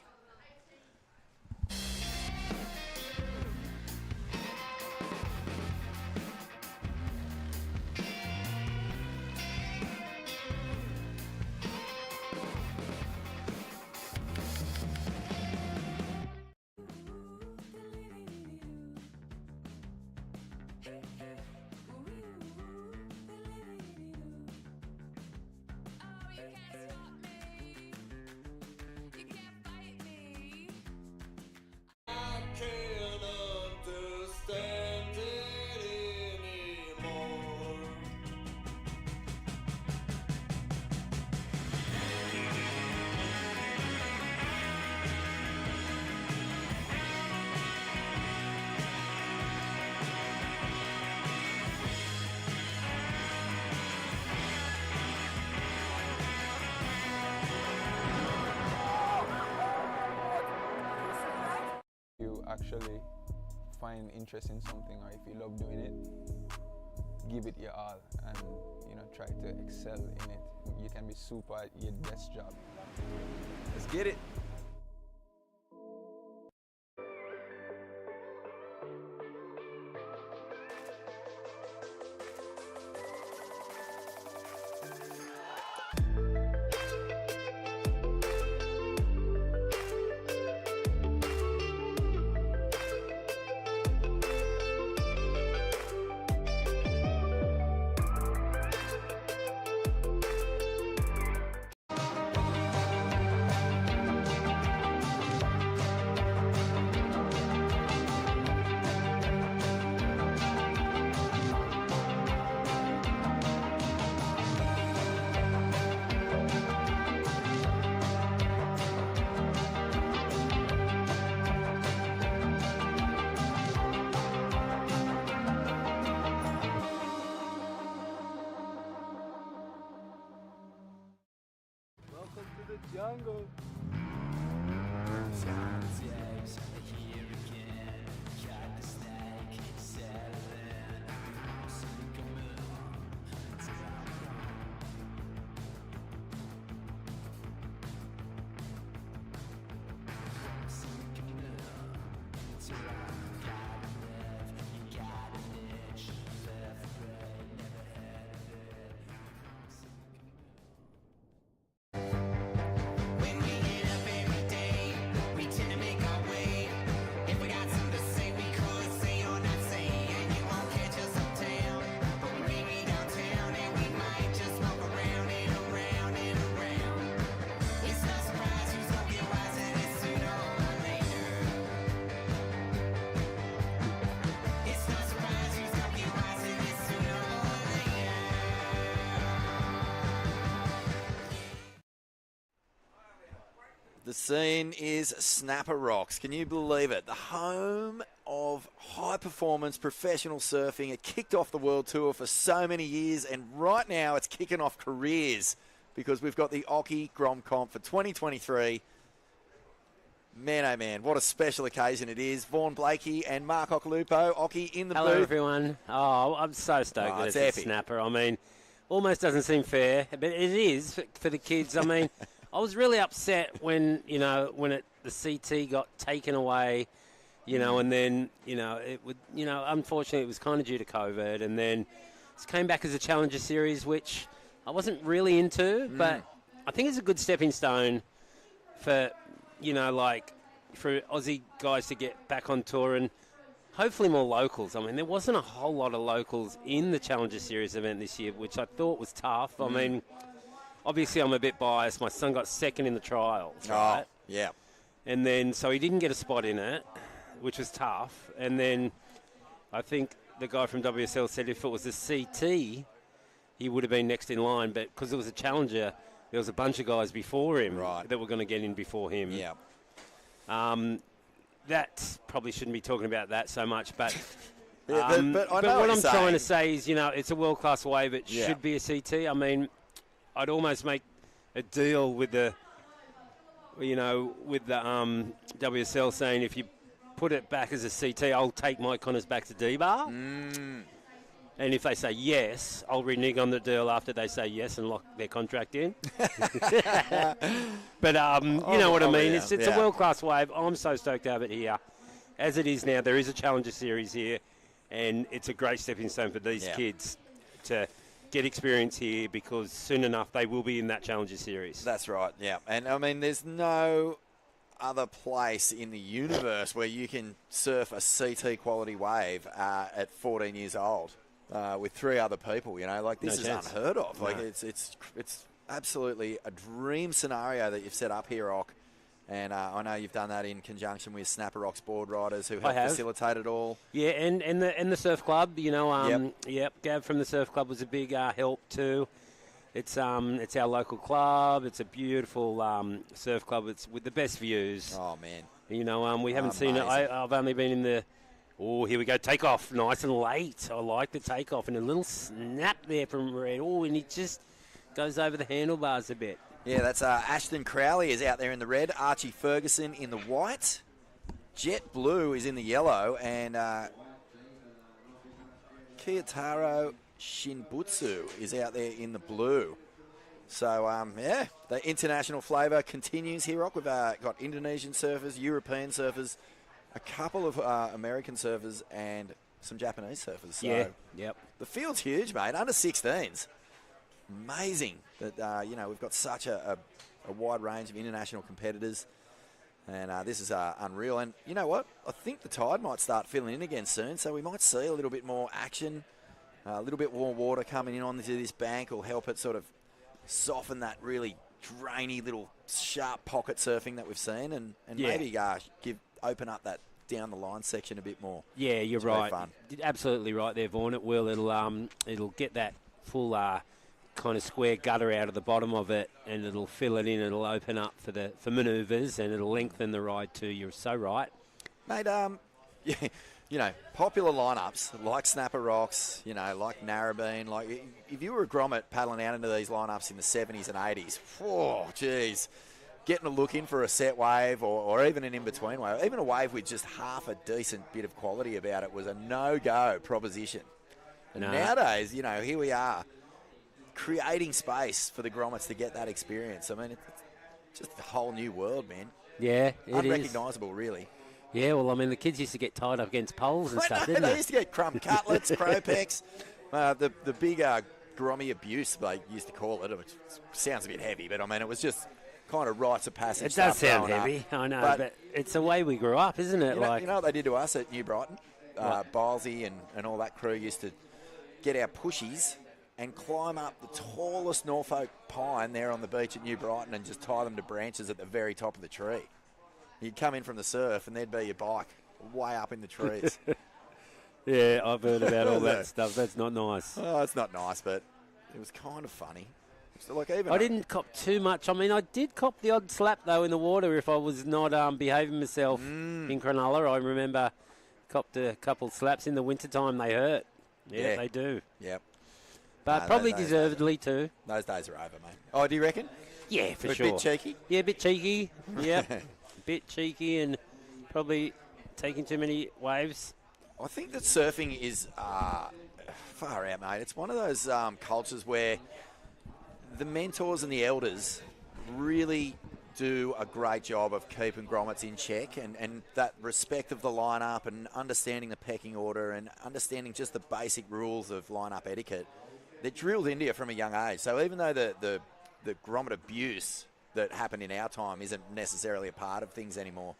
Speaker 7: Actually find interest in something, or if you love doing it, give it your all and try to excel in it. You can be super at your best job.
Speaker 3: Let's get it.
Speaker 6: the jungle.
Speaker 3: The scene is Snapper Rocks. Can you believe it? The home of high-performance professional surfing. It kicked off the World Tour for so many years, and right now it's kicking off careers because we've got the Occy Grom Comp for 2023. Man, oh man, what a special occasion it is. Vaughan Blakey and Mark Occhilupo, Occy in the
Speaker 8: Hello,
Speaker 3: booth.
Speaker 8: everyone. Oh, I'm so stoked that
Speaker 3: it's
Speaker 8: it's a
Speaker 3: epic.
Speaker 8: snapper. I mean, almost doesn't seem fair, but it is for the kids. I mean, I was really upset when the CT got taken away, and then it would unfortunately it was kind of due to COVID, and then it came back as a Challenger Series, which I wasn't really into, but I think it's a good stepping stone for for Aussie guys to get back on tour and hopefully more locals. I mean, there wasn't a whole lot of locals in the Challenger Series event this year, which I thought was tough. I mean, obviously I'm a bit biased. My son got second in the trials, right?
Speaker 3: Oh, yeah.
Speaker 8: And then, so he didn't get a spot in it, which was tough. And then I think the guy from WSL said if it was a CT, he would have been next in line. But because it was a Challenger, there was a bunch of guys before him that were going to get in before him.
Speaker 3: Yeah.
Speaker 8: That probably shouldn't be talking about that so much, but
Speaker 3: but I know
Speaker 8: what
Speaker 3: what
Speaker 8: I'm
Speaker 3: you're
Speaker 8: trying to
Speaker 3: saying.
Speaker 8: say is, it's a world-class wave. It should be a CT. I mean, I'd almost make a deal with the WSL saying if you put it back as a CT, I'll take Mike Connors back to D-Bar. And if they say yes, I'll renege on the deal after they say yes and lock their contract in. But you know what I mean. It's a world-class wave. I'm so stoked to have it here. As it is now, there is a Challenger Series here, and it's a great stepping stone for these kids to get experience here because soon enough they will be in that Challenger Series.
Speaker 3: That's right, yeah. And, I mean, there's no other place in the universe where you can surf a CT quality wave at 14 years old. With three other people, this is unheard of. Like it's absolutely a dream scenario that you've set up here, Ock. And I know you've done that in conjunction with Snapper Rocks board riders who have facilitated it all.
Speaker 8: Yeah, and the surf club, Gav from the surf club was a big help too. It's our local club. It's a beautiful surf club. It's with the best views.
Speaker 3: Oh man,
Speaker 8: we haven't seen it. I've only been in the. Oh, here we go. Takeoff. Nice and late. I like the takeoff. And a little snap there from Red. Oh, and it just goes over the handlebars a bit.
Speaker 3: Yeah, that's Ashton Crowley is out there in the red. Archie Ferguson in the white. Jet Blue is in the yellow. And Kiyotaro Shinbutsu is out there in the blue. So, the international flavour continues here, Rock. We've got Indonesian surfers, European surfers, a couple of American surfers and some Japanese surfers. So the field's huge, mate. Under 16s. Amazing that, we've got such a wide range of international competitors. And this is unreal. And you know what? I think the tide might start filling in again soon. So we might see a little bit more action. A little bit more water coming in onto this bank will help it sort of soften that really drainy little sharp pocket surfing that we've seen. And maybe open up that down the line section a bit more.
Speaker 8: Yeah, you're right. Fun. Absolutely right there, Vaughan. It will. It'll get that full kind of square gutter out of the bottom of it, and it'll fill it in. It'll open up for manoeuvres, and it'll lengthen the ride too. You're so right,
Speaker 3: mate. popular lineups like Snapper Rocks, like Narrabeen, like if you were a grommet paddling out into these lineups in the 70s and 80s, oh, geez, getting a look in for a set wave or even an in-between wave, even a wave with just half a decent bit of quality about it was a no-go proposition. And nowadays, here we are, creating space for the grommets to get that experience. I mean, it's just a whole new world, man.
Speaker 8: Yeah, it is.
Speaker 3: Unrecognisable, really.
Speaker 8: Yeah, well, I mean, the kids used to get tied up against poles and stuff, didn't
Speaker 3: they?
Speaker 8: they?
Speaker 3: Used to get crumb cutlets, crowpecks. The big grommy abuse, they used to call it, which sounds a bit heavy, but I mean, it was just kind of rites of passage.
Speaker 8: It does
Speaker 3: stuff
Speaker 8: sound heavy, I know, but it's the way we grew up, isn't it?
Speaker 3: You know what they did to us at New Brighton? Bilesy and all that crew used to get our pushies and climb up the tallest Norfolk pine there on the beach at New Brighton and just tie them to branches at the very top of the tree. You'd come in from the surf and there'd be your bike way up in the trees.
Speaker 8: Yeah, I've heard about all that stuff. That's not nice.
Speaker 3: Oh, it's not nice, but it was kind of funny. So like
Speaker 8: I didn't cop too much. I mean, I did cop the odd slap, though, in the water if I was not behaving myself in Cronulla. I remember copped a couple slaps in the wintertime. They hurt. Yeah, they do.
Speaker 3: Yep.
Speaker 8: But probably deservedly too.
Speaker 3: Those days are over, mate. Oh, do you reckon?
Speaker 8: Yeah, for
Speaker 3: a
Speaker 8: sure.
Speaker 3: A bit cheeky?
Speaker 8: Yeah, a bit cheeky. Yep. A bit cheeky and probably taking too many waves.
Speaker 3: I think that surfing is far out, mate. It's one of those cultures where the mentors and the elders really do a great job of keeping grommets in check and that respect of the lineup and understanding the pecking order and understanding just the basic rules of lineup etiquette. They're drilled into you from a young age. So even though the grommet abuse that happened in our time isn't necessarily a part of things anymore,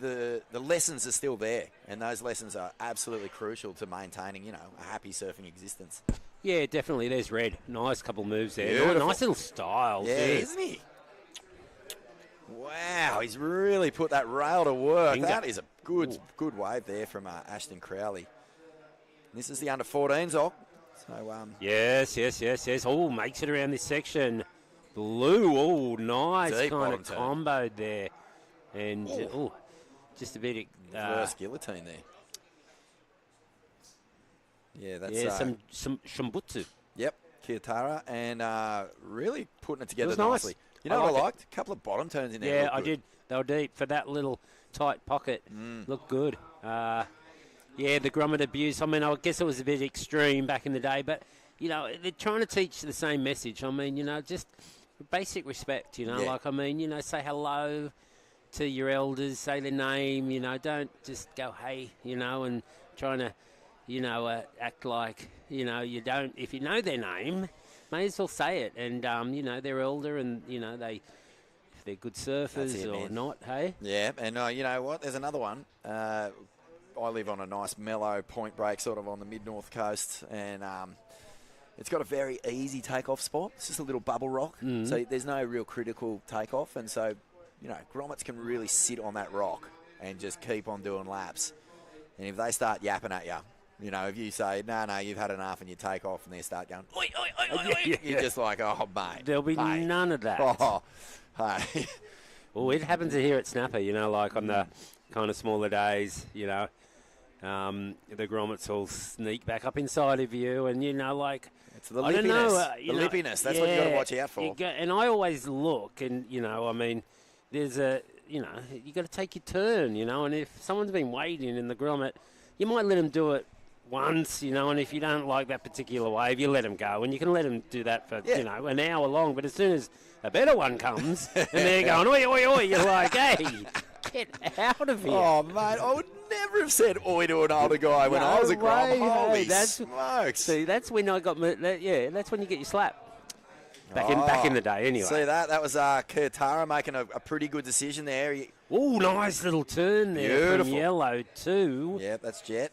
Speaker 3: the lessons are still there, and those lessons are absolutely crucial to maintaining, a happy surfing existence.
Speaker 8: Yeah, definitely. There's Red. Nice couple moves there.
Speaker 3: Beautiful.
Speaker 8: Nice little style.
Speaker 3: Yeah, isn't he? Wow, he's really put that rail to work.
Speaker 8: Finger.
Speaker 3: That is a good wave there from Ashton Crowley. This is the under-14s, Ock. So,
Speaker 8: Yes. Oh, makes it around this section. Blue. Oh, nice
Speaker 3: deep
Speaker 8: kind of
Speaker 3: bottom turn.
Speaker 8: comboed there. And, just a bit...
Speaker 3: reverse guillotine there. Yeah, that's...
Speaker 8: some Shimbutsu.
Speaker 3: Yep, Kiyotara, and really putting it together
Speaker 8: It was nice.
Speaker 3: nicely. You know what I
Speaker 8: it.
Speaker 3: liked? A couple of bottom turns in there.
Speaker 8: Yeah,
Speaker 3: looked
Speaker 8: I
Speaker 3: good.
Speaker 8: did. They were deep for that little tight pocket. Looked good. The grommet abuse. I mean, I guess it was a bit extreme back in the day, but, they're trying to teach the same message. I mean, just basic respect, like, I mean, say hello to your elders, say their name, don't just go, hey, and trying to, act like, you don't, if you know their name, may as well say it. And, they're elder and, if they're good surfers or
Speaker 3: man.
Speaker 8: not, hey?
Speaker 3: Yeah, and you know what? There's another one. I live on a nice mellow point break sort of on the mid-north coast, and it's got a very easy takeoff spot. It's just a little bubble rock, so there's no real critical takeoff, and so, grommets can really sit on that rock and just keep on doing laps. And if they start yapping at you, if you say, no, you've had enough, and you take off, and they start going, oi, oi, oi, oi, oi, you're just like, oh, mate.
Speaker 8: There'll be none of that.
Speaker 3: Oh, hey.
Speaker 8: Well, it happens here at Snapper, like on the kind of smaller days, the grommets will sneak back up inside of you, and
Speaker 3: it's the
Speaker 8: I
Speaker 3: lippiness.
Speaker 8: don't know,
Speaker 3: the lippiness. That's what you got to watch out for.
Speaker 8: And I always look, and I mean, there's a you got to take your turn, and if someone's been waiting in the grommet, you might let them do it once, and if you don't like that particular wave, you let them go, and you can let them do that for an hour long. But as soon as a better one comes, and they're going oi oi oi, you're like, hey, get out of here.
Speaker 3: Oh mate, I would never have said oi to an older guy when I was a Grom. Holy smokes!
Speaker 8: See, that's when I got. That's when you get your slap. Back in the day, anyway.
Speaker 3: See that was Kiyotara making a pretty good decision there.
Speaker 8: Oh, nice little turn there from yellow too.
Speaker 3: Yeah, that's Jet.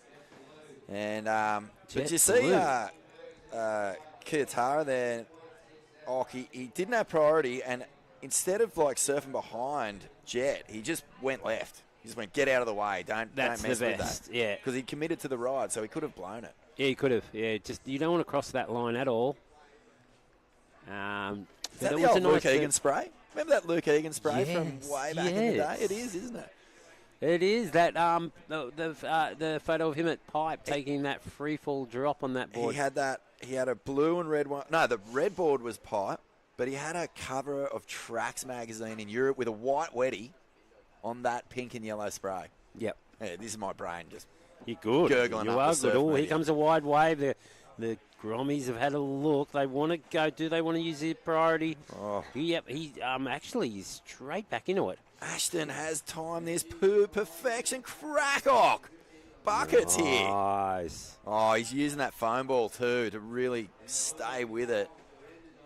Speaker 3: And
Speaker 8: Jet
Speaker 3: did you see Kiyotara there? Oh, he didn't have priority, and instead of surfing behind Jet, he just went left. He just went, get out of the way. Don't mess with that.
Speaker 8: Yeah,
Speaker 3: because he committed to the ride, so he could have blown it.
Speaker 8: Yeah, he could have. Yeah, just you don't want to cross that line at all.
Speaker 3: Is that the old Luke Egan spray? Remember that Luke Egan spray from way back in the day? It is, isn't it?
Speaker 8: It is that the photo of him at Pipe taking that free fall drop on that board.
Speaker 3: He had that. He had a blue and red one. No, the red board was Pipe, but he had a cover of Tracks magazine in Europe with a white Wetty on that pink and yellow spray.
Speaker 8: Yep.
Speaker 3: Yeah, this is my brain just.
Speaker 8: You're good.
Speaker 3: Gurgling
Speaker 8: You
Speaker 3: up
Speaker 8: are
Speaker 3: the
Speaker 8: good.
Speaker 3: surf
Speaker 8: Oh, here
Speaker 3: media.
Speaker 8: comes a wide wave. The Grommies have had a look. They want to go. Do they want to use their priority?
Speaker 3: Oh.
Speaker 8: Yep. He actually is straight back into it.
Speaker 3: Ashton has timed this perfection. Crackock. Buckets here.
Speaker 8: Nice.
Speaker 3: Oh, he's using that foam ball too to really stay with it.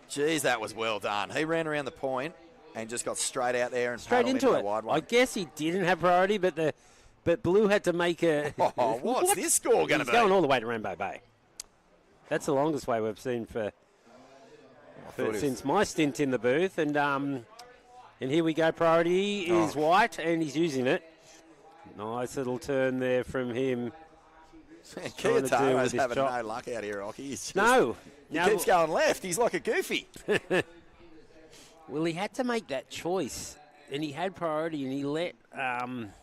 Speaker 3: Jeez, that was well done. He ran around the point and just got straight out there and
Speaker 8: Straight
Speaker 3: paddled
Speaker 8: into
Speaker 3: the
Speaker 8: it.
Speaker 3: wide
Speaker 8: I
Speaker 3: one.
Speaker 8: guess he didn't have priority, but Blue had to make a.
Speaker 3: Oh, what's this score going to
Speaker 8: He's
Speaker 3: be?
Speaker 8: going all the way to Rainbow Bay. That's the longest way we've seen since my stint in the booth, and here we go. Priority is white, and he's using it. Nice little turn there from him. Trying to deal
Speaker 3: Kiyataro's
Speaker 8: with this
Speaker 3: having
Speaker 8: chop.
Speaker 3: no luck out here, Rocky. He's just,
Speaker 8: No.
Speaker 3: He keeps going left. He's like a goofy.
Speaker 8: Well, he had to make that choice, and he had priority, and he let
Speaker 3: Ashton?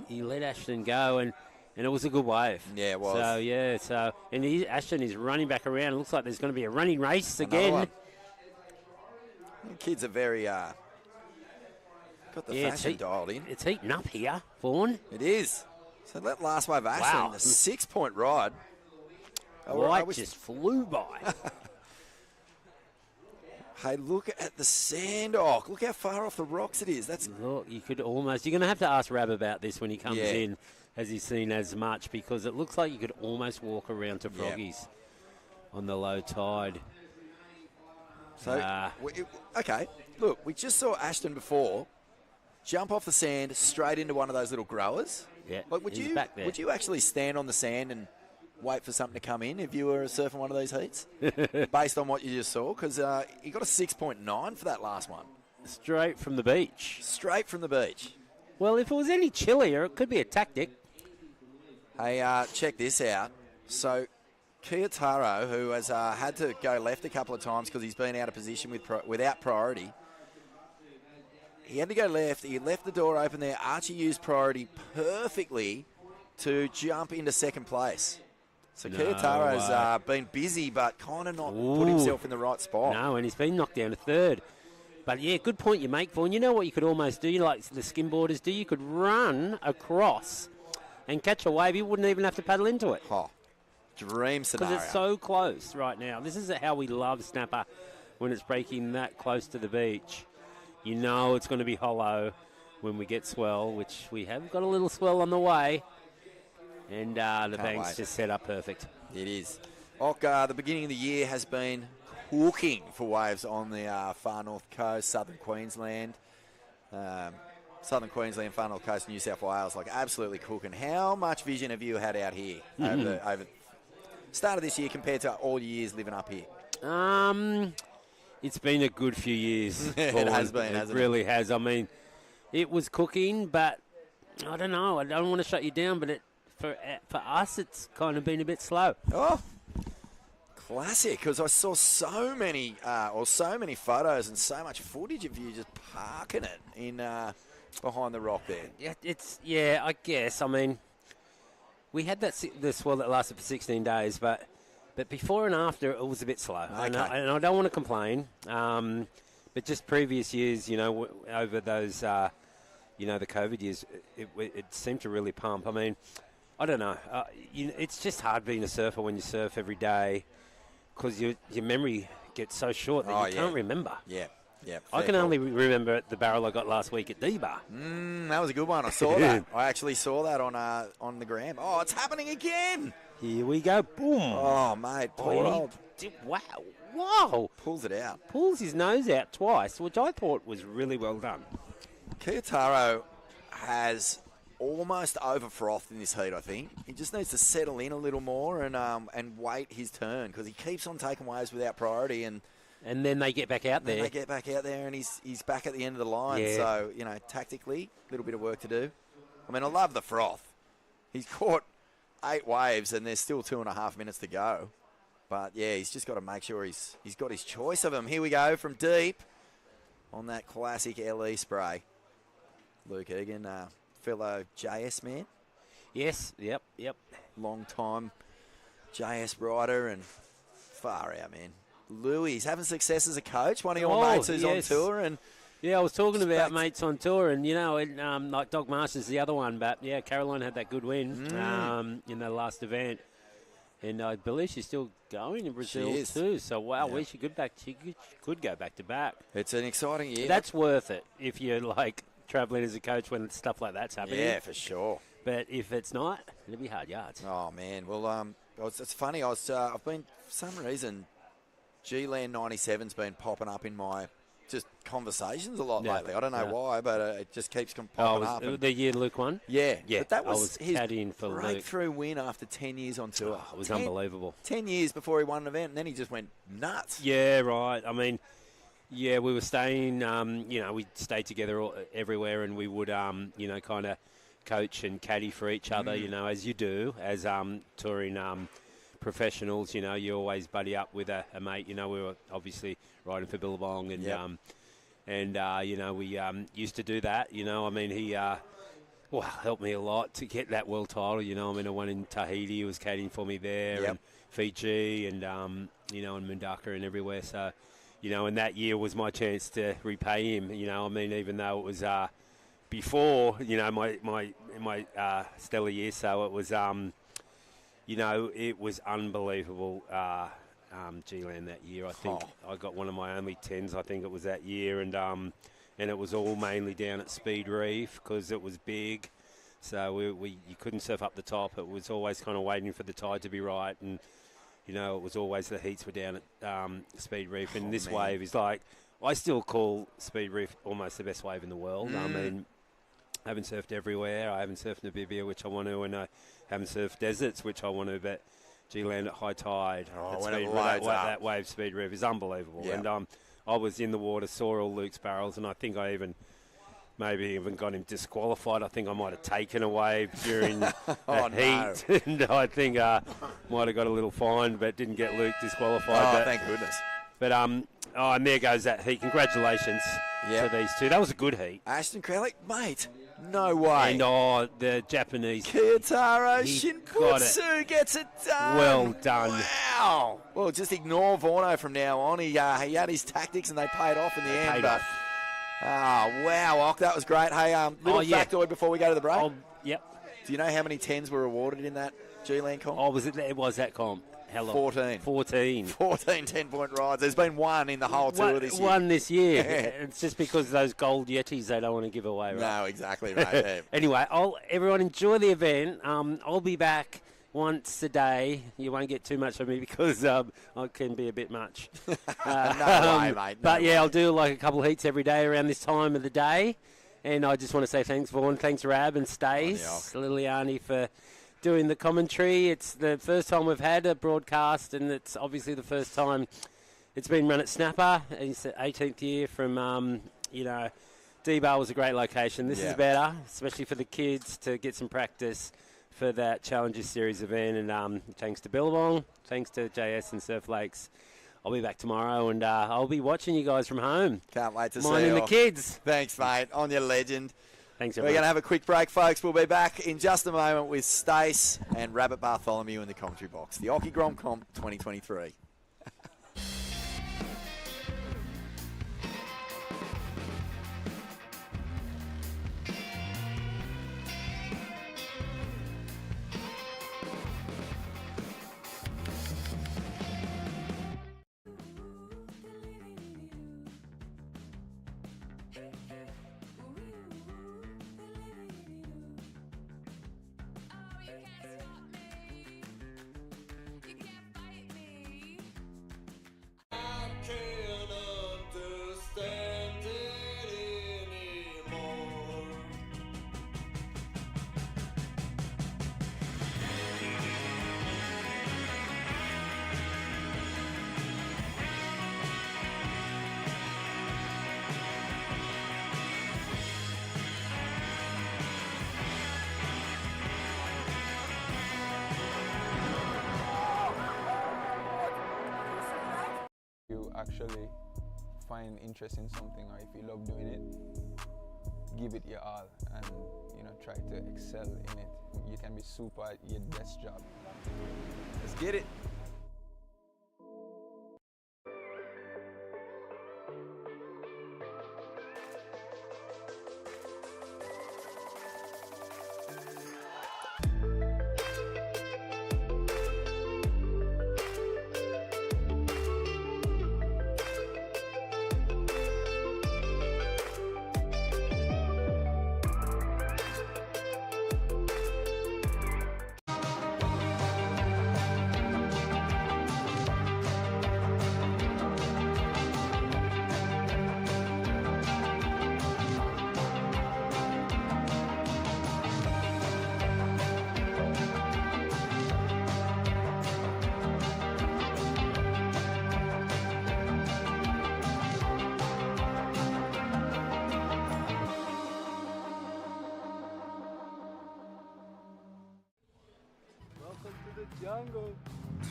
Speaker 8: He let Ashton go, and it was a good wave.
Speaker 3: Yeah, it was.
Speaker 8: And Ashton is running back around. It looks like there's going to be a running race
Speaker 3: Another
Speaker 8: again.
Speaker 3: one. The kids are very got the fashion dialed in.
Speaker 8: It's heating up here, Vaughan.
Speaker 3: It is. So that last wave, Ashton,
Speaker 8: Wow.
Speaker 3: the 6-point ride.
Speaker 8: White just flew by.
Speaker 3: Hey, look at the sand. Oh, look how far off the rocks it is. That's
Speaker 8: Look, you're going to have to ask Rab about this when he comes
Speaker 3: Yeah.
Speaker 8: in, as he's seen as much, because it looks like you could almost walk around to Froggies on the low tide.
Speaker 3: so. Okay, look, we just saw Ashton before jump off the sand straight into one of those little growers.
Speaker 8: Yeah,
Speaker 3: Like, would
Speaker 8: he's
Speaker 3: you
Speaker 8: back there.
Speaker 3: would you actually stand on the sand and wait for something to come in if you were surfing one of these heats, based on what you just saw? Because he got a 6.9 for that last one,
Speaker 8: Straight from the beach.
Speaker 3: straight from the beach.
Speaker 8: Well, if it was any chillier, it could be a tactic.
Speaker 3: Hey, check this out. So, Kiyotaro, who has had to go left a couple of times because he's been out of position without priority, he had to go left. He left the door open there. Archie used priority perfectly to jump into second place. So, Kiyotaro's been busy but kind of not put himself in the right spot.
Speaker 8: No, and he's been knocked down to third. But, yeah, good point you make, Vaughan. You know what you could almost do, like the skimboarders do? You could run across and catch a wave. You wouldn't even have to paddle into it.
Speaker 3: Oh, dream scenario.
Speaker 8: Because it's so close right now. This is how we love snapper when it's breaking that close to the beach. You know it's going to be hollow when we get swell, which we have got a little swell on the way. And the bank's
Speaker 3: wait.
Speaker 8: just set up perfect.
Speaker 3: It is. The beginning of the year has been cooking for waves on the far north coast, southern Queensland. Southern Queensland, far north coast, New South Wales, like absolutely cooking. How much vision have you had out here over start of this year compared to all your years living up here?
Speaker 8: It's been a good few years.
Speaker 3: It
Speaker 8: Vaughan.
Speaker 3: has been, hasn't it?
Speaker 8: Really has. I mean, it was cooking, but I don't know. I don't want to shut you down, but for us, it's kind of been a bit slow.
Speaker 3: Oh, classic! Because I saw so many photos and so much footage of you just parking it in behind the rock there.
Speaker 8: Yeah, I guess. I mean, we had the swell that lasted for 16 days, but before and after, it was a bit slow.
Speaker 3: Okay.
Speaker 8: And I don't want to complain, but just previous years, over those, the COVID years, it seemed to really pump. I mean, I don't know. It's just hard being a surfer when you surf every day because your memory gets so short that you can't remember.
Speaker 3: Yeah.
Speaker 8: I can only remember the barrel I got last week at D-Bar.
Speaker 3: That was a good one. I saw that. I actually saw that on the gram. Oh, it's happening again.
Speaker 8: Here we go. Boom.
Speaker 3: Oh, mate. Poor old
Speaker 8: Wow.
Speaker 3: pulls it out.
Speaker 8: Pulls his nose out twice, which I thought was really well done.
Speaker 3: Kiyotaro has almost over-frothed in this heat, I think. He just needs to settle in a little more and wait his turn because he keeps on taking waves without priority and
Speaker 8: then they get back out there.
Speaker 3: they get back out there and he's back at the end of the line.
Speaker 8: Yeah.
Speaker 3: So, tactically, a little bit of work to do. I mean, I love the froth. He's caught 8 waves and there's still 2.5 minutes to go. But, yeah, he's just got to make sure he's got his choice of them. Here we go from deep on that classic LE spray. Luke Egan, fellow JS man,
Speaker 8: Yes, yep.
Speaker 3: long time JS rider, and far out, man. Louis, he's having success as a coach. One of your mates who's
Speaker 8: yes.
Speaker 3: on tour, and
Speaker 8: Yeah, I was talking about
Speaker 3: Respect.
Speaker 8: mates on tour, and like Doc Marshall's the other one, but yeah, Caroline had that good win in the last event, and I believe she's still going in Brazil
Speaker 3: is.
Speaker 8: too. So wow,
Speaker 3: Yeah.
Speaker 8: She could go back to back.
Speaker 3: it's an exciting year.
Speaker 8: That's worth it if you're like traveling as a coach when stuff like that's happening.
Speaker 3: yeah, for sure.
Speaker 8: But if it's not, it'll be hard yards.
Speaker 3: Oh man, well, it's funny. I've been for some reason, G-Land 97's been popping up in my just conversations a lot
Speaker 8: Yeah,
Speaker 3: lately. I don't know
Speaker 8: yeah.
Speaker 3: why, but it just keeps popping
Speaker 8: Oh,
Speaker 3: up. and-
Speaker 8: the year Luke won?
Speaker 3: yeah,
Speaker 8: Yeah,
Speaker 3: but that
Speaker 8: I
Speaker 3: was
Speaker 8: was
Speaker 3: his
Speaker 8: caddying for Luke.
Speaker 3: breakthrough win after 10 years on tour.
Speaker 8: Oh, it was
Speaker 3: 10
Speaker 8: unbelievable.
Speaker 3: 10 years before he won an event, and then he just went nuts.
Speaker 8: Yeah, right. I mean, yeah, we were staying, we stayed together everywhere, and we would, kind of coach and caddy for each other, as you do, as touring professionals. You always buddy up with a mate. We were obviously riding for Billabong, and
Speaker 3: Yep.
Speaker 8: we used to do that. He helped me a lot to get that world title. I won in Tahiti. He was caddying for me there,
Speaker 3: Yep.
Speaker 8: and Fiji, and and Mundaka and everywhere. So, and that year was my chance to repay him. Even though it was before, my stellar year, so it was, it was unbelievable. G-Land that year. I think I got one of my only 10s. I think it was that year, and it was all mainly down at Speed Reef because it was big. So you couldn't surf up the top. It was always kind of waiting for the tide to be right, and it was always the heats were down at Speed Reef. And this wave is like, I still call Speed Reef almost the best wave in the world. I mean, I haven't surfed everywhere. I haven't surfed Namibia, which I want to, and I haven't surfed deserts, which I want to, but G-Land at high tide. That wave Speed Reef is unbelievable.
Speaker 3: Yep.
Speaker 8: And I was in the water, saw all Luke's barrels, and I think I maybe even got him disqualified. I think I might have taken a wave during that heat. And I think might have got a little fine, but didn't get Luke disqualified.
Speaker 3: Thank goodness.
Speaker 8: But and there goes that heat. Congratulations to these two. That was a good heat.
Speaker 3: Ashton Crowley, mate, no way.
Speaker 8: And the Japanese.
Speaker 3: Kiyotaro
Speaker 8: He got
Speaker 3: Shinbutsu gets it done.
Speaker 8: Well done.
Speaker 3: Wow. Well, just ignore Vorno from now on. He had his tactics and they paid off in the end.
Speaker 8: paid
Speaker 3: But
Speaker 8: off.
Speaker 3: wow, Ock, that was great. Hey, little factoid before we go to the break.
Speaker 8: Oh, yep.
Speaker 3: Do you know how many 10s were awarded in that G-Land comp?
Speaker 8: Oh, it was that comp? How long?
Speaker 3: 14.
Speaker 8: 14.
Speaker 3: 14 10-point rides. There's been one in the whole tour this year.
Speaker 8: One this year.
Speaker 3: Yeah.
Speaker 8: It's just because of those gold Yetis they don't want to give away, right?
Speaker 3: No, exactly right. Yeah.
Speaker 8: Anyway, everyone enjoy the event. I'll be back once a day. You won't get too much of me because I can be a bit much.
Speaker 3: No way, mate.
Speaker 8: But yeah, I'll do like a couple of heats every day around this time of the day. And I just want to say thanks, Vaughan. Thanks, Rab and Stace, Liliani, for doing the commentary. It's the first time we've had a broadcast, and it's obviously the first time it's been run at Snapper. It's the 18th year from, D-Bar was a great location. This is better, especially for the kids to get some practice for that Challengers Series event. And thanks to Billabong, thanks to JS and Surf Lakes. I'll be back tomorrow, and I'll be watching you guys from home.
Speaker 3: Can't wait to see
Speaker 8: Minding
Speaker 3: you.
Speaker 8: the kids.
Speaker 3: Thanks, mate. On your legend.
Speaker 8: Thanks,
Speaker 3: We're
Speaker 8: everyone.
Speaker 3: going to have a quick break, folks. We'll be back in just a moment with Stace and Rabbit Bartholomew in the commentary box. The Occy Grom Comp 2023.
Speaker 7: You actually find interest in something, or if you love doing it, give it your all and, you know, try to excel in it. You can be super at your best job.
Speaker 3: Let's get it.
Speaker 6: Welcome to the jungle.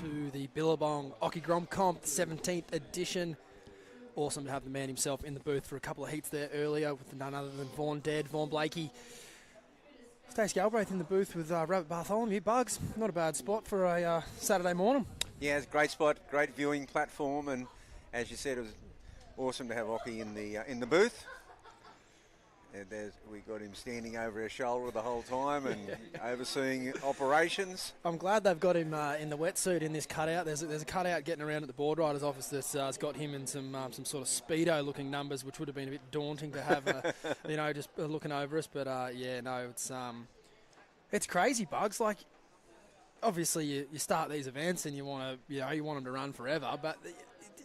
Speaker 1: To the Billabong Occy Grom Comp 17th edition. Awesome to have the man himself in the booth for a couple of heats there earlier with none other than Vaughan Blakey. Stace Galbraith in the booth with Rabbit Bartholomew. Bugs, not a bad spot for a Saturday morning.
Speaker 4: Yeah, it's a great spot, great viewing platform, and as you said, it was awesome to have Occy in the booth. And we got him standing over our shoulder the whole time and overseeing operations.
Speaker 1: I'm glad they've got him in the wetsuit in this cutout. There's a cutout getting around at the board rider's office that's got him in some sort of Speedo-looking numbers, which would have been a bit daunting to have, just looking over us. But it's crazy, Bugs. Like, obviously you start these events and you want them to run forever. But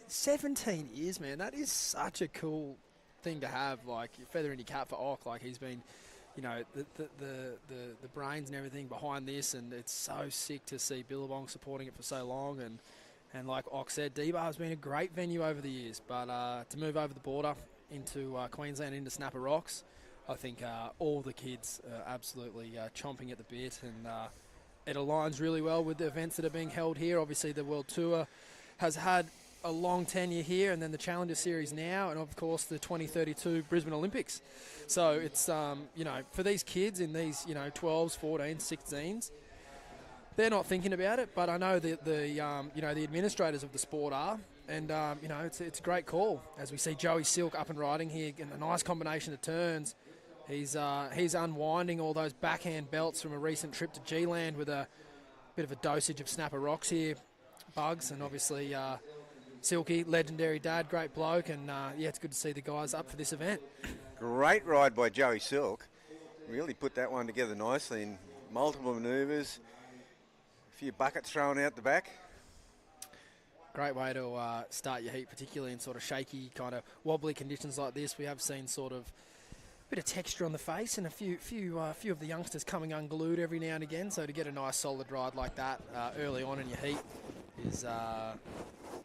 Speaker 1: 17 years, man, that is such a cool thing to have, like feather in your cap for Ock. Like, he's been, the brains and everything behind this, and it's so sick to see Billabong supporting it for so long. And like Ock said, D-Bar has been a great venue over the years, but to move over the border into Queensland, into Snapper Rocks, I think all the kids are absolutely chomping at the bit, and it aligns really well with the events that are being held here. Obviously, the World Tour has had a long tenure here, and then the Challenger Series now, and of course the 2032 Brisbane Olympics. So it's for these kids in these 12s, 14s, 16s, they're not thinking about it, but I know the administrators of the sport are, and it's a great call as we see Joey Silk up and riding here in a nice combination of turns. He's unwinding all those backhand belts from a recent trip to G-Land with a bit of a dosage of Snapper Rocks here, Bugs, and obviously Silky, legendary dad, great bloke, and it's good to see the guys up for this event.
Speaker 4: Great ride by Joey Silk. Really put that one together nicely in multiple manoeuvres. A few buckets thrown out the back.
Speaker 1: Great way to start your heat, particularly in sort of shaky, kind of wobbly conditions like this. We have seen sort of a bit of texture on the face, and a few of the youngsters coming unglued every now and again. So to get a nice solid ride like that early on in your heat is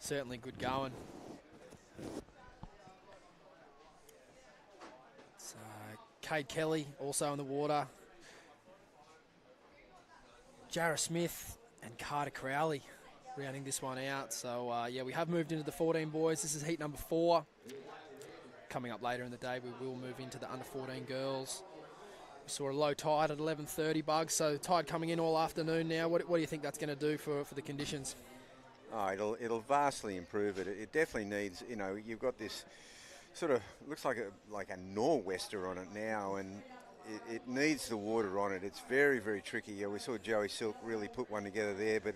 Speaker 1: certainly good going. It's Cade Kelly also in the water. Jarrah Smith and Carter Crowley rounding this one out. So we have moved into the 14 boys. This is heat number 4. Coming up later in the day, we will move into the under 14 girls. We saw a low tide at 11:30, Bugs. So tide coming in all afternoon now. What do you think that's going to do for the conditions?
Speaker 4: Oh, it'll vastly improve it. It definitely needs, you've got this sort of, looks like a nor'wester on it now, and it needs the water on it. It's very, very tricky. Yeah, we saw Joey Silk really put one together there, but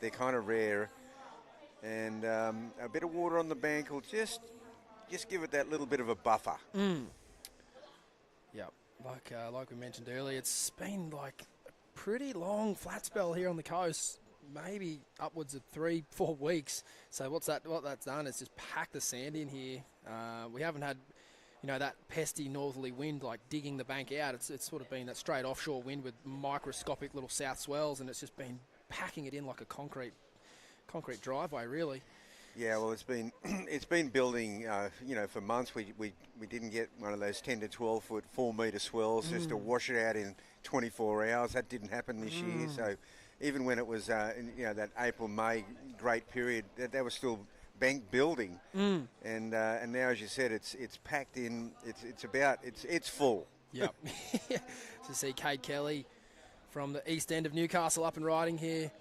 Speaker 4: they're kind of rare. And a bit of water on the bank will just give it that little bit of a buffer.
Speaker 1: Yep, like we mentioned earlier, it's been like a pretty long flat spell here on the coast. Maybe upwards of 3-4 weeks. So what that's done is just pack the sand in here. We haven't had, that pesty northerly wind like digging the bank out. It's sort of been that straight offshore wind with microscopic little south swells, and it's just been packing it in like a concrete driveway, really.
Speaker 4: Yeah, well, it's been building, for months. We didn't get one of those 10 to 12 foot, 4 metre swells just to wash it out in 24 hours. That didn't happen this year. So even when it was, that April, May great period, that was still bank building, and now, as you said, it's packed in. It's full.
Speaker 1: Yep. So see Cade Kelly from the east end of Newcastle up and riding here.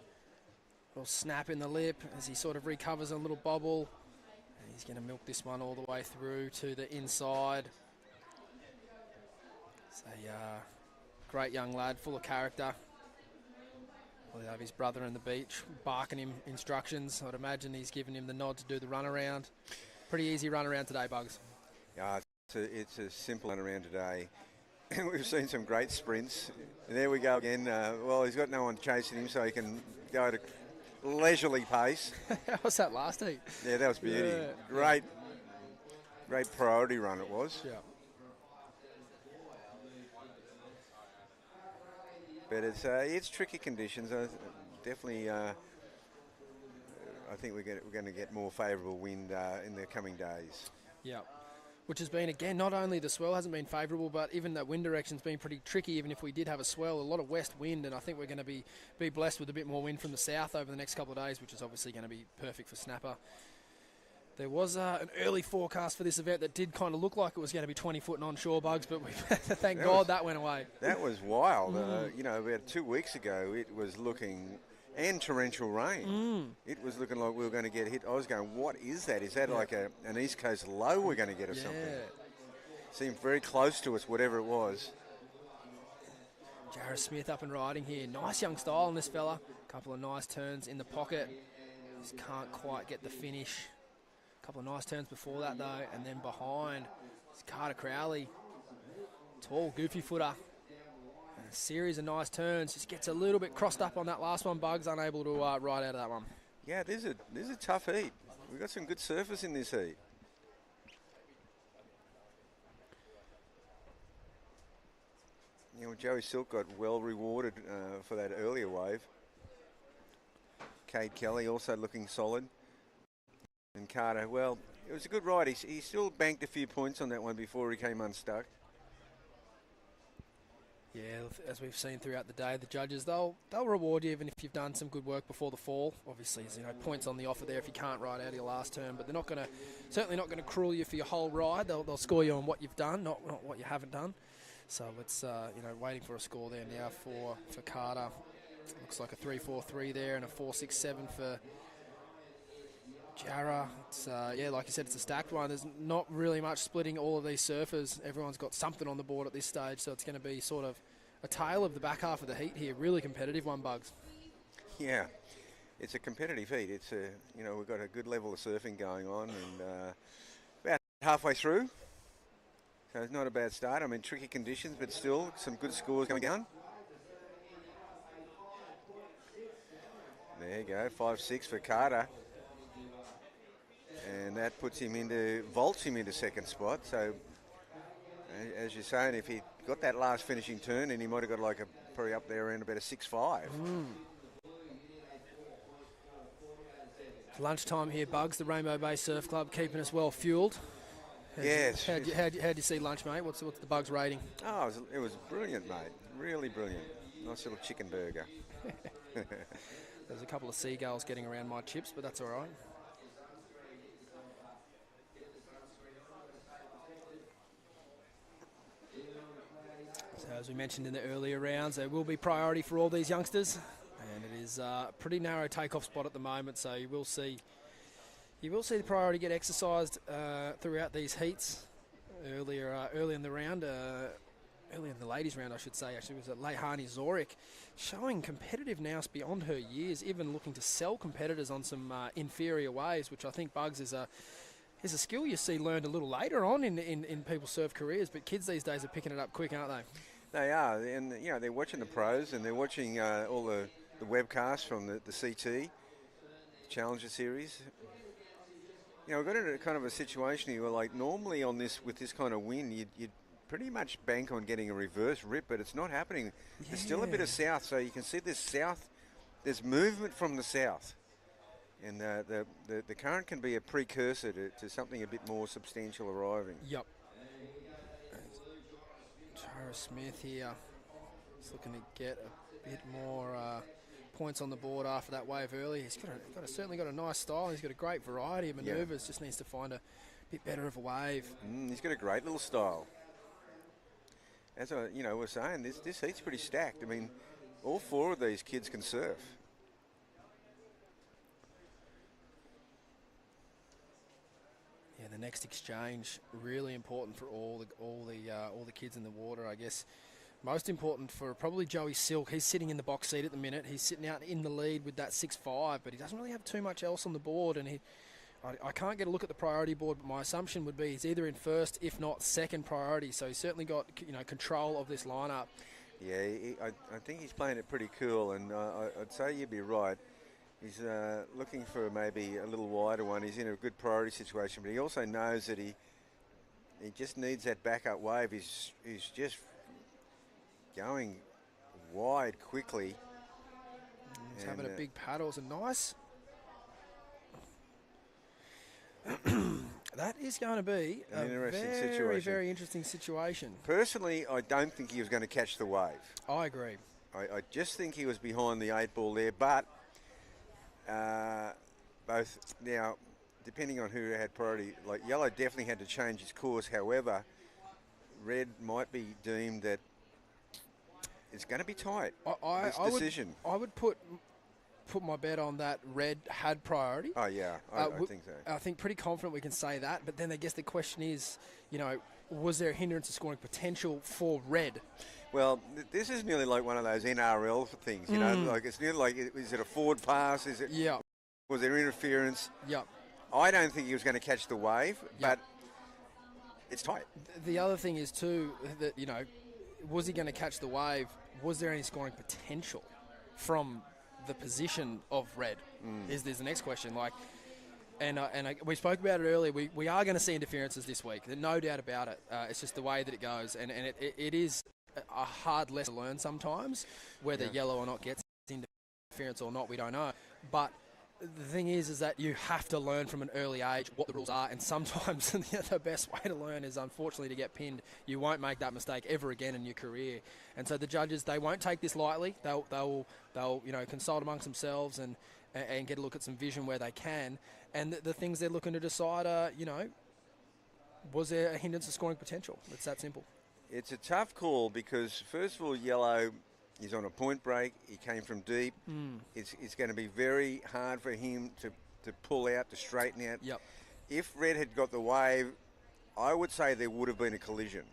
Speaker 1: Little snap in the lip as he sort of recovers a little bobble. And he's going to milk this one all the way through to the inside. So, great young lad, full of character. We'll have his brother on the beach barking him instructions. I'd imagine he's giving him the nod to do the run around. Pretty easy run around today, Bugs.
Speaker 4: It's a simple run around today. We've seen some great sprints. And there we go again. Well, he's got no one chasing him, so he can go at a leisurely pace.
Speaker 1: How was that last heat?
Speaker 4: Yeah, that was beauty.
Speaker 1: Yeah.
Speaker 4: Great priority run it was.
Speaker 1: Yeah.
Speaker 4: But it's tricky conditions. Definitely, I think we're going to get more favourable wind in the coming days.
Speaker 1: Yeah. Which has been, again, not only the swell hasn't been favourable, but even that wind direction's been pretty tricky, even if we did have a swell. A lot of west wind, and I think we're going to be blessed with a bit more wind from the south over the next couple of days, which is obviously going to be perfect for snapper. There was an early forecast for this event that did kind of look like it was going to be 20-foot and onshore, Bugs, but thank God that went away.
Speaker 4: That was wild. About 2 weeks ago, it was looking, and torrential rain. It was looking like we were going to get hit. I was going, what is that? Is that like an East Coast low we're going to get or something? Seemed very close to us, whatever it was.
Speaker 1: Jarrah Smith up and riding here. Nice young style on this fella. Couple of nice turns in the pocket. Just can't quite get the finish. Couple of nice turns before that, though, and then behind is Carter Crowley. Tall, goofy footer. And a series of nice turns. Just gets a little bit crossed up on that last one. Bugs unable to ride out of that one.
Speaker 4: Yeah, this is a tough heat. We've got some good surface in this heat. Joey Silk got well rewarded for that earlier wave. Cade Kelly also looking solid. And Carter, well, it was a good ride. He still banked a few points on that one before he came unstuck.
Speaker 1: Yeah, as we've seen throughout the day, the judges, they'll reward you even if you've done some good work before the fall. Obviously, there's points on the offer there if you can't ride out of your last turn, but they're certainly not going to cruel you for your whole ride. They'll score you on what you've done, not what you haven't done. So it's waiting for a score there now for Carter. Looks like a 3-4-3 there and a 4-6-7 for Jarrah. It's like you said, it's a stacked one. There's not really much splitting all of these surfers. Everyone's got something on the board at this stage, so it's going to be sort of a tale of the back half of the heat here. Really competitive one, Bugs.
Speaker 4: Yeah, it's a competitive heat. It's we've got a good level of surfing going on, and about halfway through. So it's not a bad start. I mean, tricky conditions, but still some good scores going on. There you go, 5-6 for Carter. And that vaults him into second spot. So, as you're saying, if he got that last finishing turn, then he might have got probably up there around about a 6-5.
Speaker 1: Lunchtime here, Bugs. The Rainbow Bay Surf Club keeping us well fueled.
Speaker 4: Yes.
Speaker 1: How'd you see lunch, mate? What's the Bugs rating?
Speaker 4: Oh, it was brilliant, mate. Really brilliant. Nice little chicken burger.
Speaker 1: There's a couple of seagulls getting around my chips, but that's all right. So as we mentioned in the earlier rounds, there will be priority for all these youngsters, and it is a pretty narrow takeoff spot at the moment. So you will see the priority get exercised throughout these heats. Early in the round, early in the ladies' round, I should say, actually, was Leihani Zoric, showing competitive nous beyond her years, even looking to sell competitors on some inferior waves, which I think, Bugs, is a skill you see learned a little later on in people's surf careers, but kids these days are picking it up quick, aren't they?
Speaker 4: They are, and they're watching the pros, and they're watching all the webcasts from the CT Challenger Series. We've got into kind of a situation here where, normally with this kind of wind, you'd pretty much bank on getting a reverse rip, but it's not happening. Yeah. There's still a bit of south, so you can see there's movement from the south. And the current can be a precursor to something a bit more substantial arriving.
Speaker 1: Yep. Jarrah Smith here is looking to get a bit more points on the board after that wave early. He's certainly got a nice style. He's got a great variety of manoeuvres. Just needs to find a bit better of a wave.
Speaker 4: He's got a great little style. As I was saying, this heat's pretty stacked. I mean, all 4 of these kids can surf.
Speaker 1: Yeah, the next exchange really important for all the kids in the water, I guess. Most important for probably Joey Silk. He's sitting in the box seat at the minute. He's sitting out in the lead with that 6.5, but he doesn't really have too much else on the board. And I can't get a look at the priority board, but my assumption would be he's either in first, if not second priority. So he's certainly got control of this lineup.
Speaker 4: Yeah, I think he's playing it pretty cool, and I'd say you'd be right. He's looking for maybe a little wider one. He's in a good priority situation, but he also knows that he just needs that backup wave. He's just going wide quickly.
Speaker 1: He's having a big paddle. It's nice. That is going to be
Speaker 4: an interesting
Speaker 1: very,
Speaker 4: situation.
Speaker 1: very interesting situation.
Speaker 4: Personally, I don't think he was going to catch the wave.
Speaker 1: I agree.
Speaker 4: I just think he was behind the 8 ball there, but both now, depending on who had priority, like yellow definitely had to change his course. However, red might be deemed that it's going to be tight. This decision.
Speaker 1: I would put my bet on that red had priority.
Speaker 4: Oh yeah, I think so.
Speaker 1: I think pretty confident we can say that. But then I guess the question is, was there a hindrance of scoring potential for red?
Speaker 4: Well, this is nearly like one of those NRL things, like it's nearly like, is it a forward pass? Is it?
Speaker 1: Yeah.
Speaker 4: Was there interference?
Speaker 1: Yep.
Speaker 4: I don't think he was going to catch the wave, but it's tight.
Speaker 1: The other thing is too that was he going to catch the wave? Was there any scoring potential from the position of red? Is the next question. We spoke about it earlier. We are going to see interferences this week. There's no doubt about it. It's just the way that it goes, and it is a hard lesson to learn sometimes. Whether yellow or not gets interference or not, we don't know. But the thing is that you have to learn from an early age what the rules are, and sometimes the best way to learn is unfortunately to get pinned. You won't make that mistake ever again in your career, and so the judges, they won't take this lightly. They'll consult amongst themselves and get a look at some vision where they can, and the things they're looking to decide are was there a hindrance of scoring potential? It's that simple.
Speaker 4: It's a tough call because first of all, yellow. He's on a point break. He came from deep. It's going to be very hard for him to pull out, to straighten out.
Speaker 1: Yep.
Speaker 4: If red had got the wave, I would say there would have been a collision.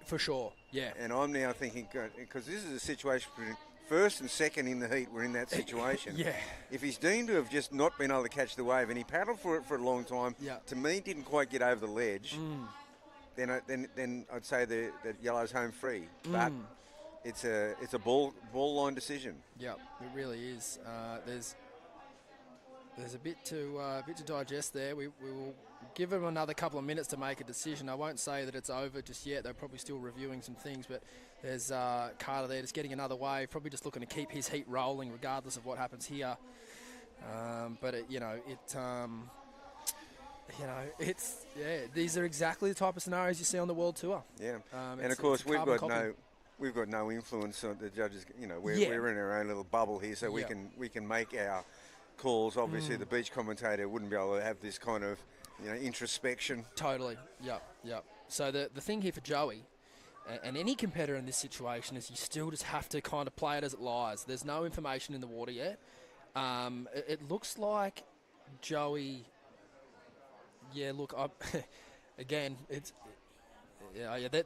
Speaker 1: For sure, yeah.
Speaker 4: And I'm now thinking, because this is a situation between first and second in the heat, we're in that situation.
Speaker 1: Yeah.
Speaker 4: If he's deemed to have just not been able to catch the wave, and he paddled for it for a long time, to me didn't quite get over the ledge, then I'd say that yellow's home free. But it's a ball line decision.
Speaker 1: Yeah, it really is. There's a bit to digest there. We will give them another couple of minutes to make a decision. I won't say that it's over just yet. They're probably still reviewing some things, but there's Carter there just getting another wave, probably just looking to keep his heat rolling regardless of what happens here. These are exactly the type of scenarios you see on the World Tour.
Speaker 4: Yeah, and of course we've got no influence on the judges. We're in our own little bubble here, so we can make our calls. Obviously, the beach commentator wouldn't be able to have this kind of introspection.
Speaker 1: Totally. Yep. So the thing here for Joey and any competitor in this situation is you still just have to kind of play it as it lies. There's no information in the water yet. It looks like Joey. Yeah, look, again, it's.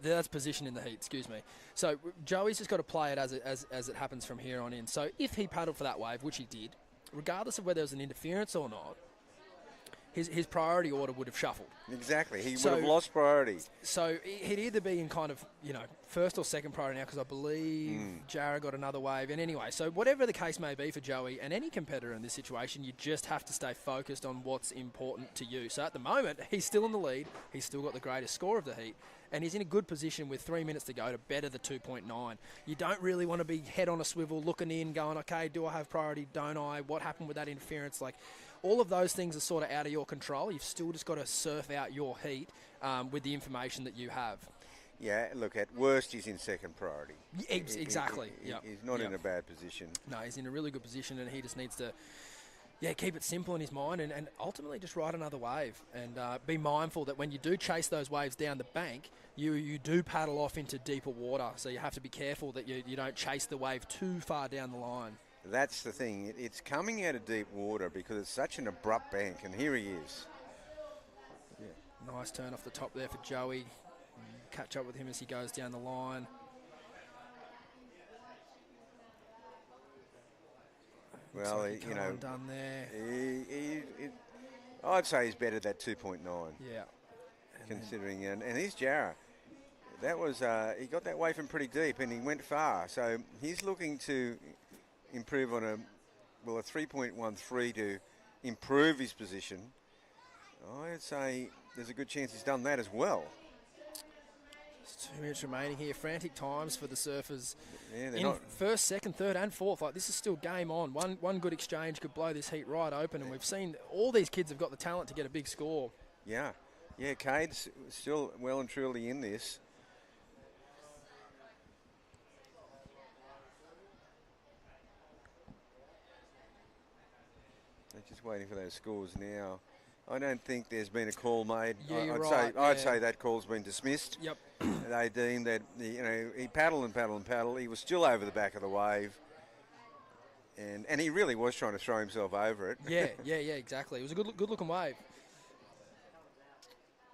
Speaker 1: That's position in the heat, excuse me. So Joey's just got to play it as it happens from here on in. So if he paddled for that wave, which he did, regardless of whether there was an interference or not, his priority order would have shuffled.
Speaker 4: Exactly. He would have lost priority.
Speaker 1: So he'd either be in kind of, first or second priority now, because I believe Jarrah got another wave. And anyway, so whatever the case may be for Joey and any competitor in this situation, you just have to stay focused on what's important to you. So at the moment, he's still in the lead. He's still got the greatest score of the heat. And he's in a good position with 3 minutes to go to better the 2.9. You don't really want to be head on a swivel, looking in, going, okay, do I have priority, don't I? What happened with that interference? All of those things are sort of out of your control. You've still just got to surf out your heat with the information that you have.
Speaker 4: Yeah, look, at worst, he's in second priority.
Speaker 1: Exactly.
Speaker 4: He's not in a bad position.
Speaker 1: No, he's in a really good position, and he just needs to, keep it simple in his mind and ultimately just ride another wave and be mindful that when you do chase those waves down the bank, you do paddle off into deeper water. So you have to be careful that you don't chase the wave too far down the line.
Speaker 4: That's the thing. It's coming out of deep water because it's such an abrupt bank, and here he is.
Speaker 1: Nice turn off the top there for Joey. Catch up with him as he goes down the line.
Speaker 4: Well,
Speaker 1: like done there.
Speaker 4: I'd say he's better at 2.9.
Speaker 1: Yeah.
Speaker 4: Considering, and his Jarrah, that was, he got that wave from pretty deep and he went far. So he's looking to improve on a 3.13 to improve his position. I'd say there's a good chance he's done that as well.
Speaker 1: There's 2 minutes remaining here. Frantic times for the Surfers.
Speaker 4: Yeah,
Speaker 1: in first, second, third and fourth. Like, this is still game on. One good exchange could blow this heat right open, and we've seen all these kids have got the talent to get a big score.
Speaker 4: Yeah. Yeah, Cade's still well and truly in this. They're just waiting for those scores now. I don't think there's been a call made.
Speaker 1: Yeah,
Speaker 4: I'd say that call's been dismissed.
Speaker 1: Yep.
Speaker 4: They deemed that he paddled and paddled and paddled. He was still over the back of the wave, and he really was trying to throw himself over it.
Speaker 1: Yeah, exactly. It was a good looking wave.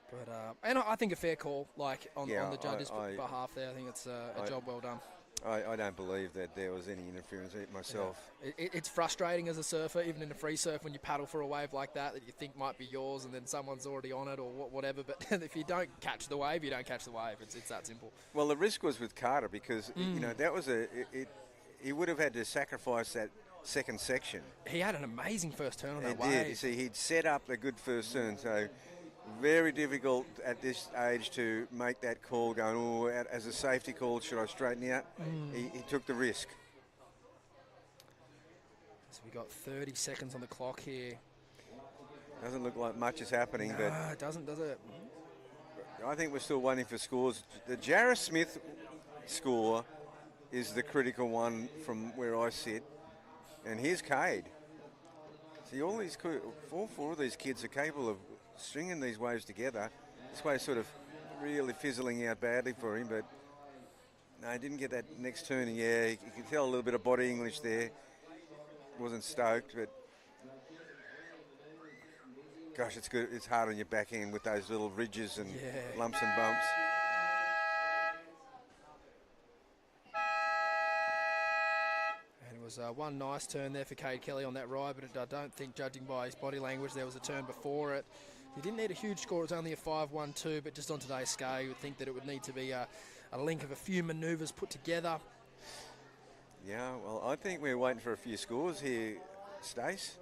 Speaker 1: But and I think a fair call, like on the judges' behalf there. I think it's a job well done.
Speaker 4: I don't believe that there was any interference myself.
Speaker 1: Yeah. It's frustrating as a surfer, even in a free surf, when you paddle for a wave like that you think might be yours, and then someone's already on it or whatever. But if you don't catch the wave, you don't catch the wave. It's that simple.
Speaker 4: Well, the risk was with Carter because that was he would have had to sacrifice that second section.
Speaker 1: He had an amazing first turn on that
Speaker 4: wave. He did.
Speaker 1: You
Speaker 4: see, he'd set up a good first turn, so very difficult at this age to make that call going, as a safety call, should I straighten out? He took the risk.
Speaker 1: So we got 30 seconds on the clock here.
Speaker 4: Doesn't look like much is happening, but
Speaker 1: it doesn't, does it?
Speaker 4: I think we're still waiting for scores. The Jarrah Smith score is the critical one from where I sit, and here's Cade. See, all four of these kids are capable of stringing these waves together. This wave's sort of really fizzling out badly for him, but no, he didn't get that next turn. Yeah, you can tell a little bit of body English there. Wasn't stoked, but gosh, it's good. It's hard on your back end with those little ridges and lumps and bumps.
Speaker 1: And it was one nice turn there for Cade Kelly on that ride, but I don't think, judging by his body language, there was a turn before it. He didn't need a huge score. It was only a 5-1-2, but just on today's scale, you would think that it would need to be a link of a few manoeuvres put together.
Speaker 4: Yeah, well, I think we're waiting for a few scores here, Stace.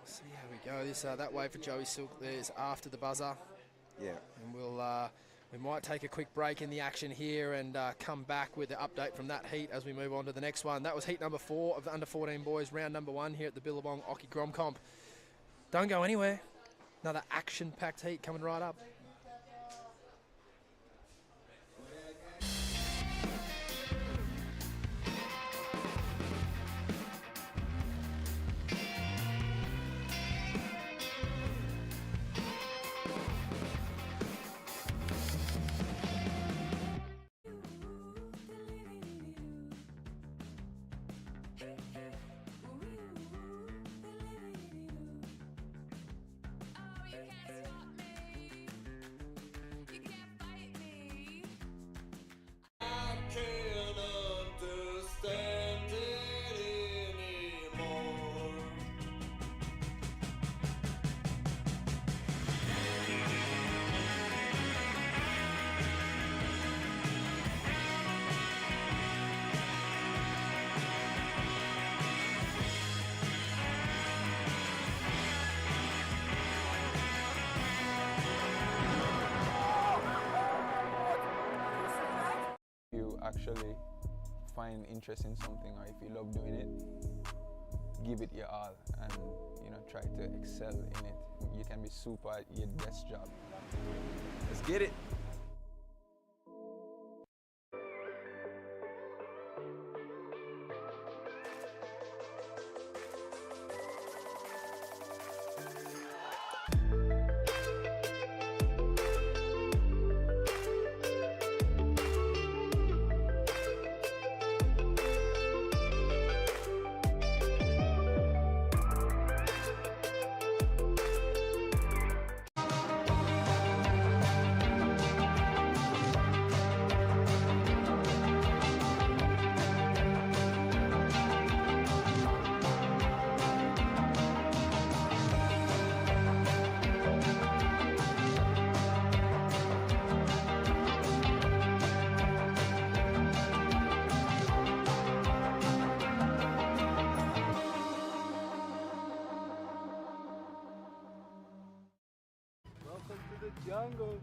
Speaker 1: See how we go. This that wave for Joey Silk there is after the buzzer.
Speaker 4: Yeah.
Speaker 1: And we might take a quick break in the action here and come back with the update from that heat as we move on to the next one. That was heat number 4 of the under-14 boys, round number 1 here at the Billabong Occy Grom Comp. Don't go anywhere. Another action-packed heat coming right up.
Speaker 7: Actually find interest in something, or if you love doing it, give it your all and try to excel in it. You can be super at your best job.
Speaker 3: Let's get it.
Speaker 6: the jungle.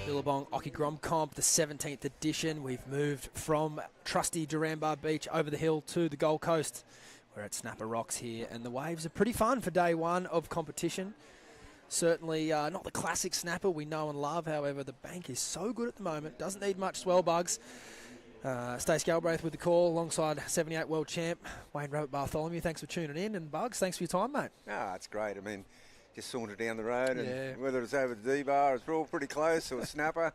Speaker 1: Billabong Occy Grom Comp, the 17th edition. We've moved from trusty Duranbah Beach over the hill to the Gold Coast. We're at Snapper Rocks here, and the waves are pretty fun for day one of competition. Certainly not the classic snapper we know and love, however, the bank is so good at the moment. Doesn't need much swell, Bugs. Stace Galbraith with the call alongside 78 world champ Wayne Rabbit Bartholomew. Thanks for tuning in, and Bugs, thanks for your time, mate.
Speaker 4: It's great. I mean, just saunter down the road, and
Speaker 1: Yeah.
Speaker 4: whether it's over the D-bar, it's all pretty close, or a snapper,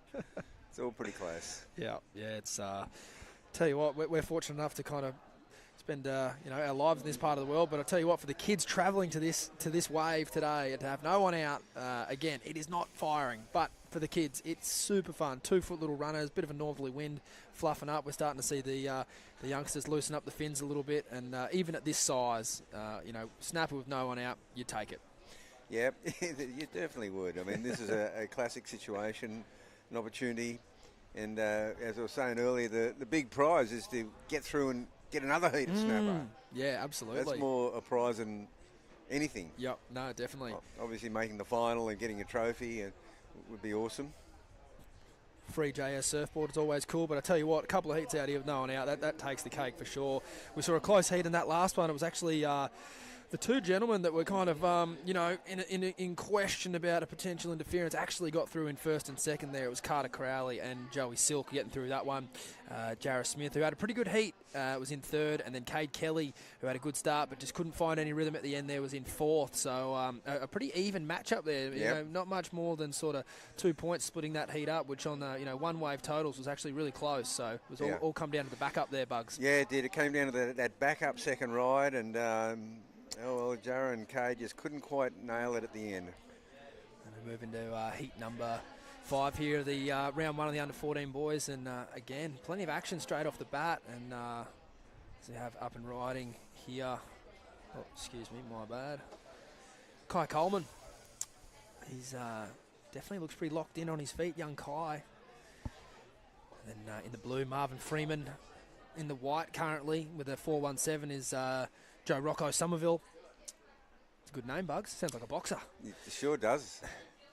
Speaker 4: it's all pretty close.
Speaker 1: Yeah, it's tell you what, we're fortunate enough to kind of spend our lives in this part of the world. But I tell you what, for the kids travelling to this wave today and to have no one out, again, it is not firing. But for the kids, it's super fun. 2-foot little runners, bit of a northerly wind, fluffing up. We're starting to see the youngsters loosen up the fins a little bit, and even at this size, snapper with no one out, you take it.
Speaker 4: Yeah, you definitely would. I mean, this is a classic situation, an opportunity, and as I was saying earlier, the big prize is to get through and get another heat of snapper.
Speaker 1: Yeah, absolutely.
Speaker 4: That's more a prize than anything.
Speaker 1: Yep, no, definitely.
Speaker 4: Obviously, making the final and getting a trophy would be awesome.
Speaker 1: Free JS surfboard is always cool, but I tell you what, a couple of heats out here with no one out, that takes the cake for sure. We saw a close heat in that last one. It was actually the two gentlemen that were kind of, in question about a potential interference actually got through in first and second there. It was Carter Crowley and Joey Silk getting through that one. Jarrah Smith, who had a pretty good heat, was in third, and then Cade Kelly, who had a good start but just couldn't find any rhythm at the end there, was in fourth. So a pretty even matchup there.
Speaker 4: Yep.
Speaker 1: Not much more than sort of 2 points splitting that heat up, which on one wave totals was actually really close. So it was all come down to the backup there, Bugs.
Speaker 4: Yeah, it did. It came down to that backup second ride, and Jarrah and Cade just couldn't quite nail it at the end.
Speaker 1: And we move into heat number 5 here, the round one of the under-14 boys, and again, plenty of action straight off the bat, and so we have up and riding here. Oh, excuse me, my bad. Kai Coleman. He's definitely looks pretty locked in on his feet, young Kai. And then in the blue, Marvin Freeman. In the white currently with a 417 is Joe Rocco Somerville. It's a good name, Bugs. Sounds like a boxer.
Speaker 4: It sure does.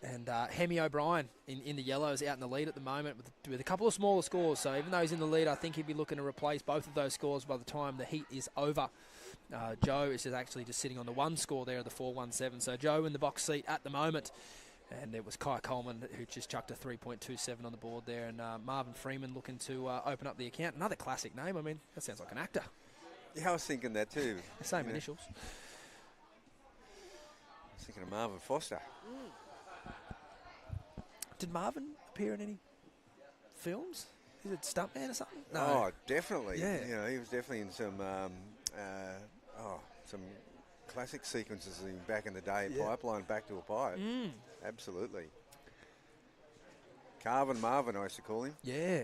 Speaker 1: And Hemi O'Brien in the yellows out in the lead at the moment with a couple of smaller scores. So even though he's in the lead, I think he'd be looking to replace both of those scores by the time the heat is over. Joe is actually just sitting on the one score there of the 417. So Joe in the box seat at the moment. And it was Kai Coleman who just chucked a 3.27 on the board there. And Marvin Freeman looking to open up the account. Another classic name. I mean, that sounds like an actor.
Speaker 4: Yeah, I was thinking that too.
Speaker 1: Same initials.
Speaker 4: I was thinking of Marvin Foster.
Speaker 1: Did Marvin appear in any films? Is it Stuntman or something? No.
Speaker 4: Oh, definitely.
Speaker 1: Yeah.
Speaker 4: He was definitely in some classic sequences back in the day.
Speaker 1: Yeah.
Speaker 4: Pipeline Back to a Pipe. Absolutely. Carvin Marvin, I used to call him.
Speaker 1: Yeah.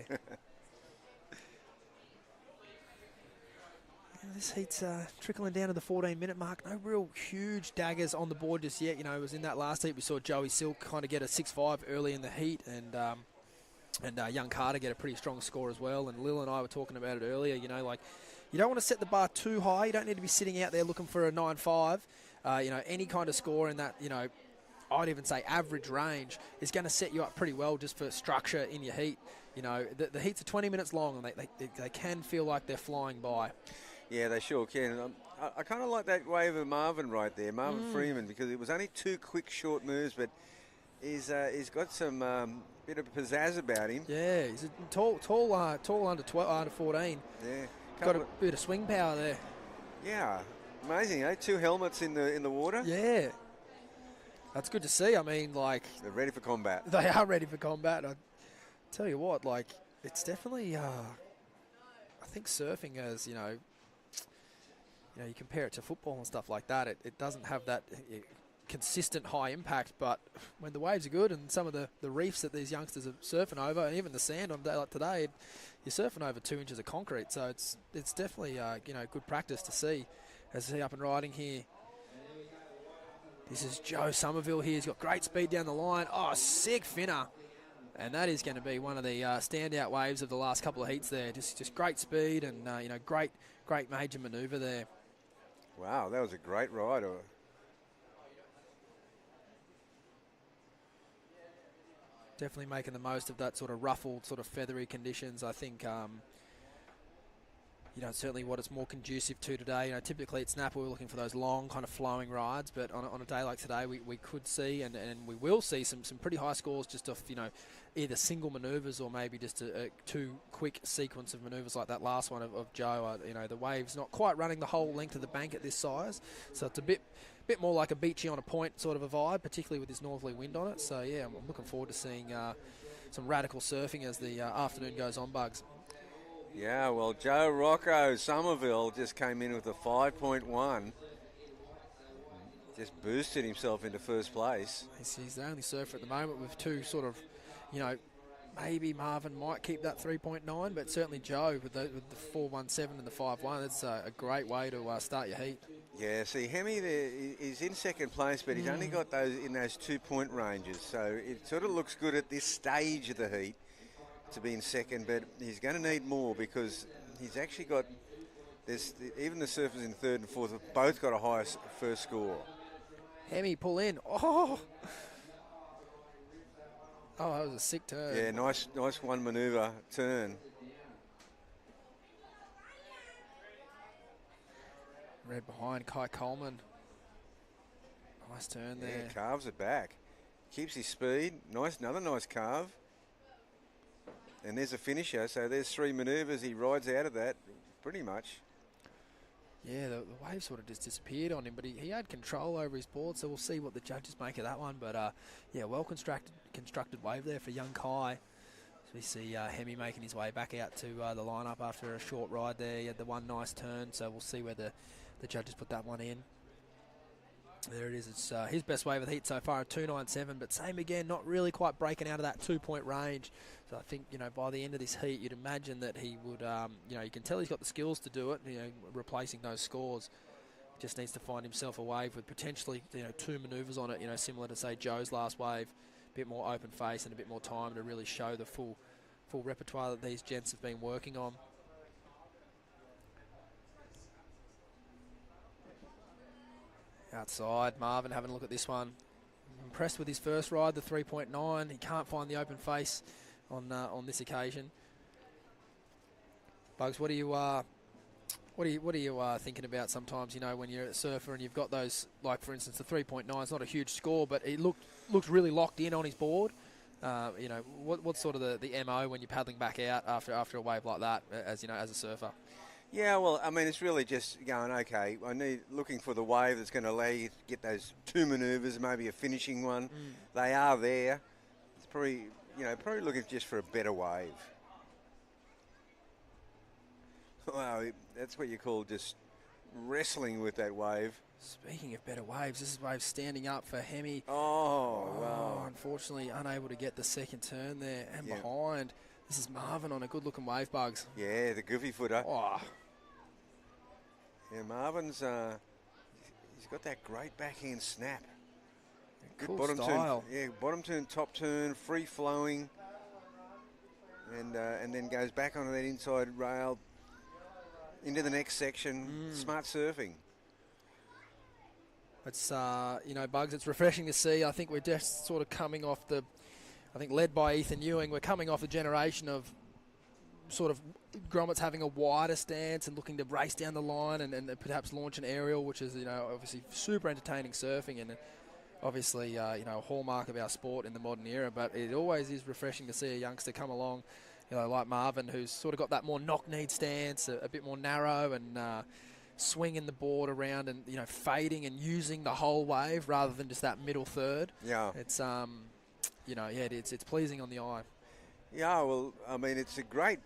Speaker 1: This heat's trickling down to the 14-minute mark. No real huge daggers on the board just yet. It was in that last heat we saw Joey Silk kind of get a 6.5 early in the heat, and young Carter get a pretty strong score as well. And Lil and I were talking about it earlier. You don't want to set the bar too high. You don't need to be sitting out there looking for a 9.5. Any kind of score in that, I'd even say average range is going to set you up pretty well just for structure in your heat. The heats are 20 minutes long, and they can feel like they're flying by.
Speaker 4: Yeah, they sure can. I kind of like that wave of Marvin right there, Marvin Freeman, because it was only 2 quick, short moves, but he's got some bit of pizzazz about him.
Speaker 1: Yeah, he's a tall under 14.
Speaker 4: Yeah,
Speaker 1: Got a bit of swing power there.
Speaker 4: Yeah, amazing, eh? 2 helmets in the water.
Speaker 1: Yeah, that's good to see. I mean,
Speaker 4: they're ready for combat.
Speaker 1: They are ready for combat. I tell you what, it's definitely. I think surfing as you compare it to football and stuff like that. It doesn't have that consistent high impact, but when the waves are good and some of the reefs that these youngsters are surfing over, and even the sand on a day like today, you're surfing over 2 inches of concrete. So it's definitely good practice to see as he up and riding here. This is Joe Somerville here. He's got great speed down the line. Oh, sick finner. And that is going to be one of the standout waves of the last couple of heats there. Just great speed and, great major manoeuvre there.
Speaker 4: Wow, that was a great ride.
Speaker 1: Definitely making the most of that sort of ruffled, sort of feathery conditions. I think, certainly what it's more conducive to today. Typically at Snapper we're looking for those long kind of flowing rides, but on a day like today we could see and we will see some pretty high scores just off, either single manoeuvres or maybe just a two quick sequence of manoeuvres like that last one of Joe. The wave's not quite running the whole length of the bank at this size, so it's a bit more like a beachy on a point sort of a vibe, particularly with this northerly wind on it. So yeah, I'm looking forward to seeing some radical surfing as the afternoon goes on, Bugs.
Speaker 4: Yeah, well, Joe Rocco Somerville just came in with a 5.1. Just boosted himself into first place.
Speaker 1: He's the only surfer at the moment with two sort of, maybe Marvin might keep that 3.9, but certainly Joe with the 4.17 and the 5.1, that's a great way to start your heat.
Speaker 4: Yeah, see, Hemi there is in second place, but he's only got those in those 2-point ranges, so it sort of looks good at this stage of the heat to be in second, but he's going to need more because he's actually got even the surfers in third and fourth have both got a higher first score.
Speaker 1: Hemi, pull in. Oh, that was a sick turn.
Speaker 4: Yeah, nice one manoeuvre turn.
Speaker 1: Red behind Kai Coleman. Nice turn there.
Speaker 4: Yeah, carves it back. Keeps his speed. Another nice carve. And there's a finisher, so there's 3 manoeuvres. He rides out of that pretty much.
Speaker 1: Yeah, the wave sort of just disappeared on him, but he had control over his board, so we'll see what the judges make of that one. But, well constructed wave there for young Kai. So we see Hemi making his way back out to the lineup after a short ride there. He had the one nice turn, so we'll see where the judges put that one in. There it is. It's his best wave of the heat so far at 2.97, but same again, not really quite breaking out of that 2-point range. So I think, by the end of this heat, you'd imagine that he would, you can tell he's got the skills to do it, replacing those scores. Just needs to find himself a wave with potentially, 2 manoeuvres on it, similar to, say, Joe's last wave. A bit more open face and a bit more time to really show the full repertoire that these gents have been working on. Outside, Marvin having a look at this one. Impressed with his first ride, the 3.9. He can't find the open face on this occasion. Bugs, what are you thinking about sometimes? When you're a surfer and you've got those, like for instance, the 3.9 is not a huge score, but he looked really locked in on his board. What's sort of the MO when you're paddling back out after a wave like that, as a surfer?
Speaker 4: Yeah, well, I mean, it's really just going, okay, looking for the wave that's going to allow you to get those 2 manoeuvres, maybe a finishing one. They are there. It's probably looking just for a better wave. Wow, that's what you call just wrestling with that wave.
Speaker 1: Speaking of better waves, this is wave standing up for Hemi.
Speaker 4: Oh, wow.
Speaker 1: Unfortunately, unable to get the second turn there. And behind, this is Marvin on a good-looking wave, Bugs.
Speaker 4: Yeah, the goofy footer.
Speaker 1: Oh.
Speaker 4: Yeah, Marvin's, he's got that great backhand snap.
Speaker 1: Cool
Speaker 4: bottom
Speaker 1: style.
Speaker 4: Turn, bottom turn, top turn, free-flowing. And then goes back onto that inside rail into the next section. Smart surfing.
Speaker 1: It's, Bugs, it's refreshing to see. I think we're just sort of coming off led by Ethan Ewing, we're coming off a generation of sort of grommets having a wider stance and looking to race down the line and perhaps launch an aerial, which is, obviously super entertaining surfing and obviously, a hallmark of our sport in the modern era. But it always is refreshing to see a youngster come along, like Marvin, who's sort of got that more knock-kneed stance, a bit more narrow and swinging the board around and, fading and using the whole wave rather than just that middle third. Yeah. It's, it's pleasing on the eye.
Speaker 4: Yeah, well, I mean, it's a great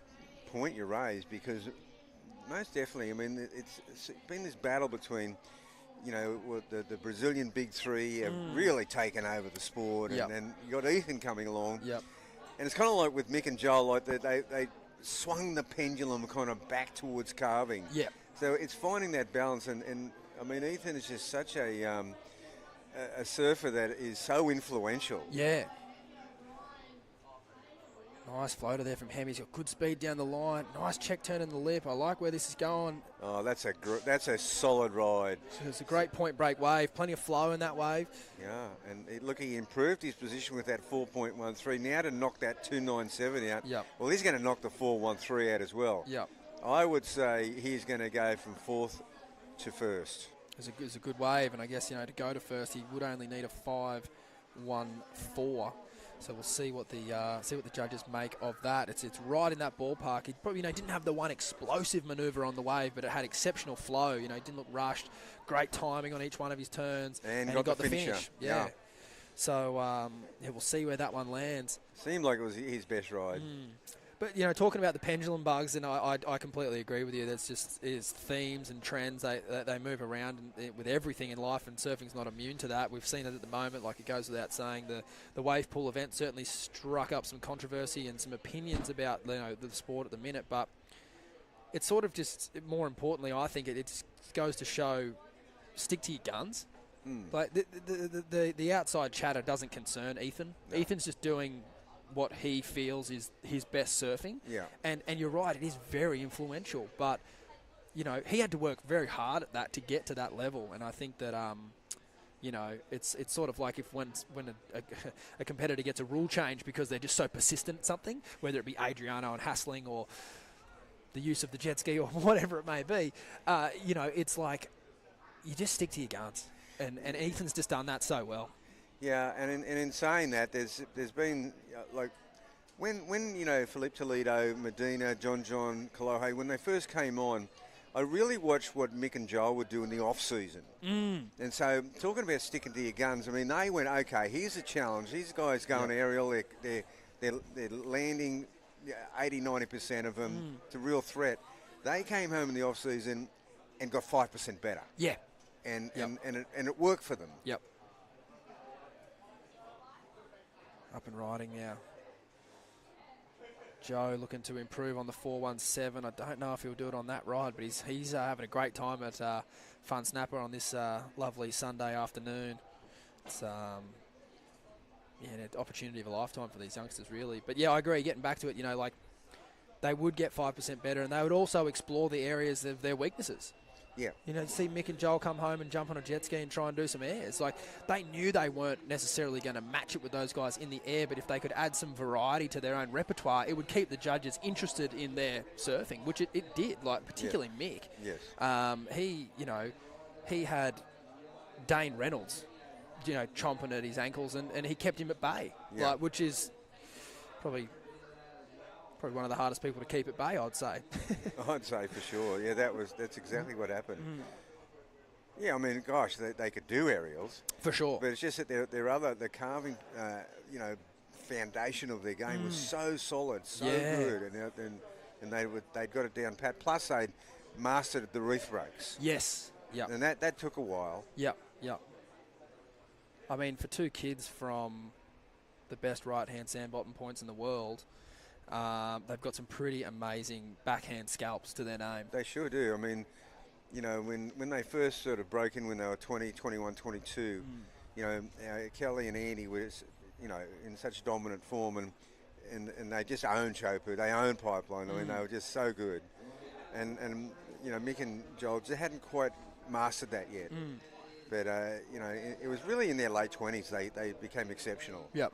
Speaker 4: point you raised because most definitely, I mean, it's been this battle between, you know, the Brazilian big three have really taken over the sport, and then you got Ethan coming along.
Speaker 1: Yep.
Speaker 4: And it's kind of like with Mick and Joel, like they swung the pendulum kind of back towards carving.
Speaker 1: Yep.
Speaker 4: So it's finding that balance, and I mean, Ethan is just such a surfer that is so influential.
Speaker 1: Yeah. Nice floater there from Hemi. He's got good speed down the line. Nice check turn in the lip. I like where this is going.
Speaker 4: Oh, that's a solid ride.
Speaker 1: It's a great point break wave. Plenty of flow in that wave.
Speaker 4: Yeah, and look, he improved his position with that 4.13. Now to knock that 297 out.
Speaker 1: Yep.
Speaker 4: Well, he's going to knock the 413 out as well.
Speaker 1: Yep.
Speaker 4: I would say he's going to go from fourth to first.
Speaker 1: It's a good wave, and I guess, you know, to go to first, he would only need a 5.14. So we'll see what the judges make of that. It's right in that ballpark. He probably, you know, didn't have the one explosive manoeuvre on the wave, but it had exceptional flow. You know, he didn't look rushed. Great timing on each one of his turns,
Speaker 4: and
Speaker 1: he
Speaker 4: got
Speaker 1: the
Speaker 4: finisher.
Speaker 1: finish. Yeah. So we'll see where that one lands.
Speaker 4: Seemed like it was his best ride.
Speaker 1: But, you know, talking about the pendulum bugs, and I completely agree with you. That's just themes and trends. They move around with everything in life, and surfing's not immune to that. We've seen it at the moment, like it goes without saying. The wave pool event certainly struck up some controversy and some opinions about, you know, the sport at the minute. But it's sort of just, more importantly, I think it just goes to show, stick to your guns. Like the outside chatter doesn't concern Ethan. No. Ethan's just doing what he feels is his best surfing.
Speaker 4: Yeah.
Speaker 1: And you're right, it is very influential. But, you know, he had to work very hard at that to get to that level. And I think that, you know, it's sort of like if when a competitor gets a rule change because they're just so persistent at something, whether it be Adriano and hassling or the use of the jet ski or whatever it may be, you know, it's like you just stick to your guns. And Ethan's just done that so well.
Speaker 4: Yeah, and in saying that, there's been, like, when you know, Felipe Toledo, Medina, John, Kalohe, when they first came on, I really watched what Mick and Joel would do in the off-season. And so, talking about sticking to your guns, I mean, they went, okay, here's a challenge. These guys going aerial, they're landing 80-90% of them. It's a real threat. They came home in the off-season and got 5% better.
Speaker 1: Yeah.
Speaker 4: And it worked for them.
Speaker 1: Yep. Up and riding now. Joe looking to improve on the 417. I don't know if he'll do it on that ride, but he's having a great time at Fun Snapper on this lovely Sunday afternoon. It's an opportunity of a lifetime for these youngsters, really. But yeah, I agree. Getting back to it, you know, like they would get 5% better, and they would also explore the areas of their weaknesses.
Speaker 4: Yeah.
Speaker 1: You know, see Mick and Joel come home and jump on a jet ski and try and do some airs. Like, they knew they weren't necessarily going to match it with those guys in the air, but if they could add some variety to their own repertoire, it would keep the judges interested in their surfing, which it did, like, particularly Mick.
Speaker 4: Yes.
Speaker 1: He had Dane Reynolds, you know, chomping at his ankles, and he kept him at bay, like, which is probably one of the hardest people to keep at bay, I'd say.
Speaker 4: I'd say for sure. Yeah, that's exactly what happened. Yeah, I mean, gosh, they could do aerials.
Speaker 1: For sure.
Speaker 4: But it's just that the carving, foundation of their game was so solid, so good. And they'd got it down pat. Plus, they'd mastered the reef breaks.
Speaker 1: Yes. Yep.
Speaker 4: And that took a while.
Speaker 1: Yep. I mean, for two kids from the best right-hand sand bottom points in the world, they've got some pretty amazing backhand scalps to their name.
Speaker 4: They sure do. I mean, you know, when they first sort of broke in when they were 20, 21, 22, you know, Kelly and Andy were, you know, in such dominant form, and they just owned Chopu. They owned Pipeline. I mean, they were just so good. And you know, Mick and Joel just hadn't quite mastered that yet. But, you know, it was really in their late 20s they became exceptional.
Speaker 1: Yep.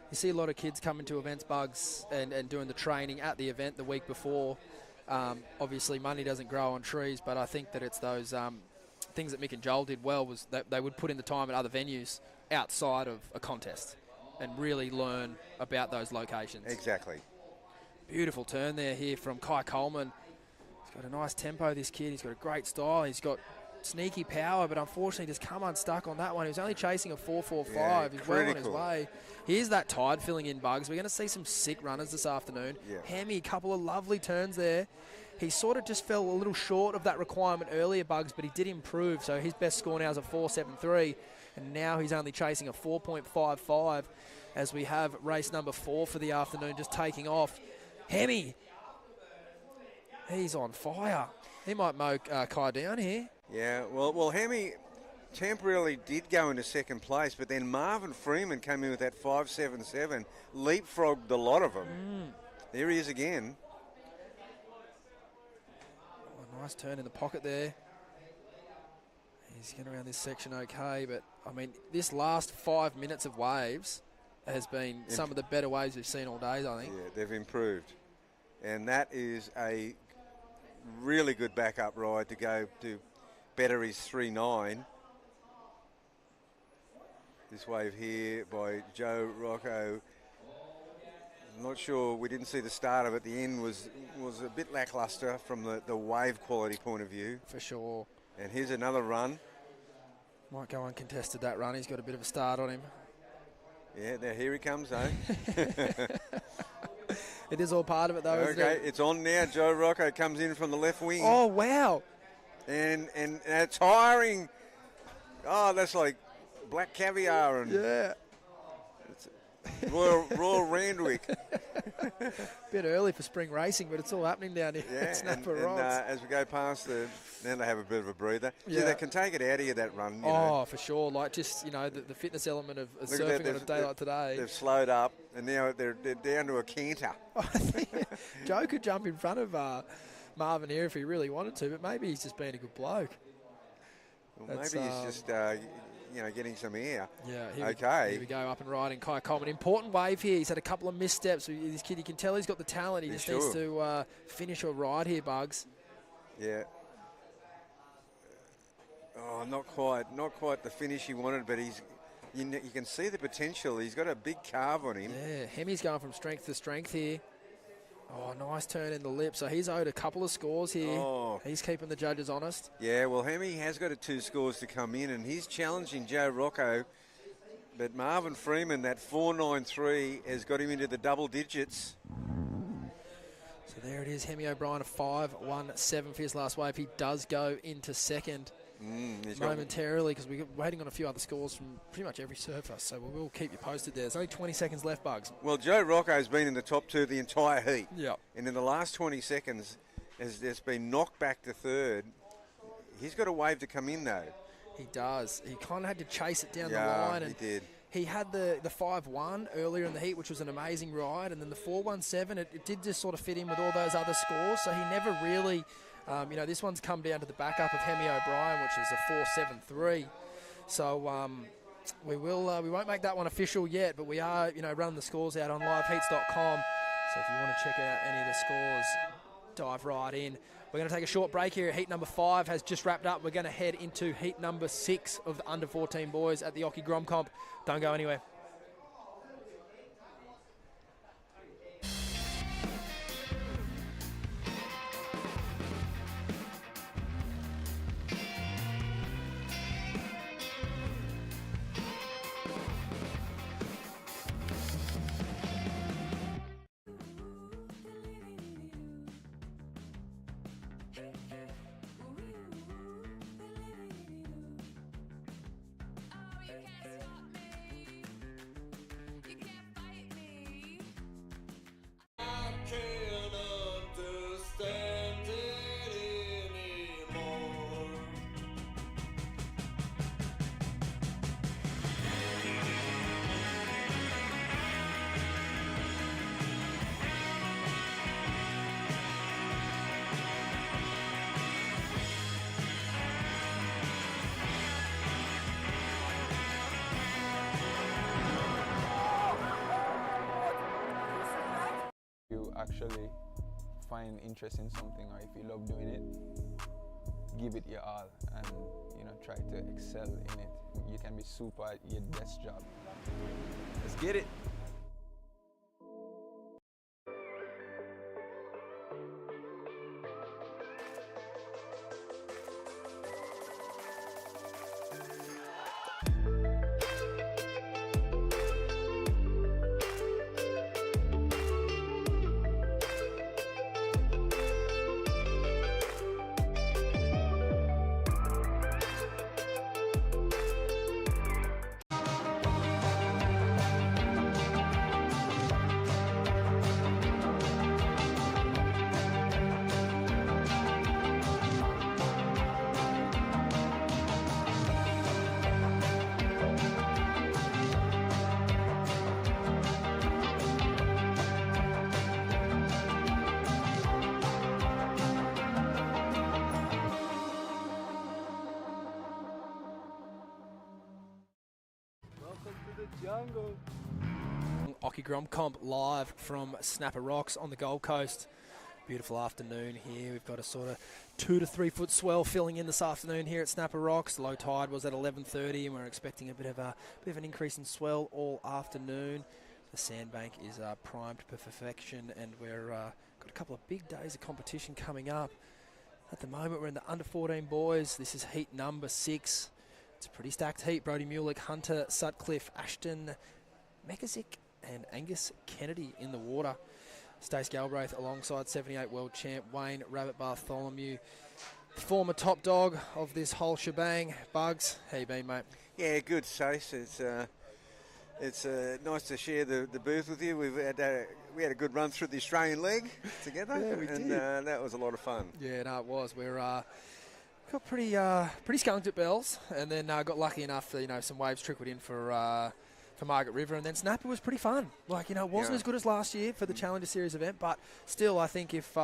Speaker 1: You see a lot of kids coming to events, Bugs, and doing the training at the event the week before. Obviously, money doesn't grow on trees, but I think that it's those things that Mick and Joel did well was that they would put in the time at other venues outside of a contest and really learn about those locations.
Speaker 4: Exactly.
Speaker 1: Beautiful turn there here from Kai Coleman. He's got a nice tempo, this kid. He's got a great style. He's got sneaky power, but unfortunately just come unstuck on that one. He was only chasing a 4.45.
Speaker 4: Yeah,
Speaker 1: He's well on his way. Here's that tide filling in, Bugs. We're going to see some sick runners this afternoon.
Speaker 4: Yeah.
Speaker 1: Hemi, a couple of lovely turns there. he sort of just fell a little short of that requirement earlier, Bugs, but he did improve. So his best score now is a 4.73, and now he's only chasing a 4.55 as we have race number 4 for the afternoon just taking off. Hemi, he's on fire. He might mow Kai down here.
Speaker 4: Yeah, well, Hemi temporarily did go into second place, but then Marvin Freeman came in with that 5.77, leapfrogged a lot of them. There he is again.
Speaker 1: Oh, nice turn in the pocket there. He's getting around this section okay, but, I mean, this last 5 minutes of waves has been some of the better waves we've seen all day, I think.
Speaker 4: Yeah, they've improved. And that is a really good backup ride to go to better his 3.9. This wave here by Joe Rocco. I'm not sure, we didn't see the start of it. The end was a bit lackluster from the wave quality point of view.
Speaker 1: For sure.
Speaker 4: And here's another run.
Speaker 1: Might go uncontested, that run. He's got a bit of a start on him.
Speaker 4: Yeah, now here he comes, though.
Speaker 1: It is all part of it, though, isn't
Speaker 4: Okay,
Speaker 1: it?
Speaker 4: it's on now. Joe Rocco comes in from the left wing.
Speaker 1: Oh, wow.
Speaker 4: And it's hiring. Oh, that's like black caviar and
Speaker 1: Yeah.
Speaker 4: Royal Randwick.
Speaker 1: Bit early for spring racing, but it's all happening down here.
Speaker 4: Yeah,
Speaker 1: It's
Speaker 4: and,
Speaker 1: Snapper Rocks.
Speaker 4: as we go past now they have a bit of a breather.
Speaker 1: Yeah.
Speaker 4: See, they can take it out of you, that run. You
Speaker 1: Oh,
Speaker 4: know.
Speaker 1: for sure. Like, just, the fitness element of
Speaker 4: Look at
Speaker 1: surfing
Speaker 4: that,
Speaker 1: on a day like today.
Speaker 4: They've slowed up, and now they're down to a canter.
Speaker 1: Joe could jump in front of Marvin here if he really wanted to, but maybe he's just being a good bloke.
Speaker 4: Well,
Speaker 1: That's,
Speaker 4: maybe he's just getting some air.
Speaker 1: Yeah, here we go, up and riding. Kai Coleman. Important wave here. He's had a couple of missteps. This kid, you can tell he's got the talent. He just needs to finish or ride here, Bugs.
Speaker 4: Yeah. Oh, not quite the finish he wanted, but you can see the potential. He's got a big carve on him.
Speaker 1: Yeah, Hemi's going from strength to strength here. Oh, nice turn in the lip. So he's owed a couple of scores here.
Speaker 4: Oh.
Speaker 1: He's keeping the judges honest.
Speaker 4: Yeah, well, Hemi has got 2 scores to come in, and he's challenging Joe Rocco. But Marvin Freeman, that 4.93, has got him into the double digits.
Speaker 1: So there it is. Hemi O'Brien, a 5.17 for his last wave. He does go into second momentarily because we're waiting on a few other scores from pretty much every surfer. So we will keep you posted there. There's only 20 seconds left, Bugs.
Speaker 4: Well, Joe Rocco's been in the top 2 the entire heat.
Speaker 1: Yeah.
Speaker 4: And in the last 20 seconds, has been knocked back to third. He's got a wave to come in, though.
Speaker 1: He does. He kind of had to chase it down the
Speaker 4: Yeah,
Speaker 1: line.
Speaker 4: he
Speaker 1: And
Speaker 4: did.
Speaker 1: he had the 5.1 earlier in the heat, which was an amazing ride. And then the 4.17, it did just sort of fit in with all those other scores. So he never really, this one's come down to the backup of Hemi O'Brien, which is a 4.73. So we won't make that one official yet, but we are, running the scores out on liveheats.com. So if you want to check out any of the scores, dive right in. We're going to take a short break here. Heat number 5 has just wrapped up. We're going to head into heat number 6 of the under 14 boys at the Occy Grom Comp. Don't go anywhere.
Speaker 7: Actually find interest in something, or if you love doing it, give it your all and try to excel in it. You can be super at your best job.
Speaker 3: Let's get it.
Speaker 6: jungle.
Speaker 1: Occy Grom Comp live from Snapper Rocks on the Gold Coast. Beautiful afternoon here. We've got a sort of 2 to 3 foot swell filling in this afternoon here at Snapper Rocks. Low tide was at 11:30, and we're expecting a bit of an increase in swell all afternoon. The sandbank is primed for perfection, and we're got a couple of big days of competition coming up. At the moment, we're in the under 14 boys. This is heat number 6. It's a pretty stacked heat. Brody Mulick, Hunter Sutcliffe, Ashton Mekazik, and Angus Kennedy in the water. Stace Galbraith alongside 78 world champ Wayne Rabbit Bartholomew, former top dog of this whole shebang. Bugs, how you been, mate?
Speaker 4: Yeah, good, Stace. It's nice to share the booth with you. We had a good run through the Australian leg together,
Speaker 1: Yeah, we did.
Speaker 4: That was a lot of fun.
Speaker 1: Yeah, no, it was. We're got pretty skunked at Bells, and then got lucky enough that some waves trickled in for Margaret River, and then Snapper was pretty fun. It wasn't as good as last year for the Challenger Series event, but still, I think if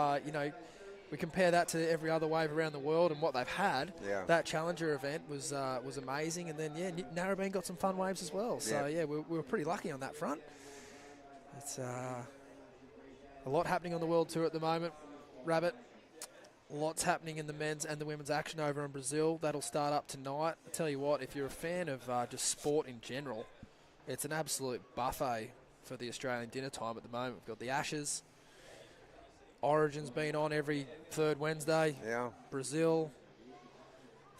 Speaker 1: we compare that to every other wave around the world and what they've had, that Challenger event was amazing. And then Narrabeen got some fun waves as well. So we were pretty lucky on that front. It's a lot happening on the World Tour at the moment, Rabbit. Lots happening in the men's and the women's action over in Brazil. That'll start up tonight. I tell you what, if you're a fan of just sport in general, it's an absolute buffet for the Australian dinner time at the moment. We've got the Ashes. Origin's been on every third Wednesday.
Speaker 4: Yeah.
Speaker 1: Brazil.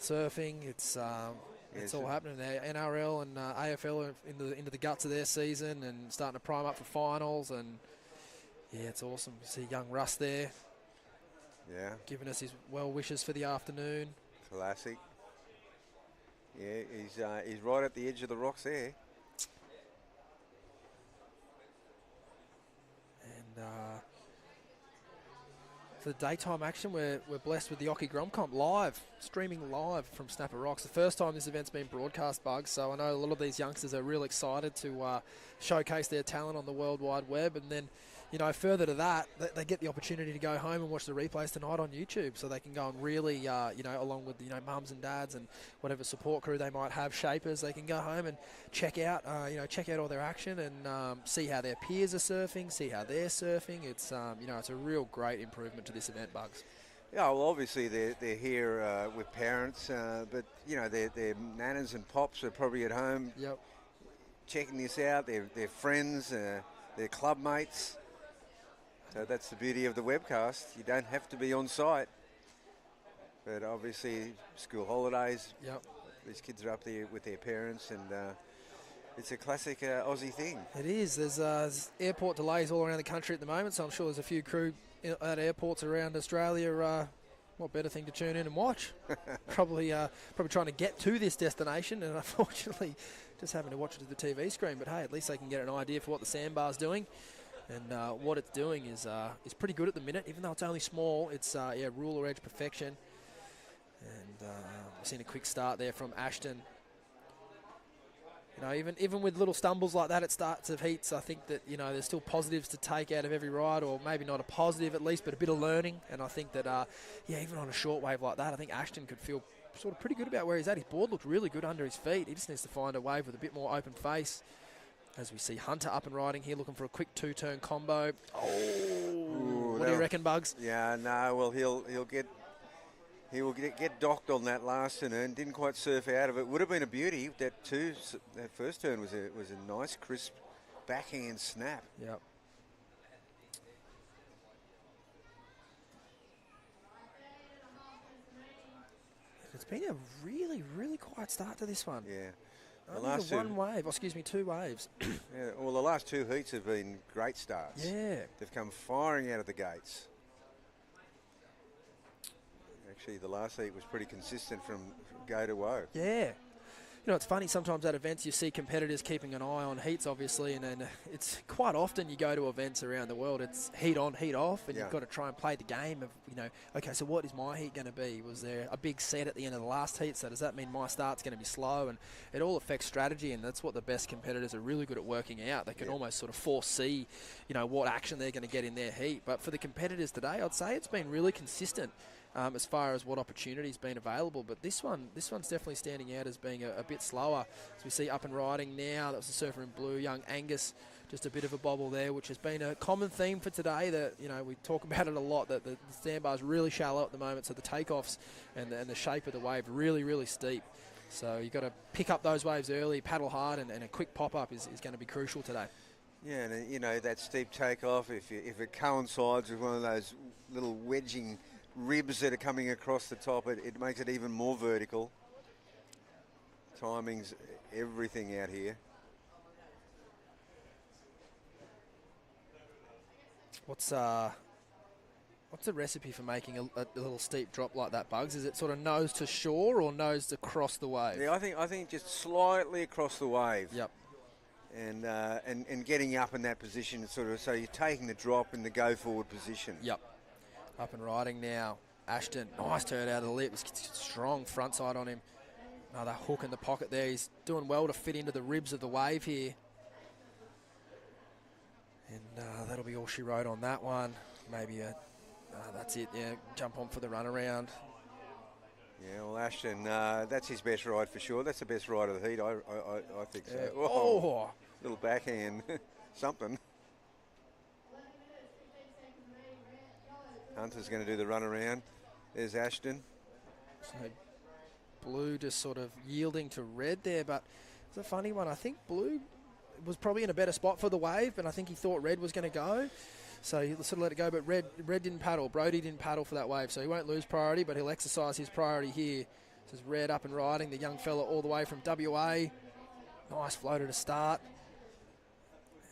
Speaker 1: Surfing. It's all happening there. NRL and AFL are into the guts of their season and starting to prime up for finals. And, it's awesome to see young Russ there.
Speaker 4: Yeah.
Speaker 1: Giving us his well wishes for the afternoon.
Speaker 4: Classic. Yeah, he's right at the edge of the rocks there.
Speaker 1: And for the daytime action, we're blessed with the Occy Grom Comp streaming live from Snapper Rocks. The first time this event's been broadcast, Bugs, so I know a lot of these youngsters are real excited to showcase their talent on the World Wide Web. And then, further to that, they get the opportunity to go home and watch the replays tonight on YouTube, so they can go and really, along with, mums and dads and whatever support crew they might have, shapers, they can go home and check out all their action and see how their peers are surfing, see how they're surfing. It's, it's a real great improvement to this event, Bugs.
Speaker 4: Yeah, well, obviously they're here with parents, but their nanas and pops are probably at home checking this out. Their friends, their club mates. So that's the beauty of the webcast. You don't have to be on site. But obviously, school holidays. These kids are up there with their parents, and it's a classic Aussie thing.
Speaker 1: It is. There's airport delays all around the country at the moment, so I'm sure there's a few crew at airports around Australia. What better thing to tune in and watch? probably trying to get to this destination, and unfortunately just having to watch it to the TV screen. But hey, at least they can get an idea for what the sandbar's doing. And what it's doing is pretty good at the minute, even though it's only small. It's ruler edge perfection. And we've seen a quick start there from Ashton. Even with little stumbles like that at starts of heats, I think that, there's still positives to take out of every ride, or maybe not a positive at least, but a bit of learning. And I think that, even on a short wave like that, I think Ashton could feel sort of pretty good about where he's at. His board looked really good under his feet. He just needs to find a wave with a bit more open face. As we see Hunter up and riding here, looking for a quick two-turn combo. What do you reckon, Bugs?
Speaker 4: Yeah, no, well, he'll get docked on that last turn and didn't quite surf out of it. Would have been a beauty. That first turn was a nice, crisp backhand snap.
Speaker 1: Yep. It's been a really, really quiet start to this one.
Speaker 4: Yeah.
Speaker 1: Two waves.
Speaker 4: Yeah, well, the last two heats have been great starts.
Speaker 1: Yeah.
Speaker 4: They've come firing out of the gates. Actually, the last heat was pretty consistent from go to woe.
Speaker 1: Yeah. It's funny, sometimes at events you see competitors keeping an eye on heats, obviously, and then it's quite often you go to events around the world, it's heat on, heat off, and you've got to try and play the game of, okay, so what is my heat going to be? Was there a big set at the end of the last heat, so does that mean my start's going to be slow? And it all affects strategy, and that's what the best competitors are really good at working out. They can almost sort of foresee, what action they're going to get in their heat. But for the competitors today, I'd say it's been really consistent. as far as what opportunity's been available. But this one's definitely standing out as being a bit slower. As we see up and riding now, that was the surfer in blue, young Angus, just a bit of a bobble there, which has been a common theme for today. That we talk about it a lot. That the sandbar's really shallow at the moment, so the takeoffs and the shape of the wave really, really steep. So you've got to pick up those waves early, paddle hard, and a quick pop-up is going to be crucial today.
Speaker 4: Yeah, and that steep takeoff, if it coincides with one of those little wedging ribs that are coming across the top, it makes it even more vertical. Timing's everything out here.
Speaker 1: What's the recipe for making a little steep drop like that, Bugs? Is it sort of nose to shore or nose across the wave?
Speaker 4: Yeah, I think just slightly across the wave.
Speaker 1: Yep.
Speaker 4: And getting up in that position, sort of, so you're taking the drop in the go forward position.
Speaker 1: Yep. Up and riding now. Ashton, nice turn out of the lip. Strong front side on him. Another hook in the pocket there. He's doing well to fit into the ribs of the wave here. And that'll be all she wrote on that one. Maybe that's it. Yeah, jump on for the run around.
Speaker 4: Yeah, well, Ashton, that's his best ride for sure. That's the best ride of the heat, I think so.
Speaker 1: Yeah. Oh,
Speaker 4: little backhand, something. Hunter's going to do the run around. There's Ashton.
Speaker 1: So blue just sort of yielding to red there, but it's a funny one. I think blue was probably in a better spot for the wave, but I think he thought red was going to go. So he sort of let it go, but red didn't paddle. Brody didn't paddle for that wave, so he won't lose priority, but he'll exercise his priority here. This is red up and riding, the young fella all the way from WA. Nice floater to start.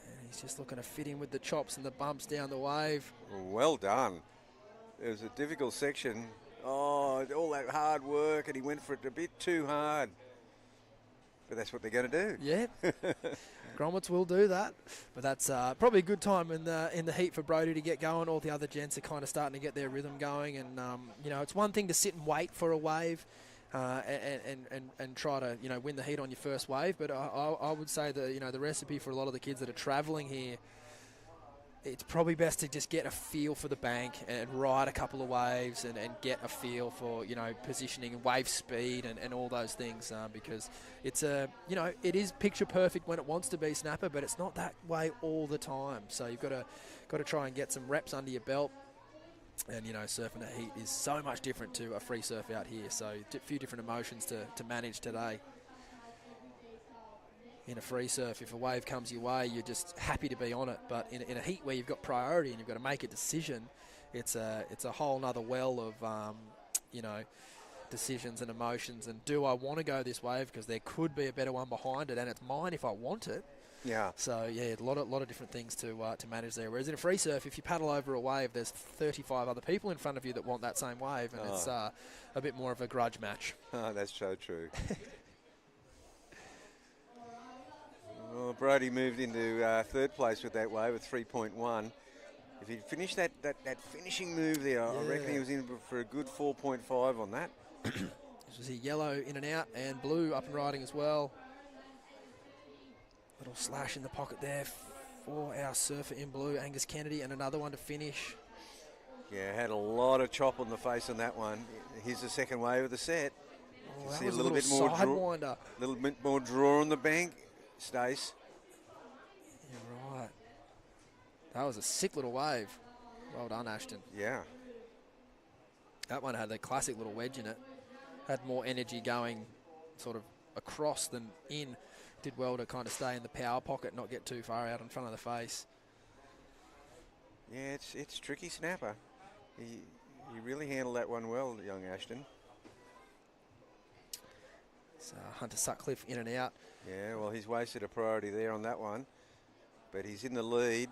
Speaker 1: And he's just looking to fit in with the chops and the bumps down the wave.
Speaker 4: Well done. It was a difficult section. Oh, all that hard work, and he went for it a bit too hard. But that's what they're going to do.
Speaker 1: Yeah, Grommets will do that. But that's probably a good time in the heat for Brody to get going. All the other gents are kind of starting to get their rhythm going. And, it's one thing to sit and wait for a wave and try to, win the heat on your first wave. But I would say that, the recipe for a lot of the kids that are travelling here, it's probably best to just get a feel for the bank and ride a couple of waves and get a feel for, positioning and wave speed and all those things because it's it is picture perfect when it wants to be, Snapper, but it's not that way all the time. So you've got to try and get some reps under your belt. And, surfing the heat is so much different to a free surf out here. So a few different emotions to manage today. In a free surf, if a wave comes your way, you're just happy to be on it. But in a heat where you've got priority and you've got to make a decision, it's a whole nother well of, decisions and emotions. And do I want to go this wave because there could be a better one behind it and it's mine if I want it.
Speaker 4: Yeah.
Speaker 1: So, yeah, a lot of different things to manage there. Whereas in a free surf, if you paddle over a wave, there's 35 other people in front of you that want that same wave. And it's a bit more of a grudge match.
Speaker 4: Oh, that's so true. Well, Brody moved into third place with that wave with 3.1. If he'd finished that finishing move there, I reckon he was in for a good 4.5 on that.
Speaker 1: This was a yellow in and out and blue up and riding as well. Little slash in the pocket there for our surfer in blue, Angus Kennedy, and another one to finish.
Speaker 4: Yeah, had a lot of chop on the face on that one. Here's the second wave of the set.
Speaker 1: Oh, that
Speaker 4: see
Speaker 1: was
Speaker 4: a little bit more
Speaker 1: sidewinder.
Speaker 4: Little bit more draw on the bank. Stace.
Speaker 1: Yeah, right. That was a sick little wave. Well done, Ashton.
Speaker 4: Yeah.
Speaker 1: That one had a classic little wedge in it. Had more energy going sort of across than in. Did well to kind of stay in the power pocket, not get too far out in front of the face.
Speaker 4: Yeah, it's tricky, Snapper. He really handled that one well, young Ashton.
Speaker 1: So Hunter Sutcliffe in and out.
Speaker 4: Yeah, well, he's wasted a priority there on that one. But he's in the lead.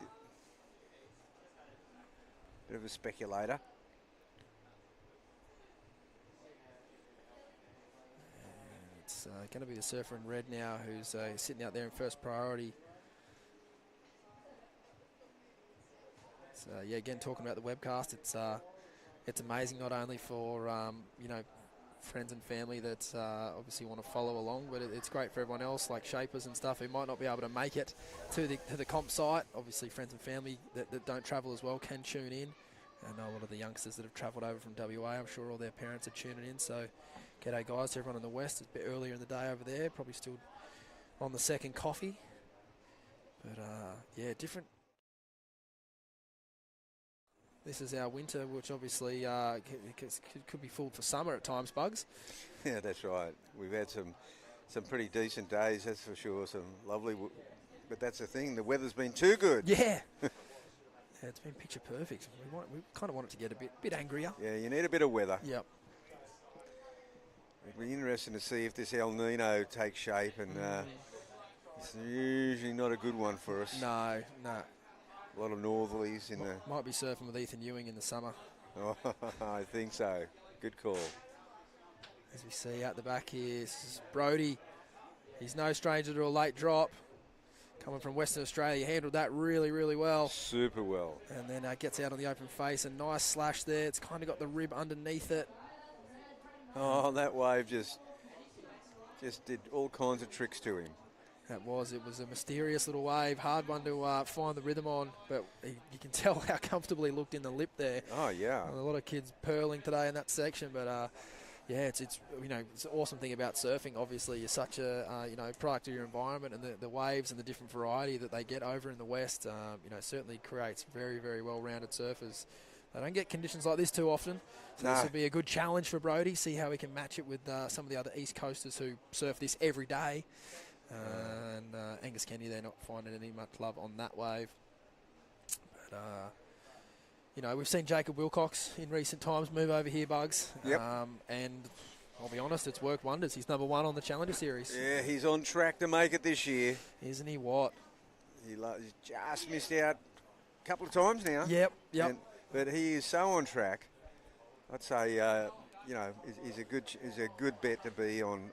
Speaker 4: Bit of a speculator.
Speaker 1: It's going to be the surfer in red now who's sitting out there in first priority. So, yeah, again, talking about the webcast, it's amazing not only for, friends and family that obviously want to follow along, but it's great for everyone else, like shapers and stuff, who might not be able to make it to the comp site. Obviously, friends and family that don't travel as well can tune in I know a lot of the youngsters that have travelled over from WA. I'm sure all their parents are tuning in. So, g'day guys to everyone in the west. It's a bit earlier in the day over there. Probably still on the second coffee. But yeah, different. This is our winter, which obviously could be full for summer at times, Bugs.
Speaker 4: Yeah, that's right. We've had some pretty decent days, that's for sure. Some lovely, but that's the thing. The weather's been too good.
Speaker 1: Yeah. Yeah, it's been picture perfect. We kind of want it to get a bit angrier.
Speaker 4: Yeah, you need a bit of weather.
Speaker 1: Yep.
Speaker 4: It'll be interesting to see if this El Nino takes shape, and it's usually not a good one for us.
Speaker 1: No.
Speaker 4: A lot of northerlies in the...
Speaker 1: Might be surfing with Ethan Ewing in the summer.
Speaker 4: Oh, I think so. Good call.
Speaker 1: As we see out the back here, this is Brodie. He's no stranger to a late drop. Coming from Western Australia, handled that really, really well.
Speaker 4: Super well.
Speaker 1: And then gets out on the open face. A nice slash there. It's kind of got the rib underneath it.
Speaker 4: Oh, that wave just did all kinds of tricks to him.
Speaker 1: It was a mysterious little wave, hard one to find the rhythm on, but you can tell how comfortable he looked in the lip there.
Speaker 4: Oh yeah,
Speaker 1: a lot of kids purling today in that section, but yeah, it's it's an awesome thing about surfing. Obviously, you're such a product of your environment, and the waves and the different variety that they get over in the west, certainly creates very, very well-rounded surfers. They don't get conditions like this too often, so this will be a good challenge for Brodie. See how he can match it with some of the other East Coasters who surf this every day. And Angus Kennedy, they're not finding any much love on that wave. But, we've seen Jacob Wilcox in recent times move over here, Bugs.
Speaker 4: Yep.
Speaker 1: And I'll be honest, it's worked wonders. He's number one on the Challenger Series.
Speaker 4: Yeah, he's on track to make it this year.
Speaker 1: Isn't he what?
Speaker 4: He's just missed out a couple of times now.
Speaker 1: Yep.
Speaker 4: But he is so on track. I'd say, he's a good bet to be on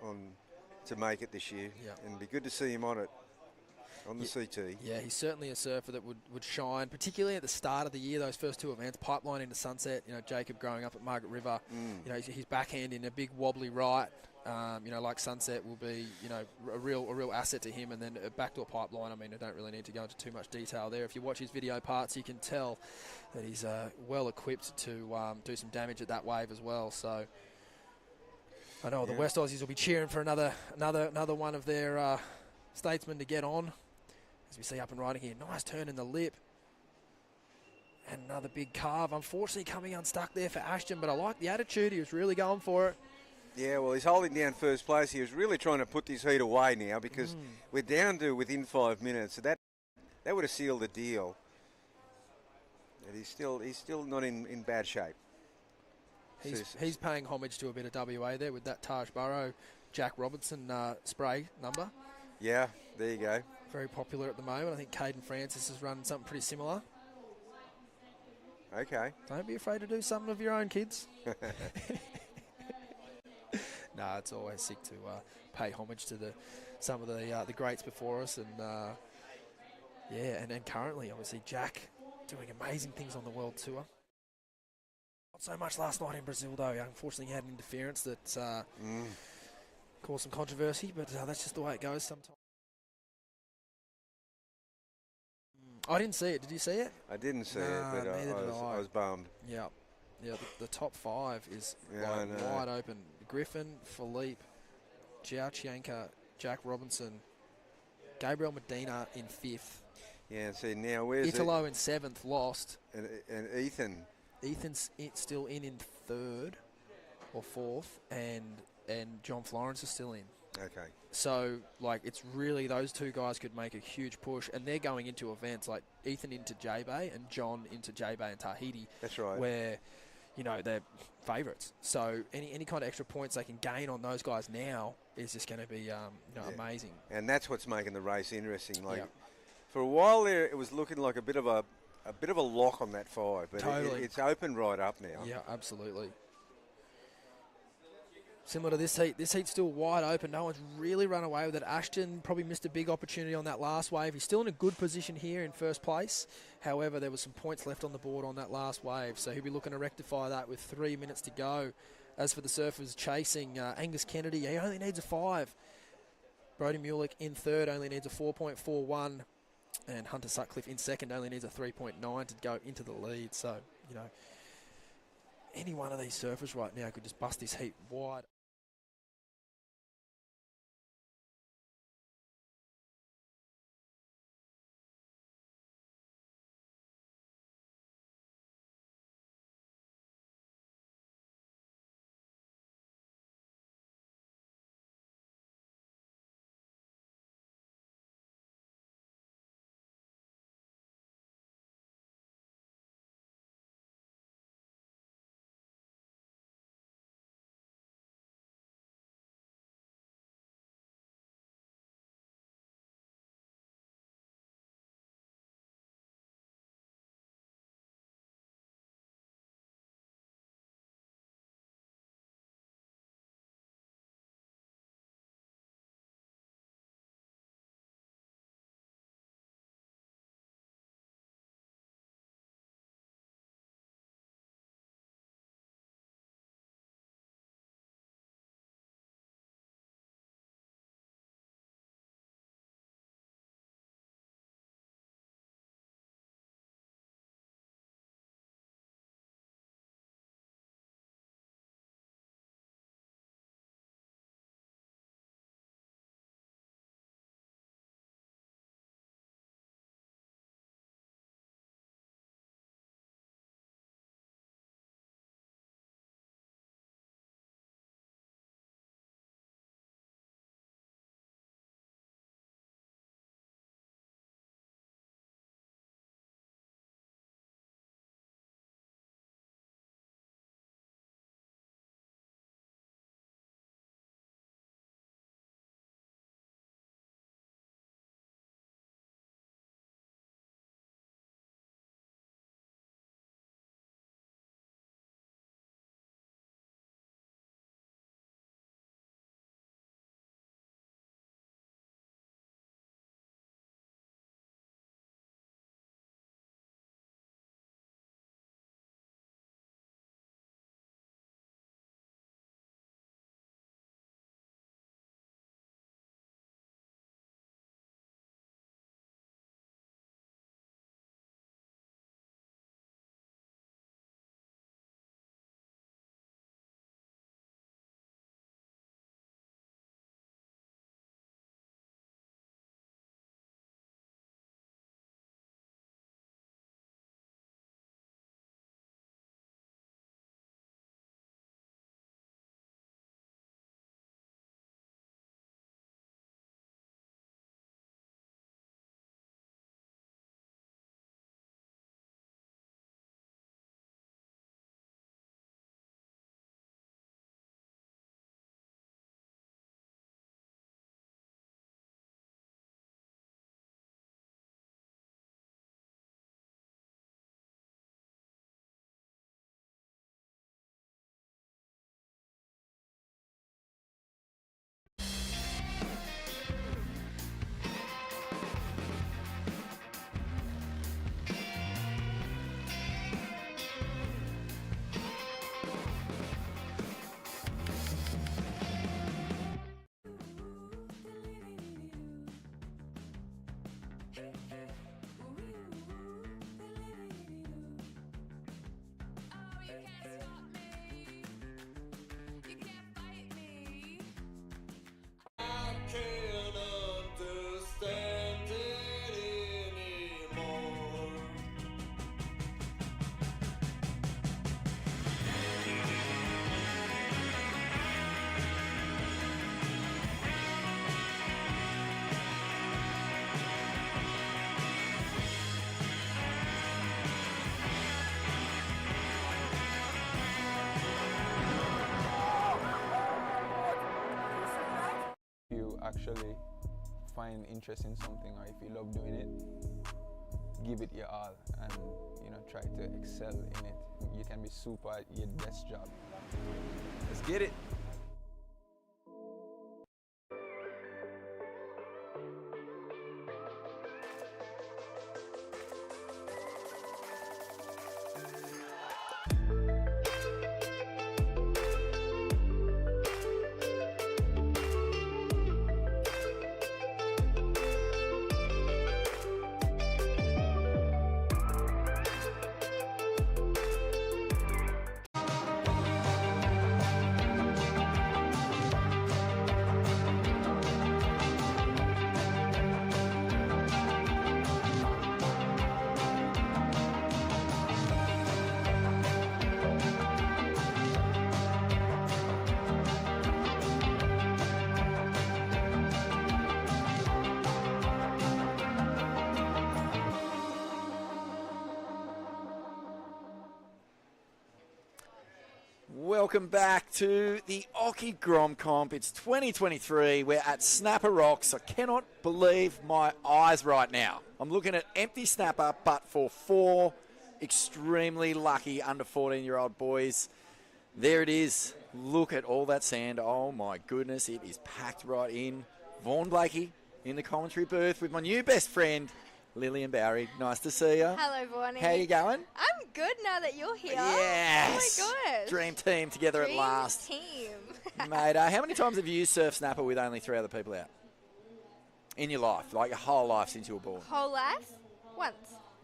Speaker 4: to make it this year.
Speaker 1: Yep.
Speaker 4: And it'd be good to see him on the CT.
Speaker 1: Yeah, he's certainly a surfer that would shine, particularly at the start of the year, those first two events, Pipeline into Sunset, Jacob growing up at Margaret River, his backhand in a big wobbly right, like Sunset will be, a real asset to him. And then a backdoor Pipeline, I don't really need to go into too much detail there. If you watch his video parts, you can tell that he's well equipped to do some damage at that wave as well. So I know the West Aussies will be cheering for another one of their statesmen to get on. As we see up and riding here, nice turn in the lip. And another big carve. Unfortunately coming unstuck there for Ashton, but I like the attitude. He was really going for it.
Speaker 4: Yeah, well, he's holding down first place. He was really trying to put this heat away now because we're down to within 5 minutes. So that would have sealed the deal. And he's still not in bad shape.
Speaker 1: He's paying homage to a bit of WA there with that Taj Burrow, Jack Robertson spray number.
Speaker 4: Yeah, there you go.
Speaker 1: Very popular at the moment. I think Caden Francis has run something pretty similar.
Speaker 4: Okay.
Speaker 1: Don't be afraid to do something of your own, kids. No, it's always sick to pay homage to some of the greats before us, and and currently, obviously, Jack doing amazing things on the World Tour. Not so much last night in Brazil, though. Unfortunately, he had an interference that caused some controversy, but that's just the way it goes sometimes. I didn't see it. Did you see it?
Speaker 4: I didn't see it, but I was bummed.
Speaker 1: Yeah. Yeah, the top five is wide open. Griffin, Philippe, Jiao Chianca, Jack Robinson, Gabriel Medina in fifth.
Speaker 4: Yeah, see, now where's
Speaker 1: Italo in seventh, lost.
Speaker 4: And Ethan?
Speaker 1: Ethan's still in third or fourth, and John Florence is still in.
Speaker 4: Okay.
Speaker 1: So, it's really those two guys could make a huge push, and they're going into events like Ethan into J-Bay and John into J-Bay and Tahiti.
Speaker 4: That's right.
Speaker 1: Where, they're favourites. So, any kind of extra points they can gain on those guys now is just going to be, amazing.
Speaker 4: And that's what's making the race interesting. For a while there, it was looking like a bit of a lock on that five, but
Speaker 1: totally.
Speaker 4: It's open right up now.
Speaker 1: Yeah, absolutely. Similar to this heat's still wide open. No one's really run away with it. Ashton probably missed a big opportunity on that last wave. He's still in a good position here in first place. However, there was some points left on the board on that last wave, so he'll be looking to rectify that with 3 minutes to go. As for the surfers chasing, Angus Kennedy, he only needs a 5. Brodie Mulick in third, only needs a 4.41. And Hunter Sutcliffe in second, only needs a 3.9 to go into the lead. So, any one of these surfers right now could just bust this heat wide.
Speaker 7: Actually find interest in something, or if you love doing it, give it your all and try to excel in it. You can be super at your best job.
Speaker 1: Let's get it.
Speaker 3: welcome back to the Occy Grom Comp. It's 2023. We're at Snapper Rocks. I cannot believe my eyes right now. I'm looking at empty Snapper, but for 4 extremely lucky under 14-year-old boys. There it is. Look at all that sand. Oh, my goodness. It is packed right in. Vaughan Blakey in the commentary booth with my new best friend, Lillian Bowery. Nice to see you.
Speaker 5: Hello, Vaughanie.
Speaker 3: How you going?
Speaker 5: I'm good now that you're here.
Speaker 3: Yes.
Speaker 5: Oh my gosh.
Speaker 3: Dream team together
Speaker 5: Dream
Speaker 3: at last.
Speaker 5: team.
Speaker 3: Mate, how many times have you used Surf Snapper with only 3 other people out? In your life, like your whole life since you were born?
Speaker 5: Whole life? Once.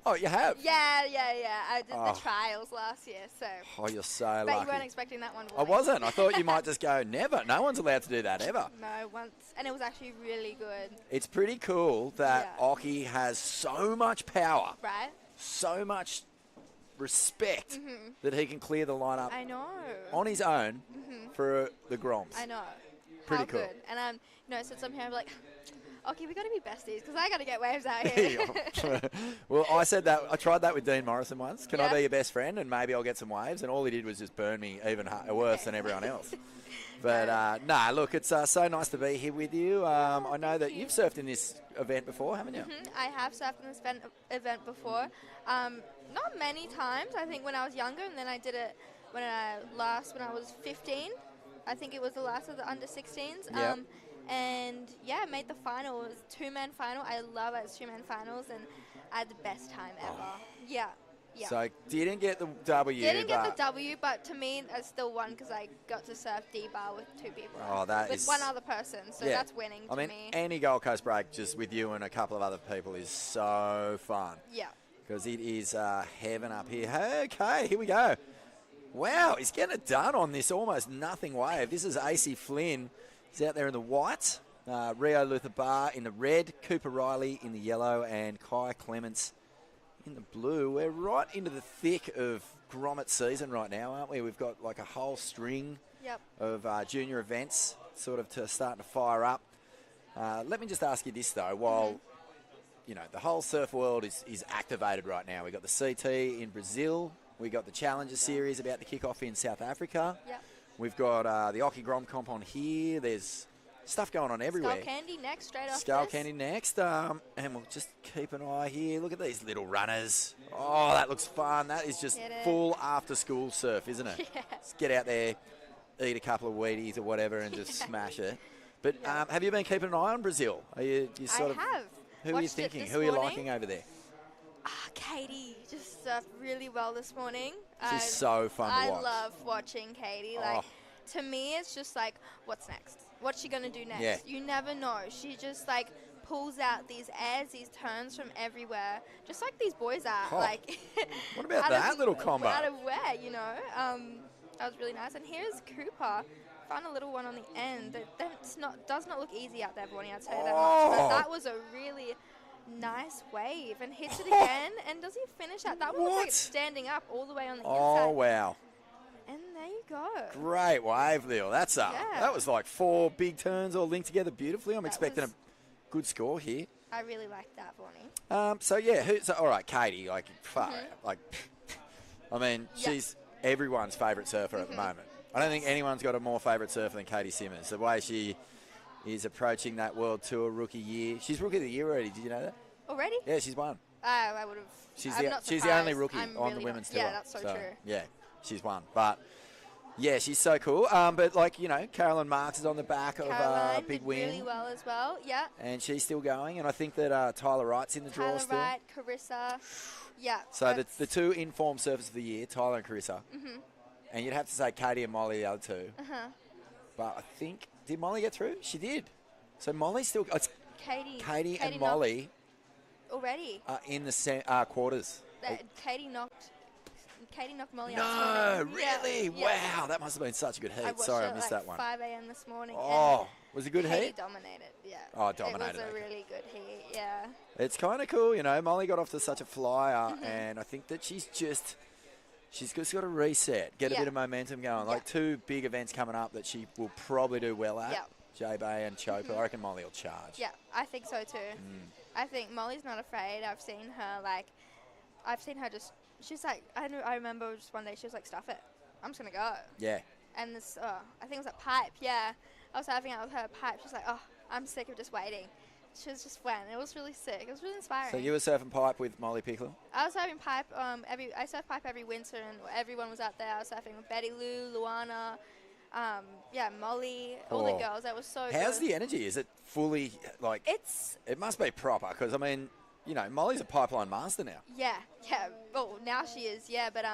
Speaker 3: Oh, you have?
Speaker 5: Yeah. I did
Speaker 3: Oh.
Speaker 5: the trials last year, so.
Speaker 3: Oh, you're so
Speaker 5: Bet
Speaker 3: lucky.
Speaker 5: you weren't expecting that one.
Speaker 3: I wasn't. I thought you might just go, never. No one's allowed to do that ever.
Speaker 5: No, once. And it was actually really good.
Speaker 3: It's pretty cool that
Speaker 5: Yeah.
Speaker 3: Occy has so much power,
Speaker 5: Right?
Speaker 3: so much respect that he can clear the lineup
Speaker 5: I know.
Speaker 3: on his own for the Groms.
Speaker 5: I know.
Speaker 3: Pretty
Speaker 5: How
Speaker 3: cool.
Speaker 5: good. And since I'm here, I'm like, okay, we got to be besties because I got to get waves out here.
Speaker 3: Well, I said that. I tried that with Dean Morrison once. Can I
Speaker 5: Yeah.
Speaker 3: be your best friend and maybe I'll get some waves? And all he did was just burn me even worse than everyone else. But look, it's so nice to be here with you. I know that you've surfed in this event before, haven't you?
Speaker 5: I have surfed in this event before. Not many times. I think when I was younger, and then I did it when I was 15. I think it was the last of the under 16s.
Speaker 3: Yep.
Speaker 5: And yeah, made the final. It was a 2-man final. I love it. It's 2-man finals, and I had the best time ever. Yeah.
Speaker 3: So didn't get the W.
Speaker 5: Didn't get
Speaker 3: but
Speaker 5: the W, but to me, I still won because I got to surf D-bar with 2 people.
Speaker 3: Oh, that
Speaker 5: with
Speaker 3: is-
Speaker 5: one other person, so
Speaker 3: Yeah.
Speaker 5: that's winning to
Speaker 3: I mean,
Speaker 5: me.
Speaker 3: any Gold Coast break just with you and a couple of other people is so fun.
Speaker 5: Yeah.
Speaker 3: Because it is heaven up here. Okay, here we go. Wow, he's getting it done on this almost nothing wave. This is AC Flynn. He's out there in the white. Rio Luther Bar in the red. Cooper Riley in the yellow. And Kai Clements in the blue. We're right into the thick of Grommet season right now, aren't we? We've got like a whole string
Speaker 5: Yep.
Speaker 3: of junior events sort of starting to fire up. Let me just ask you this, though. While, the whole surf world is activated right now. We've got the CT in Brazil. We've got the Challenger Series about to kick off in South Africa.
Speaker 5: Yep.
Speaker 3: We've got the Occy Grom Comp on here. There's stuff going on everywhere.
Speaker 5: Skull Candy next, straight off
Speaker 3: Skull
Speaker 5: this.
Speaker 3: Candy next. And we'll just keep an eye here. Look at these little runners. Oh, that looks fun. That is just
Speaker 5: Get it.
Speaker 3: full after-school surf, isn't it?
Speaker 5: Yeah.
Speaker 3: Just get out there, eat a couple of Wheaties or whatever and just smash it. But have you been keeping an eye on Brazil? Are you sort of?
Speaker 5: I have.
Speaker 3: Who are you
Speaker 5: Watched it
Speaker 3: thinking?
Speaker 5: this
Speaker 3: Who are you
Speaker 5: morning.
Speaker 3: liking over there?
Speaker 5: Katie just surfed really well this morning.
Speaker 3: She's so fun to watch.
Speaker 5: I love watching Katie. Like, to me, it's just like, what's next? What's she going to do next?
Speaker 3: Yeah.
Speaker 5: You never know. She just, like, pulls out these airs, these turns from everywhere, just like these boys are.
Speaker 3: Oh.
Speaker 5: Like,
Speaker 3: What about
Speaker 5: out
Speaker 3: that
Speaker 5: of-
Speaker 3: little combo?
Speaker 5: Out of where, that was really nice. And here's Cooper. Found a little one on the end. Does not look easy out there, Bonnie, I'll tell you that much. But that was a really nice wave, and hits it again. And does he finish that? That one looks like it's standing up all the way on the inside.
Speaker 3: Oh, wow.
Speaker 5: And there you go.
Speaker 3: Great wave, Leo. That's up.
Speaker 5: Yeah.
Speaker 3: That was like 4 big turns all linked together beautifully. I'm
Speaker 5: That
Speaker 3: expecting
Speaker 5: was-
Speaker 3: a good score here.
Speaker 5: I really like that, Bonnie.
Speaker 3: All right, Katie, like, fuck, like, I mean,
Speaker 5: Yeah.
Speaker 3: she's everyone's favourite surfer at the moment. I don't think anyone's got a more favourite surfer than Katie Simmons. The way she is approaching that World Tour rookie year. She's Rookie of the Year already. Did you know that?
Speaker 5: Already?
Speaker 3: Yeah, she's won.
Speaker 5: I would have.
Speaker 3: She's
Speaker 5: I'm
Speaker 3: the
Speaker 5: not
Speaker 3: she's the only
Speaker 5: surprised.
Speaker 3: rookie
Speaker 5: I'm
Speaker 3: on
Speaker 5: really
Speaker 3: the women's
Speaker 5: not.
Speaker 3: tour.
Speaker 5: Yeah, that's so true.
Speaker 3: Yeah, she's won. But yeah, she's so cool. But like Carolyn Marks is on the back of
Speaker 5: Caroline
Speaker 3: a big
Speaker 5: did
Speaker 3: win,
Speaker 5: really well as well. Yeah.
Speaker 3: and she's still going. And I think that Tyler Wright's in the draw
Speaker 5: Tyler
Speaker 3: still.
Speaker 5: Wright, Carissa. Yeah.
Speaker 3: So
Speaker 5: that's-
Speaker 3: the 2 informed surfers of the year, Tyler and Carissa. And you'd have to say Katie and Molly, the other 2. But I think, did Molly get through? She did. So Molly's still, it's Katie and Molly
Speaker 5: already.
Speaker 3: are in the quarters.
Speaker 5: Katie knocked Molly
Speaker 3: No,
Speaker 5: out.
Speaker 3: really?
Speaker 5: Yeah.
Speaker 3: Wow, that must have been such a good
Speaker 5: I
Speaker 3: heat.
Speaker 5: watched
Speaker 3: Sorry,
Speaker 5: it
Speaker 3: I missed
Speaker 5: like
Speaker 3: that one.
Speaker 5: 5 a.m. this morning.
Speaker 3: Oh, was it a good
Speaker 5: and Katie
Speaker 3: heat?
Speaker 5: dominated. Yeah.
Speaker 3: Oh, dominated,
Speaker 5: It was a
Speaker 3: okay.
Speaker 5: really good heat. Yeah.
Speaker 3: It's kind of cool, Molly got off to such a flyer, and I think that she's just got to reset, get a
Speaker 5: Yeah.
Speaker 3: bit of momentum going. Like 2 big events coming up that she will probably do well at.
Speaker 5: Yeah.
Speaker 3: J-Bay and Chopa. I reckon Molly will charge.
Speaker 5: Yeah, I think so too. I think Molly's not afraid. I've seen her just. She's like, I remember just one day she was like, stuff it. I'm just gonna go.
Speaker 3: Yeah.
Speaker 5: and this, I think it was a pipe, yeah. I was surfing out with her pipe. She was like, oh, I'm sick of just waiting. She was just went. It was really sick. It was really inspiring.
Speaker 3: So you were surfing pipe with Molly Pickler?
Speaker 5: I was surfing pipe. I surf pipe every winter, and everyone was out there. I was surfing with Betty Lou, Luana, Molly, all the girls. That was so
Speaker 3: How's
Speaker 5: good.
Speaker 3: the energy? Is it fully, like... It must be proper, because, I mean, you know, Molly's a pipeline master now.
Speaker 5: Yeah. Well, now she is, yeah. But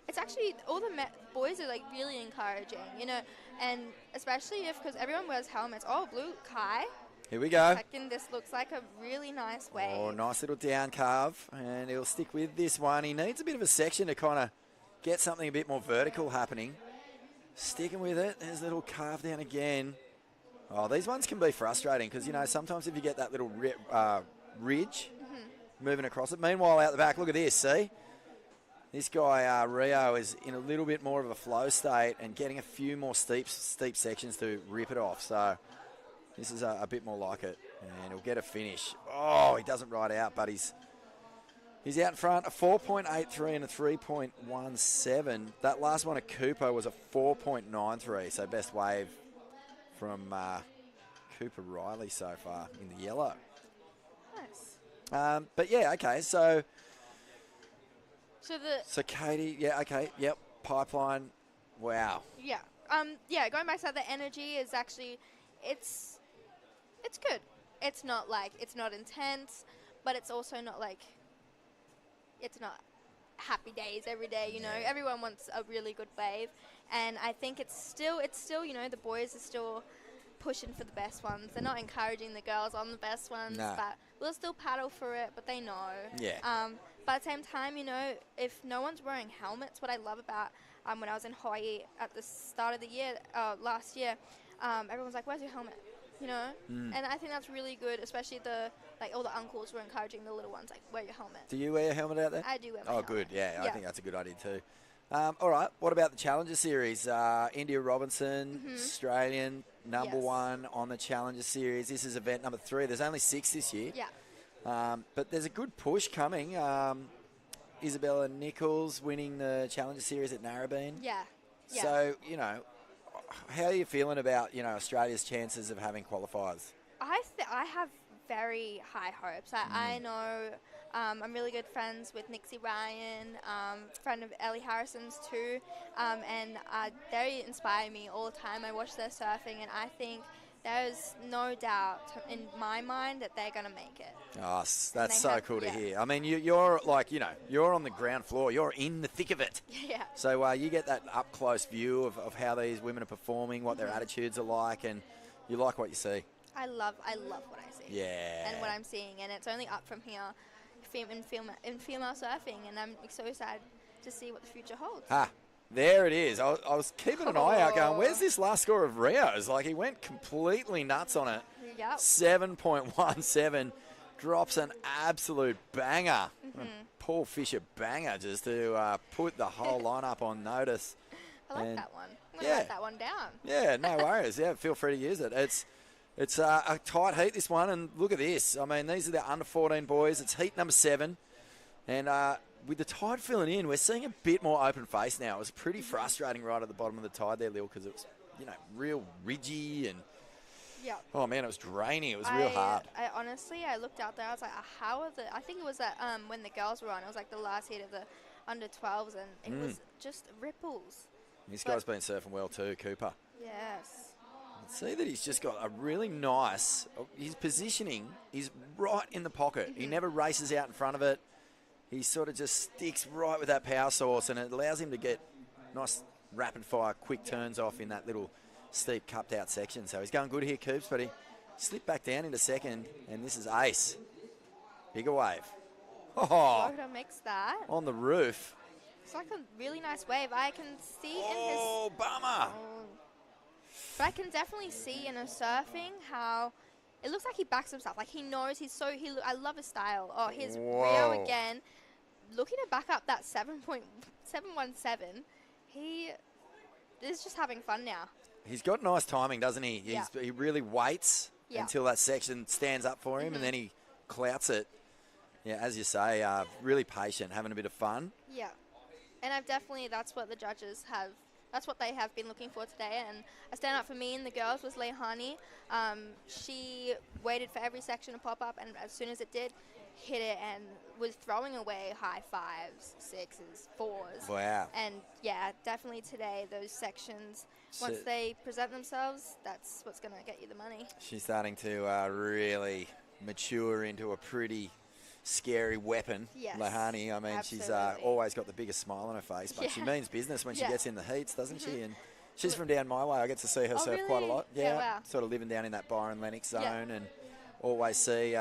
Speaker 5: it's actually, all the boys are, like, really encouraging, you know. And especially because everyone wears helmets. Oh, blue Kai.
Speaker 3: Here we go.
Speaker 5: Second, this looks like a really nice wave.
Speaker 3: Oh, nice little down carve, and he'll stick with this one. He needs a bit of a section to kind of get something a bit more vertical happening. Sticking with it. There's a little carve down again. Oh, these ones can be frustrating because, you know, sometimes if you get that little ridge moving across it. Meanwhile, out the back, look at this, see? This guy, Rio, is in a little bit more of a flow state and getting a few more steep sections to rip it off. So this is a bit more like it, and he'll get a finish. Oh, he doesn't ride out, but he's out in front. A 4.83 and a 3.17. That last one at Cooper was a 4.93, so best wave from Cooper Riley so far in the yellow.
Speaker 5: Nice.
Speaker 3: But yeah, okay, so
Speaker 5: So
Speaker 3: Katie, yeah, okay, yep, pipeline, wow.
Speaker 5: Yeah. Going back to that, the energy is actually, it's good. It's not intense, but it's also not like, it's not happy days every day, you know. Everyone wants a really good wave, and I think it's still, you know, the boys are still pushing for the best ones. They're not encouraging the girls on the best ones, but we'll still paddle for it, but they know.
Speaker 3: Yeah.
Speaker 5: But at the same time, you know, if no one's wearing helmets, what I love about when I was in Hawaii at the start of the year, last year, everyone's like, where's your helmet? You know? And I think that's really good, especially all the uncles were encouraging the little ones, like, wear your helmet.
Speaker 3: Do you wear your helmet out there?
Speaker 5: I do wear my helmet.
Speaker 3: Oh, good, yeah, I think that's a good idea too. All right, what about the Challenger Series? India Robinson, Australian, number one on the Challenger Series. This is event number 3. There's only 6 this year.
Speaker 5: Yeah.
Speaker 3: But there's a good push coming. Isabella Nichols winning the Challenger Series at Narrabeen.
Speaker 5: Yeah.
Speaker 3: So, you know, how are you feeling about, you know, Australia's chances of having qualifiers?
Speaker 5: I have very high hopes. I know I'm really good friends with Nixie Ryan, friend of Ellie Harrison's too, and they inspire me all the time. I watch their surfing, and I think there's no doubt in my mind that they're going to make it.
Speaker 3: Oh, that's so cool to hear. I mean, you're like, you know, you're on the ground floor. You're in the thick of it.
Speaker 5: Yeah.
Speaker 3: So you get that up-close view of how these women are performing, what their attitudes are like, and you like what you see.
Speaker 5: I love what I see.
Speaker 3: Yeah.
Speaker 5: And what I'm seeing, and it's only up from here in female surfing, and I'm so excited to see what the future holds.
Speaker 3: There it is. I was keeping an eye out going, where's this last score of Rio's? Like, he went completely nuts on it.
Speaker 5: Yep.
Speaker 3: 7.17. Drops an absolute banger. A Paul Fisher banger just to put the whole lineup on notice.
Speaker 5: I like that one. I'm going to write that one down.
Speaker 3: Yeah, no worries. Yeah, feel free to use it. It's a tight heat, this one, and look at this. I mean, these are the under 14 boys. It's heat number 7. And with the tide filling in, we're seeing a bit more open face now. It was pretty frustrating right at the bottom of the tide there, Lil, because it was, you know, real ridgy and, oh, man, it was draining. It was real hard.
Speaker 5: I honestly, I looked out there. I was like, how are the... I think it was that when the girls were on, it was like the last heat of the under 12s, and it was just ripples.
Speaker 3: This guy's been surfing well too, Cooper.
Speaker 5: Yes.
Speaker 3: See that he's just got a really nice... His positioning is right in the pocket. He never races out in front of it. He sort of just sticks right with that power source, and it allows him to get nice rapid-fire, quick turns off in that little steep, cupped-out section. So he's going good here, Coops, but he slipped back down into second, and this is ace. Bigger wave. Oh,
Speaker 5: makes that.
Speaker 3: on the roof.
Speaker 5: It's like a really nice wave. I can see in his...
Speaker 3: Oh, bummer.
Speaker 5: But I can definitely see in his surfing how... It looks like he backs himself. Like, he knows he's so... I love his style. Oh, here's Rio again. Looking to back up that 7.717. He is just having fun now.
Speaker 3: He's got nice timing, doesn't he? He really waits until that section stands up for him, and then he clouts it. Yeah, as you say, really patient, having a bit of fun.
Speaker 5: Yeah. And that's what the judges have that's what they have been looking for today. And a standout for me and the girls was Leihani. She waited for every section to pop up, and as soon as it did, hit it and was throwing away high 5s, 6s, 4s.
Speaker 3: Wow.
Speaker 5: And yeah, definitely today, those sections, once they present themselves, that's what's going to get you the money.
Speaker 3: She's starting to really mature into a pretty scary weapon.
Speaker 5: Yes,
Speaker 3: Leihani, I mean,
Speaker 5: absolutely.
Speaker 3: she's always got the biggest smile on her face, but she means business when she gets in the heats, doesn't she? And she's from down my way. I get to see her surf
Speaker 5: really?
Speaker 3: quite a lot.
Speaker 5: Yeah, wow.
Speaker 3: Sort of living down in that Byron Lennox zone, and always see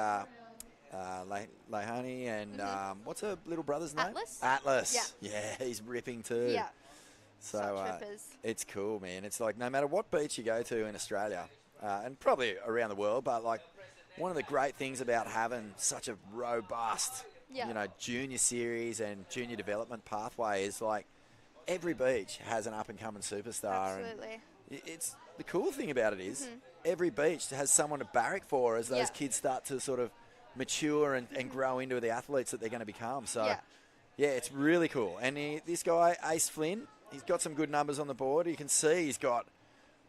Speaker 3: Leihani and what's her little brother's name? Atlas. Yeah, he's ripping too.
Speaker 5: Yeah.
Speaker 3: So it's cool, man. It's like no matter what beach you go to in Australia, and probably around the world, but like one of the great things about having such a robust, junior series and junior development pathway is like every beach has an up-and-coming superstar.
Speaker 5: Absolutely.
Speaker 3: And it's the cool thing about it is every beach has someone to barrack for as those kids start to sort of mature and grow into the athletes that they're going to become. So, it's really cool. And this guy, Ace Flynn, he's got some good numbers on the board. You can see he's got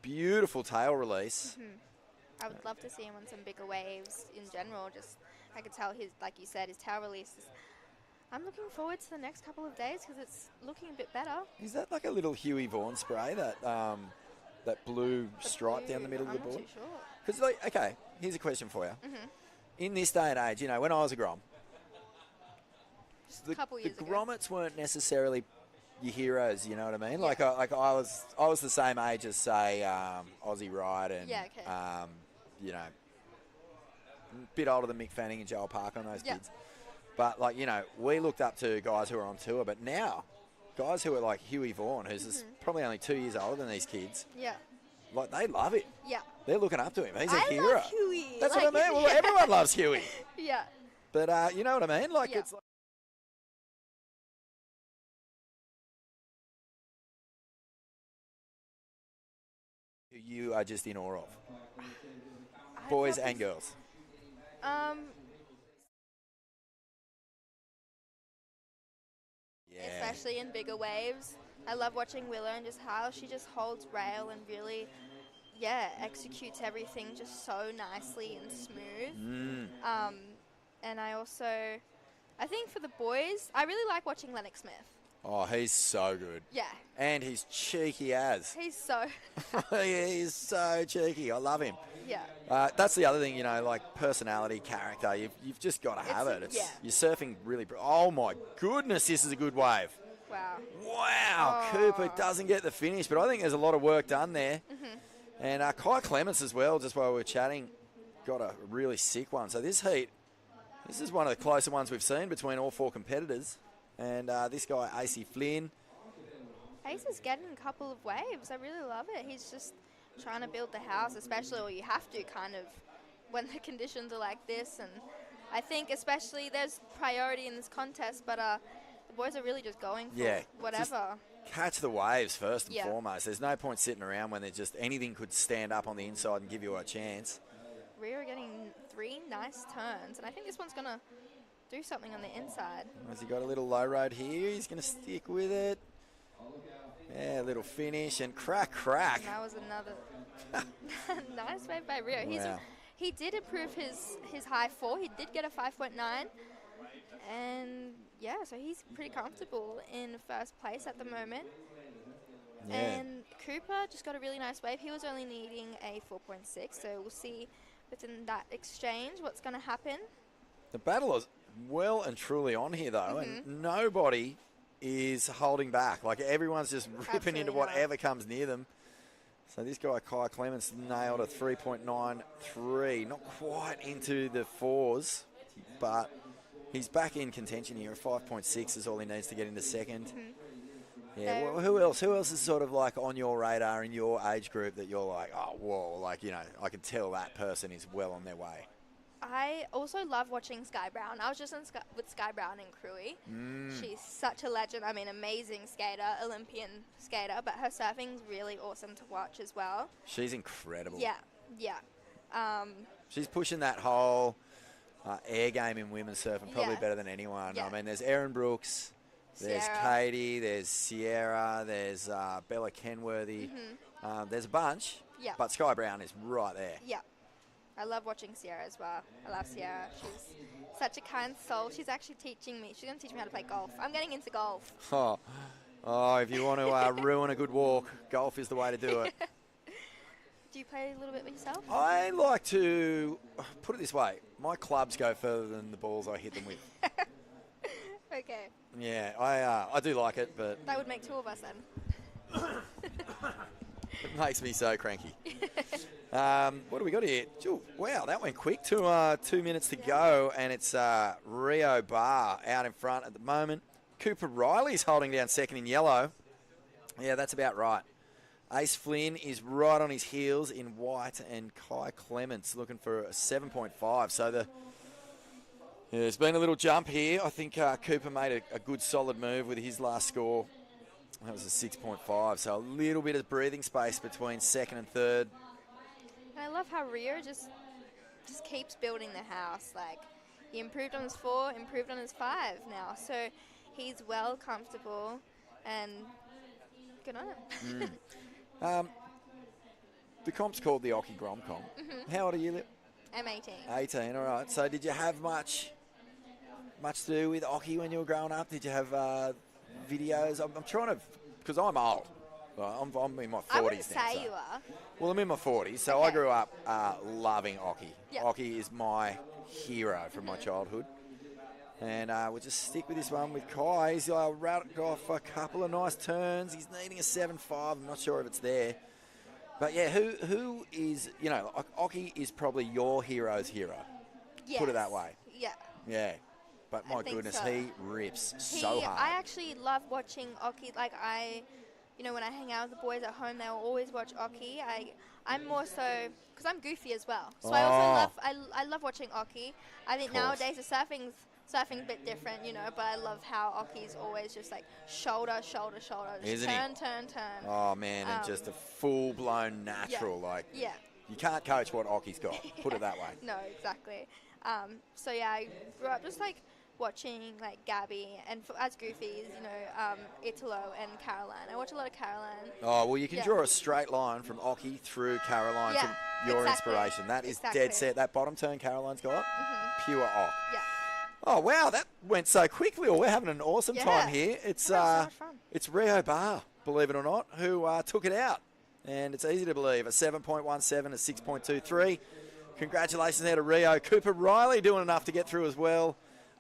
Speaker 3: beautiful tail release.
Speaker 5: I would love to see him on some bigger waves in general. Just, I could tell like you said, his tail release is. I'm looking forward to the next couple of days because it's looking a bit better.
Speaker 3: Is that like a little Huey Vaughan spray, that blue stripe down the middle of the board?
Speaker 5: I'm not too sure.
Speaker 3: Because, okay, here's a question for you. In this day and age, when I was a Grom,
Speaker 5: a couple years
Speaker 3: the
Speaker 5: ago.
Speaker 3: Grommets weren't necessarily your heroes, you know what I mean? Like I was the same age as, say, Aussie Ride and, a bit older than Mick Fanning and Joel Parker and those kids. But, we looked up to guys who are on tour, but now guys who are like Huey Vaughan, who's probably only 2 years older than these kids, like, they love it.
Speaker 5: Yeah.
Speaker 3: They're looking up to him. He's a
Speaker 5: I
Speaker 3: hero.
Speaker 5: love Huey.
Speaker 3: That's what I mean. Well, everyone loves Huey.
Speaker 5: Yeah.
Speaker 3: But you know what I mean? Like, it's like. You are just in awe of. Boys and girls.
Speaker 5: Especially in bigger waves. I love watching Willow and just how she just holds rail and really, executes everything just so nicely and smooth. And I think for the boys, I really like watching Lennox Smith.
Speaker 3: Oh, he's so good.
Speaker 5: Yeah.
Speaker 3: And he's cheeky as.
Speaker 5: He's so...
Speaker 3: He's so cheeky. I love him.
Speaker 5: Yeah.
Speaker 3: That's the other thing, like personality, character. You've just got to have it. You're surfing really... Oh, my goodness, this is a good wave.
Speaker 5: Wow.
Speaker 3: Wow. Cooper doesn't get the finish, but I think there's a lot of work done there. And Kai Clements as well, just while we were chatting, got a really sick one. So this heat, this is one of the closer ones we've seen between all four competitors. And this guy, AC Flynn.
Speaker 5: Ace is getting a couple of waves. I really love it. He's just trying to build the house, especially, or you have to kind of, when the conditions are like this. And I think especially there's priority in this contest, but the boys are really just going for whatever.
Speaker 3: Just catch the waves first and foremost. There's no point sitting around when anything could stand up on the inside and give you a chance.
Speaker 5: We are getting 3 nice turns, and I think this one's going to do something on the inside.
Speaker 3: Has he got a little low road here? He's going to stick with it. Yeah, a little finish and crack.
Speaker 5: And that was another nice wave by Rio.
Speaker 3: Wow.
Speaker 5: He did improve his high 4. He did get a 5.9. And, so he's pretty comfortable in first place at the moment.
Speaker 3: Yeah.
Speaker 5: And Cooper just got a really nice wave. He was only needing a 4.6, so we'll see within that exchange what's going to happen.
Speaker 3: The battle is well and truly on here, though, and nobody is holding back. Like, everyone's just ripping into whatever comes near them. So this guy, Kai Clements, nailed a 3.93. Not quite into the 4s, but he's back in contention here. A 5.6 is all he needs to get into second. Yeah, well, who else? Who else is sort of like on your radar in your age group that you're like, oh, whoa, like, I can tell that person is well on their way?
Speaker 5: I also love watching Sky Brown. I was just with Sky Brown in Cruy. She's such a legend. I mean, amazing skater, Olympian skater, but her surfing's really awesome to watch as well.
Speaker 3: She's incredible.
Speaker 5: Yeah.
Speaker 3: She's pushing that whole air game in women's surfing probably better than anyone. I mean, there's Erin Brooks, There's
Speaker 5: Sierra.
Speaker 3: Katie, there's Sierra, there's Bella Kenworthy. There's a bunch,
Speaker 5: Yeah.
Speaker 3: but Sky Brown is right there.
Speaker 5: Yeah. I love watching Sierra as well. I love Sierra. She's such a kind soul. She's actually teaching me. She's going to teach me how to play golf. I'm getting into golf.
Speaker 3: Oh, if you want to ruin a good walk, golf is the way to do it.
Speaker 5: Do you play a little bit with yourself?
Speaker 3: I like to, put it this way, my clubs go further than the balls I hit them with.
Speaker 5: Okay.
Speaker 3: Yeah, I do like it, but
Speaker 5: That would make two of us then.
Speaker 3: it makes me so cranky. What do we got here? Ooh, wow, that went quick. 2 minutes to go, and it's Rio Bar out in front at the moment. Cooper Riley's holding down second in yellow. Yeah, that's about right. Ace Flynn is right on his heels in white, and Kai Clements looking for a 7.5. So there's been a little jump here. I think Cooper made a good solid move with his last score. That was a 6.5. So a little bit of breathing space between second and third.
Speaker 5: And I love how Rio just keeps building the house. Like, he improved on his 4, improved on his 5 now. So he's well comfortable, and good on him.
Speaker 3: The comp's called the Occy Grom comp. How old are you, Lip?
Speaker 5: I'm 18.
Speaker 3: 18, all right. So did you have much to do with Occy when you were growing up? Did you have videos? I'm trying to, because I'm old. I'm in my 40s
Speaker 5: I wouldn't
Speaker 3: now.
Speaker 5: say you are.
Speaker 3: Well, I'm in my 40s, so
Speaker 5: Okay.
Speaker 3: I grew up loving Occy.
Speaker 5: Yeah.
Speaker 3: Occy is my hero from my childhood. And we'll just stick with this one with Kai. He's routed off a couple of nice turns. He's needing a 7.5. I'm not sure if it's there. But yeah, who is, Occy is probably your hero's hero.
Speaker 5: Yes.
Speaker 3: Put it that way.
Speaker 5: Yeah.
Speaker 3: Yeah. But my
Speaker 5: think
Speaker 3: goodness,
Speaker 5: so.
Speaker 3: he rips so hard.
Speaker 5: I actually love watching Occy. Like, when I hang out with the boys at home, they will always watch Occy. I'm more so, because I'm goofy as well. So I also I love watching Occy. I think nowadays the surfing's a bit different, but I love how Occy's always just like shoulder, shoulder, shoulder. Just
Speaker 3: Isn't
Speaker 5: turn.
Speaker 3: Oh, man, and just a full-blown natural.
Speaker 5: Yeah.
Speaker 3: You can't coach what Occy's got. Put it that way.
Speaker 5: No, exactly. So yeah, I grew up just like watching like Gabby and as goofies, Italo and Caroline. I watch a lot of Caroline.
Speaker 3: Oh, well, you can draw a straight line from Occy through Caroline from your inspiration. That is dead set. That bottom turn Caroline's got, pure Ock.
Speaker 5: Yeah.
Speaker 3: Oh, wow, that went so quickly. Well, we're having an awesome time here. It's
Speaker 5: so much fun.
Speaker 3: It's Rio Bar, believe it or not, who took it out. And it's easy to believe, a 7.17, a 6.23. Congratulations there to Rio. Cooper Riley doing enough to get through as well.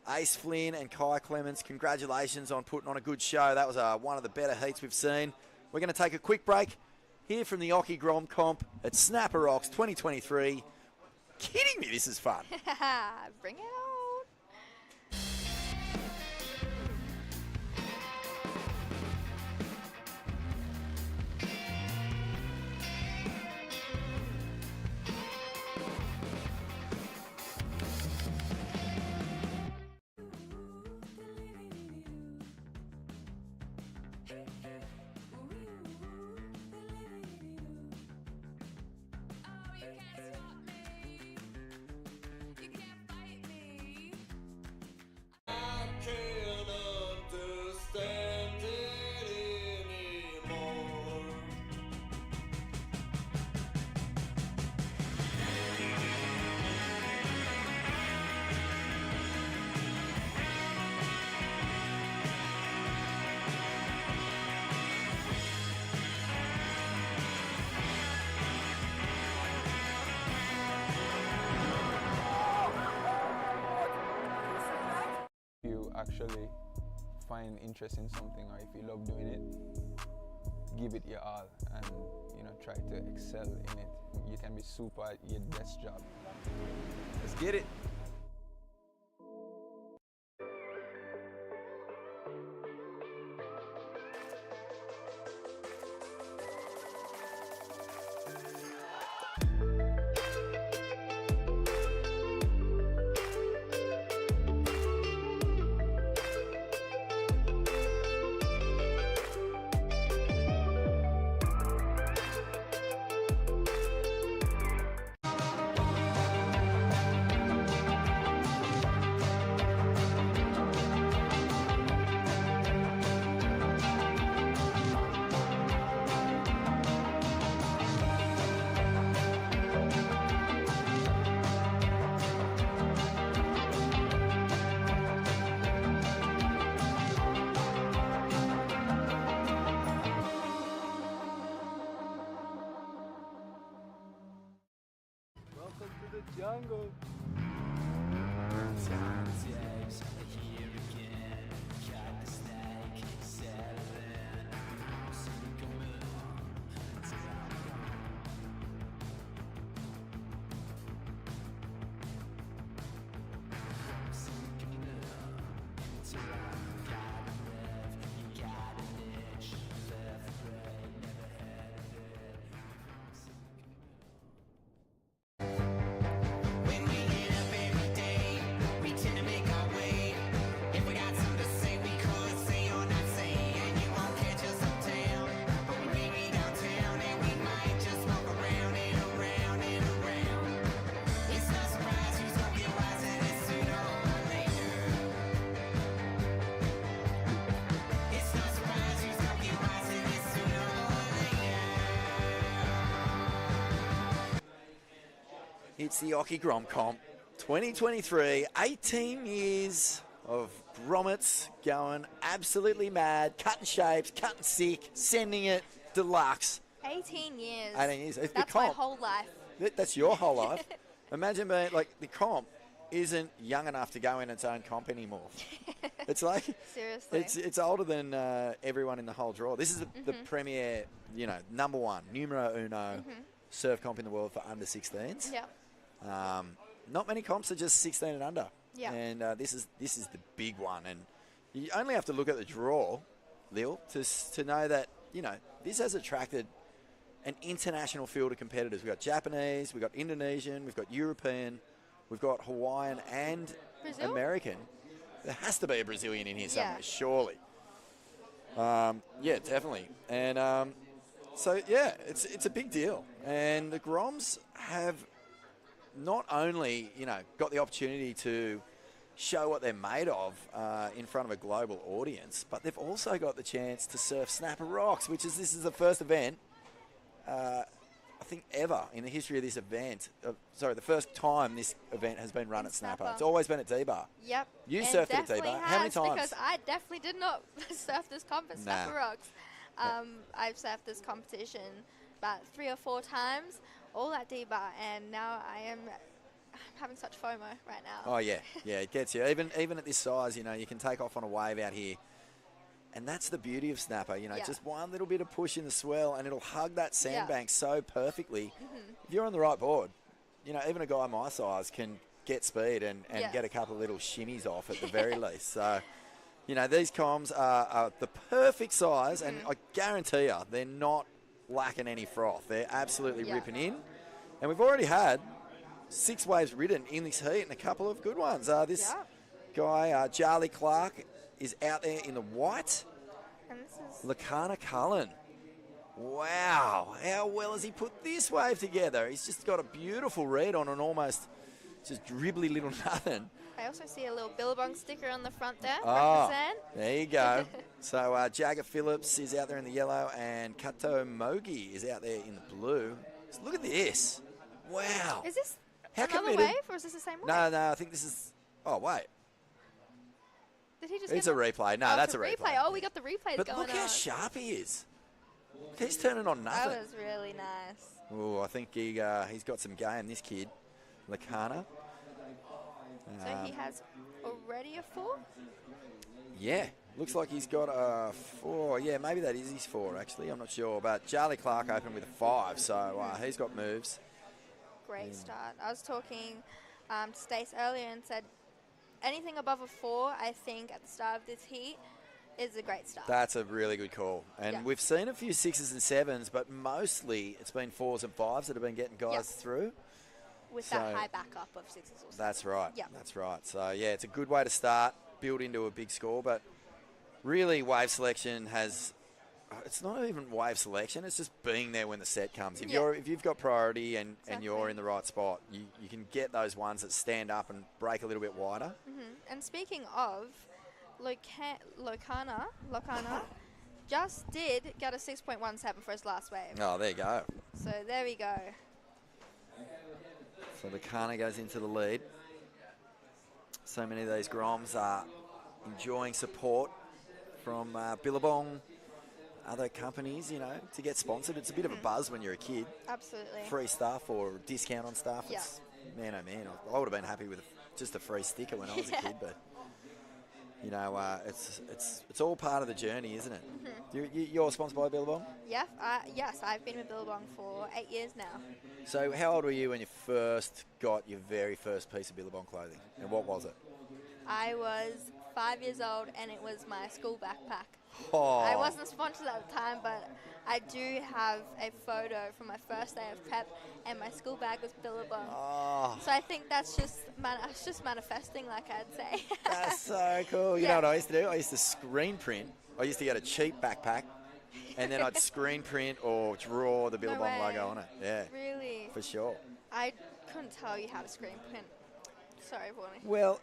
Speaker 3: Ace Flynn and Kai Clements, congratulations on putting on a good show. That was one of the better heats we've seen. We're going to take a quick break here from the Occy Grom Comp at Snapper Rocks 2023. Kidding me, this is fun.
Speaker 5: Bring it on.
Speaker 7: Actually find interest in something, or if you love doing it, give it your all and try to excel in it. You can be super at your best job.
Speaker 3: Let's get it.
Speaker 6: jungle.
Speaker 2: When we get up every day, we tend to make our way. If we got something to say, we could say or not say. And you won't catch us uptown, but we may be downtown, and we might just walk around and around and around. It's no surprise who's gonna get wise at it sooner or later. It's no surprise who's gonna get wise at it sooner or later.
Speaker 3: It's the Occy Grom Comp 2023. 18 years of grommets going absolutely mad, cutting shapes, cutting sick, sending it deluxe.
Speaker 5: 18 years.
Speaker 3: 18 years. It's the
Speaker 5: That's my
Speaker 3: comp.
Speaker 5: whole life.
Speaker 3: That's your whole life. Imagine being like the comp isn't young enough to go in its own comp anymore. It's like
Speaker 5: Seriously.
Speaker 3: it's older than everyone in the whole draw. This is the premier, number one, numero uno surf comp in the world for under 16s.
Speaker 5: Yeah.
Speaker 3: Not many comps are just 16 and under.
Speaker 5: Yeah.
Speaker 3: And this is the big one. And you only have to look at the draw, Lil, to know that, this has attracted an international field of competitors. We've got Japanese, we've got Indonesian, we've got European, we've got Hawaiian and
Speaker 5: Brazil?
Speaker 3: American. There has to be a Brazilian in here somewhere,
Speaker 5: Yeah.
Speaker 3: surely. Yeah, definitely. And it's a big deal. And the Groms have not only, got the opportunity to show what they're made of in front of a global audience, but they've also got the chance to surf Snapper Rocks, this is the first event, I think, ever in the history of this event. The first time this event has been run at Snapper. It's always been at D-Bar.
Speaker 5: Yep.
Speaker 3: You
Speaker 5: And
Speaker 3: surfed it at
Speaker 5: definitely
Speaker 3: D-Bar. How many
Speaker 5: has,
Speaker 3: times?
Speaker 5: Because I definitely did not surf this comp at Snapper Rocks. I've surfed this competition about 3 or 4 times, all at D-Bar, and now I'm having such FOMO right now.
Speaker 3: Oh, yeah. Yeah, it gets you. Even at this size, you can take off on a wave out here. And that's the beauty of Snapper, just one little bit of push in the swell and it'll hug that sandbank so perfectly. If you're on the right board, even a guy my size can get speed and get a couple of little shimmies off at the very least. So, these comms are the perfect size, and I guarantee you they're not lacking any froth. They're absolutely ripping in. And we've already had 6 waves ridden in this heat and a couple of good ones. This guy, Charlie Clark, is out there in the white.
Speaker 5: And this is
Speaker 3: Lakana Cullen. Wow, how well has he put this wave together? He's just got a beautiful read on an almost just dribbly little nothing.
Speaker 5: I also see a little Billabong sticker on the front there.
Speaker 3: Oh,
Speaker 5: Represent.
Speaker 3: there you go. So Jagger Phillips is out there in the yellow and Kato Mogi is out there in the blue. So look at this. Wow.
Speaker 5: Is this
Speaker 3: How
Speaker 5: another
Speaker 3: committed?
Speaker 5: wave, or is this the same wave?
Speaker 3: No, I think this is... Oh, wait.
Speaker 5: Did he just
Speaker 3: It's
Speaker 5: get
Speaker 3: a replay. No, that's a replay.
Speaker 5: Oh, we got the replays
Speaker 3: But
Speaker 5: going
Speaker 3: look
Speaker 5: on.
Speaker 3: how sharp he is. He's turning on
Speaker 5: That
Speaker 3: nothing.
Speaker 5: was really nice.
Speaker 3: Oh, I think he's got some game, this kid, Lakana.
Speaker 5: So he has already a 4?
Speaker 3: Yeah, looks like he's got a 4. Yeah, maybe that is his 4, actually. I'm not sure. But Charlie Clark opened with a 5, so he's got moves.
Speaker 5: Great start. I was talking to Stace earlier and said anything above a 4, I think, at the start of this heat is a great start.
Speaker 3: That's a really good call. And we've seen a few 6s and 7s, but mostly it's been 4s and 5s that have been getting guys through.
Speaker 5: With that high backup of 6s or 7s.
Speaker 3: That's right.
Speaker 5: Yeah.
Speaker 3: That's right. So, yeah, it's a good way to start, build into a big score, but really wave selection has... It's not even wave selection, it's just being there when the set comes. If you've got priority and you're in the right spot, you can get those ones that stand up and break a little bit wider.
Speaker 5: And speaking of, Lokana just did get a 6.17 for his last wave.
Speaker 3: Oh, there you go.
Speaker 5: So there we go.
Speaker 3: So Lokana goes into the lead. So many of these Groms are enjoying support from Billabong, other companies, to get sponsored. It's a bit of a buzz when you're a kid.
Speaker 5: Absolutely.
Speaker 3: Free stuff or discount on stuff.
Speaker 5: Yeah.
Speaker 3: man, oh man, I would have been happy with just a free sticker when I was a kid, but you know, it's all part of the journey, isn't it? You're sponsored by Billabong?
Speaker 5: Yeah, yes, I've been with Billabong for 8 years now.
Speaker 3: So how old were you when you first got your very first piece of Billabong clothing, and what was it?
Speaker 5: I was 5 years old, and it was my school backpack.
Speaker 3: Oh,
Speaker 5: I wasn't sponsored at the time, but I do have a photo from my first day of prep, and my school bag was Billabong.
Speaker 3: Oh,
Speaker 5: So I think that's just manifesting, like I'd say.
Speaker 3: that's so cool. You know what I used to do? I used to screen print. I used to get a cheap backpack, and then I'd screen print or draw the Billabong
Speaker 5: way.
Speaker 3: logo on it. Yeah,
Speaker 5: Really?
Speaker 3: for sure.
Speaker 5: I couldn't tell you how to screen print. Sorry, Bonnie.
Speaker 3: Well,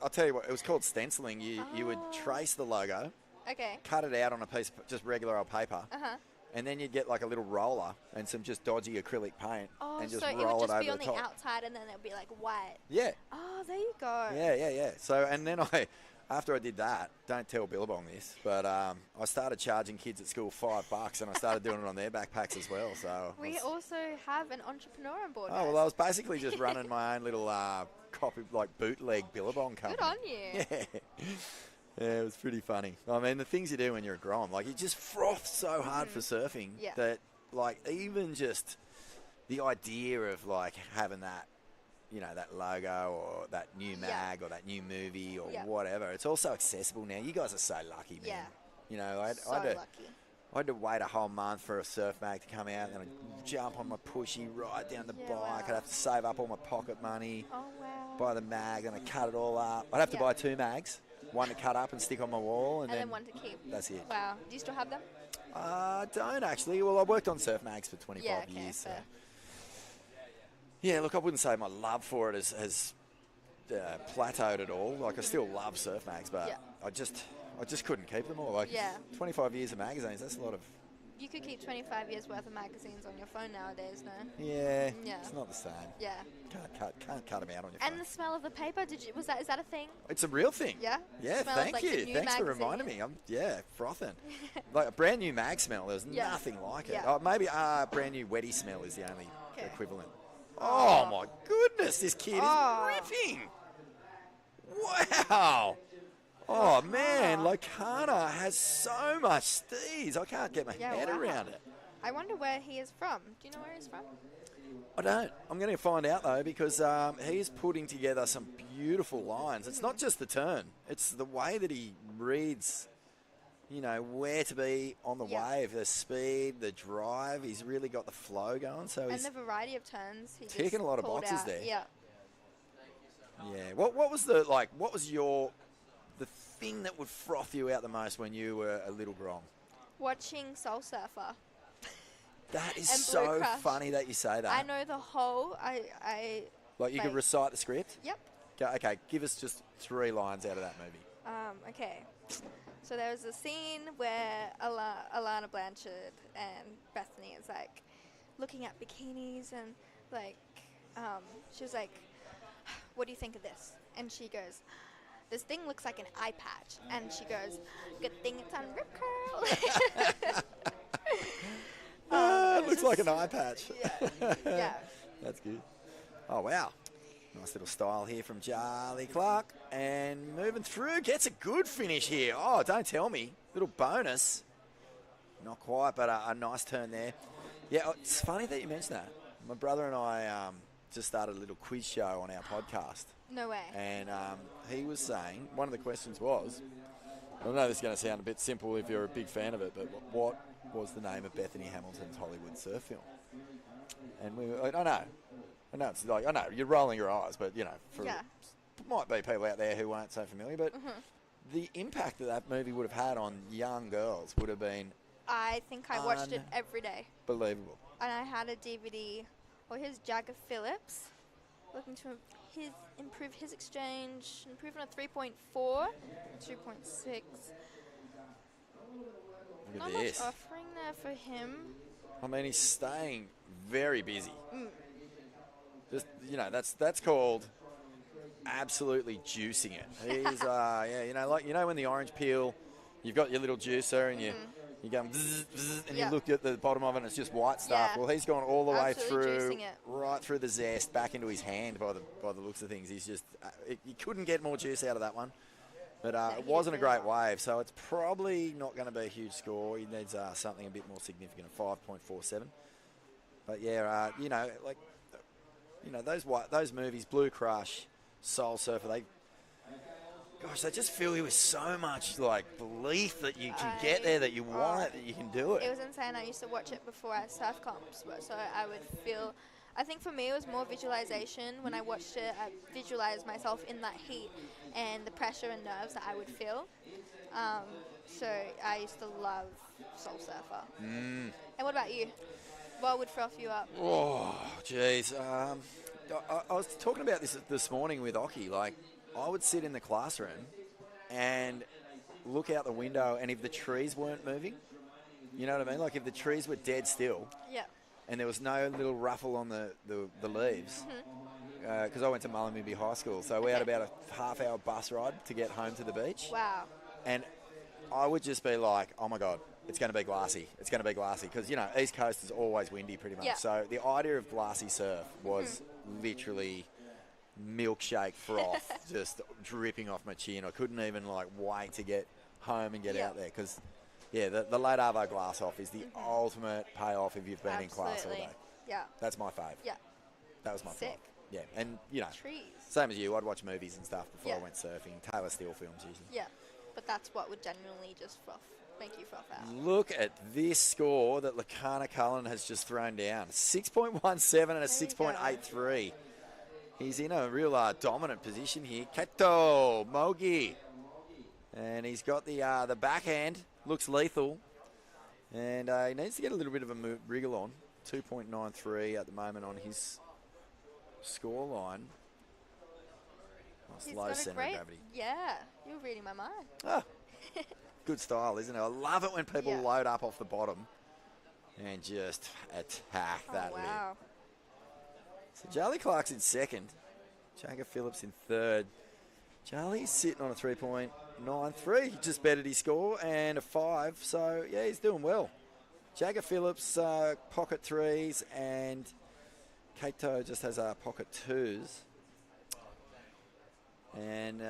Speaker 3: I'll tell you what, it was called stenciling. You would trace the logo,
Speaker 5: Okay.
Speaker 3: cut it out on a piece of just regular old paper,
Speaker 5: Uh-huh.
Speaker 3: and then you'd get like a little roller and some just dodgy acrylic paint
Speaker 5: Oh,
Speaker 3: and just
Speaker 5: so it
Speaker 3: roll
Speaker 5: would
Speaker 3: it
Speaker 5: just be
Speaker 3: over
Speaker 5: on
Speaker 3: the
Speaker 5: the
Speaker 3: top.
Speaker 5: outside, and then it would be like white.
Speaker 3: Yeah,
Speaker 5: Oh, there you go.
Speaker 3: yeah. So, and then after I did that, don't tell Billabong this, but I started charging kids at school $5, and I started doing it on their backpacks as well. So
Speaker 5: We also have an entrepreneur on board.
Speaker 3: oh well, I was basically just running my own little copy, like bootleg Billabong company.
Speaker 5: Good on you.
Speaker 3: Yeah, it was pretty funny. I mean, the things you do when you're a Grom, like you just froth so hard for surfing
Speaker 5: Yeah.
Speaker 3: that, like, even just the idea of like having that, you know, that logo or that new mag or that new movie or whatever, it's all so accessible now. You guys are so lucky, man.
Speaker 5: Yeah.
Speaker 3: You know, I
Speaker 5: So
Speaker 3: had
Speaker 5: lucky.
Speaker 3: to wait a whole month for a surf mag to come out, and I'd jump on my pushy, ride down the
Speaker 5: Yeah,
Speaker 3: bike.
Speaker 5: wow.
Speaker 3: I'd have to save up all my pocket money,
Speaker 5: Oh, wow.
Speaker 3: buy the mag, and I'd cut it all up. I'd have to
Speaker 5: Yeah.
Speaker 3: buy 2 mags, one to cut up and stick on my wall,
Speaker 5: And then one to keep.
Speaker 3: that's it.
Speaker 5: Wow. Do you still have them?
Speaker 3: I don't actually. Well, I worked on surf mags for 25
Speaker 5: Yeah, okay,
Speaker 3: years. So.
Speaker 5: fair.
Speaker 3: Yeah, look, I wouldn't say my love for it has plateaued at all. Like, I still love surf mags, but
Speaker 5: Yeah.
Speaker 3: I just couldn't keep them all. Like,
Speaker 5: Yeah.
Speaker 3: 25 years of magazines, that's a lot of...
Speaker 5: You could keep 25 years worth of magazines on your phone nowadays, no?
Speaker 3: Yeah,
Speaker 5: Yeah.
Speaker 3: it's not the same.
Speaker 5: Yeah.
Speaker 3: Can't cut them out on your
Speaker 5: And
Speaker 3: phone.
Speaker 5: the smell of the paper, is that a thing?
Speaker 3: It's a real thing.
Speaker 5: Yeah?
Speaker 3: Yeah,
Speaker 5: Smells
Speaker 3: thank
Speaker 5: like the
Speaker 3: you.
Speaker 5: new
Speaker 3: Thanks for
Speaker 5: magazine.
Speaker 3: reminding me. I'm frothing. Like a brand new mag smell. There's
Speaker 5: Yeah.
Speaker 3: nothing like it.
Speaker 5: Yeah.
Speaker 3: Oh, maybe brand new wetty smell is the only
Speaker 5: Okay.
Speaker 3: equivalent. Oh my goodness, this kid
Speaker 5: Oh.
Speaker 3: is ripping. Wow. Oh man, Locana has so much steez. I can't get my head
Speaker 5: wow.
Speaker 3: around it.
Speaker 5: I wonder where he is from. Do you know where he's from?
Speaker 3: I don't. I'm going to find out though, because he's putting together some beautiful lines. It's not just the turn; it's the way that he reads. You know, where to be on the wave, the speed, the drive. He's really got the flow going. So
Speaker 5: And
Speaker 3: he's
Speaker 5: the variety of turns. He
Speaker 3: ticking
Speaker 5: just
Speaker 3: a lot of
Speaker 5: pulled
Speaker 3: boxes
Speaker 5: out.
Speaker 3: there.
Speaker 5: Yeah.
Speaker 3: yeah. What was the thing that would froth you out the most when you were a little Grom?
Speaker 5: Watching Soul Surfer.
Speaker 3: That is
Speaker 5: And
Speaker 3: so
Speaker 5: Blue Crush.
Speaker 3: funny that you say that.
Speaker 5: I know the whole. I
Speaker 3: Like you could recite the script.
Speaker 5: Yep.
Speaker 3: Okay, give us just 3 lines out of that movie.
Speaker 5: Okay. So there was a scene where Alana Blanchard and Bethany is like looking at bikinis and like she was like, "What do you think of this?" And she goes, "This thing looks like an eye patch." And she goes, "Good thing it's on Rip Curl."
Speaker 3: It looks like an eye patch.
Speaker 5: Yeah.
Speaker 3: That's good. Oh, wow. Nice little style here from Charlie Clark. And moving through, gets a good finish here. Oh, don't tell me. Little bonus. Not quite, but a nice turn there. Yeah, it's funny that you mentioned that. My brother and I just started a little quiz show on our podcast.
Speaker 5: No way.
Speaker 3: And he was saying, one of the questions was, I know this is going to sound a bit simple if you're a big fan of it, but what was the name of Bethany Hamilton's Hollywood surf film? And I know, you're rolling your eyes, but, you know, might be people out there who aren't so familiar, but the impact that movie would have had on young girls would have been
Speaker 5: I think I watched it every day.
Speaker 3: believable.
Speaker 5: And I had a DVD. Well, here's Jagger Phillips looking to improve his exchange, improving a 3.4, 2.6.
Speaker 3: Look
Speaker 5: Not
Speaker 3: at
Speaker 5: much
Speaker 3: this.
Speaker 5: offering there for him.
Speaker 3: I mean, he's staying very busy. Just, you know, that's called absolutely juicing it. He's, when the orange peel, you've got your little juicer and You're going bzz, bzz, and
Speaker 5: Yeah.
Speaker 3: you look at the bottom of it and it's just white stuff.
Speaker 5: Yeah.
Speaker 3: Well, he's gone all the way
Speaker 5: Absolutely
Speaker 3: through,
Speaker 5: juicing it.
Speaker 3: right through the zest, back into his hand by the looks of things. He's just, you couldn't get more juice out of that one. But
Speaker 5: he
Speaker 3: it wasn't a
Speaker 5: did really
Speaker 3: great wave, so it's probably not going to be a huge score. He needs something a bit more significant, 5.47. But yeah, those movies, Blue Crush, Soul Surfer, they just fill you with so much like belief that you can get there, that you want it, that you can do
Speaker 5: It
Speaker 3: it.
Speaker 5: was insane. I used to watch it before I surf comps, so I would feel. I think for me it was more visualization. When I watched it, I visualized myself in that heat and the pressure and nerves that I would feel. So I used to love Soul Surfer. And what about you? What would froth you up?
Speaker 3: Oh, jeez. I was talking about this morning with Occy. Like, I would sit in the classroom and look out the window, and if the trees weren't moving, you know what I mean? Like, if the trees were dead still,
Speaker 5: Yeah.
Speaker 3: and there was no little ruffle on the leaves, because I went to Mullumbimby High School, so we had about a half-hour bus ride to get home to the beach.
Speaker 5: Wow.
Speaker 3: And I would just be like, oh, my God, it's going to be glassy. It's going to be glassy. Because, you know, East Coast is always windy pretty much.
Speaker 5: Yeah.
Speaker 3: So the idea of glassy surf was literally milkshake froth just dripping off my chin. I couldn't even, like, wait to get home and get out there because... Yeah, the late Arvo glass off is the ultimate payoff if you've been in class all day.
Speaker 5: Yeah.
Speaker 3: That's my fave.
Speaker 5: Yeah.
Speaker 3: That was my
Speaker 5: Sick.
Speaker 3: fave. Yeah, and, you know,
Speaker 5: Trees.
Speaker 3: same as you, I'd watch movies and stuff before I
Speaker 5: Yeah.
Speaker 3: went surfing. Taylor Steele films usually.
Speaker 5: Yeah. But that's what would genuinely just make you froth out.
Speaker 3: Look at this score that Lakana Cullen has just thrown down. 6.17 and a 6.83. He's in a real dominant position here. Kato Mogi. And he's got the backhand. Looks lethal. And he needs to get a little bit of a wriggle on. 2.93 at the moment on his score line. Nice
Speaker 5: He's
Speaker 3: low
Speaker 5: got a
Speaker 3: centre of
Speaker 5: great,
Speaker 3: gravity.
Speaker 5: yeah, you're reading my mind.
Speaker 3: Ah, good style, isn't it? I love it when people
Speaker 5: Yeah.
Speaker 3: load up off the bottom and just attack that
Speaker 5: Oh,
Speaker 3: lid.
Speaker 5: wow.
Speaker 3: So Charlie Clark's in second. Jagger Phillips in third. Charlie's sitting on a 3.93. He just bettered his score and a 5. So, yeah, he's doing well. Jagger Phillips, pocket 3s, and Kato just has pocket 2s. And,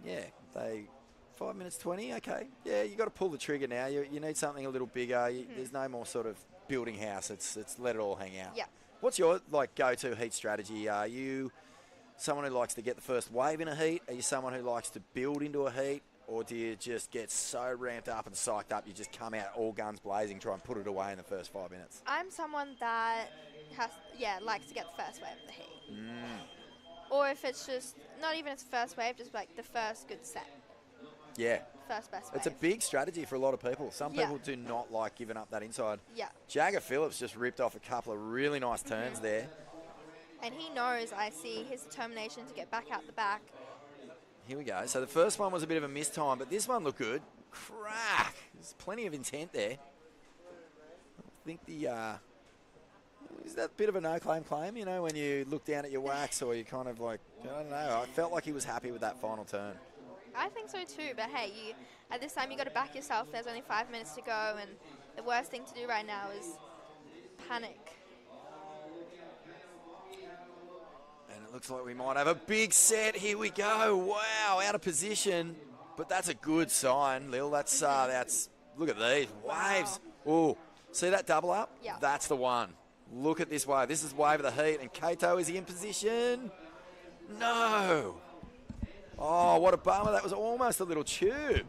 Speaker 3: yeah, 5 minutes 20, okay. Yeah, you got to pull the trigger now. You need something a little bigger. There's no more sort of building house. It's let it all hang out.
Speaker 5: Yeah.
Speaker 3: What's your, like, go-to heat strategy? Are you someone who likes to get the first wave in a heat? Are you someone who likes to build into a heat? Or do you just get so ramped up and psyched up you just come out all guns blazing, try and put it away in the first 5 minutes?
Speaker 5: I'm someone that likes to get the first wave of the heat. Or if it's just, not even its first wave, just like the first good set.
Speaker 3: Yeah.
Speaker 5: First best wave.
Speaker 3: It's a big strategy for a lot of people. Some
Speaker 5: Yeah.
Speaker 3: people do not like giving up that inside.
Speaker 5: Yeah.
Speaker 3: Jagger Phillips just ripped off a couple of really nice turns there.
Speaker 5: And he knows, I see his determination to get back out the back.
Speaker 3: Here we go. So the first one was a bit of a missed time, but this one looked good. Crack. There's plenty of intent there. I think is that a bit of a no-claim, you know, when you look down at your wax or you kind of like, I don't know. I felt like he was happy with that final turn.
Speaker 5: I think so too, but hey, at this time you got to back yourself. There's only 5 minutes to go, and the worst thing to do right now is panic.
Speaker 3: And it looks like we might have a big set. Here we go. Wow, out of position. But that's a good sign, Lil. That's look at these waves. Oh, see that double up?
Speaker 5: Yeah.
Speaker 3: That's the one. Look at this wave. This is wave of the heat. And Kato, is he in position? No. Oh, what a bummer. That was almost a little tube.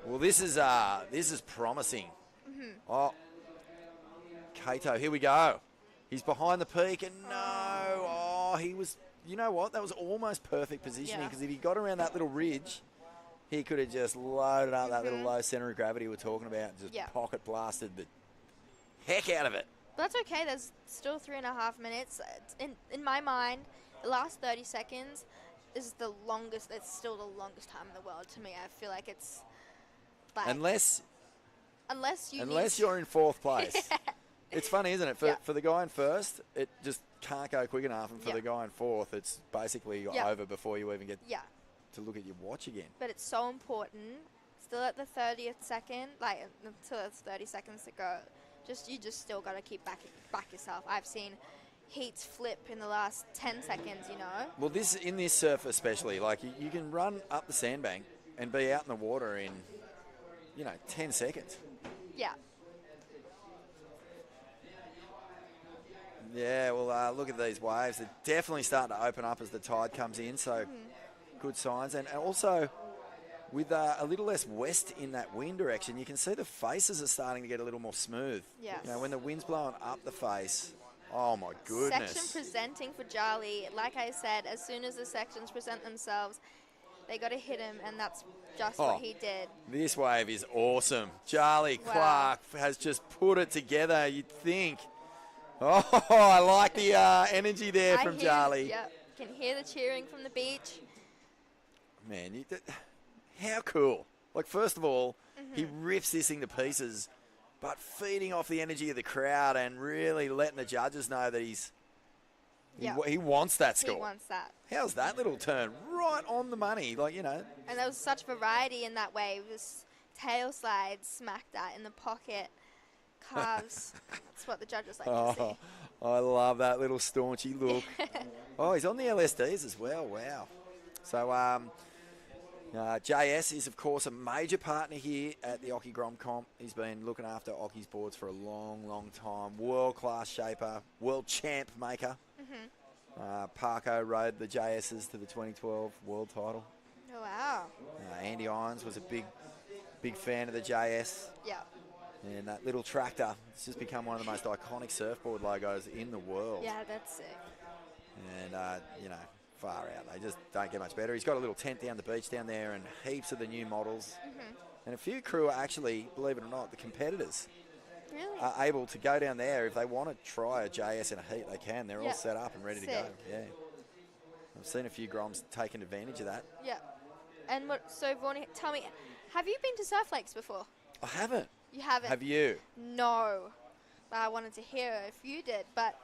Speaker 3: Well, this is promising. Oh, Kato, here we go. He's behind the peak, and no. Oh, he was, you know what? That was almost perfect positioning,
Speaker 5: Yeah.
Speaker 3: because if he got around that little ridge, he could have just loaded up that little low center of gravity we're talking about and just
Speaker 5: Yeah.
Speaker 3: pocket blasted the heck out of it.
Speaker 5: But that's okay. There's still 3.5 minutes. In my mind, the last 30 seconds is the longest. It's still the longest time in the world to me. I feel like it's like
Speaker 3: Unless
Speaker 5: you're
Speaker 3: you're in fourth place. It's funny, isn't it?
Speaker 5: Yeah.
Speaker 3: For the guy in first, it just can't go quick enough. And for
Speaker 5: Yeah.
Speaker 3: the guy in fourth, it's basically
Speaker 5: Yeah.
Speaker 3: over before you even get
Speaker 5: yeah.
Speaker 3: to look at your watch again.
Speaker 5: But it's so important. still at the 30th second, like until it's 30 seconds to go, you just still got to keep back yourself. I've seen heats flip in the last 10 seconds, you know.
Speaker 3: Well, in this surf especially, like you can run up the sandbank and be out in the water in, 10 seconds.
Speaker 5: Yeah.
Speaker 3: Yeah, well, look at these waves. They're definitely starting to open up as the tide comes in, so good signs. And also, with a little less west in that wind direction, you can see the faces are starting to get a little more smooth.
Speaker 5: Yes.
Speaker 3: When the wind's blowing up the face, oh my goodness.
Speaker 5: Section presenting for Jali. Like I said, as soon as the sections present themselves, they got to hit him, and that's just what he did.
Speaker 3: This wave is awesome. Charlie Clark has just put it together, you'd think. Oh, I like the energy there from Charlie.
Speaker 5: Yep, can hear the cheering from the beach.
Speaker 3: Man, how cool. Like, first of all, he rips this thing to pieces, but feeding off the energy of the crowd and really letting the judges know that he wants that score.
Speaker 5: He wants that.
Speaker 3: How's that little turn? Right on the money,
Speaker 5: And there was such variety in that wave. This tail slide, smacked that in the pocket. Calves. That's what the judges like to see.
Speaker 3: I love that little staunchy look. He's on the LSDs as well. Wow. So, JS is, of course, a major partner here at the Occy Grom Comp. He's been looking after Occy's boards for a long, long time. World-class shaper, world champ maker. Parko rode the JSs to the 2012 world title.
Speaker 5: Oh, wow.
Speaker 3: Andy Irons was a big fan of the JS.
Speaker 5: Yeah.
Speaker 3: And that little tractor, it's just become one of the most iconic surfboard logos in the world.
Speaker 5: Yeah, that's sick.
Speaker 3: And, far out. They just don't get much better. He's got a little tent down the beach down there and heaps of the new models. And a few crew are actually, believe it or not, the competitors
Speaker 5: Really?
Speaker 3: are able to go down there. If they want to try a JS in a heat, they can. They're all
Speaker 5: Yep.
Speaker 3: set up and ready to go.
Speaker 5: Sick.
Speaker 3: Yeah. I've seen a few Groms taking advantage of that.
Speaker 5: Yeah. And so, Vaughn, tell me, have you been to Surf Lakes before?
Speaker 3: I haven't.
Speaker 5: You haven't?
Speaker 3: Have you?
Speaker 5: No. I wanted to hear if you did, but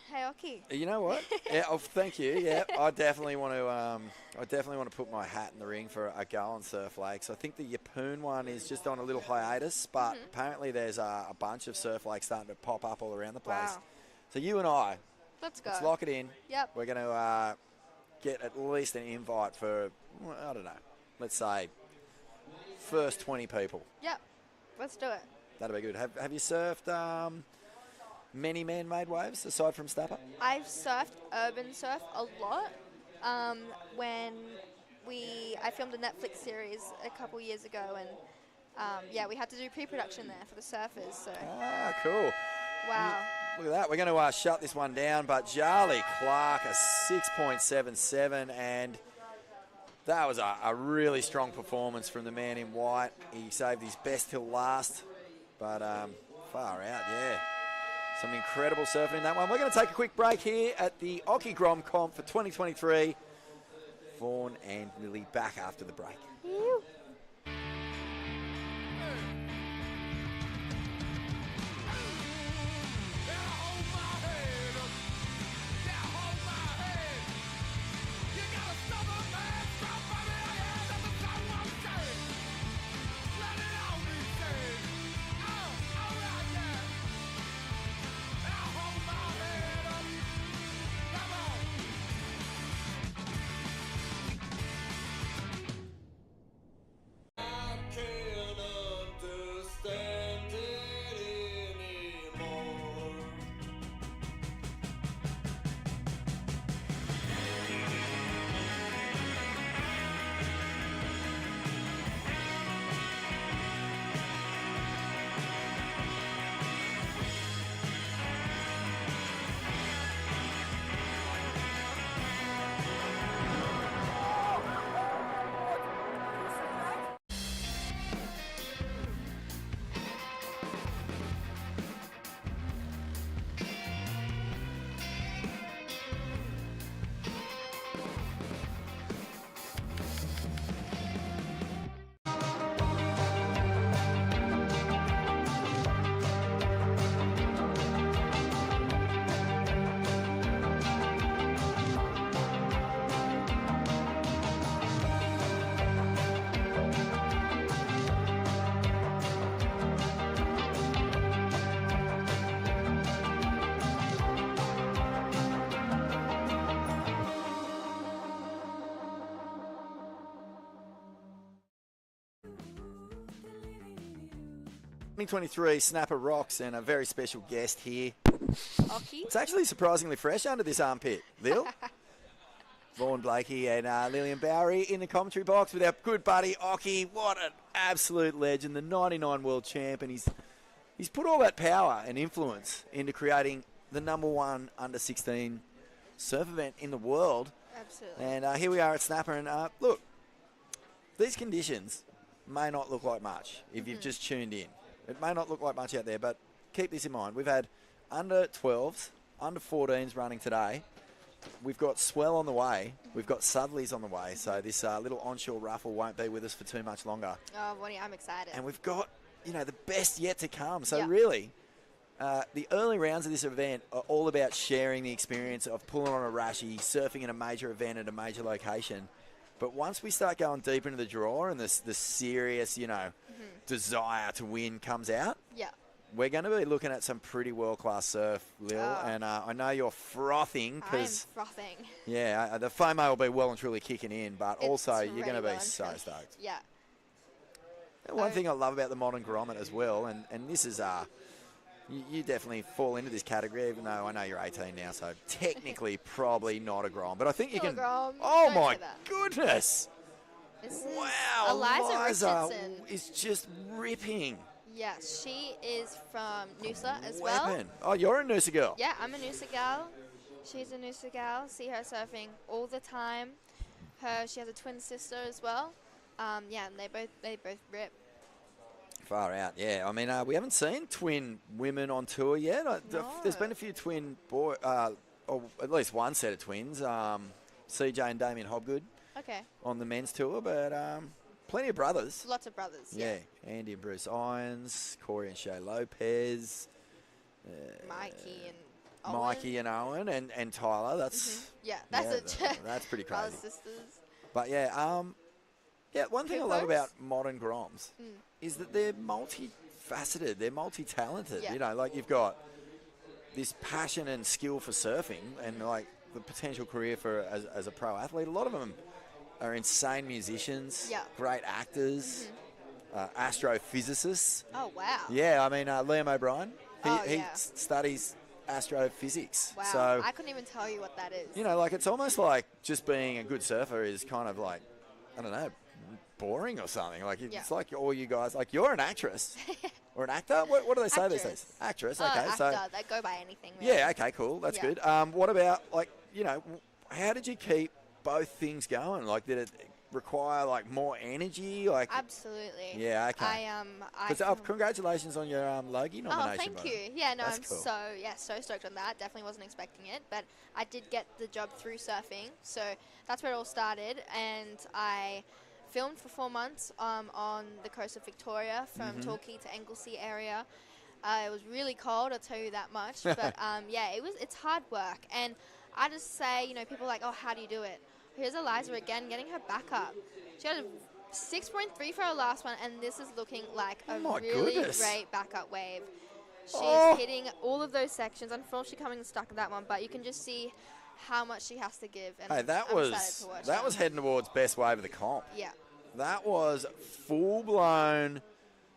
Speaker 5: hey, Occy.
Speaker 3: You know what? Yeah, thank you. Yeah, I definitely want to put my hat in the ring for a go on Surf Lakes. I think the Yeppoon one is just on a little hiatus, but apparently there's a bunch of surf lakes starting to pop up all around the place.
Speaker 5: Wow.
Speaker 3: So you and I,
Speaker 5: Let's go.
Speaker 3: let's lock it in.
Speaker 5: Yep.
Speaker 3: We're going to get at least an invite for, I don't know, let's say first 20 people.
Speaker 5: Yep. Let's do it.
Speaker 3: That'll be good. Have you surfed many man-made waves aside from Stapper?
Speaker 5: I've surfed urban surf a lot. When I filmed a Netflix series a couple years ago, and we had to do pre-production there for the surfers. So
Speaker 3: Ah, cool.
Speaker 5: wow.
Speaker 3: Look at that. We're going to shut this one down, but Charlie Clark, a 6.77, and that was a really strong performance from the man in white. He saved his best till last, but far out, yeah. Some incredible surfing in that one. We're going to take a quick break here at the Occy Grom Comp for 2023. Vaughn and Lily back after the break. 2023 Snapper Rocks and a very special guest here.
Speaker 5: Occy.
Speaker 3: It's actually surprisingly fresh under this armpit, Lil. Vaughan Blakey and Lillian Bowery in the commentary box with our good buddy Occy. What an absolute legend, the 99 world champ, and he's put all that power and influence into creating the #1 under-16 surf event in the world.
Speaker 5: Absolutely.
Speaker 3: And here we are at Snapper, and look, these conditions may not look like much if you've just tuned in. It may not look like much out there, but keep this in mind. We've had under 12s, under 14s running today. We've got swell on the way. We've got southerlies on the way. So this little onshore ruffle won't be with us for too much longer.
Speaker 5: Oh, Bonnie, I'm excited.
Speaker 3: And we've got, the best yet to come. So
Speaker 5: Yeah.
Speaker 3: really, the early rounds of this event are all about sharing the experience of pulling on a rashie, surfing in a major event at a major location. But once we start going deep into the draw and the serious, desire to win comes out,
Speaker 5: Yeah.
Speaker 3: we're going to be looking at some pretty world-class surf, Lil.
Speaker 5: Oh.
Speaker 3: And I know you're frothing
Speaker 5: I'm
Speaker 3: because,
Speaker 5: frothing.
Speaker 3: yeah, the FOMO will be well and truly kicking in, but
Speaker 5: It's
Speaker 3: also you're
Speaker 5: really
Speaker 3: going to be
Speaker 5: well and
Speaker 3: so
Speaker 5: truly-
Speaker 3: stoked.
Speaker 5: Yeah.
Speaker 3: One thing I love about the modern grommet as well, and this is, you definitely fall into this category, even though I know you're 18 now, so technically probably not a grom. But I think you
Speaker 5: Still a
Speaker 3: can.
Speaker 5: grom.
Speaker 3: Oh
Speaker 5: Don't
Speaker 3: my
Speaker 5: say that.
Speaker 3: goodness!
Speaker 5: This is
Speaker 3: Wow,
Speaker 5: Eliza Richardson.
Speaker 3: is just ripping.
Speaker 5: Yes, she is from Noosa as well.
Speaker 3: Weapon. Oh, you're a Noosa girl.
Speaker 5: Yeah, I'm a Noosa gal. She's a Noosa gal. See her surfing all the time. She has a twin sister as well. Yeah, and they both rip.
Speaker 3: Far out, yeah. I mean, we haven't seen twin women on tour yet.
Speaker 5: No.
Speaker 3: There's been a few twin boy, or at least one set of twins. CJ and Damien Hobgood
Speaker 5: Okay.
Speaker 3: on the men's tour, but plenty of brothers.
Speaker 5: Lots of brothers.
Speaker 3: Yeah, Andy and Bruce Irons, Corey and Shay Lopez,
Speaker 5: Mikey and Owen.
Speaker 3: Mikey and Owen, and Tyler. That's
Speaker 5: Yeah, that's
Speaker 3: that's pretty
Speaker 5: brothers,
Speaker 3: crazy.
Speaker 5: sisters.
Speaker 3: But yeah, one thing I love about modern groms is that they're multifaceted, they're multi-talented.
Speaker 5: Yeah.
Speaker 3: Like you've got this passion and skill for surfing, and like the potential career for as a pro athlete. A lot of them are insane musicians,
Speaker 5: Yeah.
Speaker 3: great actors, astrophysicists.
Speaker 5: Oh wow.
Speaker 3: Yeah, I mean Liam O'Brien, he
Speaker 5: yeah.
Speaker 3: studies astrophysics.
Speaker 5: Wow.
Speaker 3: So
Speaker 5: I couldn't even tell you what that is.
Speaker 3: like it's almost like just being a good surfer is kind of like, I don't know, boring or something. Like it's
Speaker 5: Yeah.
Speaker 3: like all you guys, like you're an actress or an actor. What do they say these
Speaker 5: Actress.
Speaker 3: days? Actress.
Speaker 5: Oh,
Speaker 3: Okay,
Speaker 5: actor.
Speaker 3: so
Speaker 5: They go by anything. Really.
Speaker 3: yeah, okay, cool, that's
Speaker 5: Yeah.
Speaker 3: good. What about like how did you keep both things going? Like did it require like more energy? Like
Speaker 5: Absolutely.
Speaker 3: yeah, okay.
Speaker 5: I
Speaker 3: Congratulations on your Logie
Speaker 5: Oh,
Speaker 3: nomination.
Speaker 5: thank
Speaker 3: by the way.
Speaker 5: you. Yeah, no,
Speaker 3: That's
Speaker 5: I'm
Speaker 3: cool.
Speaker 5: so stoked on that. Definitely wasn't expecting it, but I did get the job through surfing, so that's where it all started. And I filmed for 4 months on the coast of Victoria, from Torquay to Anglesey area. It was really cold, I'll tell you that much. But yeah, it's hard work, and I just say, people are like, oh, how do you do it? Here's Eliza again, getting her back up. She had a 6.3 for her last one, and this is looking like a
Speaker 3: my
Speaker 5: really
Speaker 3: goodness.
Speaker 5: great backup wave. She's
Speaker 3: Oh.
Speaker 5: hitting all of those sections. Unfortunately, coming stuck in that one, but you can just see how much she has to give. And
Speaker 3: Hey, that
Speaker 5: I'm
Speaker 3: was
Speaker 5: excited to watch her.
Speaker 3: heading towards best wave of the comp.
Speaker 5: Yeah.
Speaker 3: That was full-blown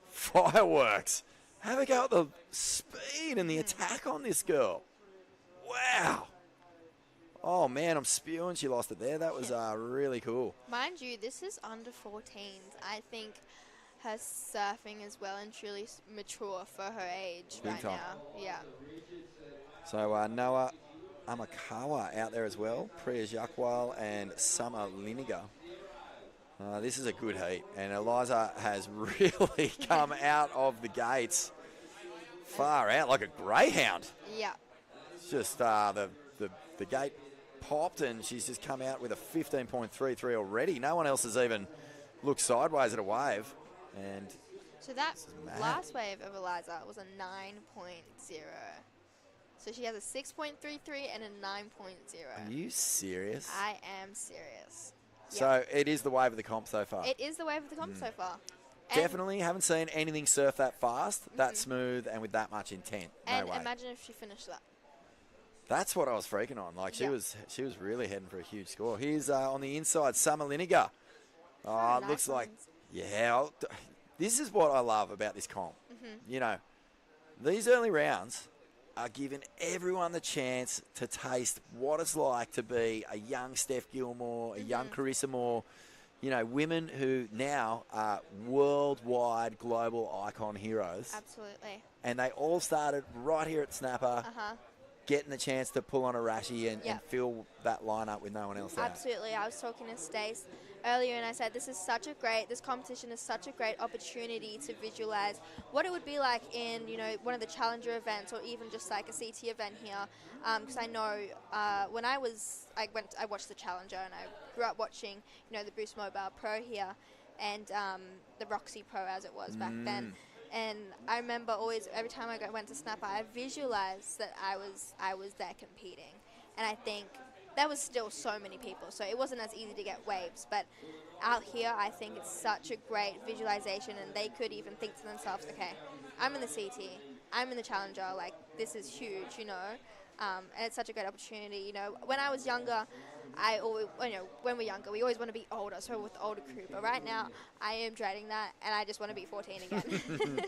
Speaker 3: fireworks. Have a go at the speed and the attack on this girl. Wow. Oh, man, I'm spewing. She lost it there. That was really cool.
Speaker 5: Mind you, this is under 14s. I think her surfing is well and truly mature for her age
Speaker 3: Big
Speaker 5: right
Speaker 3: time.
Speaker 5: now. Yeah.
Speaker 3: So Noah Amakawa out there as well. Priya Jakwal and Summer Liniger. This is a good heat. And Eliza has really come out of the gates far out like a greyhound.
Speaker 5: Yeah.
Speaker 3: It's just the gate popped and she's just come out with a 15.33 already. No one else has even looked sideways at a wave. And
Speaker 5: So that
Speaker 3: mad.
Speaker 5: last wave of Eliza was a 9.0. So she has a 6.33 and a 9.0.
Speaker 3: are you serious?
Speaker 5: I am serious.
Speaker 3: So it is the wave of the comp so far.
Speaker 5: It is the wave of the comp so far. And-
Speaker 3: Definitely haven't seen anything surf that fast, that smooth, and with that much intent. No
Speaker 5: And
Speaker 3: way.
Speaker 5: imagine if she finished that.
Speaker 3: That's what I was freaking on. Like she
Speaker 5: Yeah.
Speaker 3: was really heading for a huge score. Here's on the inside, Summer Liniger. Oh, it
Speaker 5: Nice
Speaker 3: looks like
Speaker 5: ones.
Speaker 3: this is what I love about this comp. You know, these early rounds are giving everyone the chance to taste what it's like to be a young Steph Gilmore, a young Carissa Moore, you know, women who now are worldwide global icon heroes.
Speaker 5: Absolutely.
Speaker 3: And they all started right here at Snapper, getting the chance to pull on a Rashi and fill that lineup with no one else there.
Speaker 5: Absolutely. I was talking to Stace earlier and I said this competition is such a great opportunity to visualize what it would be like in, you know, one of the Challenger events or even just like a CT event here. Because I know when I watched the Challenger and I grew up watching, you know, the Boost Mobile Pro here and the Roxy Pro as it was back then. And I remember always, every time I went to Snapper, I visualized that I was there competing. And I think there was still so many people, so it wasn't as easy to get waves. But out here, I think it's such a great visualization, and they could even think to themselves, okay, I'm in the CT, I'm in the Challenger, like, this is huge, you know. And it's such a great opportunity, you know. When I was younger, I always, you know, when we're younger, we always want to be older, so with the older crew. But right now, I am dreading that, and I just want to be 14 again.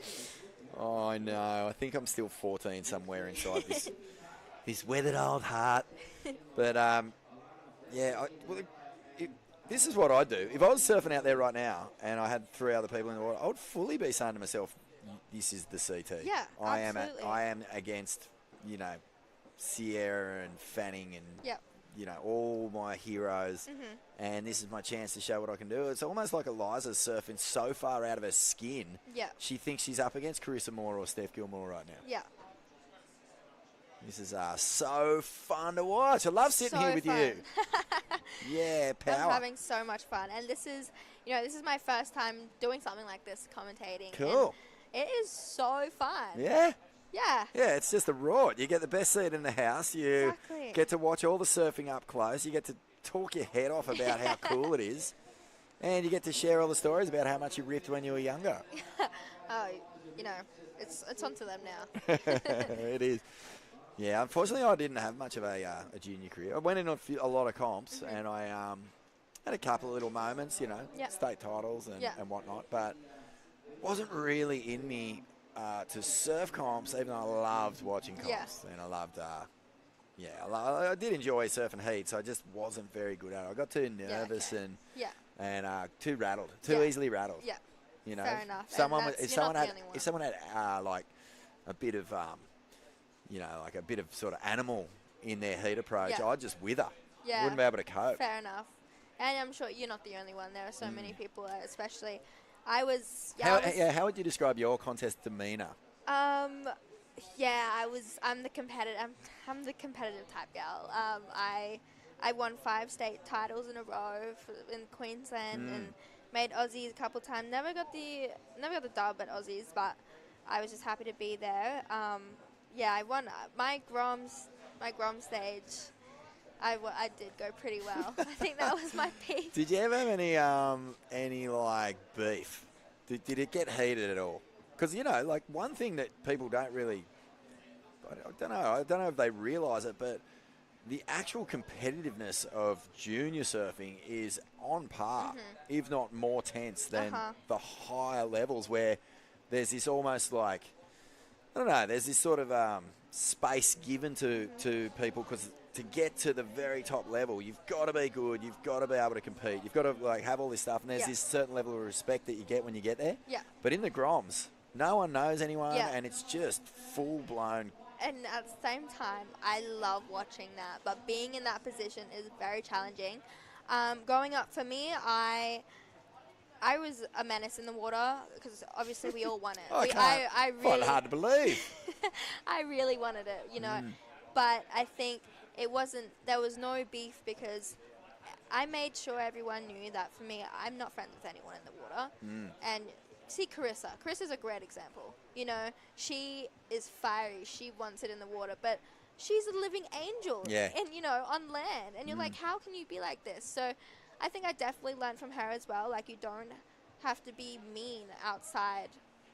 Speaker 3: Oh, I know. I think I'm still 14 somewhere inside this weathered old heart. But, this is what I'd do. If I was surfing out there right now and I had 3 other people in the water, I would fully be saying to myself, this is the CT.
Speaker 5: Yeah, absolutely.
Speaker 3: I am against, you know, Sierra and Fanning and, you know, all my heroes. And this is my chance to show what I can do. It's almost like Eliza's surfing so far out of her skin. Yeah. She thinks she's up against Carissa Moore or Steph Gilmore right now.
Speaker 5: Yeah.
Speaker 3: This is so fun to watch. I love sitting here with you. Yeah, power.
Speaker 5: I'm having so much fun. And this is, you know, this is my first time doing something like this, commentating.
Speaker 3: Cool.
Speaker 5: And it is so fun.
Speaker 3: Yeah.
Speaker 5: Yeah.
Speaker 3: Yeah, it's just a ride. You get the best seat in the house. You get to watch all the surfing up close. You get to talk your head off about how cool it is. And you get to share all the stories about how much you ripped when you were younger.
Speaker 5: Oh, you know, it's onto them now.
Speaker 3: It is. Yeah, unfortunately, I didn't have much of a junior career. I went in a lot of comps, and I had a couple of little moments, you know, state titles and whatnot, but wasn't really in me to surf comps, even though I loved watching comps. And I loved, I did enjoy surfing heats. I just wasn't very good at it. I got too nervous and too rattled, too easily rattled. Yeah, you know,
Speaker 5: fair enough.
Speaker 3: If someone had like a bit of you know, like a bit of sort of animal in their heat approach, I'd just wither.
Speaker 5: Yeah.
Speaker 3: Wouldn't be able to cope.
Speaker 5: Fair enough. And I'm sure you're not the only one. There are so many people, especially. How would you describe your contest demeanour? I'm the competitive. I'm the competitive type gal. I won 5 state titles in a row in Queensland and made Aussies a couple times. Never got the dub at Aussies, but I was just happy to be there. I won my Grom stage. I did go pretty well. I think that was my peak.
Speaker 3: Did you ever have any like beef? Did it get heated at all? Because, you know, like one thing that people don't really, I don't know if they realise it, but the actual competitiveness of junior surfing is on par, if not more tense than the higher levels where there's this almost like, I don't know, there's this sort of space given to people because to get to the very top level, you've got to be good, you've got to be able to compete, you've got to like have all this stuff, and there's this certain level of respect that you get when you get there. Yeah. But in the Groms, no one knows anyone, and it's just full-blown.
Speaker 5: And at the same time, I love watching that, but being in that position is very challenging. Growing up for me, I was a menace in the water because obviously we all want it.
Speaker 3: I find it hard to believe.
Speaker 5: I really wanted it, you know. But I think there was no beef because I made sure everyone knew that for me, I'm not friends with anyone in the water. And see Carissa. Carissa's a great example. You know, she is fiery. She wants it in the water, but she's a living angel. Yeah. And, you know, on land. And you're like, how can you be like this? So I think I definitely learned from her as well. Like, you don't have to be mean outside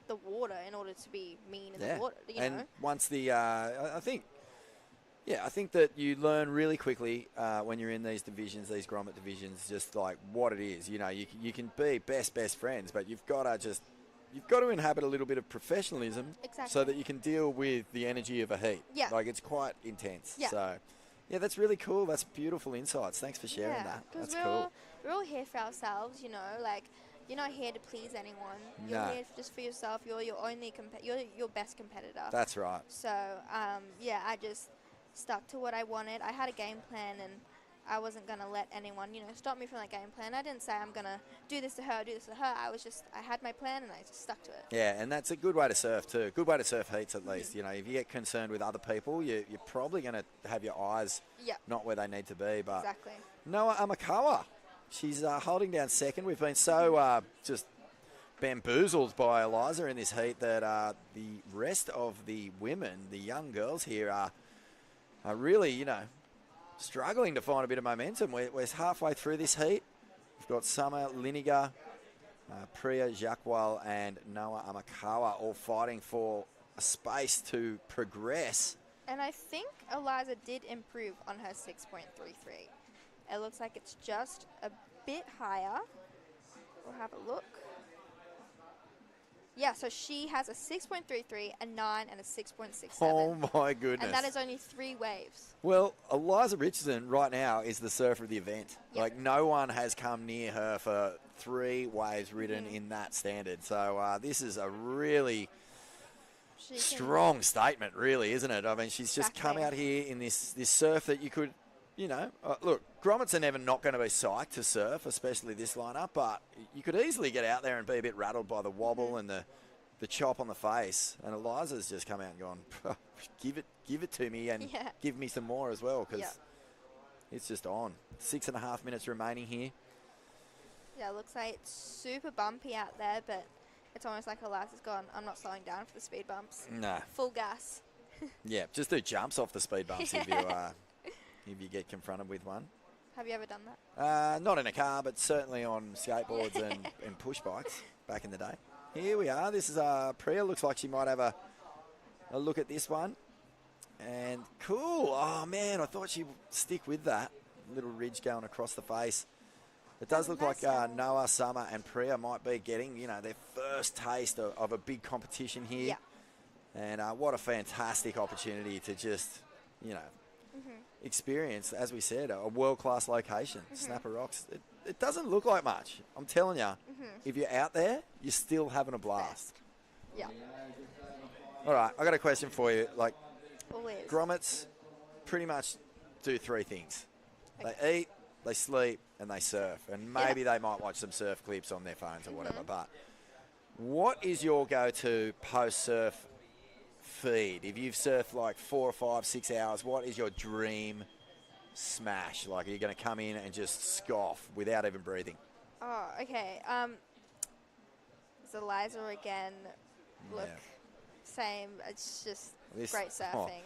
Speaker 5: the water in order to be mean in the water. You know?
Speaker 3: Once I think that you learn really quickly when you're in these divisions, these grommet divisions, just like what it is. You know, you can be best friends, but you've got to just, you've got to inhabit a little bit of professionalism
Speaker 5: Exactly.
Speaker 3: so that you can deal with the energy of a heat.
Speaker 5: Yeah.
Speaker 3: Like, it's quite intense.
Speaker 5: Yeah.
Speaker 3: So, yeah, that's really cool. That's beautiful insights. Thanks for sharing that.
Speaker 5: Because
Speaker 3: That's cool.
Speaker 5: we're all here for ourselves, you know, like, you're not here to please anyone. You're
Speaker 3: No.
Speaker 5: here just for yourself. You're your only you're your best competitor.
Speaker 3: That's right.
Speaker 5: So, yeah, I just stuck to what I wanted. I had a game plan, and I wasn't going to let anyone, you know, stop me from that game plan. I didn't say I'm going to do this to her, do this to her. I had my plan, and I just stuck to it.
Speaker 3: Yeah, and that's a good way to surf too. Good way to surf heats at least. You know, if you get concerned with other people, you're probably going to have your eyes
Speaker 5: Yeah,
Speaker 3: not where they need to be. But
Speaker 5: exactly.
Speaker 3: Noah Amakawa, she's holding down second. We've been so just bamboozled by Eliza in this heat that the rest of the women, the young girls here, are really, you know, struggling to find a bit of momentum. We're halfway through this heat. We've got Summer Liniger, Priya Jackwal, and Noah Amakawa all fighting for a space to progress.
Speaker 5: And I think Eliza did improve on her 6.33. It looks like it's just a bit higher. We'll have a look. Yeah, so she has a 6.33, a 9, and a 6.67.
Speaker 3: Oh, my goodness.
Speaker 5: And that is only 3 waves.
Speaker 3: Well, Eliza Richardson right now is the surfer of the event.
Speaker 5: Yep.
Speaker 3: Like, no one has come near her for 3 waves ridden in that standard. So this is a really
Speaker 5: She can-
Speaker 3: strong statement, really, isn't it? I mean, she's just come
Speaker 5: Exactly.
Speaker 3: out here in this surf that you could, you know, look, grommets are never not going to be psyched to surf, especially this lineup, but you could easily get out there and be a bit rattled by the wobble and the chop on the face. And Eliza's just come out and gone, give it to me and
Speaker 5: Yeah.
Speaker 3: give me some more as well, because
Speaker 5: Yeah.
Speaker 3: it's just on. 6.5 minutes remaining here.
Speaker 5: Yeah, it looks like it's super bumpy out there, but it's almost like Eliza's gone, I'm not slowing down for the speed bumps.
Speaker 3: Nah,
Speaker 5: Full gas.
Speaker 3: yeah, just do jumps off the speed bumps if you get confronted with one.
Speaker 5: Have you ever done that?
Speaker 3: Not in a car, but certainly on skateboards and push bikes back in the day. Here we are. This is Priya. Looks like she might have a look at this one. And cool. Oh, man, I thought she'd stick with that. Little ridge going across the face. It does look like Noah, Summer, and Priya might be getting, you know, their first taste of a big competition here.
Speaker 5: Yeah.
Speaker 3: And what a fantastic opportunity to just, you know, experience, as we said, a world-class location, Snapper Rocks. It doesn't look like much. I'm telling you, if you're out there, you're still having a blast.
Speaker 5: Yeah.
Speaker 3: All right, I got a question for you. Like,
Speaker 5: Always.
Speaker 3: grommets pretty much do 3 things. They eat, they sleep, and they surf. And maybe they might watch some surf clips on their phones or whatever. But what is your go-to post-surf feed? If you've surfed like 4 or 5, 6 hours, what is your dream smash? Like, are you going to come in and just scoff without even breathing?
Speaker 5: Oh, okay. It's Eliza again. Look,
Speaker 3: Yeah.
Speaker 5: same. It's just
Speaker 3: This-
Speaker 5: great surfing.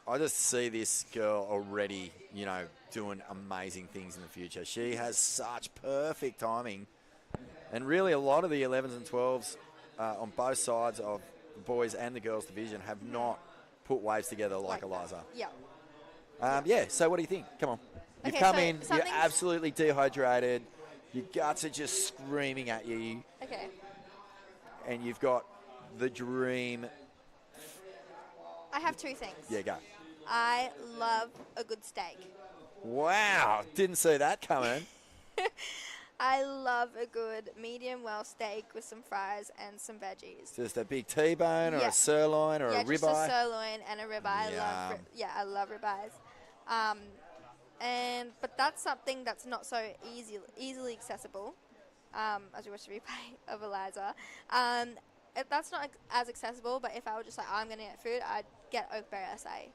Speaker 3: I just see this girl already, you know, doing amazing things in the future. She has such perfect timing. And really a lot of the 11s and 12s on both sides of the boys and the girls division have not put waves together like Eliza.
Speaker 5: Yeah.
Speaker 3: Yeah, so what do you think? Come on. You've
Speaker 5: Okay,
Speaker 3: come
Speaker 5: so
Speaker 3: in, you're
Speaker 5: something's-
Speaker 3: absolutely dehydrated, your guts are just screaming at you,
Speaker 5: Okay.
Speaker 3: and you've got the dream.
Speaker 5: I have 2 things.
Speaker 3: Yeah, go.
Speaker 5: I love a good steak.
Speaker 3: Wow, didn't see that coming.
Speaker 5: I love a good medium well steak with some fries and some veggies.
Speaker 3: Just a big T-bone or
Speaker 5: Yeah.
Speaker 3: a sirloin or
Speaker 5: Yeah,
Speaker 3: a
Speaker 5: just
Speaker 3: ribeye.
Speaker 5: a sirloin and a ribeye.
Speaker 3: Yum.
Speaker 5: I love ribeyes. But that's something that's not so easily accessible. As we watch the replay of Eliza. That's not as accessible, but if I were just like, I'm going to get food, I'd get Oakberry acai.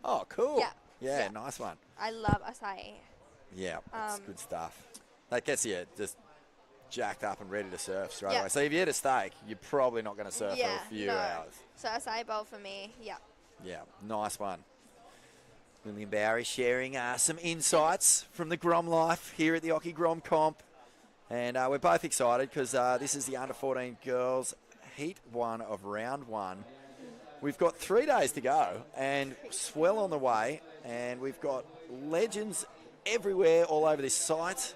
Speaker 3: Oh, cool.
Speaker 5: Yeah.
Speaker 3: Yeah,
Speaker 5: Yeah.
Speaker 3: nice one.
Speaker 5: I love acai.
Speaker 3: Yeah, that's good stuff. That gets you just jacked up and ready to surf straight
Speaker 5: Yeah.
Speaker 3: away. So if you had a steak, you're probably not going to surf
Speaker 5: Yeah,
Speaker 3: for a few
Speaker 5: no.
Speaker 3: hours.
Speaker 5: So acai bowl for me, yeah.
Speaker 3: Yeah, nice one. William Bowery sharing some insights from the Grom life here at the Occy Grom Comp. And we're both excited because this is the under-14 girls heat 1 of round 1. We've got 3 days to go and swell on the way. And we've got legends everywhere all over this site.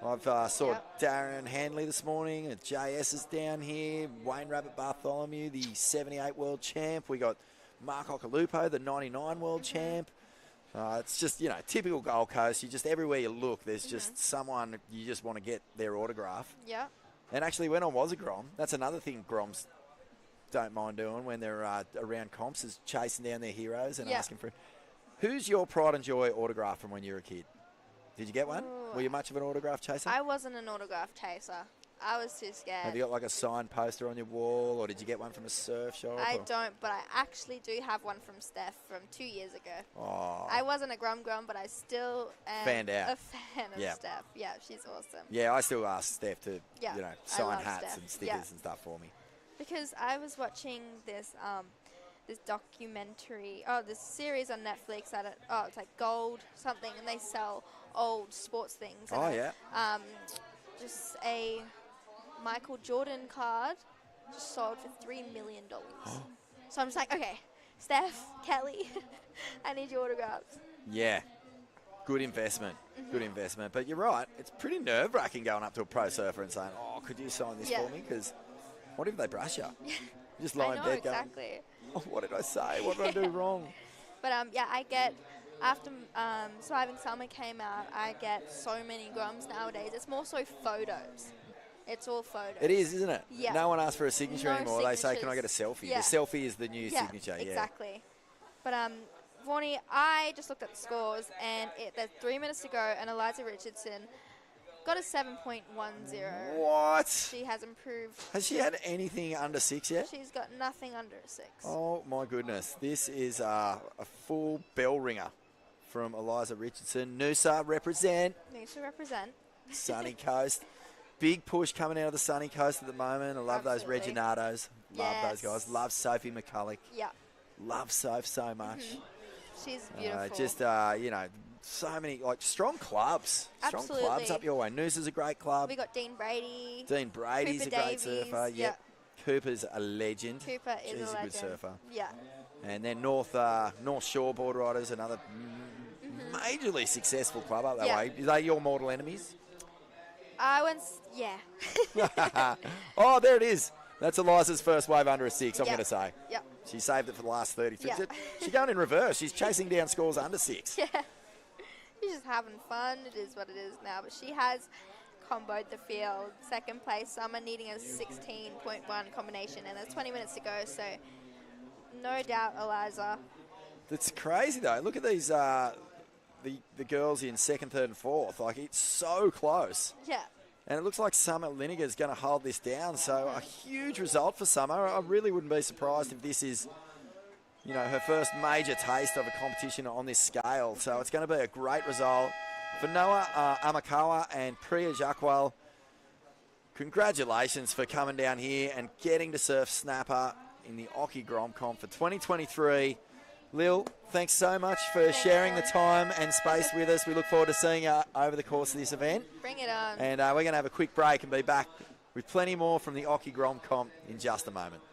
Speaker 3: I've saw Darren Hanley this morning. And JS is down here. Wayne Rabbit Bartholomew, the 78 world champ. We got Mark Ocalupo, the 99 world champ. It's just, typical Gold Coast. You just, everywhere you look, there's just someone you just want to get their autograph.
Speaker 5: Yeah.
Speaker 3: And actually, when I was a Grom, that's another thing Groms don't mind doing when they're around comps, is chasing down their heroes and asking for. Who's your pride and joy autograph from when you were a kid? Did you get one?
Speaker 5: Ooh.
Speaker 3: Were you much of an autograph chaser?
Speaker 5: I wasn't an autograph chaser. I was too scared.
Speaker 3: Have you got like a signed poster on your wall, or did you get one from a surf shop?
Speaker 5: I don't, but I actually do have one from Steph from 2 years ago.
Speaker 3: Oh.
Speaker 5: I wasn't a Grom, but I still am
Speaker 3: Fanned out.
Speaker 5: a fan of Steph. Yeah, she's awesome.
Speaker 3: Yeah, I still ask Steph to,
Speaker 5: I
Speaker 3: sign
Speaker 5: love
Speaker 3: hats
Speaker 5: Steph.
Speaker 3: and stickers and stuff for me.
Speaker 5: Because I was watching this documentary, this series on Netflix that it's like Gold something, and they sell old sports things. And just a Michael Jordan card just sold for $3 million. So I'm just like, okay, Steph, Kelly, I need your autographs.
Speaker 3: Yeah. Good investment. Good investment. But you're right. It's pretty nerve-wracking going up to a pro surfer and saying, oh, could you sign this for me? Because what if they brush you? You just lie in bed going, oh, what did I say? What did I do wrong?
Speaker 5: But, I get, after Surviving Summer came out, I get so many Groms nowadays. It's more so photos. It's all photos.
Speaker 3: It is, isn't it?
Speaker 5: Yeah.
Speaker 3: No one asks for a signature anymore. They say, can I get a selfie?
Speaker 5: Yeah.
Speaker 3: The selfie is the new signature. Yeah,
Speaker 5: exactly. But, Vaughnie, I just looked at the scores, and there's 3 minutes to go, and Eliza Richardson got a 7.10.
Speaker 3: What?
Speaker 5: She has improved.
Speaker 3: Has she had anything under 6 yet?
Speaker 5: She's got nothing under a 6.
Speaker 3: Oh, my goodness. This is a full bell ringer from Eliza Richardson. Noosa represent.
Speaker 5: Noosa represent.
Speaker 3: Sunny Coast. Big push coming out of the Sunny Coast at the moment. I love those Reginatos. Love those guys. Love Sophie McCulloch.
Speaker 5: Yeah.
Speaker 3: Love Soph so much.
Speaker 5: She's beautiful.
Speaker 3: Just, so many, strong clubs.
Speaker 5: Absolutely.
Speaker 3: Strong clubs up your way. Noosa's a great club.
Speaker 5: We got Dean Brady.
Speaker 3: Dean Brady's
Speaker 5: Cooper
Speaker 3: a great
Speaker 5: Davies.
Speaker 3: surfer. Yep. Cooper's a legend.
Speaker 5: Cooper is
Speaker 3: She's
Speaker 5: a legend.
Speaker 3: Good surfer.
Speaker 5: Yeah.
Speaker 3: And then North Shore Board Riders, another majorly successful club up that way. Are they your mortal enemies? Oh, there it is. That's Eliza's first wave under a 6, I'm going to say.
Speaker 5: Yep.
Speaker 3: She saved it for the last 33.
Speaker 5: Yeah.
Speaker 3: She's going in reverse. She's chasing down scores under 6.
Speaker 5: Yeah. She's just having fun. It is what it is now. But she has comboed the field. Second place, Summer needing a 16.1 combination. And there's 20 minutes to go. So no doubt, Eliza.
Speaker 3: That's crazy, though. Look at these, the girls in 2nd, 3rd, and 4th. It's so close.
Speaker 5: Yeah.
Speaker 3: And it looks like Summer Lineker is going to hold this down. So a huge result for Summer. I really wouldn't be surprised if this is, her first major taste of a competition on this scale. So it's going to be a great result for Noah Amakawa and Priya Jackwell. Congratulations for coming down here and getting to surf snapper in the Occy Grom Comp for 2023. Lil, thanks so much for sharing the time and space with us. We look forward to seeing you over the course of this event.
Speaker 5: Bring it on.
Speaker 3: And we're going to have a quick break and be back with plenty more from the Occy Grom Comp in just a moment.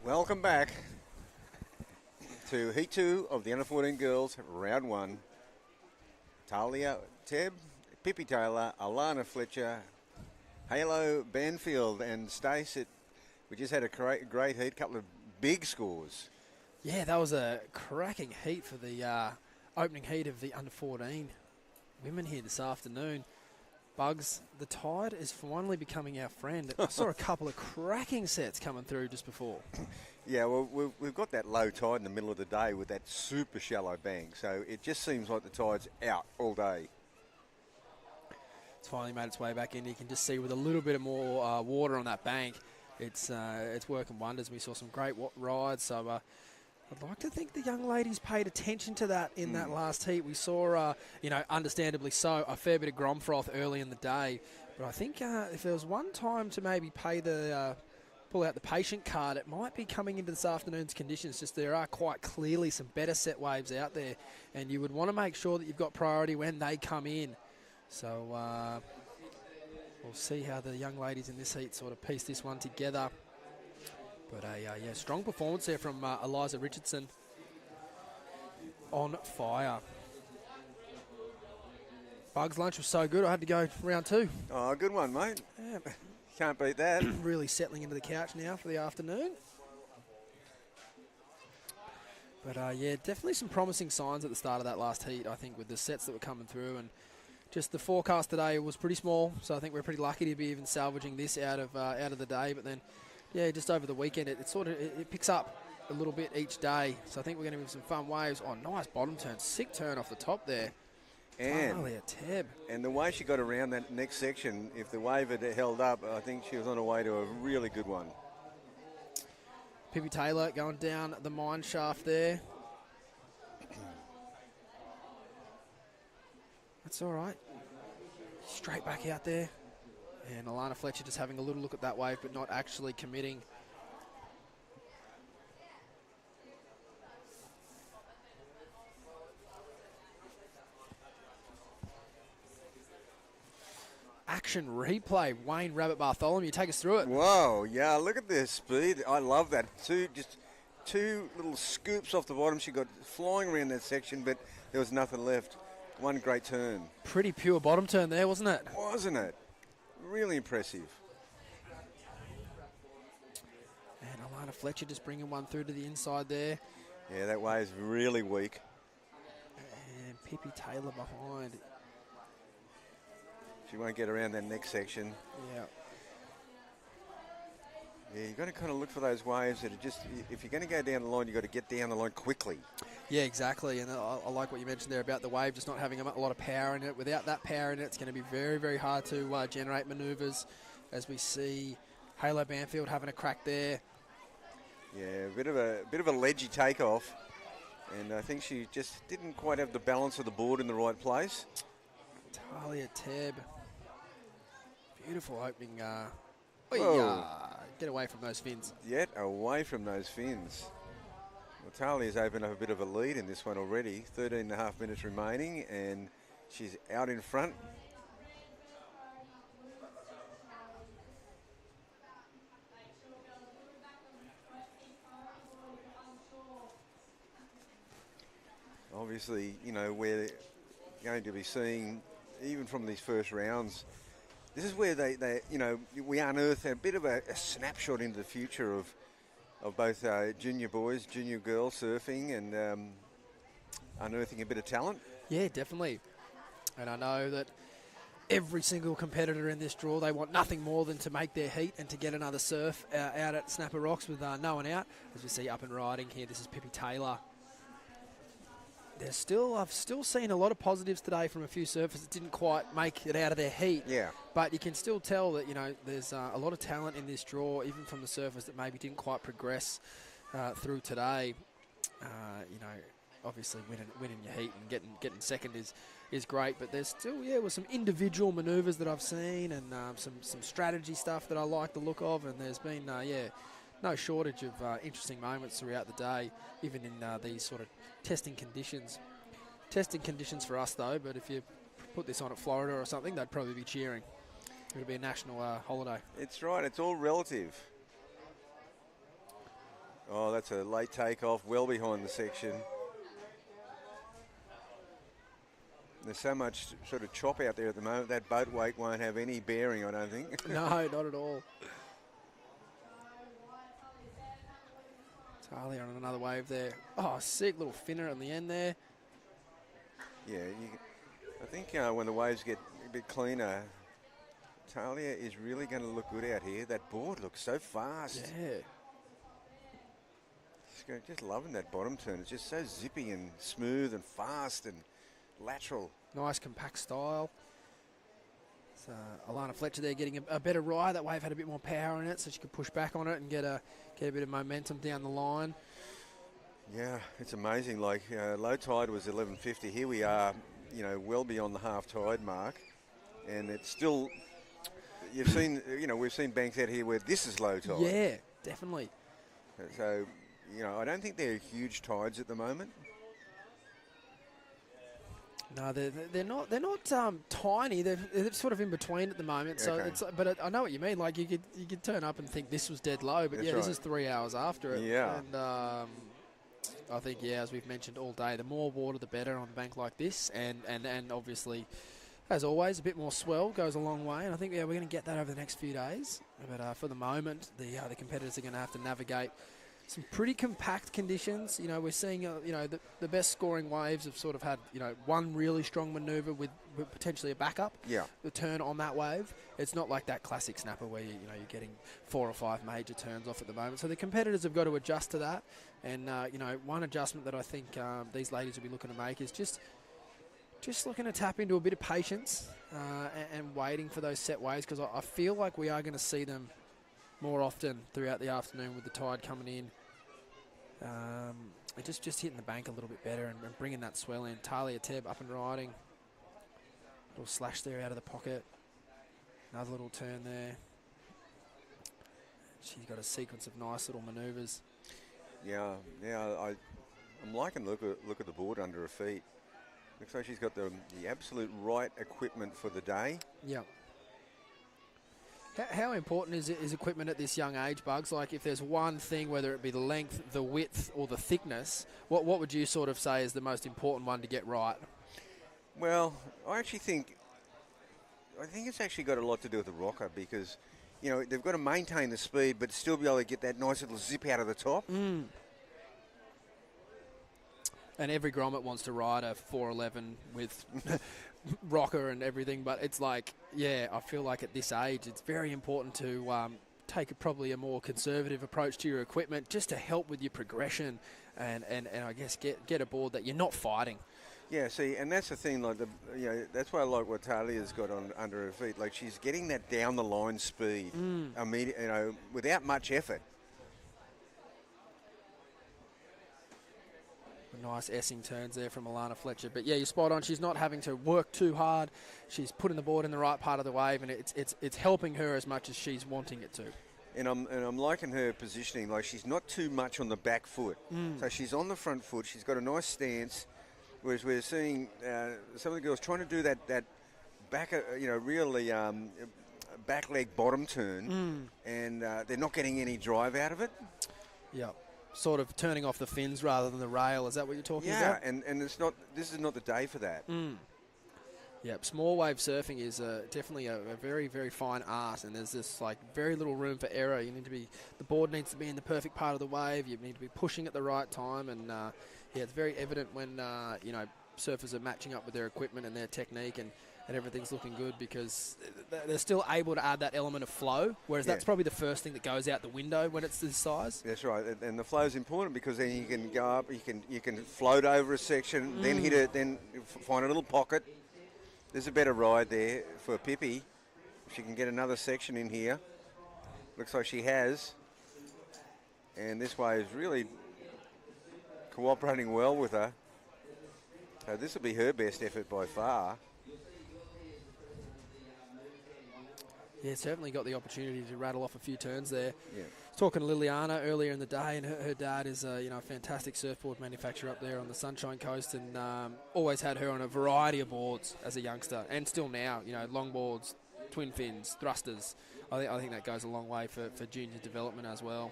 Speaker 4: Welcome back to Heat 2 of the Under-14 Girls, Round 1. Talia Tebb, Pippi Taylor, Alana Fletcher, Halo Banfield and Stace. We just had a great heat, couple of big scores.
Speaker 1: Yeah, that was a cracking heat for the opening heat of the under-14 women here this afternoon. Bugs, the tide is finally becoming our friend. I saw a couple of cracking sets coming through just before.
Speaker 4: Yeah, well, we've got that low tide in the middle of the day with that super shallow bank, so it just seems like the tide's out all day.
Speaker 1: It's finally made its way back in. You can just see with a little bit of more water on that bank, it's working wonders. We saw some great rides, so I'd like to think the young ladies paid attention to that in that last heat. We saw, understandably so, a fair bit of Grom froth early in the day. But I think if there was one time to maybe pull out the patient card, it might be coming into this afternoon's conditions. Just there are quite clearly some better set waves out there, and you would want to make sure that you've got priority when they come in. So we'll see how the young ladies in this heat sort of piece this one together. But a strong performance there from Eliza Richardson. On fire. Bugs' lunch was so good, I had to go round 2.
Speaker 4: Oh, good one, mate.
Speaker 1: Yeah.
Speaker 4: Can't beat that.
Speaker 1: Really settling into the couch now for the afternoon. But definitely some promising signs at the start of that last heat, I think, with the sets that were coming through. And just the forecast today was pretty small, so I think we're pretty lucky to be even salvaging this out of the day. But then, yeah, just over the weekend, it picks up a little bit each day. So I think we're going to have some fun waves. Oh, nice bottom turn. Sick turn off the top there. Talia Tebb.
Speaker 4: And the way she got around that next section, if the wave had held up, I think she was on her way to a really good one.
Speaker 1: Pippi Taylor going down the mine shaft there. That's all right. Straight back out there. And Alana Fletcher just having a little look at that wave, but not actually committing. Action replay. Wayne Rabbit Bartholomew, take us through it.
Speaker 4: Whoa, yeah, look at this speed. I love that. Two little scoops off the bottom. She got flying around that section, but there was nothing left. One great turn.
Speaker 1: Pretty pure bottom turn there, wasn't it?
Speaker 4: Wasn't it? Really impressive.
Speaker 1: And Alana Fletcher just bringing one through to the inside there.
Speaker 4: Yeah, that wave's really weak.
Speaker 1: And Pippi Taylor behind.
Speaker 4: She won't get around that next section.
Speaker 1: Yeah.
Speaker 4: Yeah, you've got to kind of look for those waves that are just, if you're going to go down the line, you've got to get down the line quickly.
Speaker 1: Yeah, exactly. And I like what you mentioned there about the wave just not having a lot of power in it. Without that power in it, it's going to be very, very hard to generate manoeuvres, as we see Halo Banfield having a crack there.
Speaker 4: Yeah, a bit of a ledgy takeoff. And I think she just didn't quite have the balance of the board in the right place.
Speaker 1: Talia Tebb. Beautiful opening. Get away from those fins.
Speaker 4: Yet away from those fins. Well, Talia's opened up a bit of a lead in this one already. 13 and a half minutes remaining, and she's out in front. Obviously, we're going to be seeing, even from these first rounds, this is where we unearth a bit of a snapshot into the future of both junior boys, junior girls surfing, and unearthing a bit of talent.
Speaker 1: Yeah, definitely. And I know that every single competitor in this draw, they want nothing more than to make their heat and to get another surf out at Snapper Rocks with no one out. As we see up and riding here, this is Pippi Taylor. I've still seen a lot of positives today from a few surfers that didn't quite make it out of their heat.
Speaker 4: Yeah.
Speaker 1: But you can still tell that, there's a lot of talent in this draw, even from the surfers that maybe didn't quite progress through today. Obviously winning your heat and getting second is great, but there's still, was some individual manoeuvres that I've seen and some strategy stuff that I like the look of, and there's been, no shortage of interesting moments throughout the day, even in these sort of testing conditions. Testing conditions for us, though, but if you put this on at Florida or something, they'd probably be cheering. It'll be a national holiday.
Speaker 4: It's right. It's all relative. Oh, that's a late takeoff, well behind the section. There's so much sort of chop out there at the moment. That boat weight won't have any bearing, I don't think.
Speaker 1: No, not at all. Talia on another wave there. Oh, sick little finner on the end there.
Speaker 4: Yeah, I think when the waves get a bit cleaner, Talia is really going to look good out here. That board looks so fast.
Speaker 1: Yeah.
Speaker 4: Just loving that bottom turn. It's just so zippy and smooth and fast and lateral.
Speaker 1: Nice compact style. So Alana Fletcher there getting a better ride. That wave had a bit more power in it, so she could push back on it and get a bit of momentum down the line.
Speaker 4: Yeah, it's amazing. Like low tide was 11:50. Here we are, well beyond the half tide mark, and it's still. You've seen, we've seen banks out here where this is low tide.
Speaker 1: Yeah, definitely.
Speaker 4: So, I don't think they're huge tides at the moment.
Speaker 1: No, they're not tiny. They're sort of in between at the moment. So
Speaker 4: Okay.
Speaker 1: but I know what you mean. Like you could turn up and think this was dead low, but
Speaker 4: That's
Speaker 1: yeah, this
Speaker 4: right.
Speaker 1: is 3 hours after it.
Speaker 4: Yeah.
Speaker 1: And I think as we've mentioned all day, the more water the better on a bank like this, and obviously, as always, a bit more swell goes a long way. And I think we're going to get that over the next few days. But for the moment, the competitors are going to have to navigate some pretty compact conditions. We're seeing, the best scoring waves have sort of had, one really strong manoeuvre with potentially a backup.
Speaker 4: Yeah.
Speaker 1: The turn on that wave. It's not like that classic snapper where, you're getting 4 or 5 major turns off at the moment. So the competitors have got to adjust to that. And, one adjustment that I think these ladies will be looking to make is just looking to tap into a bit of patience and waiting for those set waves, because I feel like we are going to see them more often throughout the afternoon with the tide coming in. Just hitting the bank a little bit better and bringing that swell in. Talia Tebb up and riding. Little slash there out of the pocket. Another little turn there. She's got a sequence of nice little manoeuvres.
Speaker 4: Yeah. I'm liking the look at the board under her feet. Looks like she's got the absolute right equipment for the day.
Speaker 1: Yeah. How important is equipment at this young age, Bugs? Like, if there's one thing, whether it be the length, the width, or the thickness, what would you sort of say is the most important one to get right?
Speaker 4: Well, I think it's actually got a lot to do with the rocker, because, they've got to maintain the speed but still be able to get that nice little zip out of the top.
Speaker 1: Mm. And every grommet wants to ride a 411 with rocker and everything, but it's like, I feel like at this age it's very important to take probably a more conservative approach to your equipment, just to help with your progression and I guess get a board that you're not fighting.
Speaker 4: Yeah, see, and that's the thing. Like that's why I like what Talia's got on under her feet. Like, she's getting that down the line speed, immediate, without much effort.
Speaker 1: Nice essing turns there from Alana Fletcher. But, you're spot on. She's not having to work too hard. She's putting the board in the right part of the wave, and it's helping her as much as she's wanting it to.
Speaker 4: And I'm liking her positioning. Like, she's not too much on the back foot. So she's on the front foot. She's got a nice stance, whereas we're seeing some of the girls trying to do that back, really back leg bottom turn, and they're not getting any drive out of it.
Speaker 1: Yeah. Sort of turning off the fins rather than the rail. Is that what you're talking about?
Speaker 4: Yeah, and it's not. This is not the day for that.
Speaker 1: Yep, small wave surfing is definitely a very, very fine art, and there's this very little room for error. The board needs to be in the perfect part of the wave. You need to be pushing at the right time, and it's very evident when surfers are matching up with their equipment and their technique, and everything's looking good, because they're still able to add that element of flow, whereas that's probably the first thing that goes out the window when it's this size.
Speaker 4: That's right, and the flow is important, because then you can go up, you can float over a section, then hit it, then find a little pocket. There's a better ride there for Pippi. If she can get another section in here. Looks like she has. And this way is really cooperating well with her. So this will be her best effort by far.
Speaker 1: Yeah, certainly got the opportunity to rattle off a few turns there.
Speaker 4: Yeah.
Speaker 1: Talking to Liliana earlier in the day, and her dad is a fantastic surfboard manufacturer up there on the Sunshine Coast, and always had her on a variety of boards as a youngster, and still now, longboards, twin fins, thrusters. I think that goes a long way for junior development as well.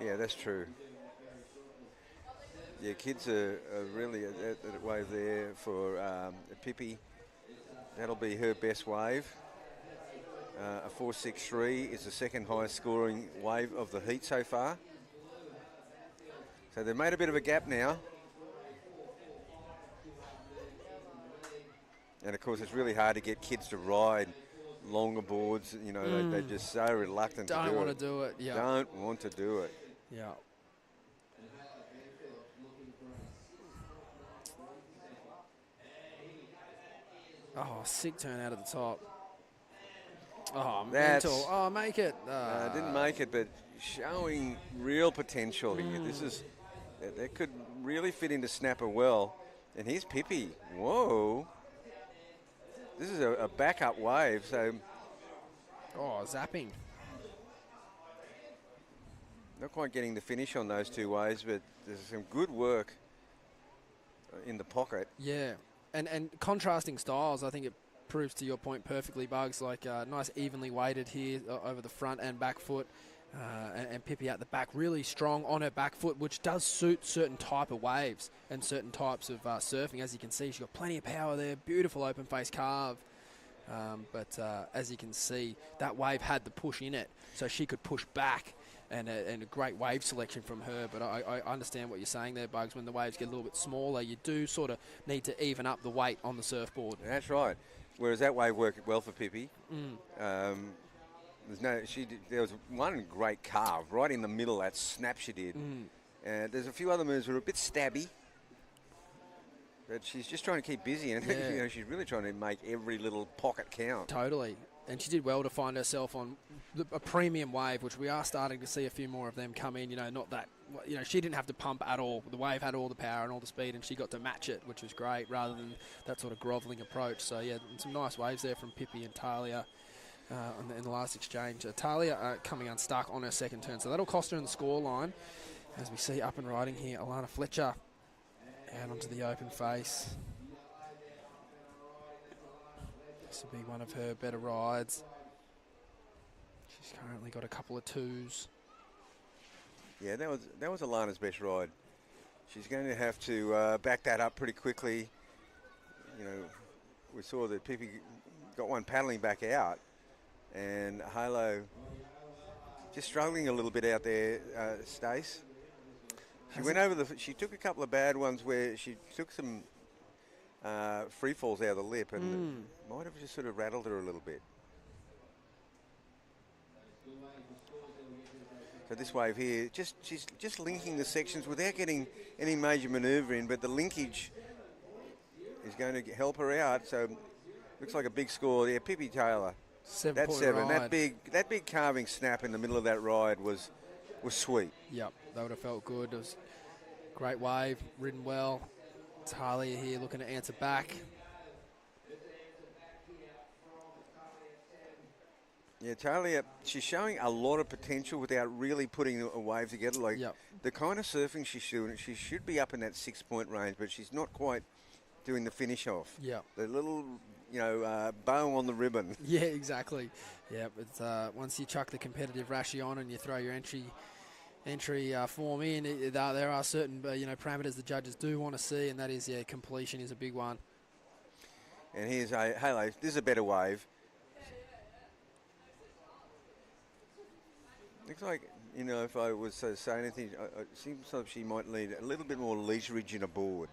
Speaker 4: Yeah, that's true. Yeah, kids are really at that wave there for Pippi. That'll be her best wave. A 4.63 is the second highest scoring wave of the heat so far. So they've made a bit of a gap now. And of course, it's really hard to get kids to ride longer boards. You know, they're just so reluctant to do it.
Speaker 1: Don't want to do it. Yeah.
Speaker 4: Don't want to do it.
Speaker 1: Yeah. Oh, sick turn out of the top. Oh,
Speaker 4: That's-
Speaker 1: mental. Oh, make it.
Speaker 4: Didn't make it, but showing real potential here. This is that could really fit into snapper well. And here's Pippi. Whoa. This is a backup wave, so
Speaker 1: Oh, zapping.
Speaker 4: not quite getting the finish on those two waves, but there's some good work in the pocket.
Speaker 1: Yeah. And contrasting styles, I think it proves to your point perfectly, Bugs. Like nice evenly weighted here over the front and back foot. And Pippi at the back, really strong on her back foot, which does suit certain type of waves and certain types of surfing. As you can see, she's got plenty of power there, beautiful open face carve. But as you can see, that wave had the push in it, so she could push back, and a great wave selection from her. But I understand what you're saying there, Bugs. When the waves get a little bit smaller, you do sort of need to even up the weight on the surfboard.
Speaker 4: That's right. Whereas that wave worked well for Pippi. There was one great carve right in the middle, that snap she did. There's a few other moves that were a bit stabby, but she's just trying to keep busy, and
Speaker 1: Yeah.
Speaker 4: you know, she's really trying to make every little pocket count.
Speaker 1: Totally. And she did well to find herself on a premium wave, which we are starting to see a few more of them come in. You know, not that, you know, she didn't have to pump at all. The wave had all the power and all the speed, and she got to match it, which was great, rather than that sort of grovelling approach. So, yeah, some nice waves there from Pippi and Talia in the last exchange. Talia coming unstuck on her second turn, so that'll cost her in the score line. As we see up and riding here, Alana Fletcher out onto the open face. This will be one of her better rides. She's currently got a couple of twos.
Speaker 4: Yeah, that was Alana's best ride. She's going to have to back that up pretty quickly. You know, we saw that Pippi got one paddling back out, and Halo just struggling a little bit out there, Stace. She took a couple of bad ones where she took some free falls out of the lip, and might have just sort of rattled her a little bit. So this wave here, she's just linking the sections without getting any major manoeuvre in, but the linkage is going to help her out. So looks like a big score there. Pippi Taylor.
Speaker 1: 7
Speaker 4: That's
Speaker 1: point
Speaker 4: 7.
Speaker 1: ride.
Speaker 4: That big carving snap in the middle of that ride was sweet.
Speaker 1: Yep, that would have felt good. It was a great wave, ridden well. Talia here looking to answer back.
Speaker 4: Yeah, Talia, she's showing a lot of potential without really putting a wave together. Like
Speaker 1: Yep.
Speaker 4: the kind of surfing she's doing, she should be up in that 6-point range, but she's not quite doing the finish off.
Speaker 1: Yep.
Speaker 4: The little, bow on the ribbon.
Speaker 1: Yeah, exactly. Yeah, but once you chuck the competitive rashi on and you throw your entry form in, there are certain parameters the judges do want to see, and that is completion is a big one.
Speaker 4: And here's Halo. This is a better wave. Looks like, if I was to say anything, it seems like she might need a little bit more leaserage in a board.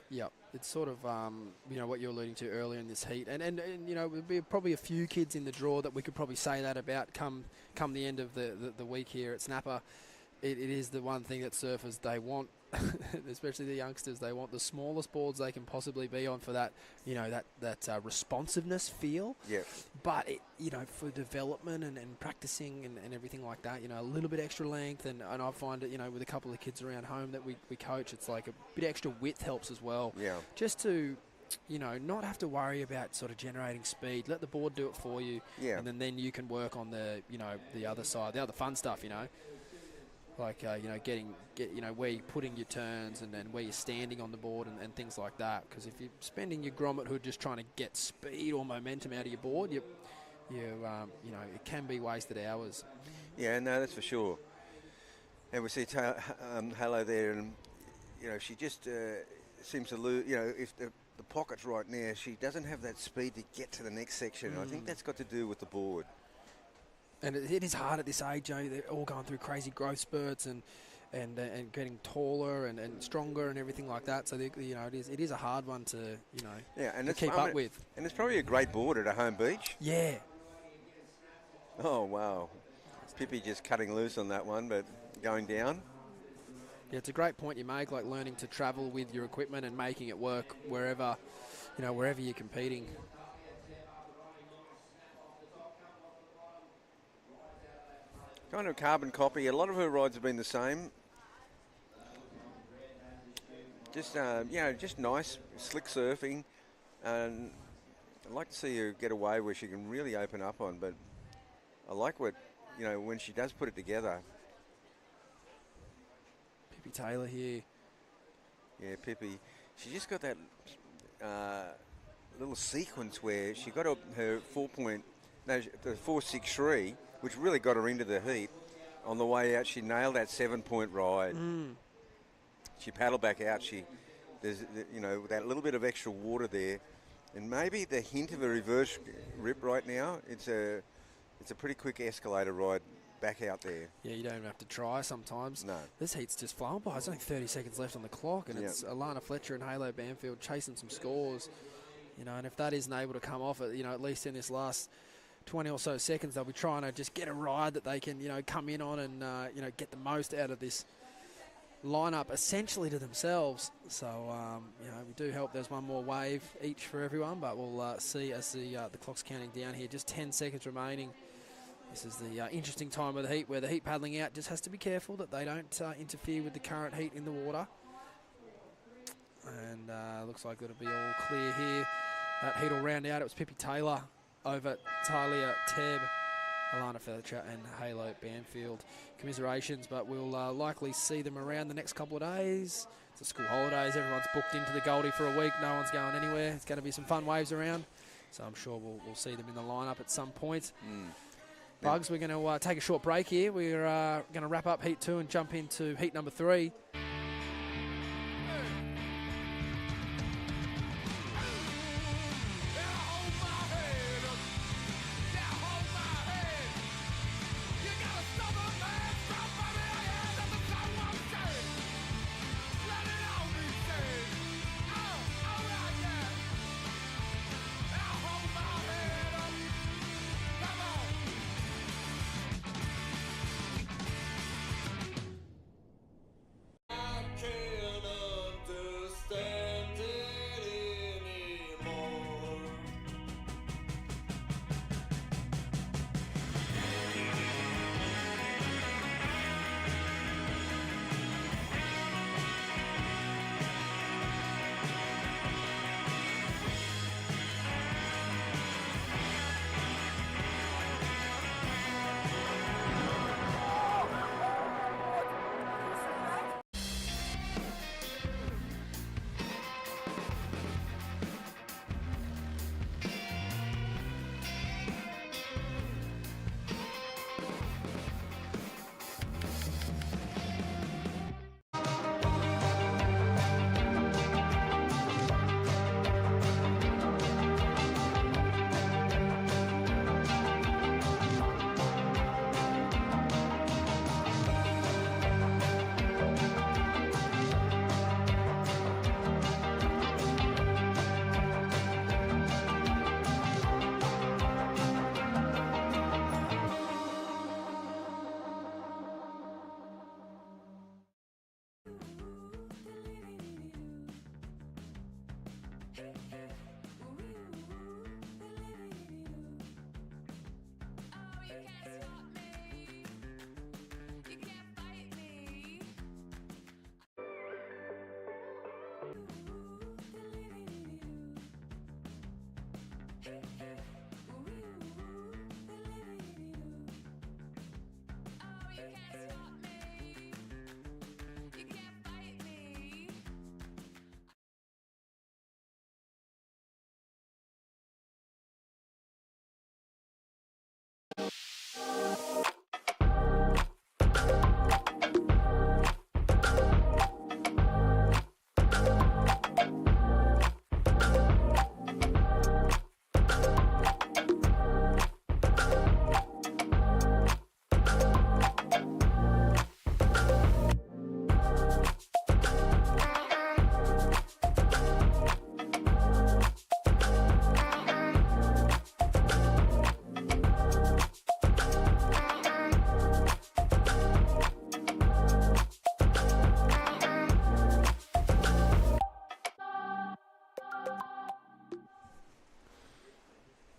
Speaker 1: Yep, it's sort of what you're alluding to earlier in this heat, and there'll be probably a few kids in the draw that we could probably say that about come the end of the week here at Snapper. It is the one thing that surfers they want, especially the youngsters. They want the smallest boards they can possibly be on for that that responsiveness feel.
Speaker 4: Yeah.
Speaker 1: But for development and practicing and everything like that, a little bit extra length, and I find it with a couple of kids around home that we coach, it's like a bit extra width helps as well.
Speaker 4: Yeah.
Speaker 1: Just to not have to worry about sort of generating speed. Let the board do it for you.
Speaker 4: Yeah.
Speaker 1: And then you can work on the the other side, the other fun stuff. Like where you're putting your turns and then where you're standing on the board and things like that. Because if you're spending your grommet hood just trying to get speed or momentum out of your board, it can be wasted hours.
Speaker 4: Yeah, no, that's for sure. And we see Halo there, and she just seems to lose. If the pocket's right now, she doesn't have that speed to get to the next section. I think that's got to do with the board.
Speaker 1: And it is hard at this age. They're all going through crazy growth spurts and getting taller and stronger and everything like that. So it is a hard one to to keep up with.
Speaker 4: And it's probably a great board at a home beach.
Speaker 1: Yeah.
Speaker 4: Oh wow, Pippi just cutting loose on that one, but going down.
Speaker 1: Yeah, it's a great point you make, like learning to travel with your equipment and making it work wherever you're competing.
Speaker 4: Kind of carbon copy. A lot of her rides have been the same. Just just nice, slick surfing, and I'd like to see her get away where she can really open up on. But I like what when she does put it together.
Speaker 1: Pippi Taylor here.
Speaker 4: Yeah, Pippi. She just got that little sequence where she got her 4.63, which really got her into the heat. On the way out, she nailed that 7-point ride. She paddled back out. There's that little bit of extra water there, and maybe the hint of a reverse rip right now. It's a pretty quick escalator ride back out there.
Speaker 1: Yeah, you don't even have to try sometimes.
Speaker 4: No.
Speaker 1: This heat's just flown by. There's only 30 seconds left on the clock, and it's Alana Fletcher and Halo Banfield chasing some scores. And if that isn't able to come off, at least in this last 20 or so seconds, they'll be trying to just get a ride that they can, come in on and, get the most out of this lineup essentially to themselves. So, we do hope there's one more wave each for everyone, but we'll see as the clock's counting down here. Just 10 seconds remaining. This is the interesting time of the heat where the heat paddling out just has to be careful that they don't interfere with the current heat in the water. And looks like it'll be all clear here. That heat will round out. It was Pippi Taylor over Talia Tebb, Alana Fletcher and Halo Banfield. Commiserations, but we'll likely see them around the next couple of days. It's the school holidays. Everyone's booked into the Goldie for a week. No one's going anywhere. It's going to be some fun waves around. So I'm sure we'll see them in the lineup at some point. Bugs, we're going to take a short break here. We're going to wrap up Heat 2 and jump into Heat number 3.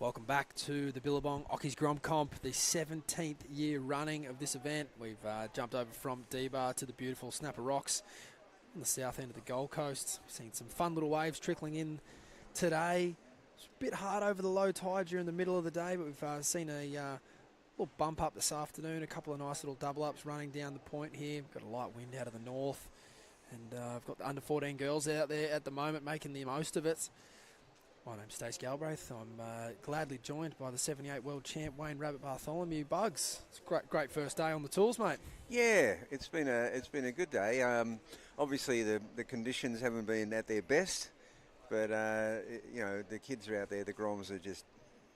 Speaker 1: Welcome back to the Billabong Occy's Grom Comp, the 17th year running of this event. We've jumped over from D-Bar to the beautiful Snapper Rocks on the south end of the Gold Coast. We've seen some fun little waves trickling in today. It's a bit hard over the low tide during the middle of the day, but we've seen a little bump up this afternoon, a couple of nice little double-ups running down the point here. We've got a light wind out of the north, and I've got the under-14 girls out there at the moment making the most of it. My name's Stace Galbraith. I'm gladly joined by the 78 world champ Wayne Rabbit Bartholomew. Bugs, it's a great first day on the tools, mate.
Speaker 4: Yeah, it's been a good day. Obviously, the conditions haven't been at their best, but the kids are out there. The Groms are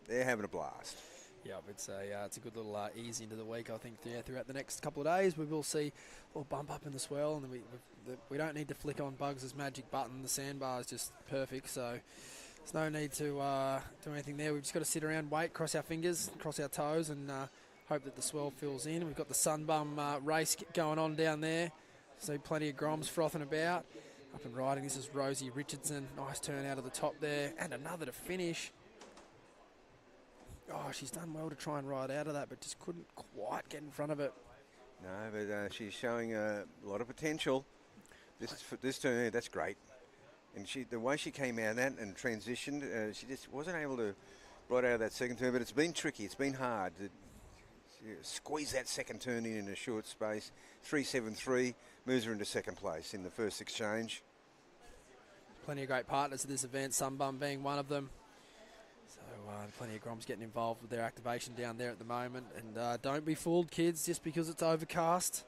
Speaker 4: they're having a blast. Yeah,
Speaker 1: it's a good little ease into the week. I think throughout the next couple of days we will see a little bump up in the swell, and then we don't need to flick on Bugs' magic button. The sandbar is just perfect, so. There's no need to do anything there. We've just got to sit around, wait, cross our fingers, cross our toes, and hope that the swell fills in. We've got the Sunbum race going on down there. See plenty of Groms frothing about. Up and riding, this is Rosie Richardson. Nice turn out of the top there. And another to finish. Oh, she's done well to try and ride out of that, but just couldn't quite get in front of it.
Speaker 4: No, but she's showing a lot of potential. This turn, that's great. And the way she came out of that and transitioned, she just wasn't able to ride out of that second turn. But it's been tricky. It's been hard to squeeze that second turn in a short space. 3.73 moves her into second place in the first exchange.
Speaker 1: Plenty of great partners at this event, Sunbum being one of them. So plenty of Groms getting involved with their activation down there at the moment. And don't be fooled, kids, just because it's overcast.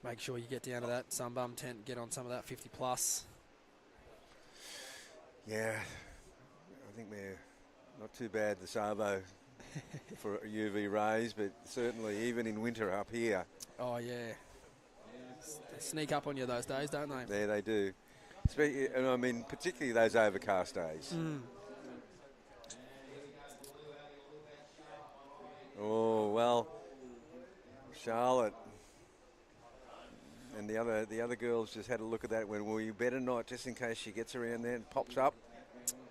Speaker 1: Make sure you get down to that Sunbum tent, get on some of that 50 plus.
Speaker 4: Yeah, I think we're not too bad, the Savo, for UV rays, but certainly even in winter up here.
Speaker 1: Oh, yeah. They sneak up on you those days, don't they?
Speaker 4: Yeah, they do. And I mean, particularly those overcast days. Oh, well, Charlotte and the other girls just had a look at that and went, well, you better not, just in case she gets around there and pops up.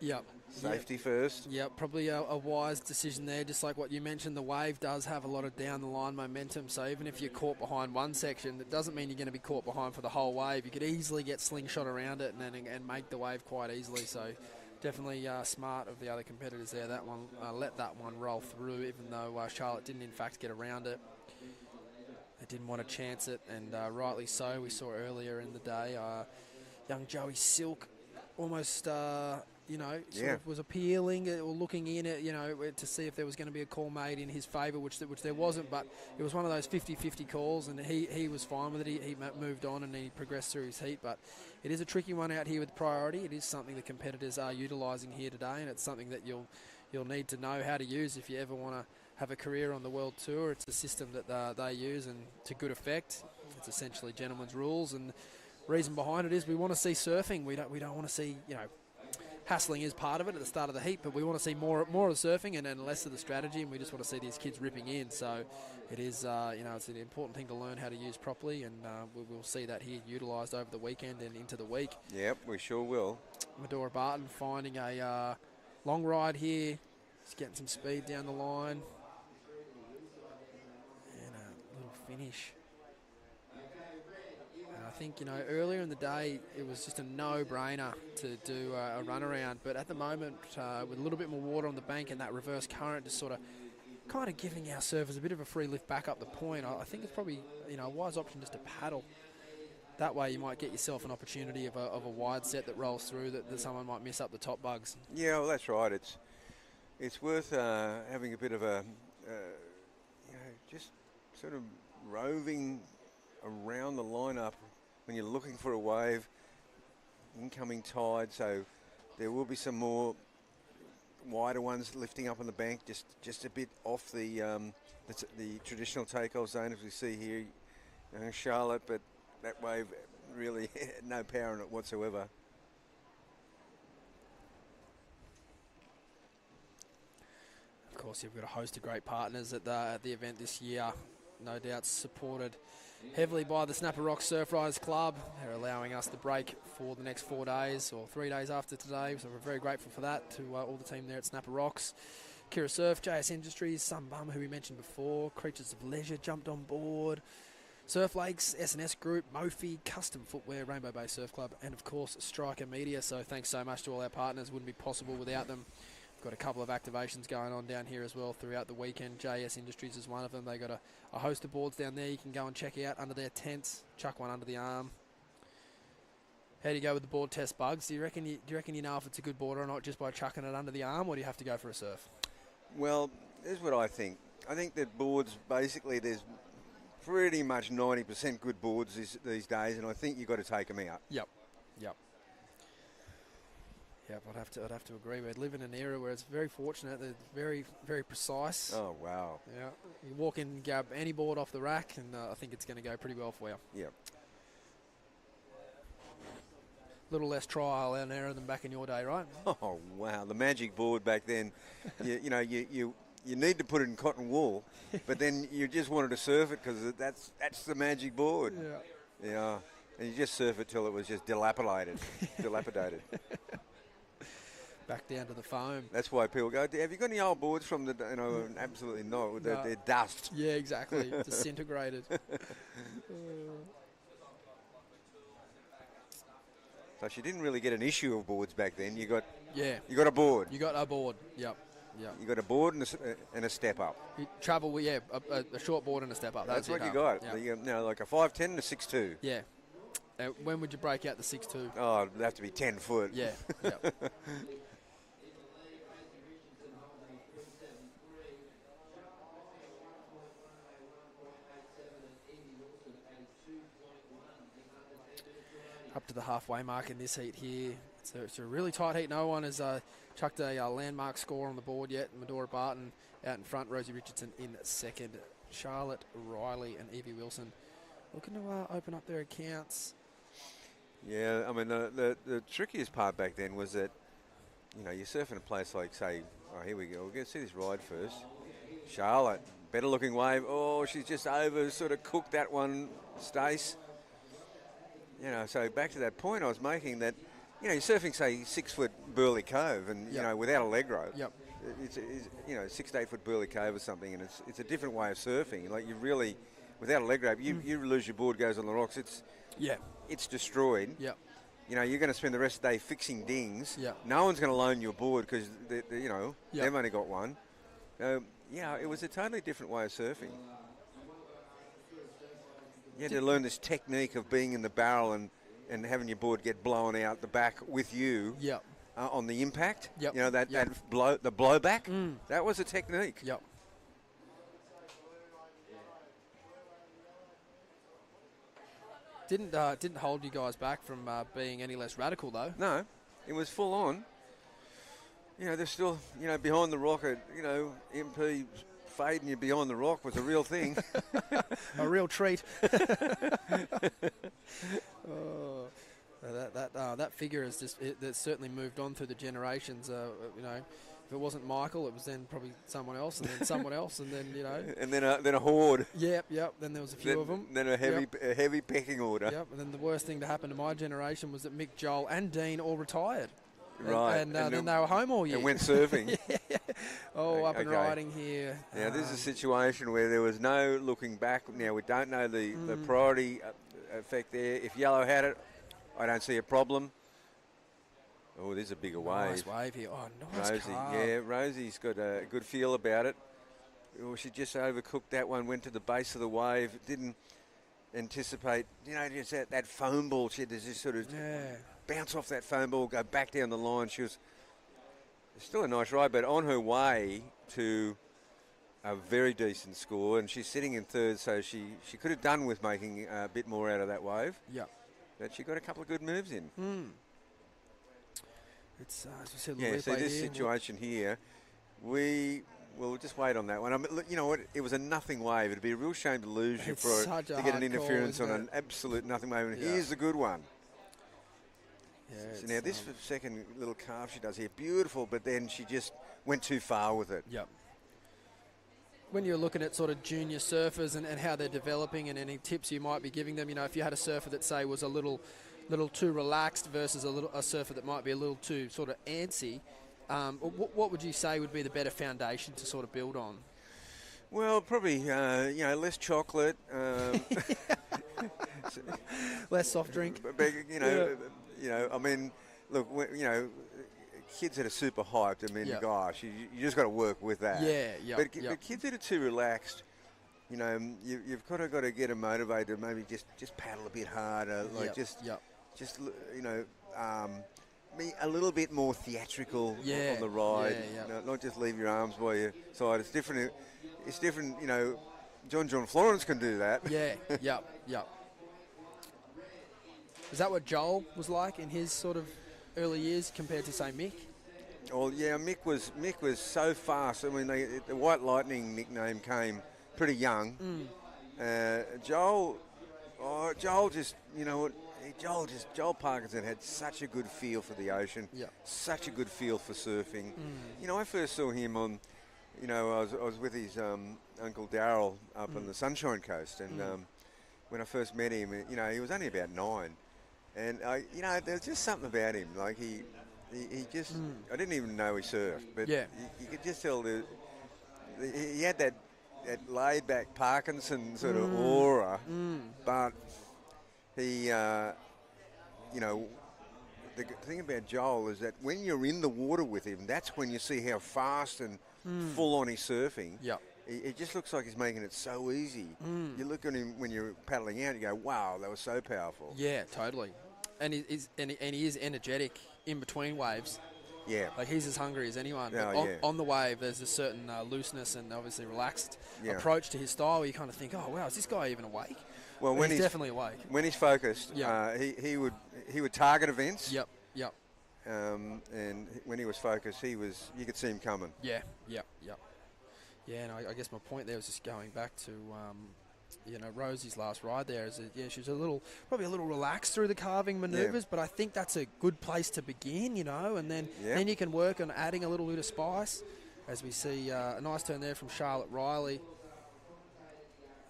Speaker 1: Yep.
Speaker 4: Safety first.
Speaker 1: Yep, probably a wise decision there. Just like what you mentioned, the wave does have a lot of down-the-line momentum, so even if you're caught behind one section, it doesn't mean you're going to be caught behind for the whole wave. You could easily get slingshot around it and make the wave quite easily, so definitely smart of the other competitors there. That one, let that one roll through, even though Charlotte didn't in fact get around it. They didn't want to chance it, and rightly so. We saw earlier in the day young Joey Silk almost, sort of was appealing or looking in at, to see if there was going to be a call made in his favour, which there wasn't, but it was one of those 50-50 calls, and he was fine with it. He moved on and he progressed through his heat, but it is a tricky one out here with priority. It is something the competitors are utilising here today, and it's something that you'll need to know how to use if you ever want to have a career on the World Tour. It's a system that they use, and to good effect. It's essentially gentlemen's rules, and reason behind it is we want to see surfing. We don't want to see, hassling is part of it at the start of the heat, but we want to see more of the surfing and less of the strategy, and we just want to see these kids ripping in. So it is, it's an important thing to learn how to use properly, and we'll see that here utilised over the weekend and into the week.
Speaker 4: Yep, we sure will.
Speaker 1: Medora Barton finding a long ride here. Just getting some speed down the line. And a little finish. And I think, earlier in the day, it was just a no-brainer to do a runaround. But at the moment, with a little bit more water on the bank and that reverse current just sort of kind of giving our surfers a bit of a free lift back up the point, I think it's probably, a wise option just to paddle. That way you might get yourself an opportunity of a wide set that rolls through that someone might miss up the top bugs.
Speaker 4: Yeah, well, that's right. It's worth having a bit of a, just sort of roving around the lineup when you're looking for a wave, incoming tide. So there will be some more wider ones lifting up on the bank, just a bit off the traditional takeoff zone as we see here, Charlotte. But that wave really had no power in it whatsoever.
Speaker 1: Of course, you've got a host of great partners at the event this year. No doubt supported heavily by the Snapper Rocks Surfriders Club. They're allowing us the break for the next 4 days or 3 days after today, so we're very grateful for that to all the team there at Snapper Rocks. Kirra Surf, JS Industries, Sunbum, who we mentioned before, Creatures of Leisure jumped on board, Surf Lakes, S&S Group, Mophie, Kustom Footwear, Rainbow Bay Surf Club, and of course Stryker Media. So thanks so much to all our partners. Wouldn't be possible without them. We've got a couple of activations going on down here as well throughout the weekend. JS Industries is one of them. They got a host of boards down there you can go and check out under their tents. Chuck one under the arm. How do you go with the board test, Bugs? Do you reckon you know if it's a good board or not just by chucking it under the arm, or do you have to go for a surf?
Speaker 4: Well, here's what I think. I think that boards, basically, there's pretty much 90% good boards these days, and I think you've got to take them out.
Speaker 1: Yep. I'd have to agree. We live in an era where it's very fortunate. They're very, very precise.
Speaker 4: Oh, wow.
Speaker 1: Yeah. You walk in and grab any board off the rack, and I think it's going to go pretty well for you.
Speaker 4: Yep.
Speaker 1: Little less trial and error than back in your day, right?
Speaker 4: Oh, wow. The magic board back then, you need to put it in cotton wool, but then you just wanted to surf it because that's the magic board.
Speaker 1: Yeah.
Speaker 4: Yeah. And you just surf it till it was just dilapidated.
Speaker 1: Back down to the foam.
Speaker 4: That's why people go, have you got any old boards from the, absolutely not. They're dust.
Speaker 1: Yeah, exactly. Disintegrated.
Speaker 4: So she didn't really get an issue of boards back then. You got a board.
Speaker 1: You got a board. Yep.
Speaker 4: You got a board and a step up.
Speaker 1: You travel, a short board and a step up.
Speaker 4: That's what
Speaker 1: it,
Speaker 4: you got.
Speaker 1: Yep.
Speaker 4: Like a 5'10" and a 6'2".
Speaker 1: Yeah. When would you break out the 6'2"?
Speaker 4: Oh, it'd have to be 10 foot.
Speaker 1: Yeah. Yep. Up to the halfway mark in this heat here. It's a really tight heat. No one has chucked a landmark score on the board yet. Medora Barton out in front. Rosie Richardson in second. Charlotte Riley and Evie Wilson looking to open up their accounts.
Speaker 4: Yeah, I mean, the trickiest part back then was that, you're surfing a place like, say, here we go. We're going to see this ride first. Charlotte, better looking wave. Oh, she's just over, sort of cooked that one, Stace. So back to that point I was making that, you're surfing, say, 6 foot Burley Cove and, without a leg rope.
Speaker 1: Yep.
Speaker 4: It's 6 to 8 foot Burley Cove or something, and it's a different way of surfing. Like, you really, without a leg rope, you lose your board, goes on the rocks. It's destroyed.
Speaker 1: Yep.
Speaker 4: You're going to spend the rest of the day fixing dings.
Speaker 1: Yep.
Speaker 4: No one's going to loan you a board because, they've only got one. It was a totally different way of surfing. You had to learn this technique of being in the barrel and having your board get blown out the back with you.
Speaker 1: Yep.
Speaker 4: On the impact.
Speaker 1: Yep.
Speaker 4: The blowback. That was a technique.
Speaker 1: Yep. Didn't hold you guys back from being any less radical though.
Speaker 4: No, it was full on. They're still behind the rock. MP fading you behind the rock was a real thing.
Speaker 1: A real treat. That figure has that's certainly moved on through the generations. If it wasn't Michael, it was then probably someone else, and then someone else, and then
Speaker 4: and then a horde.
Speaker 1: Yep. Then there was a few of them.
Speaker 4: Then a heavy pecking order.
Speaker 1: Yep. And then the worst thing to happen to my generation was that Mick, Joel, and Dean all retired.
Speaker 4: Right.
Speaker 1: And then they were home all year.
Speaker 4: And went surfing.
Speaker 1: Up and riding here.
Speaker 4: Now, this is a situation where there was no looking back. Now, we don't know the priority effect there. If Yellow had it, I don't see a problem. Oh, there's a bigger wave.
Speaker 1: Nice wave here. Oh, nice
Speaker 4: Rosie.
Speaker 1: carve.
Speaker 4: Yeah, Rosie's got a good feel about it. Oh, she just overcooked that one, went to the base of the wave, didn't anticipate, just that foam ball. She had to just sort of bounce off that foam ball, go back down the line. She was still a nice ride, but on her way to a very decent score, and she's sitting in third, so she could have done with making a bit more out of that wave.
Speaker 1: Yeah.
Speaker 4: But she got a couple of good moves in.
Speaker 1: It's, as we said,
Speaker 4: so this situation here, we'll just wait on that one. I mean, look, you know what? It was a nothing wave. It'd be a real shame to lose you to get an interference on an absolute nothing wave. And here's the good one.
Speaker 1: Yeah,
Speaker 4: so now this second little carve she does here, beautiful, but then she just went too far with it.
Speaker 1: Yep. When you're looking at sort of junior surfers and how they're developing and any tips you might be giving them, if you had a surfer that, say, was a little too relaxed versus a surfer that might be a little too sort of antsy, What would you say would be the better foundation to sort of build on?
Speaker 4: Well, probably less chocolate.
Speaker 1: Less soft drink.
Speaker 4: But, I mean, look, kids that are super hyped. I mean,
Speaker 1: Yeah.
Speaker 4: gosh, you just got to work with that.
Speaker 1: Yeah.
Speaker 4: But kids that are too relaxed, you've got to get them motivated. Maybe just paddle a bit harder, like be a little bit more theatrical on the ride. Not just leave your arms by your side. It's different. It's different. John Florence can do that.
Speaker 1: Yep. Is that what Joel was like in his sort of early years compared to, say, Mick?
Speaker 4: Oh yeah, Mick was so fast. I mean, the White Lightning nickname came pretty young. Joel just, Joel Parkinson had such a good feel for the ocean, such a good feel for surfing. I first saw him on, I was with his Uncle Darryl up on the Sunshine Coast, and when I first met him, he was only about 9. And, there's just something about him. Like, he just, I didn't even know he surfed, but you could just tell he had that laid-back Parkinson sort of aura, but he, the thing about Joel is that when you're in the water with him, that's when you see how fast and full-on he's surfing. It just looks like he's making it so easy. You look at him when you're paddling out, you go, wow, that was so powerful.
Speaker 1: Yeah, totally. And he is energetic in between waves.
Speaker 4: Yeah.
Speaker 1: Like, he's as hungry as anyone. But on the wave, there's a certain looseness and obviously relaxed approach to his style where you kind of think, oh, wow, is this guy even awake?
Speaker 4: Well,
Speaker 1: when he's definitely awake.
Speaker 4: When he's focused, he would target events.
Speaker 1: Yep.
Speaker 4: And when he was focused, you could see him coming.
Speaker 1: Yeah, and I guess my point there was just going back to, Rosie's last ride there. She's probably a little relaxed through the carving manoeuvres, but I think that's a good place to begin, and then you can work on adding a little bit of spice, as we see a nice turn there from Charlotte Riley.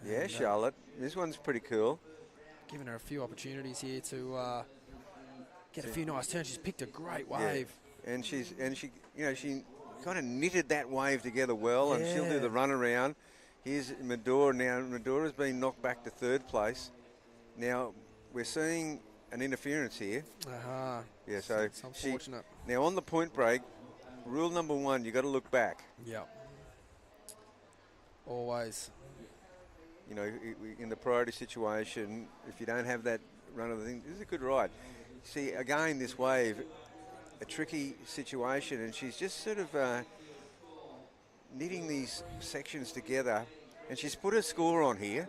Speaker 4: Yeah,
Speaker 1: and,
Speaker 4: Charlotte. This one's pretty cool.
Speaker 1: Giving her a few opportunities here to get a few nice turns. She's picked a great wave.
Speaker 4: Yeah. And she kind of knitted that wave together well, and she'll do the run around. Here's Medora now. Medora's been knocked back to 3rd place. Now, we're seeing an interference here. Yeah, so
Speaker 1: it's unfortunate.
Speaker 4: Now, on the point break, rule number 1, you've got to look back.
Speaker 1: Yeah. Always.
Speaker 4: In the priority situation, if you don't have that run of the thing, this is a good ride. See, again, this wave, a tricky situation, and she's just sort of knitting these sections together, and she's put her score on here,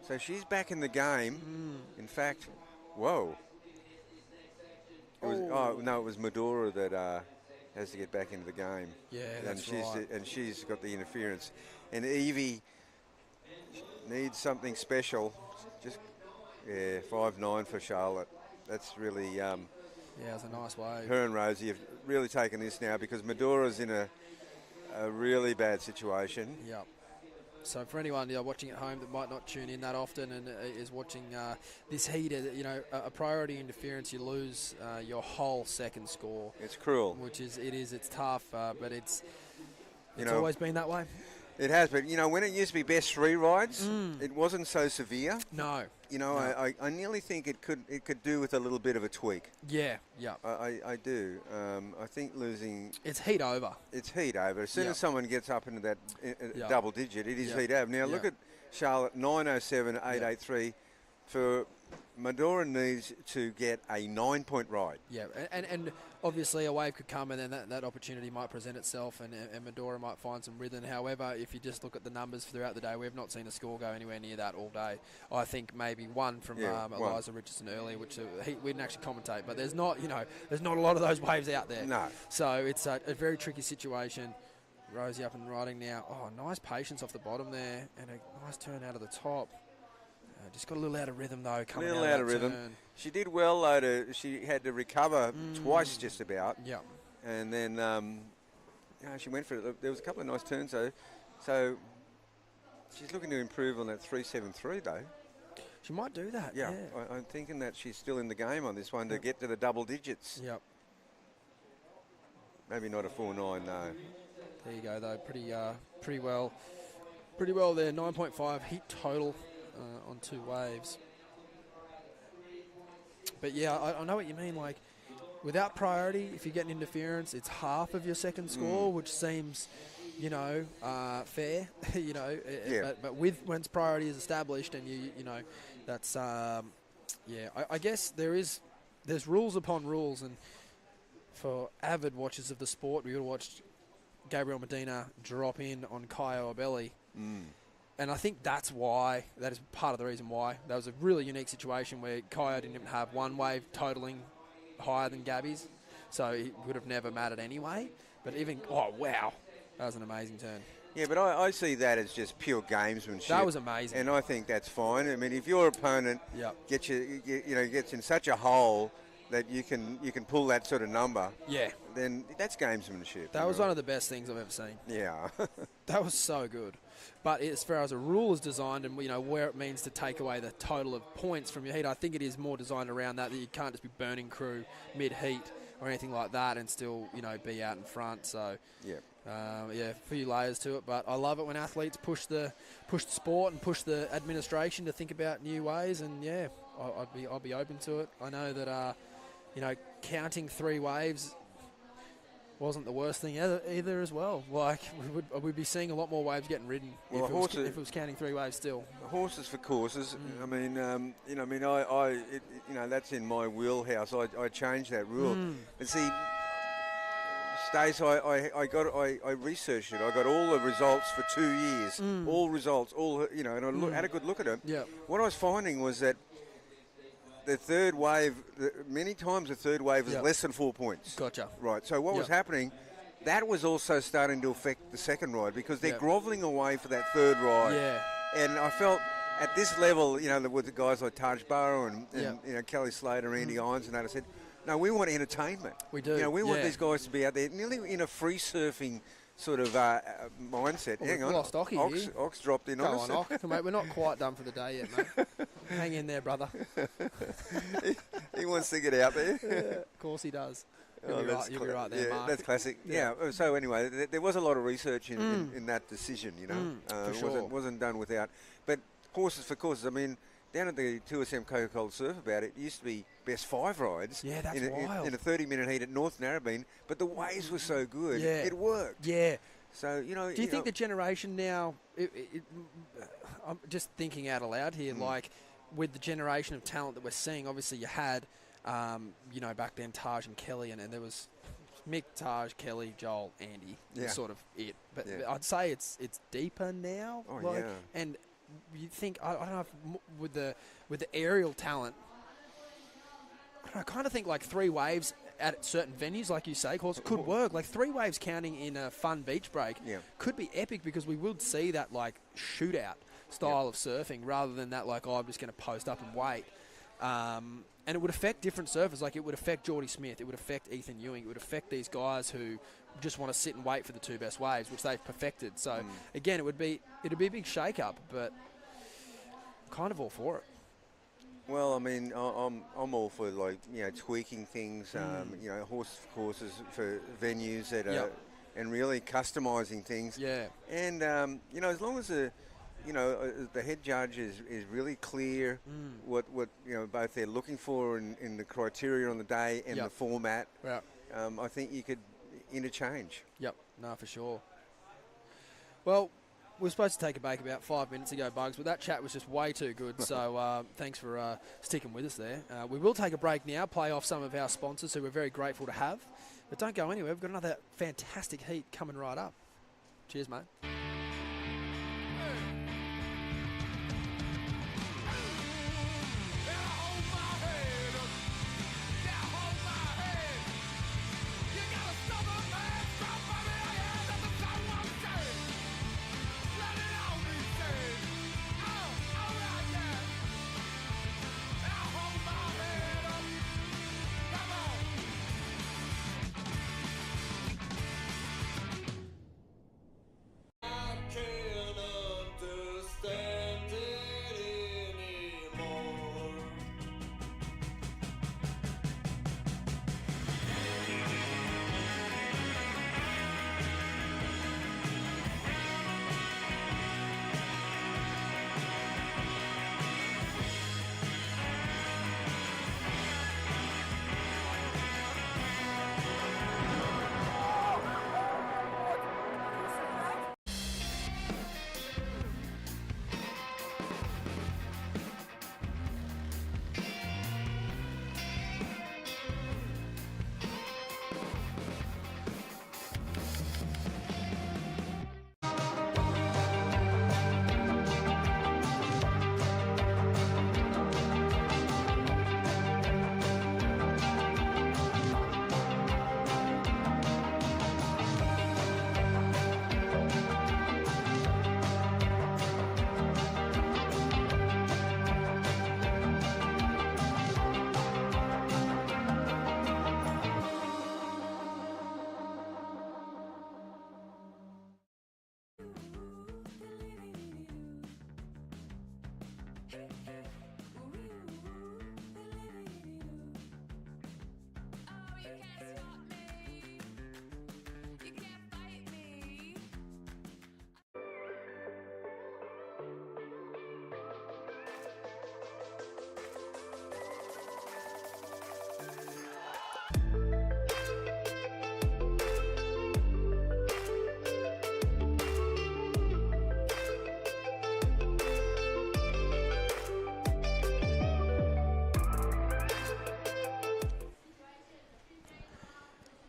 Speaker 4: so she's back in the game. In fact, whoa. It was Medora that has to get back into the game.
Speaker 1: Yeah, that's right.
Speaker 4: And she's got the interference. And Evie needs something special. Just 5.9 for Charlotte. That's really
Speaker 1: it's a nice wave.
Speaker 4: Her and Rosie have really taken this now because Medora's in a really bad situation.
Speaker 1: Yeah. So for anyone watching at home that might not tune in that often and is watching this heat, a priority interference, you lose your whole second score.
Speaker 4: It's cruel.
Speaker 1: It's tough, but it's always been that way.
Speaker 4: It has, but when it used to be best 3 rides, it wasn't so severe.
Speaker 1: No.
Speaker 4: I nearly think it could do with a little bit of a tweak.
Speaker 1: Yeah.
Speaker 4: I do. I think losing.
Speaker 1: It's heat over.
Speaker 4: It's heat over. As soon as someone gets up into that double digit, it is heat over. Now look at Charlotte, 9:07.883 for. Medora needs to get a 9-point ride.
Speaker 1: Yeah, and obviously a wave could come and then that opportunity might present itself and Medora might find some rhythm. However, if you just look at the numbers throughout the day, we've not seen a score go anywhere near that all day. I think maybe one from Eliza Richardson earlier, which we didn't actually commentate, but there's not a lot of those waves out there.
Speaker 4: No.
Speaker 1: So it's a very tricky situation. Rosie up and riding now. Oh, nice patience off the bottom there and a nice turn out of the top. Just got a little out of rhythm, though, coming out of rhythm.
Speaker 4: Turn. She did well, though. She had to recover twice just about.
Speaker 1: Yeah.
Speaker 4: And then she went for it. There was a couple of nice turns, though. So she's looking to improve on that 3.73, though.
Speaker 1: She might do that,
Speaker 4: yeah. I'm thinking that she's still in the game on this one to get to the double digits.
Speaker 1: Yep.
Speaker 4: Maybe not a 4.9, no.
Speaker 1: There you go, though. Pretty well there. 9.5 heat total on 2 waves. But yeah, I know what you mean. Like, without priority, if you get an interference, it's half of your second score, which seems, fair. But once priority is established, and that's I guess there's rules upon rules, and for avid watchers of the sport, we would have watched Gabriel Medina drop in on Kai Obelli. And I think that is part of the reason why. That was a really unique situation where Kai didn't even have one wave totaling higher than Gabby's, so it would have never mattered anyway. But oh wow, that was an amazing turn.
Speaker 4: Yeah, but I see that as just pure gamesmanship.
Speaker 1: That was amazing.
Speaker 4: And I think that's fine. I mean, if your opponent gets in such a hole that you can pull that sort of number, then that's gamesmanship.
Speaker 1: That was one of the best things I've ever seen.
Speaker 4: Yeah.
Speaker 1: That was so good. But as far as a rule is designed and, where it means to take away the total of points from your heat, I think it is more designed around that you can't just be burning crew mid-heat or anything like that and still, be out in front. So, a few layers to it. But I love it when athletes push the sport and push the administration to think about new ways. And, I'll be open to it. I know that, counting 3 waves wasn't the worst thing either as well. Like, we'd be seeing a lot more waves getting ridden if it was counting 3 waves still. Horses
Speaker 4: for courses. I mean, that's in my wheelhouse. I changed that rule. And see, Stace, I researched it. I got all the results for 2 years. All results, and I had a good look at it.
Speaker 1: Yeah.
Speaker 4: What I was finding was that the third wave, many times the third wave is less than 4 points.
Speaker 1: Gotcha.
Speaker 4: Right, so what was happening, that was also starting to affect the second ride because they're grovelling away for that third ride.
Speaker 1: Yeah.
Speaker 4: And I felt at this level, with the guys like Taj Burrow and Kelly Slater, Andy Irons and that, I said, no, we want entertainment.
Speaker 1: We do.
Speaker 4: We want these guys to be out there nearly in a free surfing sort of mindset.
Speaker 1: Well,
Speaker 4: Hang on.
Speaker 1: Lost Occy here.
Speaker 4: Ox dropped in
Speaker 1: Go
Speaker 4: on us.
Speaker 1: on, mate. We're not quite done for the day yet, mate. Hang in there, brother.
Speaker 4: He wants to get out there.
Speaker 1: Yeah, of course he does. You'll be right there, Mark.
Speaker 4: That's classic. Yeah. So anyway, there was a lot of research in that decision.
Speaker 1: For sure.
Speaker 4: Wasn't done without. But horses for courses. I mean, down at the 2SM Coca-Cola Surf about it used to be best 5 rides.
Speaker 1: Yeah, that's wild.
Speaker 4: In a 30-minute heat at North Narrabeen, but the waves were so good, it worked.
Speaker 1: Yeah.
Speaker 4: So,
Speaker 1: Do you think the generation now, I'm just thinking out aloud here, like with the generation of talent that we're seeing, obviously you had, back then Taj and Kelly, and there was Mick, Taj, Kelly, Joel, Andy, sort of it. But I'd say it's deeper now.
Speaker 4: Oh,
Speaker 1: And you think, I don't know if with the aerial talent, I kind of think like 3 waves at certain venues, like you say, course, could work. Like 3 waves counting in a fun beach break could be epic because we would see that like shootout style of surfing rather than that like, I'm just going to post up and wait. And it would affect different surfers. Like it would affect Geordie Smith. It would affect Ethan Ewing. It would affect these guys who just want to sit and wait for the 2 best waves, which they've perfected. So again, it'd be a big shake-up, but kind of all for it.
Speaker 4: Well, I mean, I'm all for tweaking things, horse courses for venues that are, and really customising things.
Speaker 1: Yeah.
Speaker 4: And as long as the head judge is really clear what both they're looking for in the criteria on the day and the format.
Speaker 1: Yeah.
Speaker 4: I think you could interchange.
Speaker 1: Yep. No, for sure. Well, we were supposed to take a break about 5 minutes ago, Bugs, but that chat was just way too good, so thanks for sticking with us there. We will take a break now, play off some of our sponsors who we're very grateful to have, but don't go anywhere. We've got another fantastic heat coming right up. Cheers, mate.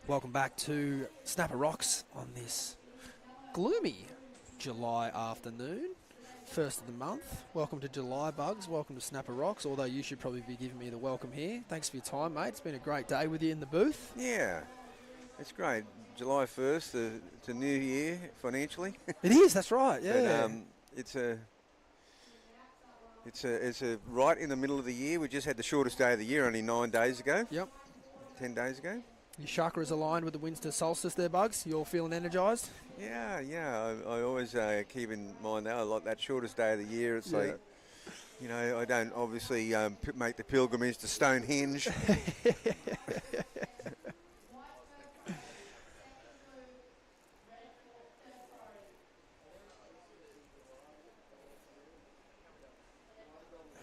Speaker 1: Welcome back to Snapper Rocks on this gloomy July afternoon, first of the month. Welcome to July Bugs, welcome to Snapper Rocks, although you should probably be giving me the welcome here. Thanks for your time, mate. It's been a great day with you in the booth.
Speaker 4: Yeah, it's great. July 1st, it's a new year financially.
Speaker 1: It is, that's right, yeah.
Speaker 4: But, it's a right in the middle of the year. We just had the shortest day of the year only 9 days ago.
Speaker 1: Yep.
Speaker 4: 10 days ago.
Speaker 1: Your chakra is aligned with the winter solstice there, Bugs. You're feeling energised?
Speaker 4: Yeah. I always keep in mind that shortest day of the year. It's like, you know, I don't obviously make the pilgrimage to Stonehenge.
Speaker 1: It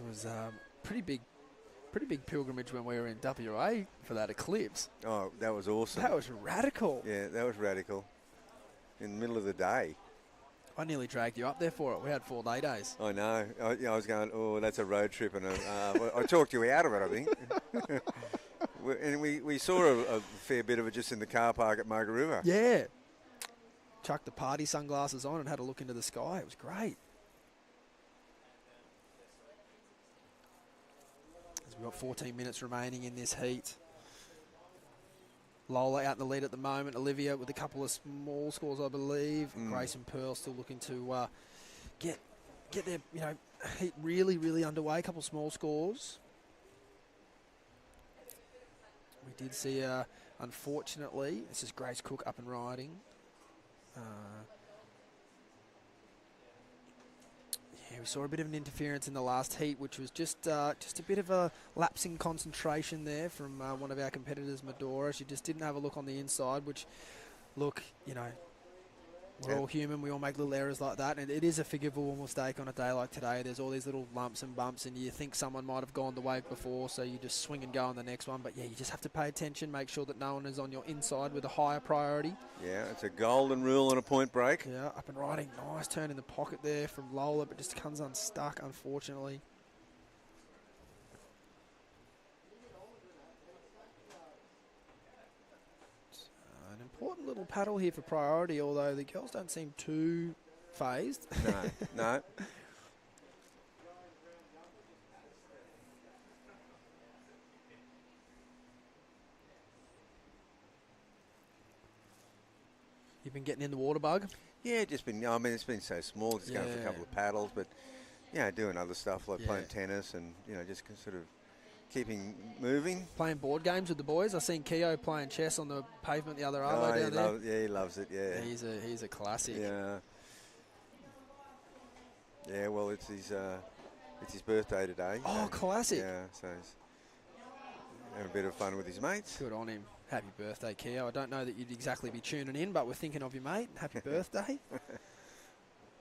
Speaker 1: was pretty big pilgrimage when we were in WA for that eclipse.
Speaker 4: Oh, that was awesome.
Speaker 1: That was radical.
Speaker 4: Yeah, that was radical. In the middle of the day.
Speaker 1: I nearly dragged you up there for it. We had 4 days.
Speaker 4: I know. I was going, oh, that's a road trip. And I talked you out of it, I think. And we saw a fair bit of it just in the car park at Margaret River.
Speaker 1: Yeah. Chucked the party sunglasses on and had a look into the sky. It was great. As we've got 14 minutes remaining in this heat. Lola out in the lead at the moment. Olivia with a couple of small scores, I believe. Grace and Pearl still looking to get their heat really underway. A couple of small scores. We did see, unfortunately, this is Grace Cook up and riding. Yeah, we saw a bit of an interference in the last heat, which was just a bit of a lapse in concentration there from one of our competitors, Medora. She just didn't have a look on the inside, which, look, you know, we're all human. We all make little errors like that, and it is a forgivable mistake on a day like today. There's all these little lumps and bumps, and you think someone might have gone the wave before, so you just swing and go on the next one. But, yeah, you just have to pay attention, make sure that no one is on your inside with a higher priority.
Speaker 4: Yeah, it's a golden rule on a point break.
Speaker 1: Yeah, up and riding. Nice turn in the pocket there from Lola, but just comes unstuck, unfortunately. An important little paddle here for priority, although the girls don't seem too phased.
Speaker 4: No.
Speaker 1: You've been getting in the water, Bug?
Speaker 4: Yeah, it's been so small, just going for a couple of paddles, but, doing other stuff like playing tennis and, just sort of keeping moving.
Speaker 1: Playing board games with the boys. I seen Keogh playing chess on the pavement the other arvo down there.
Speaker 4: He loves it, yeah.
Speaker 1: He's a classic.
Speaker 4: Yeah. Yeah, well, it's his birthday today.
Speaker 1: Oh, classic.
Speaker 4: Yeah, so he's having a bit of fun with his mates.
Speaker 1: Good on him. Happy birthday, Keogh. I don't know that you'd exactly be tuning in, but we're thinking of you, mate. Happy birthday.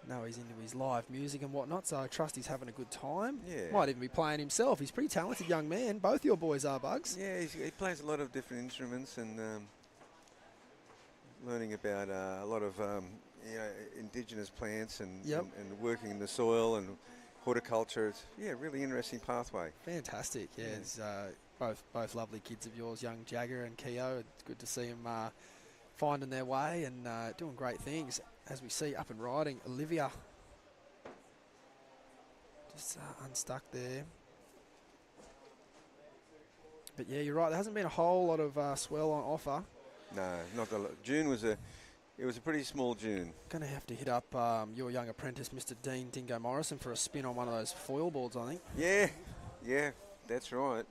Speaker 1: No, he's into his live music and whatnot, so I trust he's having a good time.
Speaker 4: Yeah.
Speaker 1: Might even be playing himself. He's a pretty talented young man. Both your boys are, Bugs.
Speaker 4: Yeah, he plays a lot of different instruments and learning about a lot of indigenous plants and working in the soil and horticulture. It's really interesting pathway.
Speaker 1: Fantastic. Yeah, it's both lovely kids of yours, young Jagger and Keogh. It's good to see them finding their way and doing great things. As we see up and riding, Olivia just unstuck there. But yeah, you're right. There hasn't been a whole lot of swell on offer.
Speaker 4: No, not the June was a pretty small June.
Speaker 1: Going to have to hit up your young apprentice, Mr. Dean Dingo Morrison, for a spin on one of those foil boards, I think.
Speaker 4: Yeah, that's right.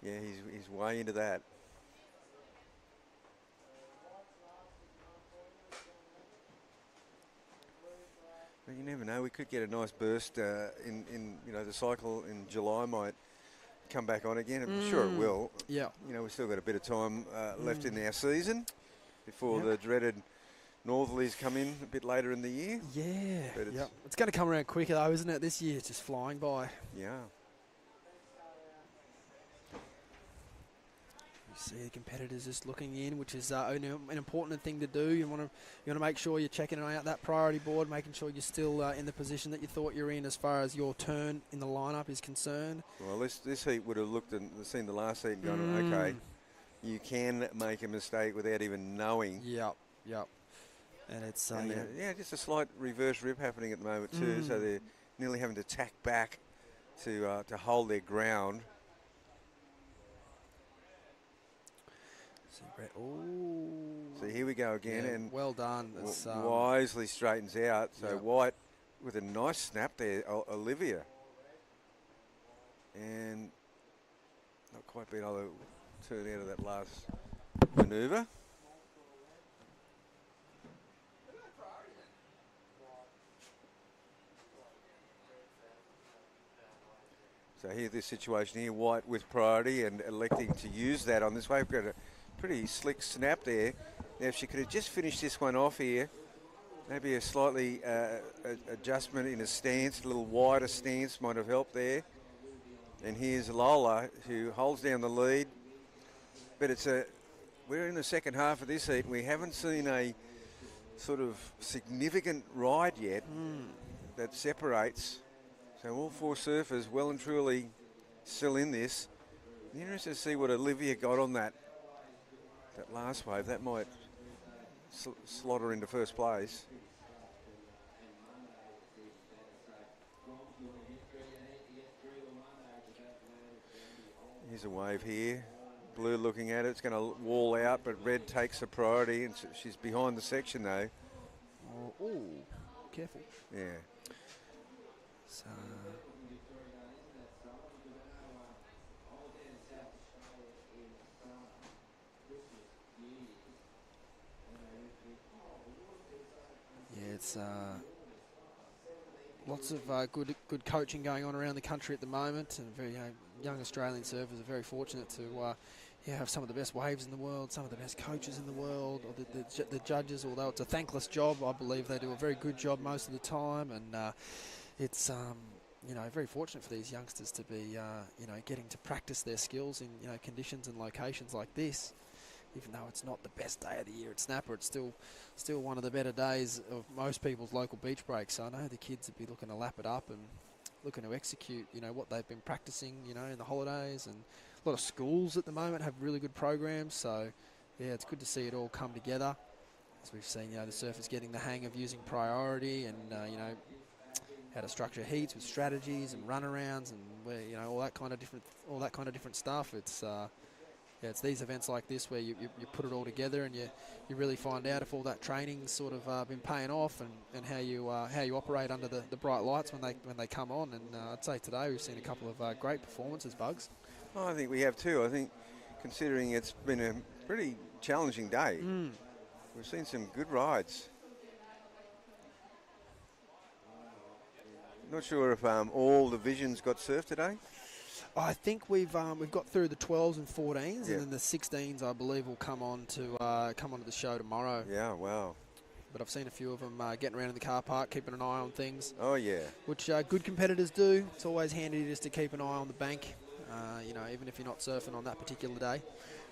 Speaker 4: Yeah, he's way into that. But you never know. We could get a nice burst in the cycle in July might come back on again. I'm sure it will.
Speaker 1: Yeah.
Speaker 4: We've still got a bit of time left in our season before the dreaded northerlies come in a bit later in the year.
Speaker 1: Yeah. But it's going to come around quicker though, isn't it? This year it's just flying by.
Speaker 4: Yeah.
Speaker 1: You see the competitors just looking in, which is an important thing to do. You want to make sure you're checking out that priority board, making sure you're still in the position that you thought you're in as far as your turn in the lineup is concerned.
Speaker 4: Well, this heat would have looked and seen the last heat and gone, okay, you can make a mistake without even knowing.
Speaker 1: Yep. And it's
Speaker 4: Just a slight reverse rip happening at the moment too. So they're nearly having to tack back to hold their ground. So here we go again, and
Speaker 1: well done. It's,
Speaker 4: wisely straightens out. So
Speaker 1: Yep.
Speaker 4: White with a nice snap there, Olivia, and not quite being able to turn out of that last manoeuvre. So here, this situation here, White with priority and electing to use that on this wave. Got a pretty slick snap there. Now, if she could have just finished this one off here, maybe a slightly adjustment in a stance, a little wider stance might have helped there. And here's Lola, who holds down the lead. But we're in the second half of this heat. We haven't seen a sort of significant ride yet that separates. So all four surfers well and truly still in this. I'm interested to see what Olivia got on that last wave. That might slot her into first place. Here's a wave here. Blue looking at it. It's going to wall out, but red takes the priority, and she's behind the section though.
Speaker 1: Oh, careful.
Speaker 4: Yeah.
Speaker 1: So, it's lots of good coaching going on around the country at the moment, and very young Australian surfers are very fortunate to have some of the best waves in the world, some of the best coaches in the world, or the judges. Although it's a thankless job, I believe they do a very good job most of the time, and it's very fortunate for these youngsters to be getting to practice their skills in conditions and locations like this. Even though it's not the best day of the year at Snapper, it's still one of the better days of most people's local beach breaks. So I know the kids would be looking to lap it up and looking to execute what they've been practicing in the holidays. And a lot of schools at the moment have really good programs, so yeah, it's good to see it all come together. As we've seen, the surfers getting the hang of using priority and how to structure heats with strategies and runarounds and where all that kind of different stuff. It's these events like this where you put it all together and you really find out if all that training's sort of been paying off and how you operate under the bright lights when they come on. And I'd say today we've seen a couple of great performances, Bugs.
Speaker 4: Oh, I think we have too. I think considering it's been a pretty challenging day, we've seen some good rides. Not sure if all divisions got surfed today.
Speaker 1: I think we've got through the 12s and 14s, and then the 16s I believe will come on to the show tomorrow.
Speaker 4: Yeah, wow.
Speaker 1: But I've seen a few of them getting around in the car park, keeping an eye on things.
Speaker 4: Oh yeah.
Speaker 1: Which good competitors do. It's always handy just to keep an eye on the bank. Even if you're not surfing on that particular day.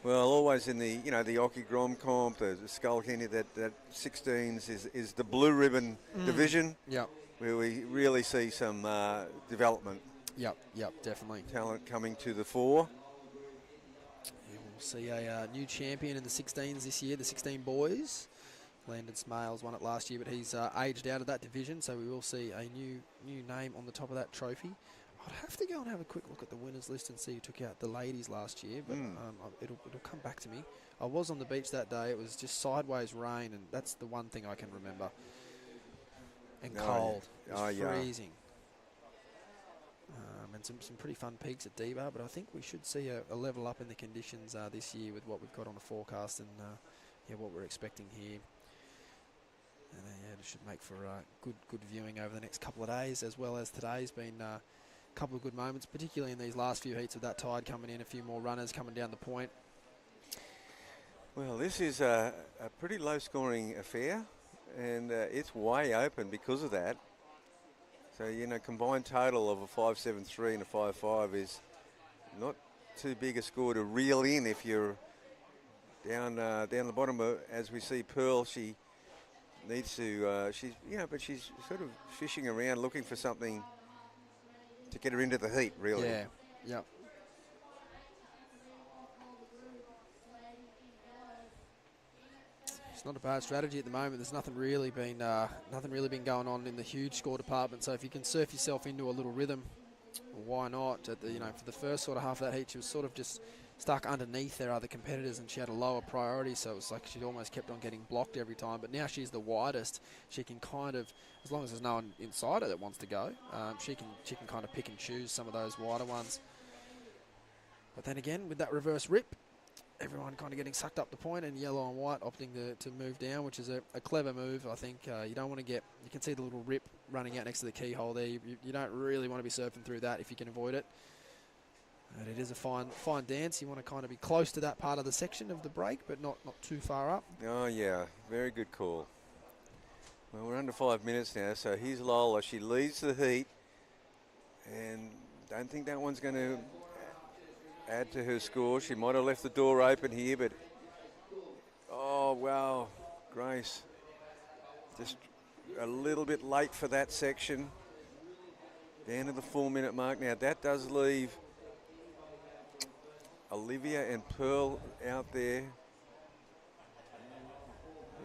Speaker 4: Well, always in the the Occy Grom comp, the Skull Candy, that 16s is the blue ribbon division.
Speaker 1: Yep.
Speaker 4: Where we really see some development.
Speaker 1: Yep, definitely.
Speaker 4: Talent coming to the fore.
Speaker 1: Yeah, we'll see a new champion in the 16s this year, the 16 boys. Landon Smales won it last year, but he's aged out of that division, so we will see a new name on the top of that trophy. I'd have to go and have a quick look at the winners list and see who took out the ladies last year, but it'll come back to me. I was on the beach that day. It was just sideways rain, and that's the one thing I can remember. And cold. It was freezing. And some pretty fun peaks at D-Bar, but I think we should see a level up in the conditions this year with what we've got on the forecast and what we're expecting here. And it should make for good viewing over the next couple of days, as well as today's been a couple of good moments, particularly in these last few heats with that tide coming in, a few more runners coming down the point.
Speaker 4: Well, this is a pretty low-scoring affair, and it's way open because of that. So, combined total of a 5.73 and a 5.5 is not too big a score to reel in if you're down the bottom. As we see Pearl, she needs to, but she's sort of fishing around looking for something to get her into the heat, really.
Speaker 1: Yeah, yep. It's not a bad strategy at the moment. There's nothing really been going on in the huge score department. So if you can surf yourself into a little rhythm, why not? For the first sort of half of that heat, she was sort of just stuck underneath their other competitors, and she had a lower priority. So it was like she almost kept on getting blocked every time. But now she's the widest. She can kind of, as long as there's no one inside her that wants to go, she can kind of pick and choose some of those wider ones. But then again, with that reverse rip, everyone kind of getting sucked up the point, and yellow and white opting to move down, which is a clever move. I think you don't want to get, you can see the little rip running out next to the keyhole there. You don't really want to be surfing through that if you can avoid it. And it is a fine dance. You want to kind of be close to that part of the section of the break, but not too far up.
Speaker 4: Oh, yeah. Very good call. Well, we're under 5 minutes now, so here's Lola. She leads the heat, and don't think that one's going to add to her score. She might have left the door open here, but oh wow, Grace just a little bit late for that section. Down to the 4 minute mark now. That does leave Olivia and Pearl out there.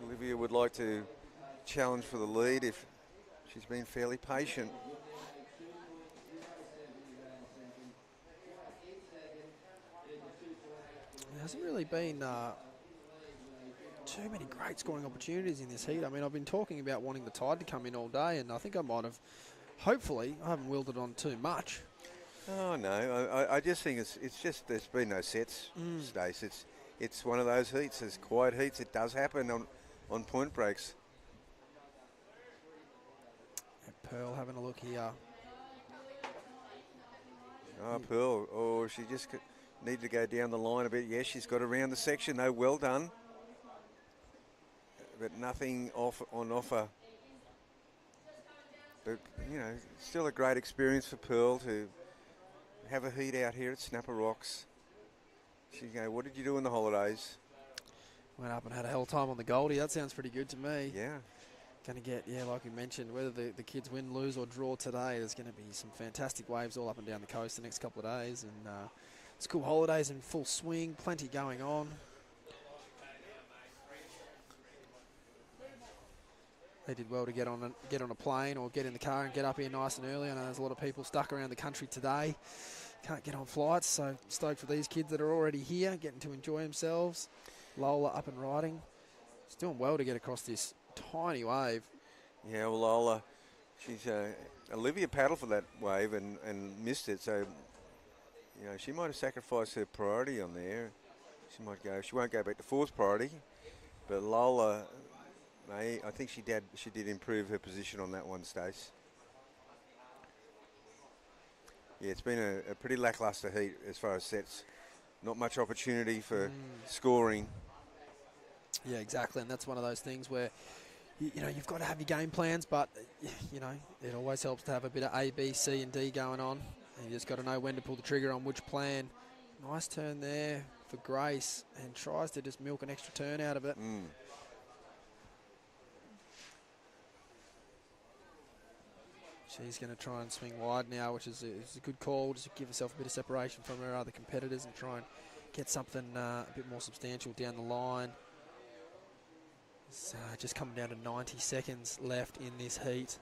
Speaker 4: Olivia would like to challenge for the lead if she's been fairly patient.
Speaker 1: There hasn't really been too many great scoring opportunities in this heat. I mean, I've been talking about wanting the tide to come in all day, and I think I might have, hopefully, I haven't willed it on too much.
Speaker 4: Oh no, I just think it's just there's been no sets, Stace. It's one of those heats. It's quiet heats. It does happen on point breaks.
Speaker 1: And Pearl having a look here.
Speaker 4: Oh, Pearl. Oh, she just needed to go down the line a bit. Yes, she's got around the section though. Well done. But nothing on offer. But, you know, still a great experience for Pearl to have a heat out here at Snapper Rocks. She go, what did you do in the holidays?
Speaker 1: Went up and had a hell time on the Goldie. That sounds pretty good to me.
Speaker 4: Yeah.
Speaker 1: Going to get, like we mentioned, whether the kids win, lose or draw today, there's going to be some fantastic waves all up and down the coast the next couple of days. And school holidays in full swing, plenty going on. They did well to get on a plane or get in the car and get up here nice and early. I know there's a lot of people stuck around the country today. Can't get on flights, so stoked for these kids that are already here, getting to enjoy themselves. Lola up and riding. She's doing well to get across this tiny wave.
Speaker 4: Yeah, well, Lola, she's Olivia paddled for that wave and missed it, so you know she might have sacrificed her priority on there. She won't go back to fourth priority, but Lola, I think she did improve her position on that one, Stace. Yeah, it's been a pretty lackluster heat as far as sets. Not much opportunity for scoring.
Speaker 1: Yeah, exactly, and that's one of those things where you've got to have your game plans, but it always helps to have a bit of A, B, C, and D going on. And you just got to know when to pull the trigger on which plan. Nice turn there for Grace, and tries to just milk an extra turn out of it. She's going to try and swing wide now, which is a good call, just to give herself a bit of separation from her other competitors and try and get something a bit more substantial down the line. So just coming down to 90 seconds left in this heat.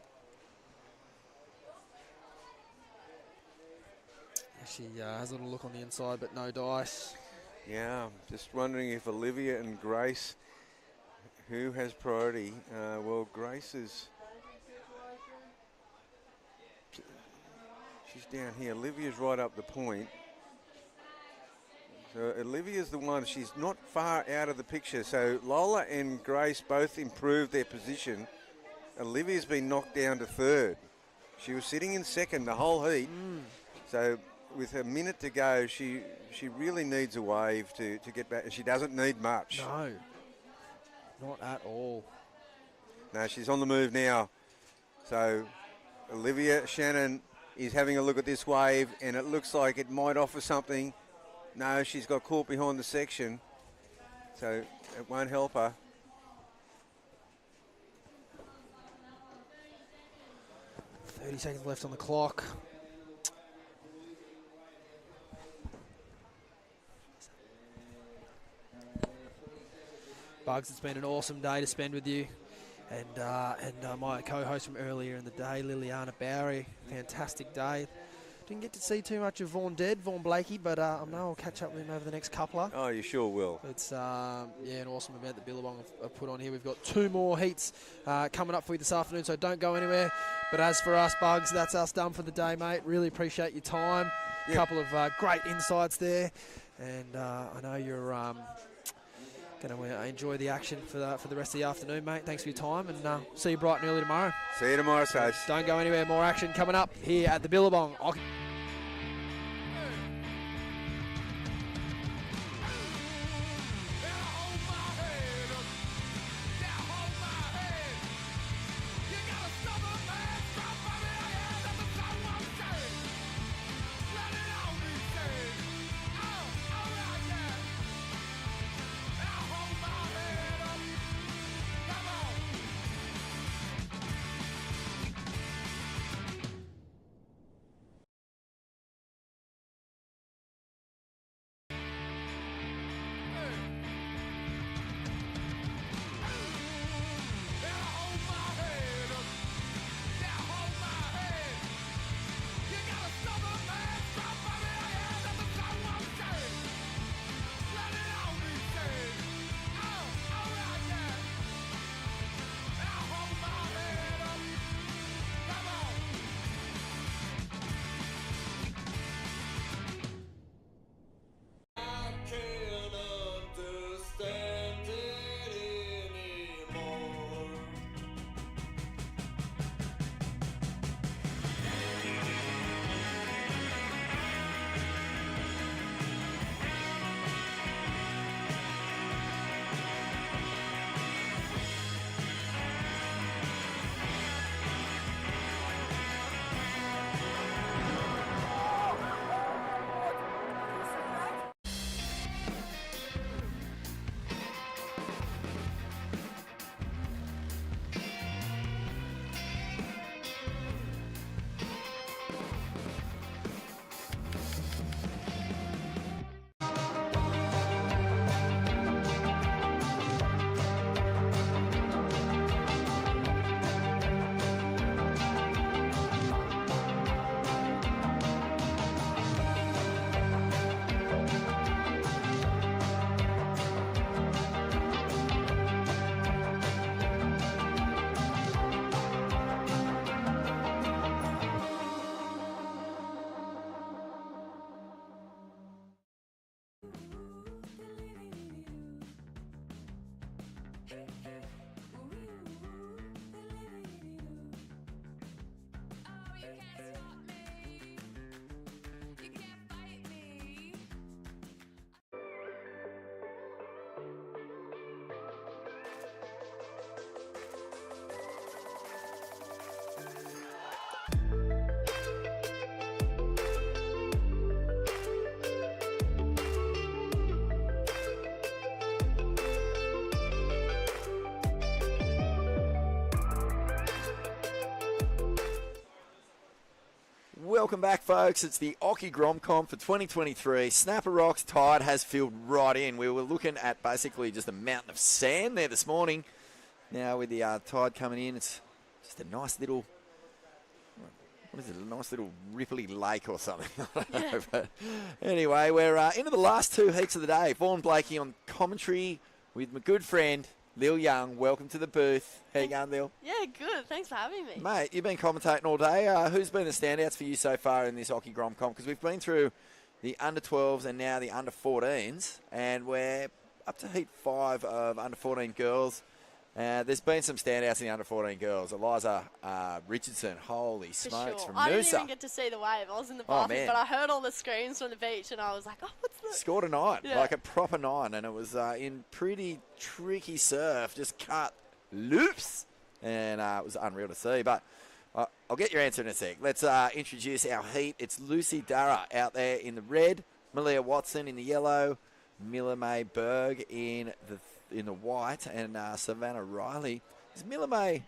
Speaker 1: She has a little look on the inside, but no dice.
Speaker 4: Yeah, just wondering if Olivia and Grace, who has priority? Well, Grace is... She's down here. Olivia's right up the point. So Olivia's the one. She's not far out of the picture. So Lola and Grace both improved their position. Olivia's been knocked down to third. She was sitting in second the whole heat. So with a minute to go, she really needs a wave to get back. And she doesn't need much.
Speaker 1: No, not at all.
Speaker 4: No, she's on the move now. So Olivia Shannon is having a look at this wave, and it looks like it might offer something. No, she's got caught behind the section, so it won't help her.
Speaker 1: .30 seconds left on the clock. Bugs, it's been an awesome day to spend with you. And my co-host from earlier in the day, Liliana Bowery, fantastic day. Didn't get to see too much of Vaughan Blakey, but I know I'll catch up with him over the next couple.
Speaker 4: Oh, you sure will.
Speaker 1: It's an awesome event that Billabong have put on here. We've got 2 more heats coming up for you this afternoon, so don't go anywhere. But as for us, Bugs, that's us done for the day, mate. Really appreciate your time. A couple of great insights there, and I know you're going to enjoy the action for the rest of the afternoon, mate. Thanks for your time, and see you bright and early tomorrow.
Speaker 4: See you tomorrow, Sage.
Speaker 1: Don't go anywhere. More action coming up here at the Billabong Occy.
Speaker 3: Welcome back, folks. It's the Occy Grom Comp for 2023. Snapper Rocks tide has filled right in. We were looking at basically just a mountain of sand there this morning. Now with the tide coming in, it's just a nice little, what is it, a nice little ripply lake or something. I don't know. But anyway, we're into the last 2 heats of the day. Vaughan Blakey on commentary with my good friend, Lil Young. Welcome to the booth. How you going, Lil?
Speaker 9: Yeah, good. Thanks for having me.
Speaker 3: Mate, you've been commentating all day. Who's been the standouts for you so far in this Occy Grom Comp? Because we've been through the under-12s and now the under-14s, and we're up to heat 5 of under-14 girls. There's been some standouts in the under-14 girls. Eliza Richardson, holy smokes, from Noosa.
Speaker 9: I didn't even get to see the wave. I was in the bathroom, but I heard all the screams from the beach, and I was like, oh, what's that?
Speaker 3: Scored a 9, like a proper 9, and it was in pretty tricky surf, just cut loops, and it was unreal to see. But I'll get your answer in a sec. Let's introduce our heat. It's Lucy Dara out there in the red, Malia Watson in the yellow, Miller May Berg in the white, and Savannah Riley. Is Miller May?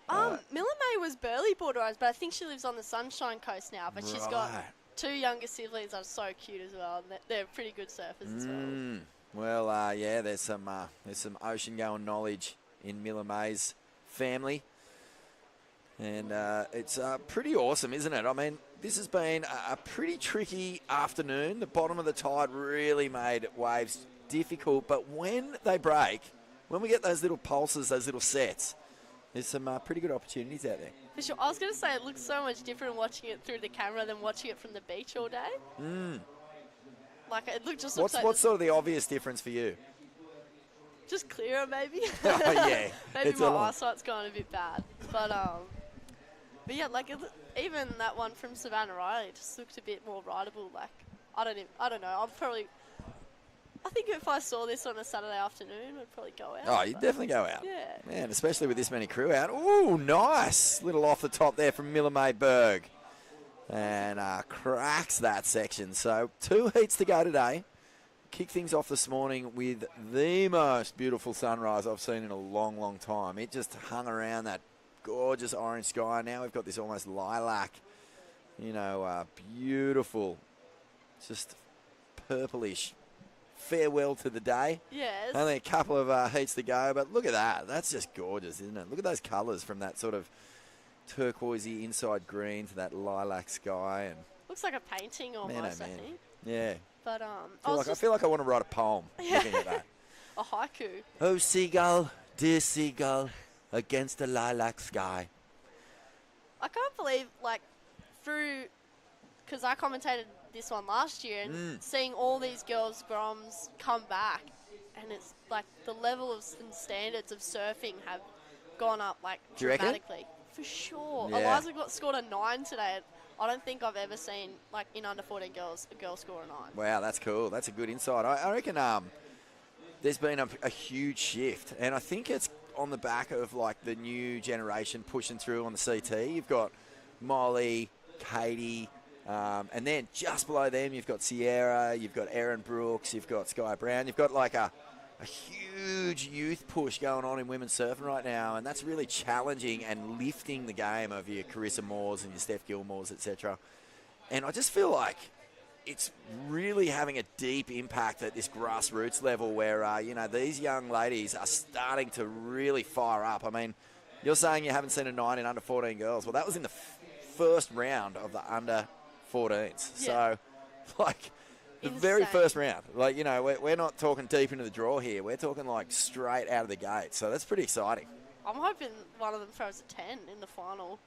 Speaker 9: Miller May was Burleigh borderized, but I think she lives on the Sunshine Coast now. But she's got 2 younger siblings that are so cute as well. And they're pretty good surfers as well.
Speaker 3: Well, yeah, there's some ocean-going knowledge in Miller May's family. And it's pretty awesome, isn't it? I mean, this has been a pretty tricky afternoon. The bottom of the tide really made waves difficult. But when they break, when we get those little pulses, those little sets, there's some pretty good opportunities out there.
Speaker 9: For sure. I was going to say it looks so much different watching it through the camera than watching it from the beach all day. Like it looks like
Speaker 3: What's sort of the obvious difference for you?
Speaker 9: just clearer maybe.
Speaker 3: Oh, yeah.
Speaker 9: Maybe
Speaker 3: It's
Speaker 9: my
Speaker 3: a lot.
Speaker 9: eyesight's gone a bit bad. But yeah, like even that one from Savannah Riley just looked a bit more rideable. Like I don't know. I think if I saw this on a Saturday afternoon, I'd probably go out.
Speaker 3: Oh, you'd definitely go out.
Speaker 9: Yeah.
Speaker 3: Man, especially with this many crew out. Ooh, nice. Little off the top there from Miller May Berg. And cracks that section. So 2 heats to go today. Kick things off this morning with the most beautiful sunrise I've seen in a long, long time. It just hung around that gorgeous orange sky. Now we've got this almost lilac, beautiful, just purplish farewell to the day.
Speaker 9: Yes.
Speaker 3: Only a couple of heats to go, but look at that. That's just gorgeous, isn't it? Look at those colours from that sort of turquoisey inside green to that lilac sky. And
Speaker 9: Looks like a painting almost, I think.
Speaker 3: Yeah.
Speaker 9: But
Speaker 3: I feel like I want to write a poem looking at that.
Speaker 9: a haiku.
Speaker 3: Oh, seagull, dear seagull, against the lilac sky.
Speaker 9: I can't believe, like, because I commentated this one last year and seeing all these girls' Groms come back, and it's like the level of and standards of surfing have gone up, like,
Speaker 3: Do you reckon?
Speaker 9: dramatically. For sure.
Speaker 3: Yeah.
Speaker 9: Eliza scored a 9 today. I don't think I've ever seen, like, in under 14 girls, a girl score a 9.
Speaker 3: Wow, that's cool. That's a good insight. I reckon there's been a huge shift, and I think it's on the back of, like, the new generation pushing through on the CT. You've got Molly, Katie, and then just below them you've got Sierra, you've got Erin Brooks, you've got Sky Brown. You've got, like, a huge youth push going on in women's surfing right now, and that's really challenging and lifting the game of your Carissa Moores and your Steph Gilmores, etc. And I just feel like it's really having a deep impact at this grassroots level where, these young ladies are starting to really fire up. I mean, you're saying you haven't seen a 9 in under 14 girls. Well, that was in the first round of the under 14s.
Speaker 9: Yeah.
Speaker 3: So, like, the very first round. Like, we're not talking deep into the draw here. We're talking, like, straight out of the gate. So that's pretty exciting.
Speaker 9: I'm hoping one of them throws a 10 in the final.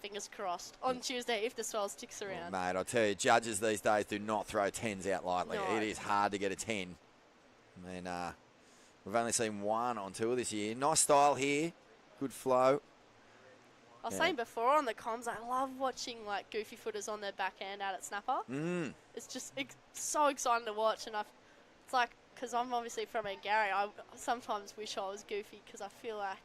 Speaker 9: Fingers crossed. On Tuesday, if the swell sticks around.
Speaker 3: Mate, I'll tell you, judges these days do not throw 10s out lightly.
Speaker 9: No.
Speaker 3: It is hard to get a 10. I mean, we've only seen one on tour this year. Nice style here. Good flow.
Speaker 9: I was saying before on the comms, I love watching, like, goofy footers on their backhand out at snapper. It's just so exciting to watch, and it's like, because I'm obviously from Gary, I sometimes wish I was goofy because I feel like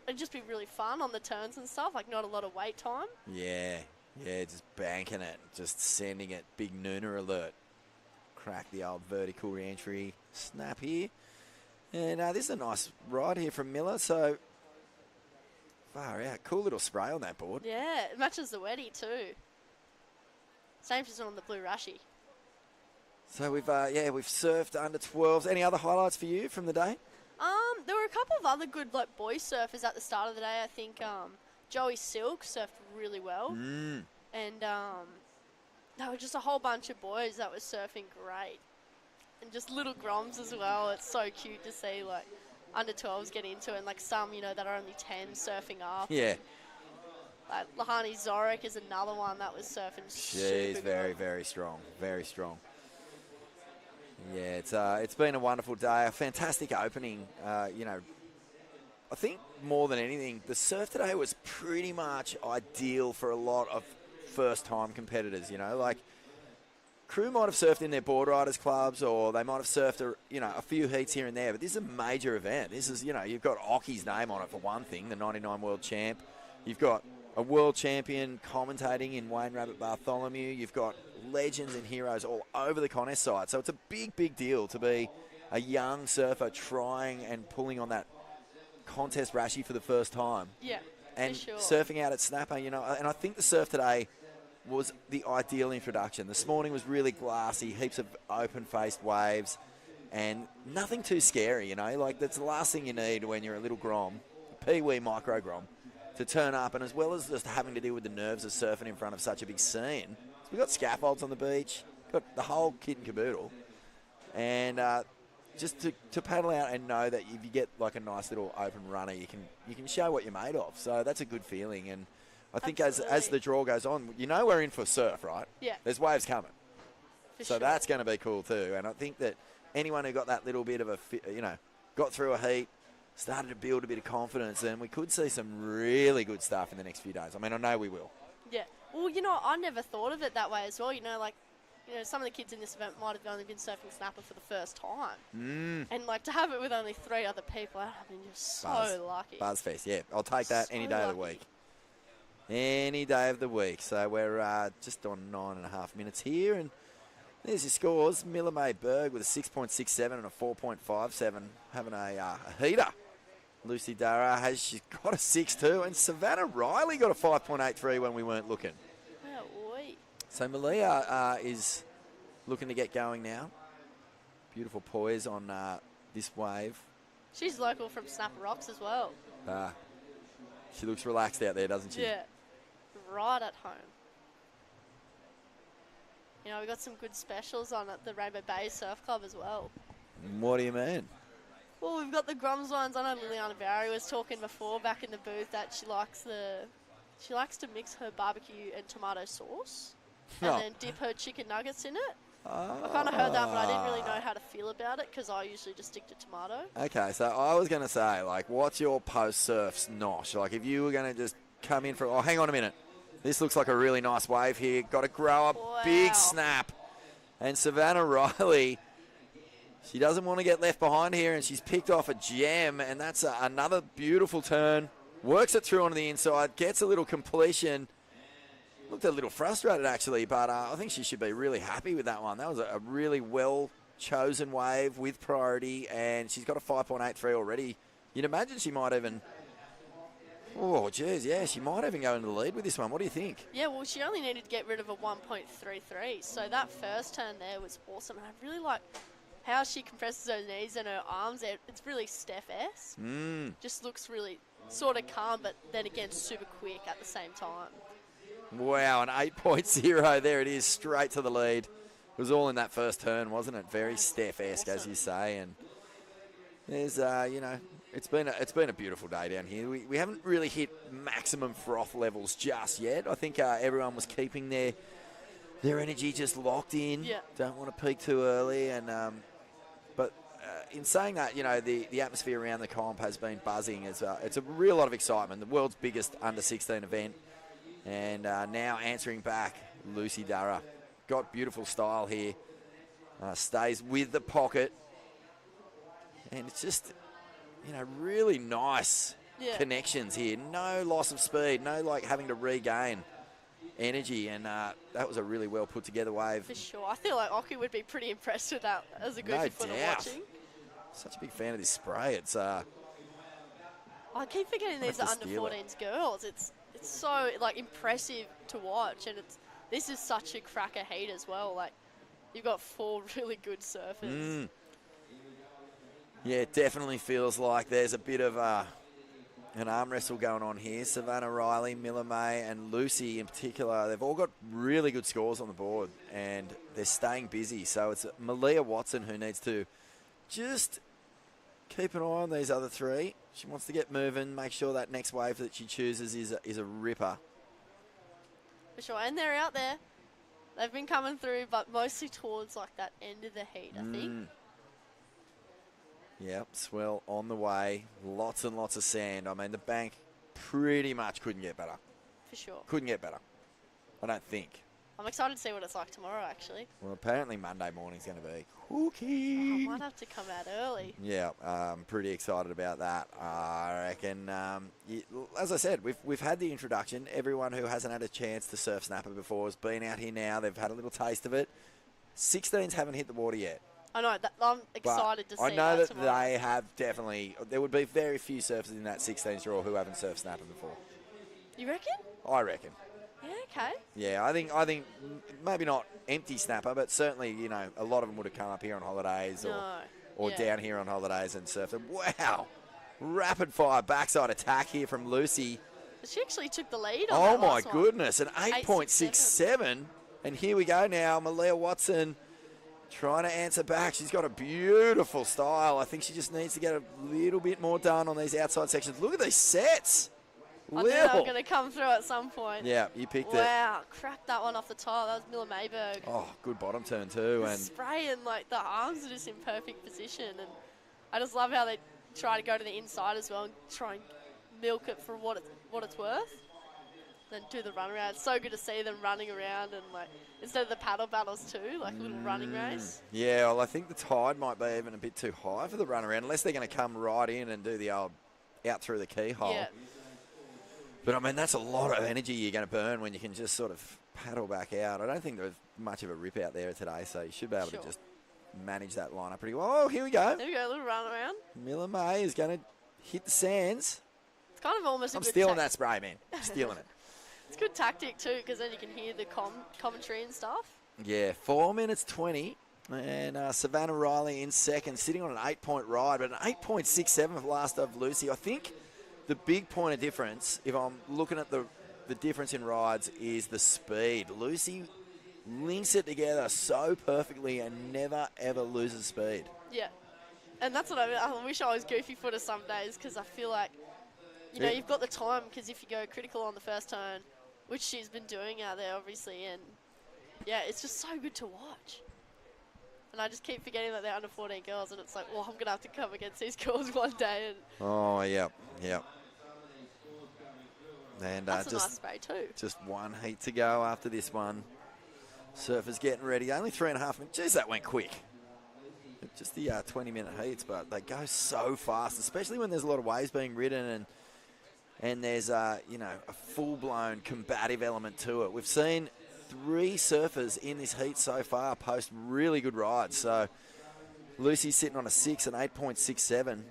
Speaker 9: it'd just be really fun on the turns and stuff, like not a lot of wait time.
Speaker 3: Yeah, just banking it, just sending it. Big Nooner alert. Crack the old vertical re-entry snap here. And this is a nice ride here from Miller, so far out. Cool little spray on that board.
Speaker 9: Yeah, it matches the wetty too. Same as on the blue rashy.
Speaker 3: So we've surfed under 12s. Any other highlights for you from the day?
Speaker 9: There were a couple of other good, like, boy surfers at the start of the day. I think Joey Silk surfed really well. And there were just a whole bunch of boys that were surfing great. And just little Groms as well. It's so cute to see, like, under 12s get into it, and, like, some, that are only 10 surfing up.
Speaker 3: Yeah.
Speaker 9: Like, Lahani Zorek is another one that was surfing
Speaker 3: She's
Speaker 9: super
Speaker 3: very,
Speaker 9: good.
Speaker 3: very strong. Very strong. Yeah, it's been a wonderful day. A fantastic opening. I think more than anything, the surf today was pretty much ideal for a lot of first-time competitors. Like, crew might have surfed in their board riders clubs, or they might have surfed a few heats here and there. But this is a major event. This is you've got Occy's name on it for one thing, the '99 world champ. You've got a world champion commentating in Wayne Rabbit Bartholomew. You've got legends and heroes all over the contest side. So it's a big, big deal to be a young surfer trying and pulling on that contest rashy for the first time.
Speaker 9: Yeah,
Speaker 3: and
Speaker 9: for sure.
Speaker 3: surfing out at Snapper, and I think the surf today was the ideal introduction. This morning was really glassy, heaps of open-faced waves. And nothing too scary, you know, like that's the last thing you need when you're a little Grom, pee-wee micro Grom, to turn up, and as well as just having to deal with the nerves of surfing in front of such a big scene, so we've got scaffolds on the beach, got the whole kit and caboodle, and just to paddle out and know that if you get like a nice little open runner, you can show what you're made of. So that's a good feeling, and I think as the draw goes on, you know we're in for surf, right?
Speaker 9: Yeah.
Speaker 3: There's waves coming.
Speaker 9: For
Speaker 3: So
Speaker 9: sure.
Speaker 3: that's going to be cool too, and I think that anyone who got that little bit of got through a heat, started to build a bit of confidence, then we could see some really good stuff in the next few days. I mean, I know we will.
Speaker 9: Yeah. Well, you know, I never thought of it that way as well. You know, like, some of the kids in this event might have only been surfing snapper for the first time. And, like, to have it with only 3 other people, I've been just so lucky.
Speaker 3: Buzzfest, yeah. I'll take that any day of the week. Any day of the week. So we're just on 9.5 minutes here, and there's your scores. Miller May Berg with a 6.67 and a 4.57, having a heater. Lucy Dara she's got a 6.2, and Savannah Riley got a 5.83 when we weren't looking.
Speaker 9: Oh, oi.
Speaker 3: So Malia is looking to get going now. Beautiful poise on this wave.
Speaker 9: She's local from Snapper Rocks as well.
Speaker 3: She looks relaxed out there, doesn't she?
Speaker 9: Yeah. Right at home. You know, we got some good specials on at the Rainbow Bay Surf Club as well.
Speaker 3: What do you mean?
Speaker 9: Well, we've got the Groms ones. I know Liliana Barry was talking before back in the booth that she likes to mix her barbecue and tomato sauce and then dip her chicken nuggets in it. I kind of heard that, but I didn't really know how to feel about it because I usually just stick to tomato.
Speaker 3: Okay, so I was going to say, like, what's your post-surf nosh? Like, if you were going to just come in for, oh, hang on a minute. This looks like a really nice wave here. Got to grow a big snap. And Savannah Riley, she doesn't want to get left behind here, and she's picked off a gem, and that's another beautiful turn. Works it through onto the inside, gets a little completion. Looked a little frustrated, actually, but I think she should be really happy with that one. That was a really well-chosen wave with priority, and she's got a 5.83 already. You'd imagine she might even... Oh, geez, yeah, she might even go into the lead with this one. What do you think?
Speaker 9: Yeah, well, she only needed to get rid of a 1.33, so that first turn there was awesome. And I really like how she compresses her knees and her arms there. It's really Steph-esque. Just looks really sort of calm, but then again super quick at the same time.
Speaker 3: Wow, an 8.0. There it is, straight to the lead. It was all in that first turn, wasn't it? Very Steph-esque, as you say. And there's, it's been a beautiful day down here. We haven't really hit maximum froth levels just yet. I think everyone was keeping their energy just locked in.
Speaker 9: Yeah.
Speaker 3: Don't want to peak too early. And but in saying that, the atmosphere around the comp has been buzzing. It's a real lot of excitement. The world's biggest under-16 event. And now answering back, Lucy Dara. Got beautiful style here. Stays with the pocket. And it's just, really nice connections here. No loss of speed. No, having to regain energy. And that was a really well put together wave.
Speaker 9: For sure. I feel like Occy would be pretty impressed with that as a goofy footer watching.
Speaker 3: Such a big fan of this spray. It's
Speaker 9: I keep forgetting these are under 14s girls. It's so impressive to watch, and this is such a cracker heat as well. Like, you've got 4 really good surfers.
Speaker 3: Yeah, it definitely feels like there's a bit of an arm wrestle going on here. Savannah Riley, Miller May, and Lucy in particular, they've all got really good scores on the board, and they're staying busy. So it's Malia Watson who needs to just keep an eye on these other 3. She wants to get moving, make sure that next wave that she chooses is a ripper.
Speaker 9: For sure, and they're out there. They've been coming through, but mostly towards that end of the heat, I think.
Speaker 3: Yep, swell on the way. Lots and lots of sand. I mean, the bank pretty much couldn't get better.
Speaker 9: For sure.
Speaker 3: Couldn't get better. I don't think.
Speaker 9: I'm excited to see what it's like tomorrow, actually.
Speaker 3: Well, apparently Monday morning's going to be cookie.
Speaker 9: I might have to come out early.
Speaker 3: Yeah, I'm pretty excited about that. I reckon, as I said, we've had the introduction. Everyone who hasn't had a chance to surf snapper before has been out here now. They've had a little taste of it. 16s haven't hit the water yet.
Speaker 9: I know. I'm excited to see
Speaker 3: I know that
Speaker 9: tomorrow.
Speaker 3: they have definitely. There would be very few surfers in that 16s draw who haven't surfed snapper before.
Speaker 9: You reckon?
Speaker 3: I reckon.
Speaker 9: Yeah, okay.
Speaker 3: Yeah, I think maybe not empty snapper, but certainly, a lot of them would have come up here on holidays or or
Speaker 9: Yeah.
Speaker 3: down here on holidays and surfed it. Wow. Rapid fire backside attack here from Lucy.
Speaker 9: She actually took the lead on
Speaker 3: Oh
Speaker 9: that
Speaker 3: my
Speaker 9: last one.
Speaker 3: goodness, an 8.67. And here we go now. Malia Watson trying to answer back. She's got a beautiful style. I think she just needs to get a little bit more done on these outside sections. Look at these sets.
Speaker 9: I knew they were
Speaker 3: Lil.
Speaker 9: going to come through at some point.
Speaker 3: Yeah, you picked it.
Speaker 9: Wow, cracked that one off the top. That was Miller Mayberg.
Speaker 3: Oh, good bottom turn too. And
Speaker 9: Spraying, like, the arms are just in perfect position. And I just love how they try to go to the inside as well and try and milk it for what it's worth. Then do the run around. It's so good to see them running around and, like, instead of the paddle battles too, like a little running race.
Speaker 3: yeah, well, I think the tide might be even a bit too high for the run around, unless they're going to come right in and do the old out through the keyhole.
Speaker 9: Yeah.
Speaker 3: But, I mean, that's a lot of energy you're going to burn when you can just sort of paddle back out. I don't think there's much of a rip out there today, so you should be able
Speaker 9: Sure.
Speaker 3: to just manage that lineup pretty well. Oh, here we go.
Speaker 9: There we go, a little run around.
Speaker 3: Miller May is going to hit the sands.
Speaker 9: It's kind of almost a
Speaker 3: I'm
Speaker 9: good
Speaker 3: stealing
Speaker 9: tac-
Speaker 3: that spray, man. I'm stealing it.
Speaker 9: It's good tactic too, because then you can hear the commentary and stuff.
Speaker 3: Yeah, 4 minutes 20. And Savannah Riley in second, sitting on an 8-point ride, but an 8.67 for last of Lucy. I think the big point of difference, if I'm looking at the difference in rides, is the speed. Lucy links it together so perfectly and never, ever loses speed.
Speaker 9: Yeah. And that's what I wish I was goofy footer some days, because I feel like, you know,
Speaker 3: Yeah.
Speaker 9: you've got the time, because if you go critical on the first turn, which she's been doing out there, obviously, and yeah, it's just so good to watch. And I just keep forgetting that they're under 14 girls, and it's like, well, I'm going to have to come against these girls one day. And
Speaker 3: Oh, yep. And
Speaker 9: that's a nice
Speaker 3: just
Speaker 9: spray too.
Speaker 3: just one heat to go after this one. Surfers getting ready. Only 3.5 minutes. Jeez, that went quick. Just the 20-minute heats, but they go so fast, especially when there's a lot of waves being ridden and there's a full-blown combative element to it. We've seen 3 surfers in this heat so far post really good rides. So Lucy's sitting on a 6 and 8.67.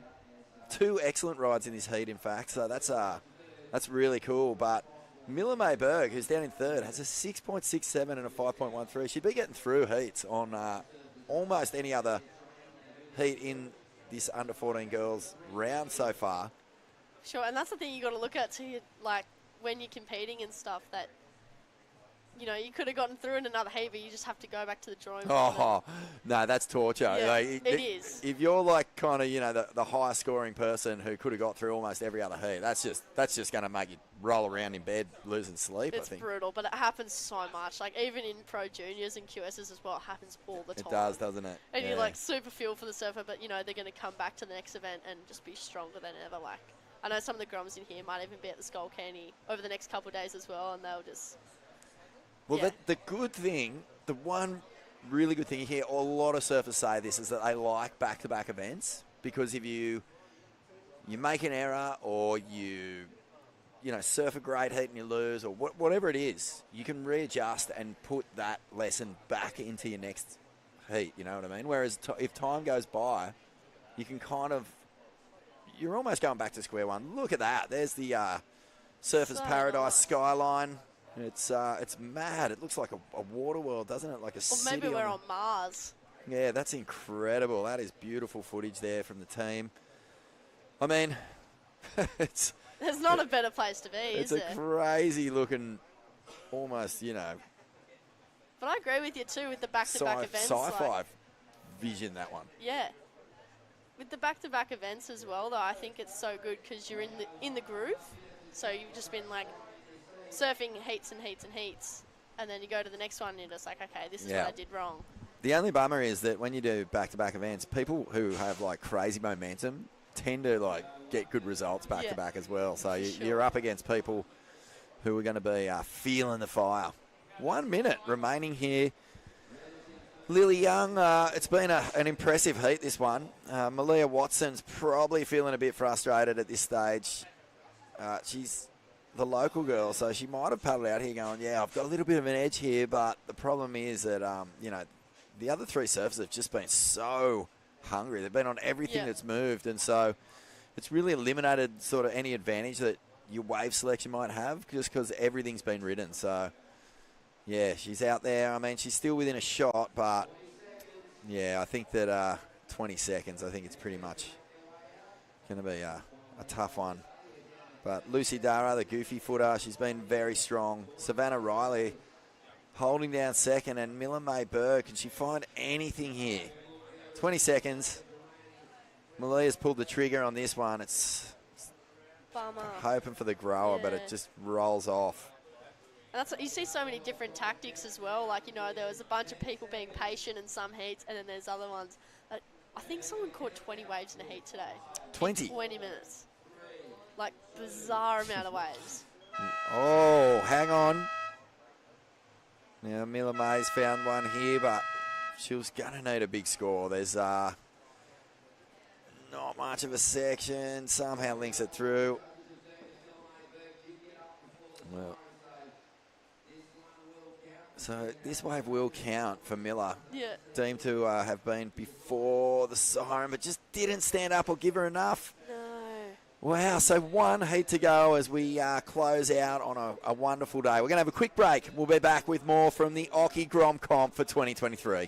Speaker 3: 2 excellent rides in this heat, in fact. So that's really cool. But Miller Mayberg, who's down in third, has a 6.67 and a 5.13. She'd be getting through heats on almost any other heat in this under 14 girls round so far.
Speaker 9: Sure, and that's the thing you got to look at too, like when you're competing and stuff, that, you know, you could have gotten through in another heat, but you just have to go back to the drawing board.
Speaker 3: Oh, no, that's torture.
Speaker 9: Yeah,
Speaker 3: Like,
Speaker 9: it is.
Speaker 3: If you're like kind of, the highest scoring person who could have got through almost every other heat, that's just going to make you roll around in bed losing sleep,
Speaker 9: It's
Speaker 3: I think.
Speaker 9: brutal, but it happens so much. Like, even in pro juniors and QSs as well, it happens all the time.
Speaker 3: It does, doesn't it?
Speaker 9: And
Speaker 3: Yeah.
Speaker 9: you like super feel for the surfer, but you know they're going to come back to the next event and just be stronger than ever. Like, I know some of the Groms in here might even be at the Skull Candy over the next couple of days as well, and they'll just.
Speaker 3: Well,
Speaker 9: Yeah.
Speaker 3: the good thing, the one really good thing you hear a lot of surfers say this is that they like back-to-back events, because if you make an error or you surf a great heat and you lose, or whatever it is, you can readjust and put that lesson back into your next heat, you know what I mean? Whereas if time goes by, you can you're almost going back to square one. Look at that. There's the Surfers
Speaker 9: So
Speaker 3: Paradise
Speaker 9: nice.
Speaker 3: skyline. It's mad. It looks like a water world, doesn't it? Like a
Speaker 9: Or
Speaker 3: city.
Speaker 9: maybe we're on Mars.
Speaker 3: Yeah, that's incredible. That is beautiful footage there from the team. I mean, it's
Speaker 9: There's not a better place to be,
Speaker 3: it's
Speaker 9: is
Speaker 3: a
Speaker 9: there?
Speaker 3: crazy looking, almost,
Speaker 9: But I agree with you too with the back-to-back events.
Speaker 3: sci-fi
Speaker 9: like,
Speaker 3: vision, that one.
Speaker 9: yeah. With the back-to-back events as well, though, I think it's so good because you're in the groove. So you've just been like surfing heats and heats and heats, and then you go to the next one and you're just like, okay, this is
Speaker 3: Yeah.
Speaker 9: what I did wrong.
Speaker 3: The only bummer is that when you do back-to-back events, people who have like crazy momentum tend to like get good results back-to-back as well. So
Speaker 9: Sure.
Speaker 3: you're up against people who are going to be feeling the fire. 1 minute remaining here. Lily Young, it's been an impressive heat, this one. Malia Watson's probably feeling a bit frustrated at this stage. She's the local girl, so she might have paddled out here going, yeah, I've got a little bit of an edge here, but the problem is that, the other 3 surfers have just been so hungry. They've been on everything that's moved, and so it's really eliminated sort of any advantage that your wave selection might have just because everything's been ridden. So, yeah, she's out there. I mean, she's still within a shot, but, yeah, I think that 20 seconds, I think it's pretty much going to be a tough one. But Lucy Dara, the goofy footer, she's been very strong. Savannah Riley holding down second, and Miller May Burr, can she find anything here? 20 seconds. Malia's pulled the trigger on this one. It's
Speaker 9: Bummer.
Speaker 3: hoping for the grower, but it just rolls off.
Speaker 9: And that's what, you see so many different tactics as well. Like, you know, there was a bunch of people being patient in some heats, and then there's other ones. I think someone caught 20 waves in a heat today.
Speaker 3: 20?
Speaker 9: 20 minutes. Like, bizarre amount of waves.
Speaker 3: Oh, hang on. Now, Miller May's found one here, but she was going to need a big score. There's not much of a section. Somehow links it through. Well, so this wave will count for Miller.
Speaker 9: Yeah.
Speaker 3: Deemed to have been before the siren, but just didn't stand up or give her enough.
Speaker 9: No.
Speaker 3: Wow, so one heat to go as we close out on a wonderful day. We're going to have a quick break. We'll be back with more from the Occy Grom Comp for 2023.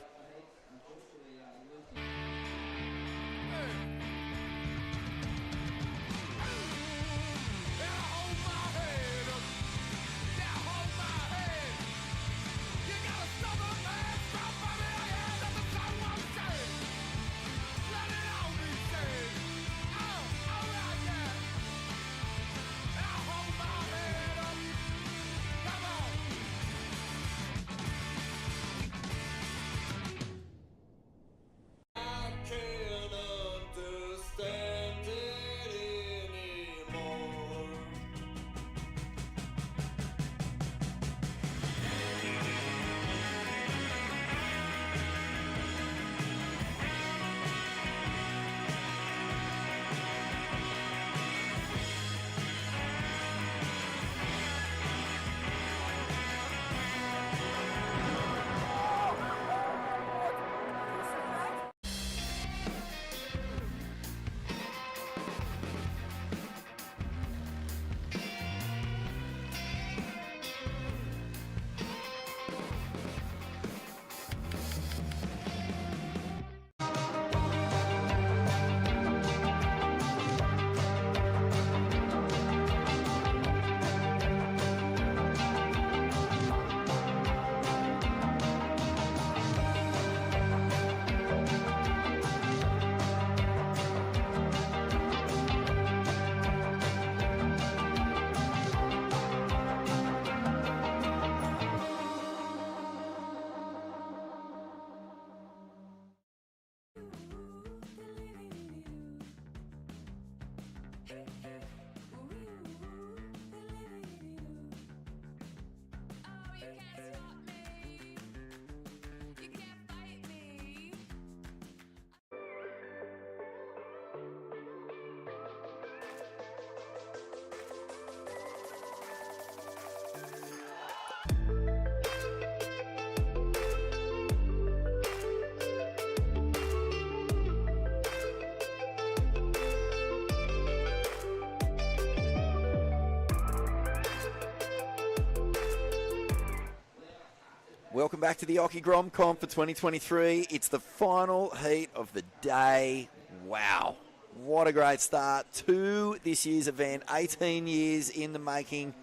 Speaker 3: Welcome back to the Occy Grom Comp for 2023. It's the final heat of the day. Wow. What a great start to this year's event. 18 years in the making.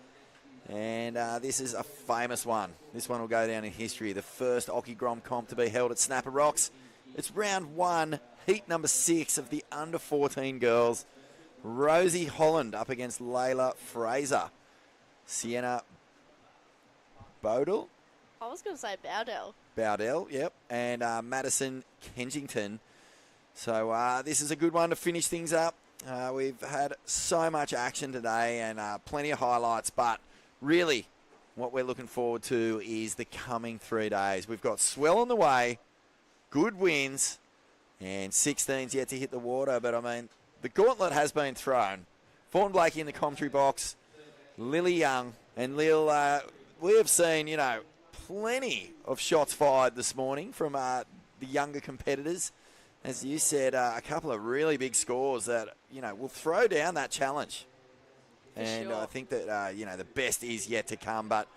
Speaker 3: And this is a famous one. This one will go down in history. The first Occy Grom Comp to be held at Snapper Rocks. It's round one, heat number 6 of the under 14 girls. Rosie Holland up against Layla Fraser. Sienna Bodell.
Speaker 9: I was going to say Bowdell.
Speaker 3: Bowdell, yep. And Madison Kensington. So this is a good one to finish things up. We've had so much action today and plenty of highlights, but really what we're looking forward to is the coming 3 days. We've got swell on the way, good wins, and 16's yet to hit the water. But, I mean, the gauntlet has been thrown. Fawn Blakey in the commentary box, Lily Young, and Lil, we have seen, you know, plenty of shots fired this morning from the younger competitors. As you said, a couple of really big scores that, you know, will throw down that challenge. And
Speaker 9: sure.
Speaker 3: I think that, you know, the best is yet to come. But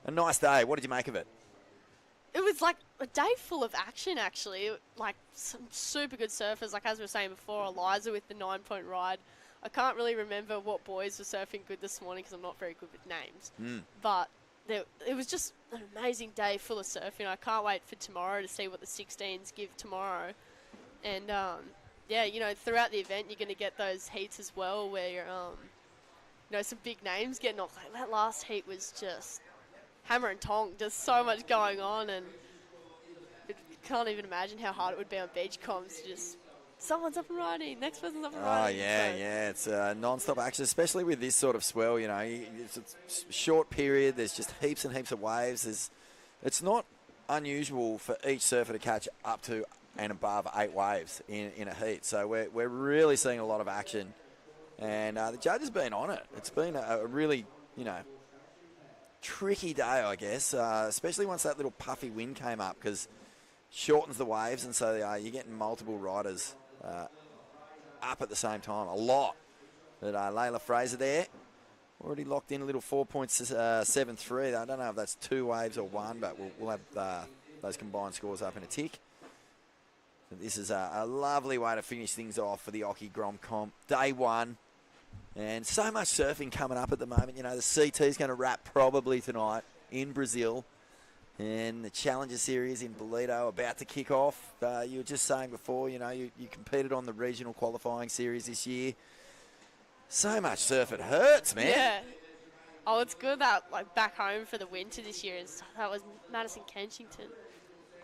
Speaker 3: a nice day. What did you make of it?
Speaker 9: it was like a day full of action, actually. Like some super good surfers, like as we were saying before, Eliza with the 9-point ride. I can't really remember what boys were surfing good this morning because I'm not very good with names. But it was just an amazing day full of surfing. I can't wait for tomorrow to see what the 16s give tomorrow. And, yeah, you know, throughout the event, you're going to get those heats as well where you're, you know, some big names getting off. Like that last heat was just hammer and tong, just so much going on, and you can't even imagine how hard it would be on beach comms to just someone's up and riding, next person's up and riding.
Speaker 3: Oh, yeah, it's non-stop action, especially with this sort of swell, you know. It's a short period, there's just heaps and heaps of waves. It's not unusual for each surfer to catch up to and above 8 waves in a heat. So we're really seeing a lot of action. And the judge has been on it. It's been a really, you know, tricky day, I guess, especially once that little puffy wind came up because shortens the waves, and so you're getting multiple riders up at the same time, a lot. But Layla Fraser there, already locked in a little 4.73. I don't know if that's 2 waves or 1, but we'll have those combined scores up in a tick. So this is a lovely way to finish things off for the Occy Grom Comp. Day 1. And so much surfing coming up at the moment. You know, the CT is going to wrap probably tonight in Brazil. And the Challenger Series in Bolito about to kick off. You were just saying before, you know, you competed on the regional qualifying series this year. So much surf, it hurts, man.
Speaker 9: Yeah. Oh, it's good that, like, back home for the winter this year, that was Madison Kensington.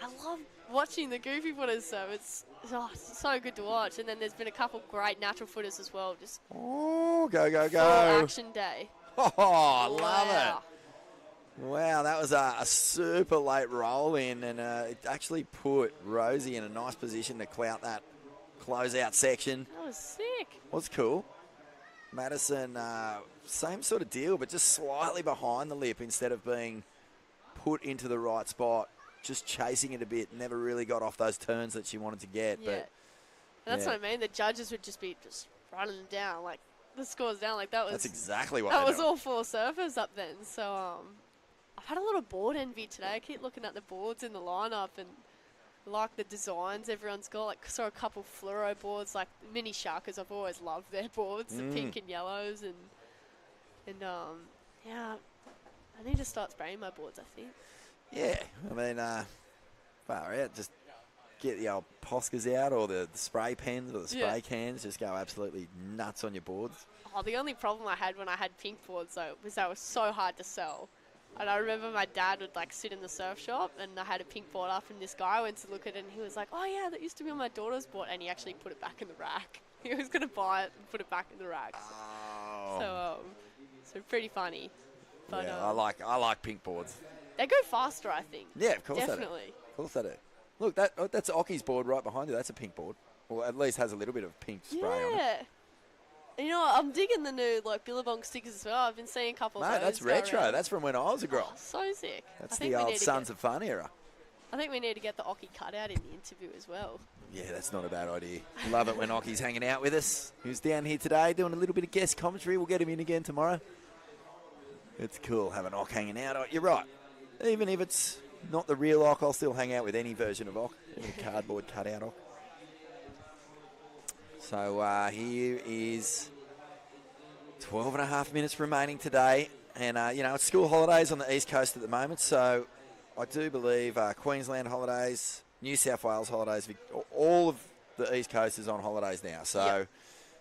Speaker 9: I love watching the goofy footers, so it's so good to watch. And then there's been a couple great natural footers as well. Just
Speaker 3: go, go,
Speaker 9: full
Speaker 3: go.
Speaker 9: action day.
Speaker 3: Oh, I love it. Wow, that was a super late roll in, and it actually put Rosie in a nice position to clout that closeout section.
Speaker 9: That was sick.
Speaker 3: Was cool. Madison, same sort of deal, but just slightly behind the lip instead of being put into the right spot. Just chasing it a bit, never really got off those turns that she wanted to get.
Speaker 9: Yeah.
Speaker 3: But
Speaker 9: That's what I mean. The judges would just be running them down, like the scores down. Like that was.
Speaker 3: That's exactly what.
Speaker 9: That
Speaker 3: they're
Speaker 9: was
Speaker 3: doing.
Speaker 9: all 4 surfers up then. So I've had a lot of board envy today. I keep looking at the boards in the lineup and like the designs everyone's got. Like saw a couple fluoro boards, like mini Sharkers. I've always loved their boards, the pink and yellows, and yeah, I need to start spraying my boards, I think.
Speaker 3: Yeah, I mean, far out. Just get the old Poscas out or the spray pens or the spray cans. Just go absolutely nuts on your boards.
Speaker 9: Oh, the only problem I had when I had pink boards, though, was they were so hard to sell. And I remember my dad would, like, sit in the surf shop, and I had a pink board up, and this guy went to look at it, and he was like, oh, yeah, that used to be on my daughter's board. And he actually put it back in the rack. He was going to buy it and put it back in the rack.
Speaker 3: Oh.
Speaker 9: So pretty funny. But,
Speaker 3: yeah, I like pink boards.
Speaker 9: They go faster, I think.
Speaker 3: Yeah, of course
Speaker 9: Definitely.
Speaker 3: they do. Of course they do. Look, that's Occy's board right behind you. That's a pink board. Or at least has a little bit of pink spray on it.
Speaker 9: Yeah. You know, I'm digging the new, like, Billabong stickers as well. I've been seeing a couple of those.
Speaker 3: That's
Speaker 9: go
Speaker 3: retro.
Speaker 9: around.
Speaker 3: That's from when I was a girl.
Speaker 9: Oh, so sick.
Speaker 3: That's the old Sons of Fun era.
Speaker 9: I think we need to get the Occy cutout in the interview as well.
Speaker 3: Yeah, that's not a bad idea. Love it when Occy's hanging out with us. Who's down here today doing a little bit of guest commentary. We'll get him in again tomorrow. It's cool having Ock hanging out. Oh, you're right. Even if it's not the real Ock, I'll still hang out with any version of Ock. Any cardboard cutout Ock. So here is 12 and a half minutes remaining today. And, you know, it's school holidays on the East Coast at the moment. So I do believe Queensland holidays, New South Wales holidays, all of the East Coast is on holidays now. So,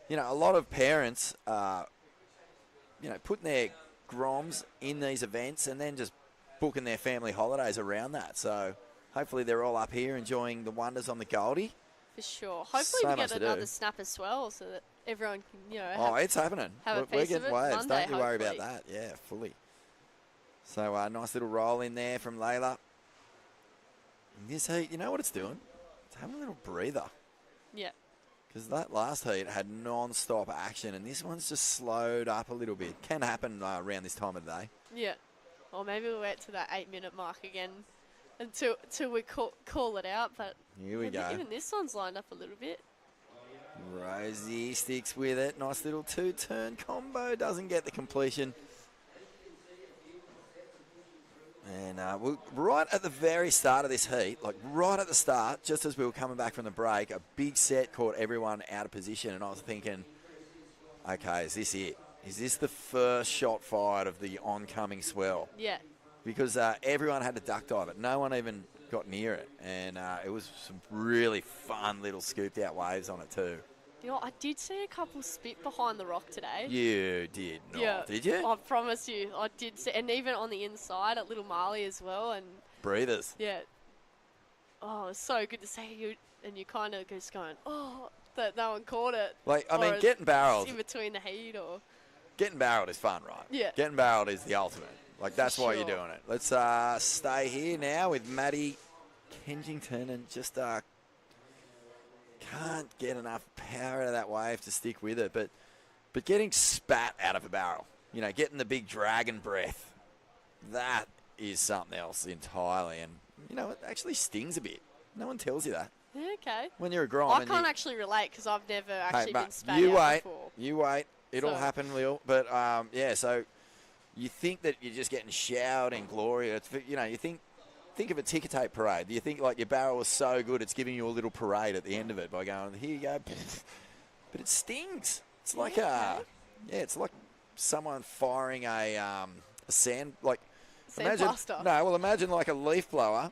Speaker 3: you know, a lot of parents are, you know, putting their Groms in these events and then just booking their family holidays around that. So hopefully they're all up here enjoying the wonders on the Goldie.
Speaker 9: For sure. Hopefully we get another snap as well so that everyone can, you know,
Speaker 3: it's happening. We're getting waves.
Speaker 9: Monday,
Speaker 3: Don't you worry about that. Yeah, fully. So nice little roll in there from Layla. And this heat, you know what it's doing? It's having a little breather.
Speaker 9: Yeah.
Speaker 3: Because that last heat had non-stop action, and this one's just slowed up a little bit. Can happen around this time of the day.
Speaker 9: Yeah. Or maybe we'll wait to that 8-minute mark again until we call it out. But
Speaker 3: here we go.
Speaker 9: Even this one's lined up a little bit.
Speaker 3: Rosie sticks with it. Nice little 2-turn combo. Doesn't get the completion. And right at the very start of this heat, like right at the start, just as we were coming back from the break, a big set caught everyone out of position. And I was thinking, okay, is this it? Is this the first shot fired of the oncoming swell?
Speaker 9: Yeah.
Speaker 3: Because everyone had to duck dive it. No one even got near it. And it was some really fun little scooped out waves on it too.
Speaker 9: You know, I did see a couple spit behind the rock today.
Speaker 3: You did not,
Speaker 9: Yeah.
Speaker 3: did you?
Speaker 9: I promise you, I did see, and even on the inside at Little Marley as well. And
Speaker 3: Breathers.
Speaker 9: yeah, oh, it's so good to see you, and you kind of just going, oh, that no one caught it.
Speaker 3: Like, I
Speaker 9: Or
Speaker 3: mean,
Speaker 9: it's
Speaker 3: getting barreled.
Speaker 9: in between the heat, or
Speaker 3: Getting barreled is fun, right?
Speaker 9: Yeah.
Speaker 3: Getting barreled is the ultimate. Like, that's why you're
Speaker 9: sure.
Speaker 3: doing it. Let's stay here now with Maddie Kensington and just can't get enough power out of that wave to stick with it. But getting spat out of a barrel, you know, getting the big dragon breath, that is something else entirely. And, you know, it actually stings a bit. No one tells you that.
Speaker 9: yeah, okay.
Speaker 3: When you're a Grom.
Speaker 9: I
Speaker 3: and
Speaker 9: can't
Speaker 3: you,
Speaker 9: actually relate because I've never
Speaker 3: hey,
Speaker 9: actually been
Speaker 3: mate,
Speaker 9: spat
Speaker 3: you
Speaker 9: out
Speaker 3: wait.
Speaker 9: before.
Speaker 3: You wait. It'll
Speaker 9: So-
Speaker 3: happen, Lil. But, yeah, so you think that you're just getting showered in glory. It's, you know, you think of a ticker tape parade. You think, like, your barrel was so good, it's giving you a little parade at the end of it by going, here you go. But it stings. It's like it's like someone firing a sand, like, imagine,
Speaker 9: Sandblaster.
Speaker 3: no, well, imagine like a leaf blower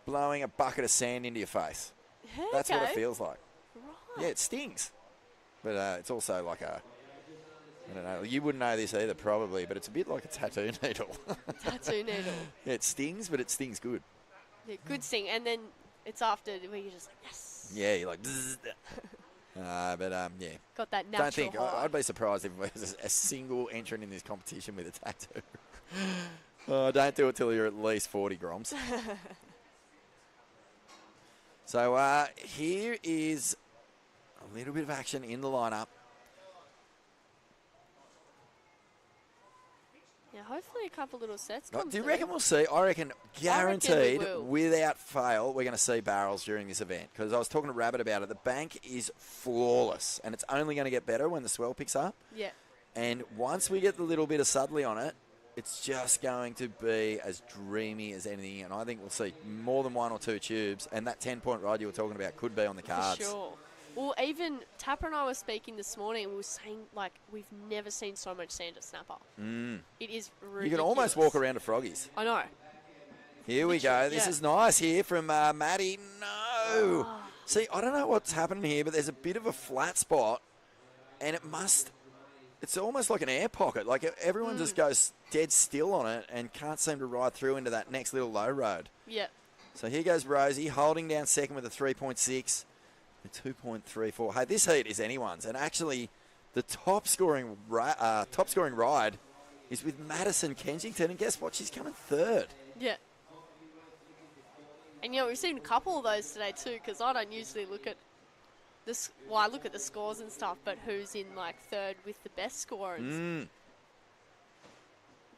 Speaker 3: blowing a bucket of sand into your face.
Speaker 9: Yeah,
Speaker 3: That's
Speaker 9: okay.
Speaker 3: what it feels like.
Speaker 9: Right.
Speaker 3: Yeah, it stings. But it's also like I don't know, you wouldn't know this either probably, but it's a bit like a tattoo needle.
Speaker 9: Tattoo needle.
Speaker 3: Yeah, it stings, but it stings good.
Speaker 9: Yeah, good sting. And then it's after where you're just like, yes.
Speaker 3: Yeah, you're like, but yeah.
Speaker 9: Got that natural
Speaker 3: Don't think,
Speaker 9: high.
Speaker 3: I'd be surprised if there was a single entrant in this competition with a tattoo. Oh, don't do it till you're at least 40 Groms. So here is a little bit of action in the lineup.
Speaker 9: Yeah, hopefully a couple little sets
Speaker 3: Oh,
Speaker 9: come
Speaker 3: do you
Speaker 9: through.
Speaker 3: reckon we'll see? I reckon guaranteed,
Speaker 9: will.
Speaker 3: without fail, we're going to see barrels during this event. Because I was talking to Rabbit about it. The bank is flawless, and it's only going to get better when the swell picks up.
Speaker 9: Yeah.
Speaker 3: And once we get the little bit of Sudley on it, it's just going to be as dreamy as anything. And I think we'll see more than one or two tubes. And that 10-point ride you were talking about could be on the cards.
Speaker 9: For sure. Well, even Tapper and I were speaking this morning, and we were saying, like, we've never seen so much sand at Snapper. It is ridiculous.
Speaker 3: You can almost walk around to Froggies.
Speaker 9: I know.
Speaker 3: Here we go.
Speaker 9: Literally,
Speaker 3: This
Speaker 9: yeah.
Speaker 3: is nice here from Maddie. No. See, I don't know what's happening here, but there's a bit of a flat spot, and it's almost like an air pocket. Like everyone just goes dead still on it and can't seem to ride through into that next little low road.
Speaker 9: Yeah.
Speaker 3: So here goes Rosie, holding down second with a 3.6, a 2.34. Hey, this heat is anyone's, and actually the top scoring ride is with Madison Kensington, and guess what? She's coming third.
Speaker 9: Yeah. And, you know, we've seen a couple of those today, too, because I don't usually look at this. Well, I look at the scores and stuff, but who's in, like, third with the best score. And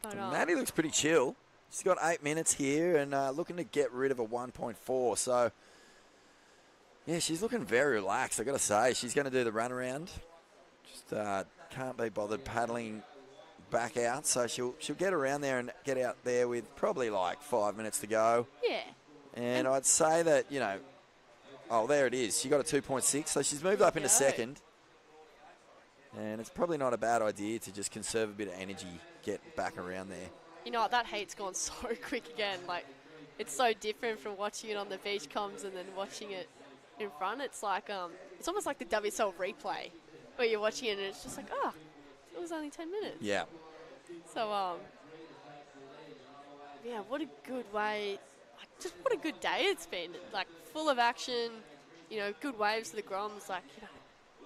Speaker 9: but,
Speaker 3: Maddie looks pretty chill. She's got 8 minutes here and looking to get rid of a 1.4. So, yeah, she's looking very relaxed, I got to say. She's going to do the runaround. Just can't be bothered paddling back out. So she'll get around there and get out there with probably like 5 minutes to go.
Speaker 9: Yeah.
Speaker 3: And I'd say that, you know, oh, there it is. She got a 2.6, so she's moved up into
Speaker 9: go.
Speaker 3: second. And it's probably not a bad idea to just conserve a bit of energy, get back around there.
Speaker 9: You know what, that heat's gone so quick again. Like, it's so different from watching it on the beach comms and then watching it in front. It's like, it's almost like the WSL replay where you're watching it and it's just like, oh, it was only 10 minutes.
Speaker 3: Yeah.
Speaker 9: So, yeah, what a good way. Like, just what a good day it's been. Like, full of action, you know, good waves for the Groms. Like, you know,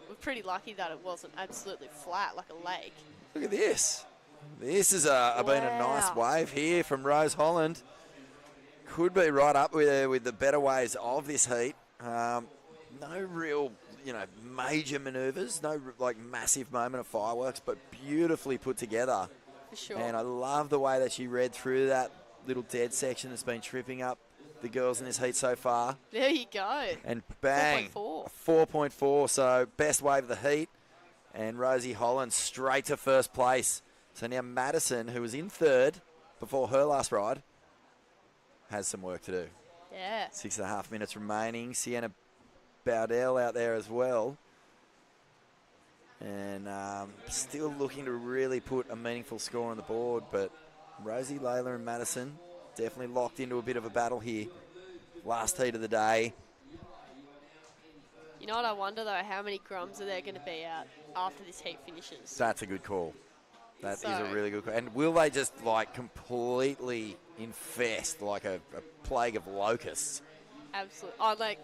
Speaker 9: we're pretty lucky that it wasn't absolutely flat like a lake.
Speaker 3: Look at this. This has been a nice wave here from Rose Holland. Could be right up with the better waves of this heat. No real, you know, major manoeuvres, no like massive moment of fireworks, but beautifully put together.
Speaker 9: For sure.
Speaker 3: And I love the way that she read through that little dead section that's been tripping up the girls in this heat so far.
Speaker 9: There you go.
Speaker 3: And bang,
Speaker 9: 4.4.
Speaker 3: 4.4, so best wave of the heat. And Rosie Holland straight to first place. So now Madison, who was in third before her last ride, has some work to do.
Speaker 9: Yeah.
Speaker 3: 6.5 minutes remaining. Sienna Bowdell out there as well. And still looking to really put a meaningful score on the board. But Rosie, Layla and Madison definitely locked into a bit of a battle here. Last heat of the day.
Speaker 9: You know what I wonder, though? How many Groms are there going to be out after this heat finishes?
Speaker 3: That's a good call. That is a
Speaker 9: So-
Speaker 3: really good call. And will they just, like, completely infest like a plague of locusts?
Speaker 9: Absolutely. Oh, like,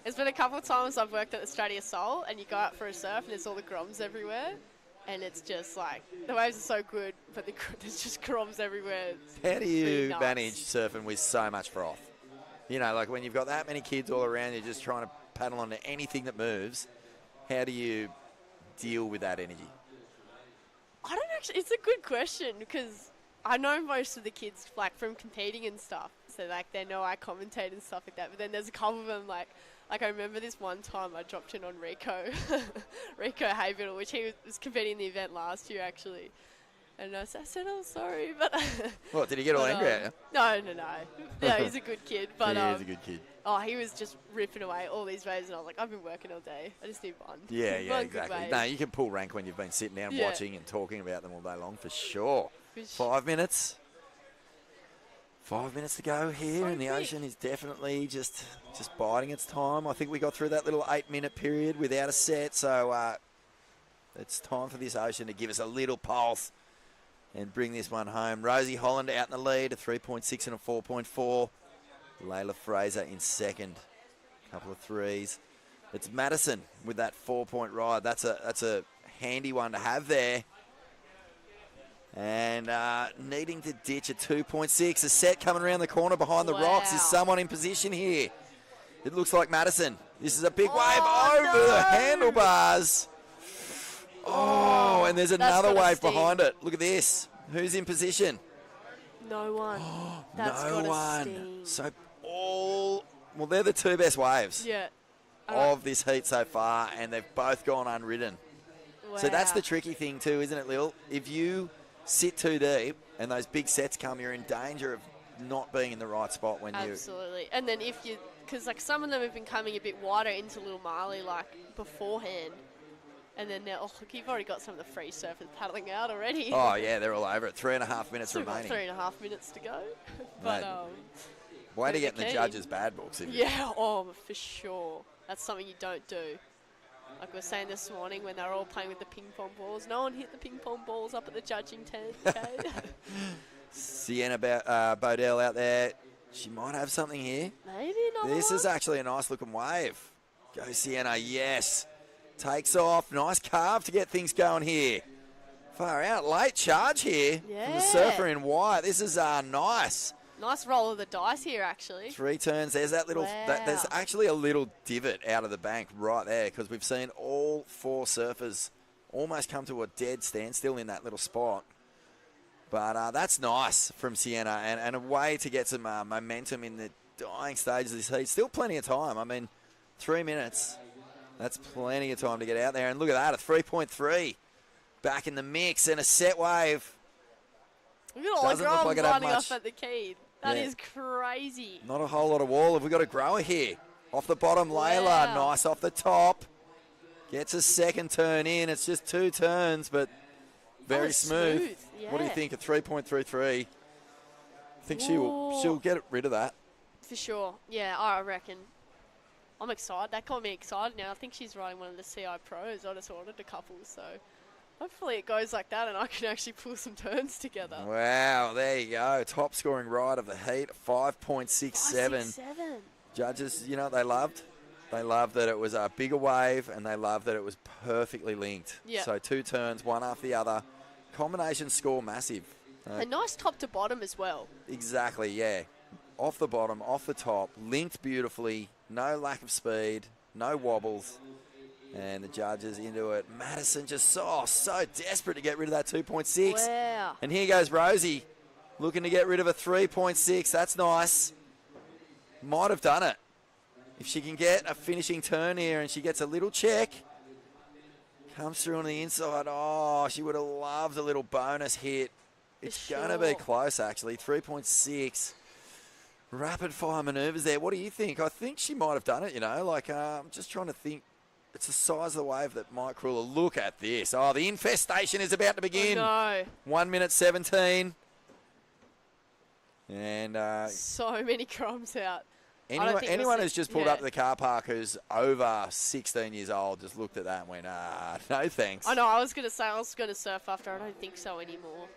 Speaker 9: there's been a couple of times I've worked at Australia Sol, and you go out for a surf, and there's all the Groms everywhere. And it's just like, the waves are so good, but there's just Groms everywhere.
Speaker 3: How do you
Speaker 9: Pretty nuts.
Speaker 3: manage surfing with so much froth? You know, like when you've got that many kids all around you just trying to paddle onto anything that moves, how do you deal with that energy?
Speaker 9: I don't actually, it's a good question, because I know most of the kids, like, from competing and stuff, so, like, they know I commentate and stuff like that, but then there's a couple of them, like I remember this one time I dropped in on Rico Haybiddle, which he was competing in the event last year, actually. And I said, oh, sorry, but...
Speaker 3: What, did he get all angry at you?
Speaker 9: No. Yeah, he's a good kid, but...
Speaker 3: He is a good kid.
Speaker 9: Oh, he was just ripping away all these waves, and I was like, I've been working all day. I just need one.
Speaker 3: Yeah,
Speaker 9: One good
Speaker 3: exactly.
Speaker 9: wave.
Speaker 3: No, you can pull rank when you've been sitting down
Speaker 9: Yeah.
Speaker 3: watching and talking about them all day long, for sure.
Speaker 9: For
Speaker 3: 5 minutes. 5 minutes to go here,
Speaker 9: So
Speaker 3: and the
Speaker 9: quick.
Speaker 3: ocean is definitely just biding its time. I think we got through that little 8-minute period without a set, so it's time for this ocean to give us a little pulse and bring this one home. Rosie Holland out in the lead, a 3.6 and a 4.4. Layla Fraser in second, couple of threes. It's Madison with that 4-point ride. That's a handy one to have there. And needing to ditch a 2.6. A set coming around the corner behind the rocks. Is
Speaker 9: Wow.
Speaker 3: someone in position here? It looks like Madison. This is a big wave
Speaker 9: Oh,
Speaker 3: over the
Speaker 9: no.
Speaker 3: handlebars. Oh, and there's another
Speaker 9: gotta
Speaker 3: wave
Speaker 9: sting.
Speaker 3: behind it. Look at this. Who's in position?
Speaker 9: No one. That's
Speaker 3: no
Speaker 9: gotta
Speaker 3: one.
Speaker 9: sting.
Speaker 3: So well, they're the two best waves
Speaker 9: Yeah.
Speaker 3: of this heat so far, and they've both gone unridden. So that's
Speaker 9: Wow.
Speaker 3: the tricky thing too, isn't it, Lil? If you sit too deep and those big sets come, you're in danger of not being in the right spot when you...
Speaker 9: Absolutely. And then if you, because like some of them have been coming a bit wider into Little Marley like beforehand, and then now, oh look, you've already got some of the free surfers paddling out already.
Speaker 3: Oh, yeah, they're all over it. 3.5 minutes
Speaker 9: Still got
Speaker 3: remaining.
Speaker 9: 3.5 minutes to go. But
Speaker 3: Way to get in the
Speaker 9: keen.
Speaker 3: judges' bad books. If you-
Speaker 9: yeah, oh for sure. That's something you don't do. Like we were saying this morning when they were all playing with the ping pong balls, no one hit the ping pong balls up at the judging tent. Okay?
Speaker 3: Sienna Bodell out there. She might have something here.
Speaker 9: Maybe another
Speaker 3: This
Speaker 9: one.
Speaker 3: is actually a nice looking wave. Go Sienna, yes. Takes off. Nice carve to get things going here. Far out. Late charge here from the
Speaker 9: Yeah.
Speaker 3: surfer in white. This is nice.
Speaker 9: Nice roll of the dice here, actually.
Speaker 3: 3 turns. There's that little. There's
Speaker 9: Wow.
Speaker 3: actually a little divot out of the bank right there because we've seen all 4 surfers almost come to a dead standstill in that little spot. But that's nice from Sienna and a way to get some momentum in the dying stages of this heat. Still plenty of time. I mean, 3 minutes. That's plenty of time to get out there. And look at that, a 3.3 back in the mix and a set wave.
Speaker 9: Look at all the
Speaker 3: Doesn't look
Speaker 9: Groms
Speaker 3: like it had
Speaker 9: lining
Speaker 3: much.
Speaker 9: up at the key. That
Speaker 3: Yeah.
Speaker 9: is crazy.
Speaker 3: Not a whole lot of wall. Have we got a grower here? Off the bottom, Layla.
Speaker 9: Wow.
Speaker 3: Nice off the top. Gets a second turn in. It's just 2 turns, but very
Speaker 9: was
Speaker 3: smooth.
Speaker 9: smooth,
Speaker 3: What do you
Speaker 9: yeah.
Speaker 3: think? A 3.33. I think
Speaker 9: Ooh.
Speaker 3: she'll get rid of that.
Speaker 9: For sure. Yeah, I reckon. I'm excited. That got me excited now. I think she's riding one of the CI Pros. I just ordered a couple, so hopefully it goes like that and I can actually pull some turns together.
Speaker 3: Wow, there you go. Top scoring ride of the heat, 5.67.
Speaker 9: 5.67.
Speaker 3: Judges, you know what they loved? They loved that it was a bigger wave and they loved that it was perfectly linked.
Speaker 9: Yeah.
Speaker 3: So 2 turns, one after the other. Combination score massive.
Speaker 9: A nice top to bottom as well.
Speaker 3: Exactly, yeah. Off the bottom, off the top, linked beautifully, no lack of speed, no wobbles. And the judges into it. Madison just so desperate to get rid of that 2.6.
Speaker 9: Wow.
Speaker 3: And here goes Rosie, looking to get rid of a 3.6. That's nice. Might have done it. If she can get a finishing turn here and she gets a little check, comes through on the inside. Oh, she would have loved a little bonus hit. It's going to be
Speaker 9: sure.
Speaker 3: close, actually. 3.6. rapid fire manoeuvres there. What do you think? I think she might have done it, I'm just trying to think. It's the size of the wave that Mike Cruller. Look at this. Oh, the infestation is about to begin.
Speaker 9: No.
Speaker 3: 1 minute 17. And
Speaker 9: So many crumbs out.
Speaker 3: anyone who's just pulled up to the car park who's over 16 years old just looked at that and went, no thanks.
Speaker 9: I know, I was going to say I was going to surf after. I don't think so anymore.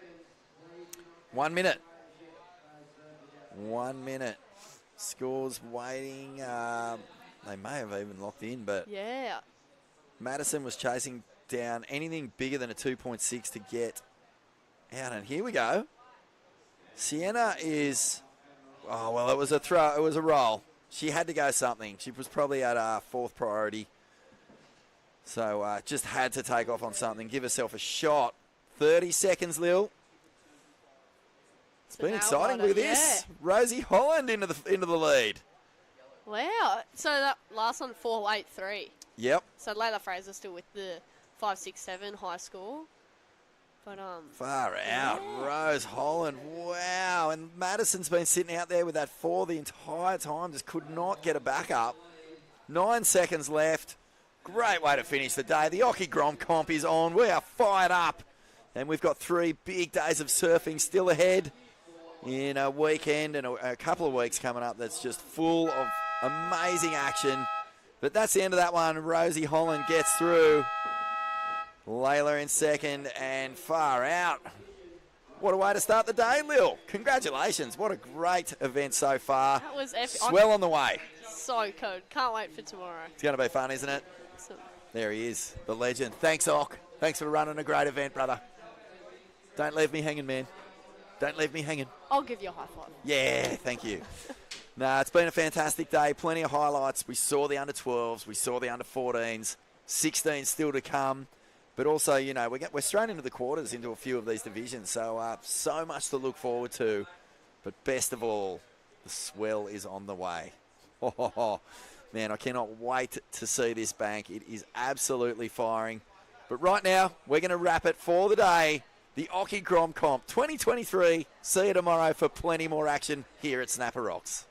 Speaker 3: 1 minute. 1 minute. Scores waiting. They may have even locked in, but
Speaker 9: Yeah.
Speaker 3: Madison was chasing down anything bigger than a 2.6 to get out. And here we go. Sienna is, it was a throw. It was a roll. She had to go something. She was probably at fourth priority. So just had to take off on something, give herself a shot. 30 seconds, Lil. It's been exciting. Look at this. Rosie Holland into the lead.
Speaker 9: Wow. So that last one, 4.83.
Speaker 3: Yep.
Speaker 9: So Layla Fraser still with the 5.67 high score. But
Speaker 3: Far out. Rose Holland. Wow. And Madison's been sitting out there with that 4 the entire time. Just could not get a back up. 9 seconds left. Great way to finish the day. The Occy Grom comp is on. We are fired up. And we've got 3 big days of surfing still ahead in a weekend and a couple of weeks coming up that's just full of amazing action. But that's the end of that one. Rosie Holland gets through. Layla in second and far out. What a way to start the day, Lil. Congratulations. What a great event so far.
Speaker 9: that was epic.
Speaker 3: Swell on the way.
Speaker 9: So good. Can't wait for tomorrow.
Speaker 3: It's going to be fun, isn't it?
Speaker 9: So,
Speaker 3: There he is, the legend. Thanks, Ock. Thanks for running a great event, brother. Don't leave me hanging, man. Don't leave me hanging.
Speaker 9: I'll give you a high five.
Speaker 3: Yeah, thank you. It's been a fantastic day. Plenty of highlights. We saw the under-12s. We saw the under-14s. 16 still to come. But also, we're straight into the quarters into a few of these divisions. So, so much to look forward to. But best of all, the swell is on the way. Oh, man, I cannot wait to see this bank. It is absolutely firing. But right now, we're going to wrap it for the day. The Occy Grom Comp 2023. See you tomorrow for plenty more action here at Snapper Rocks.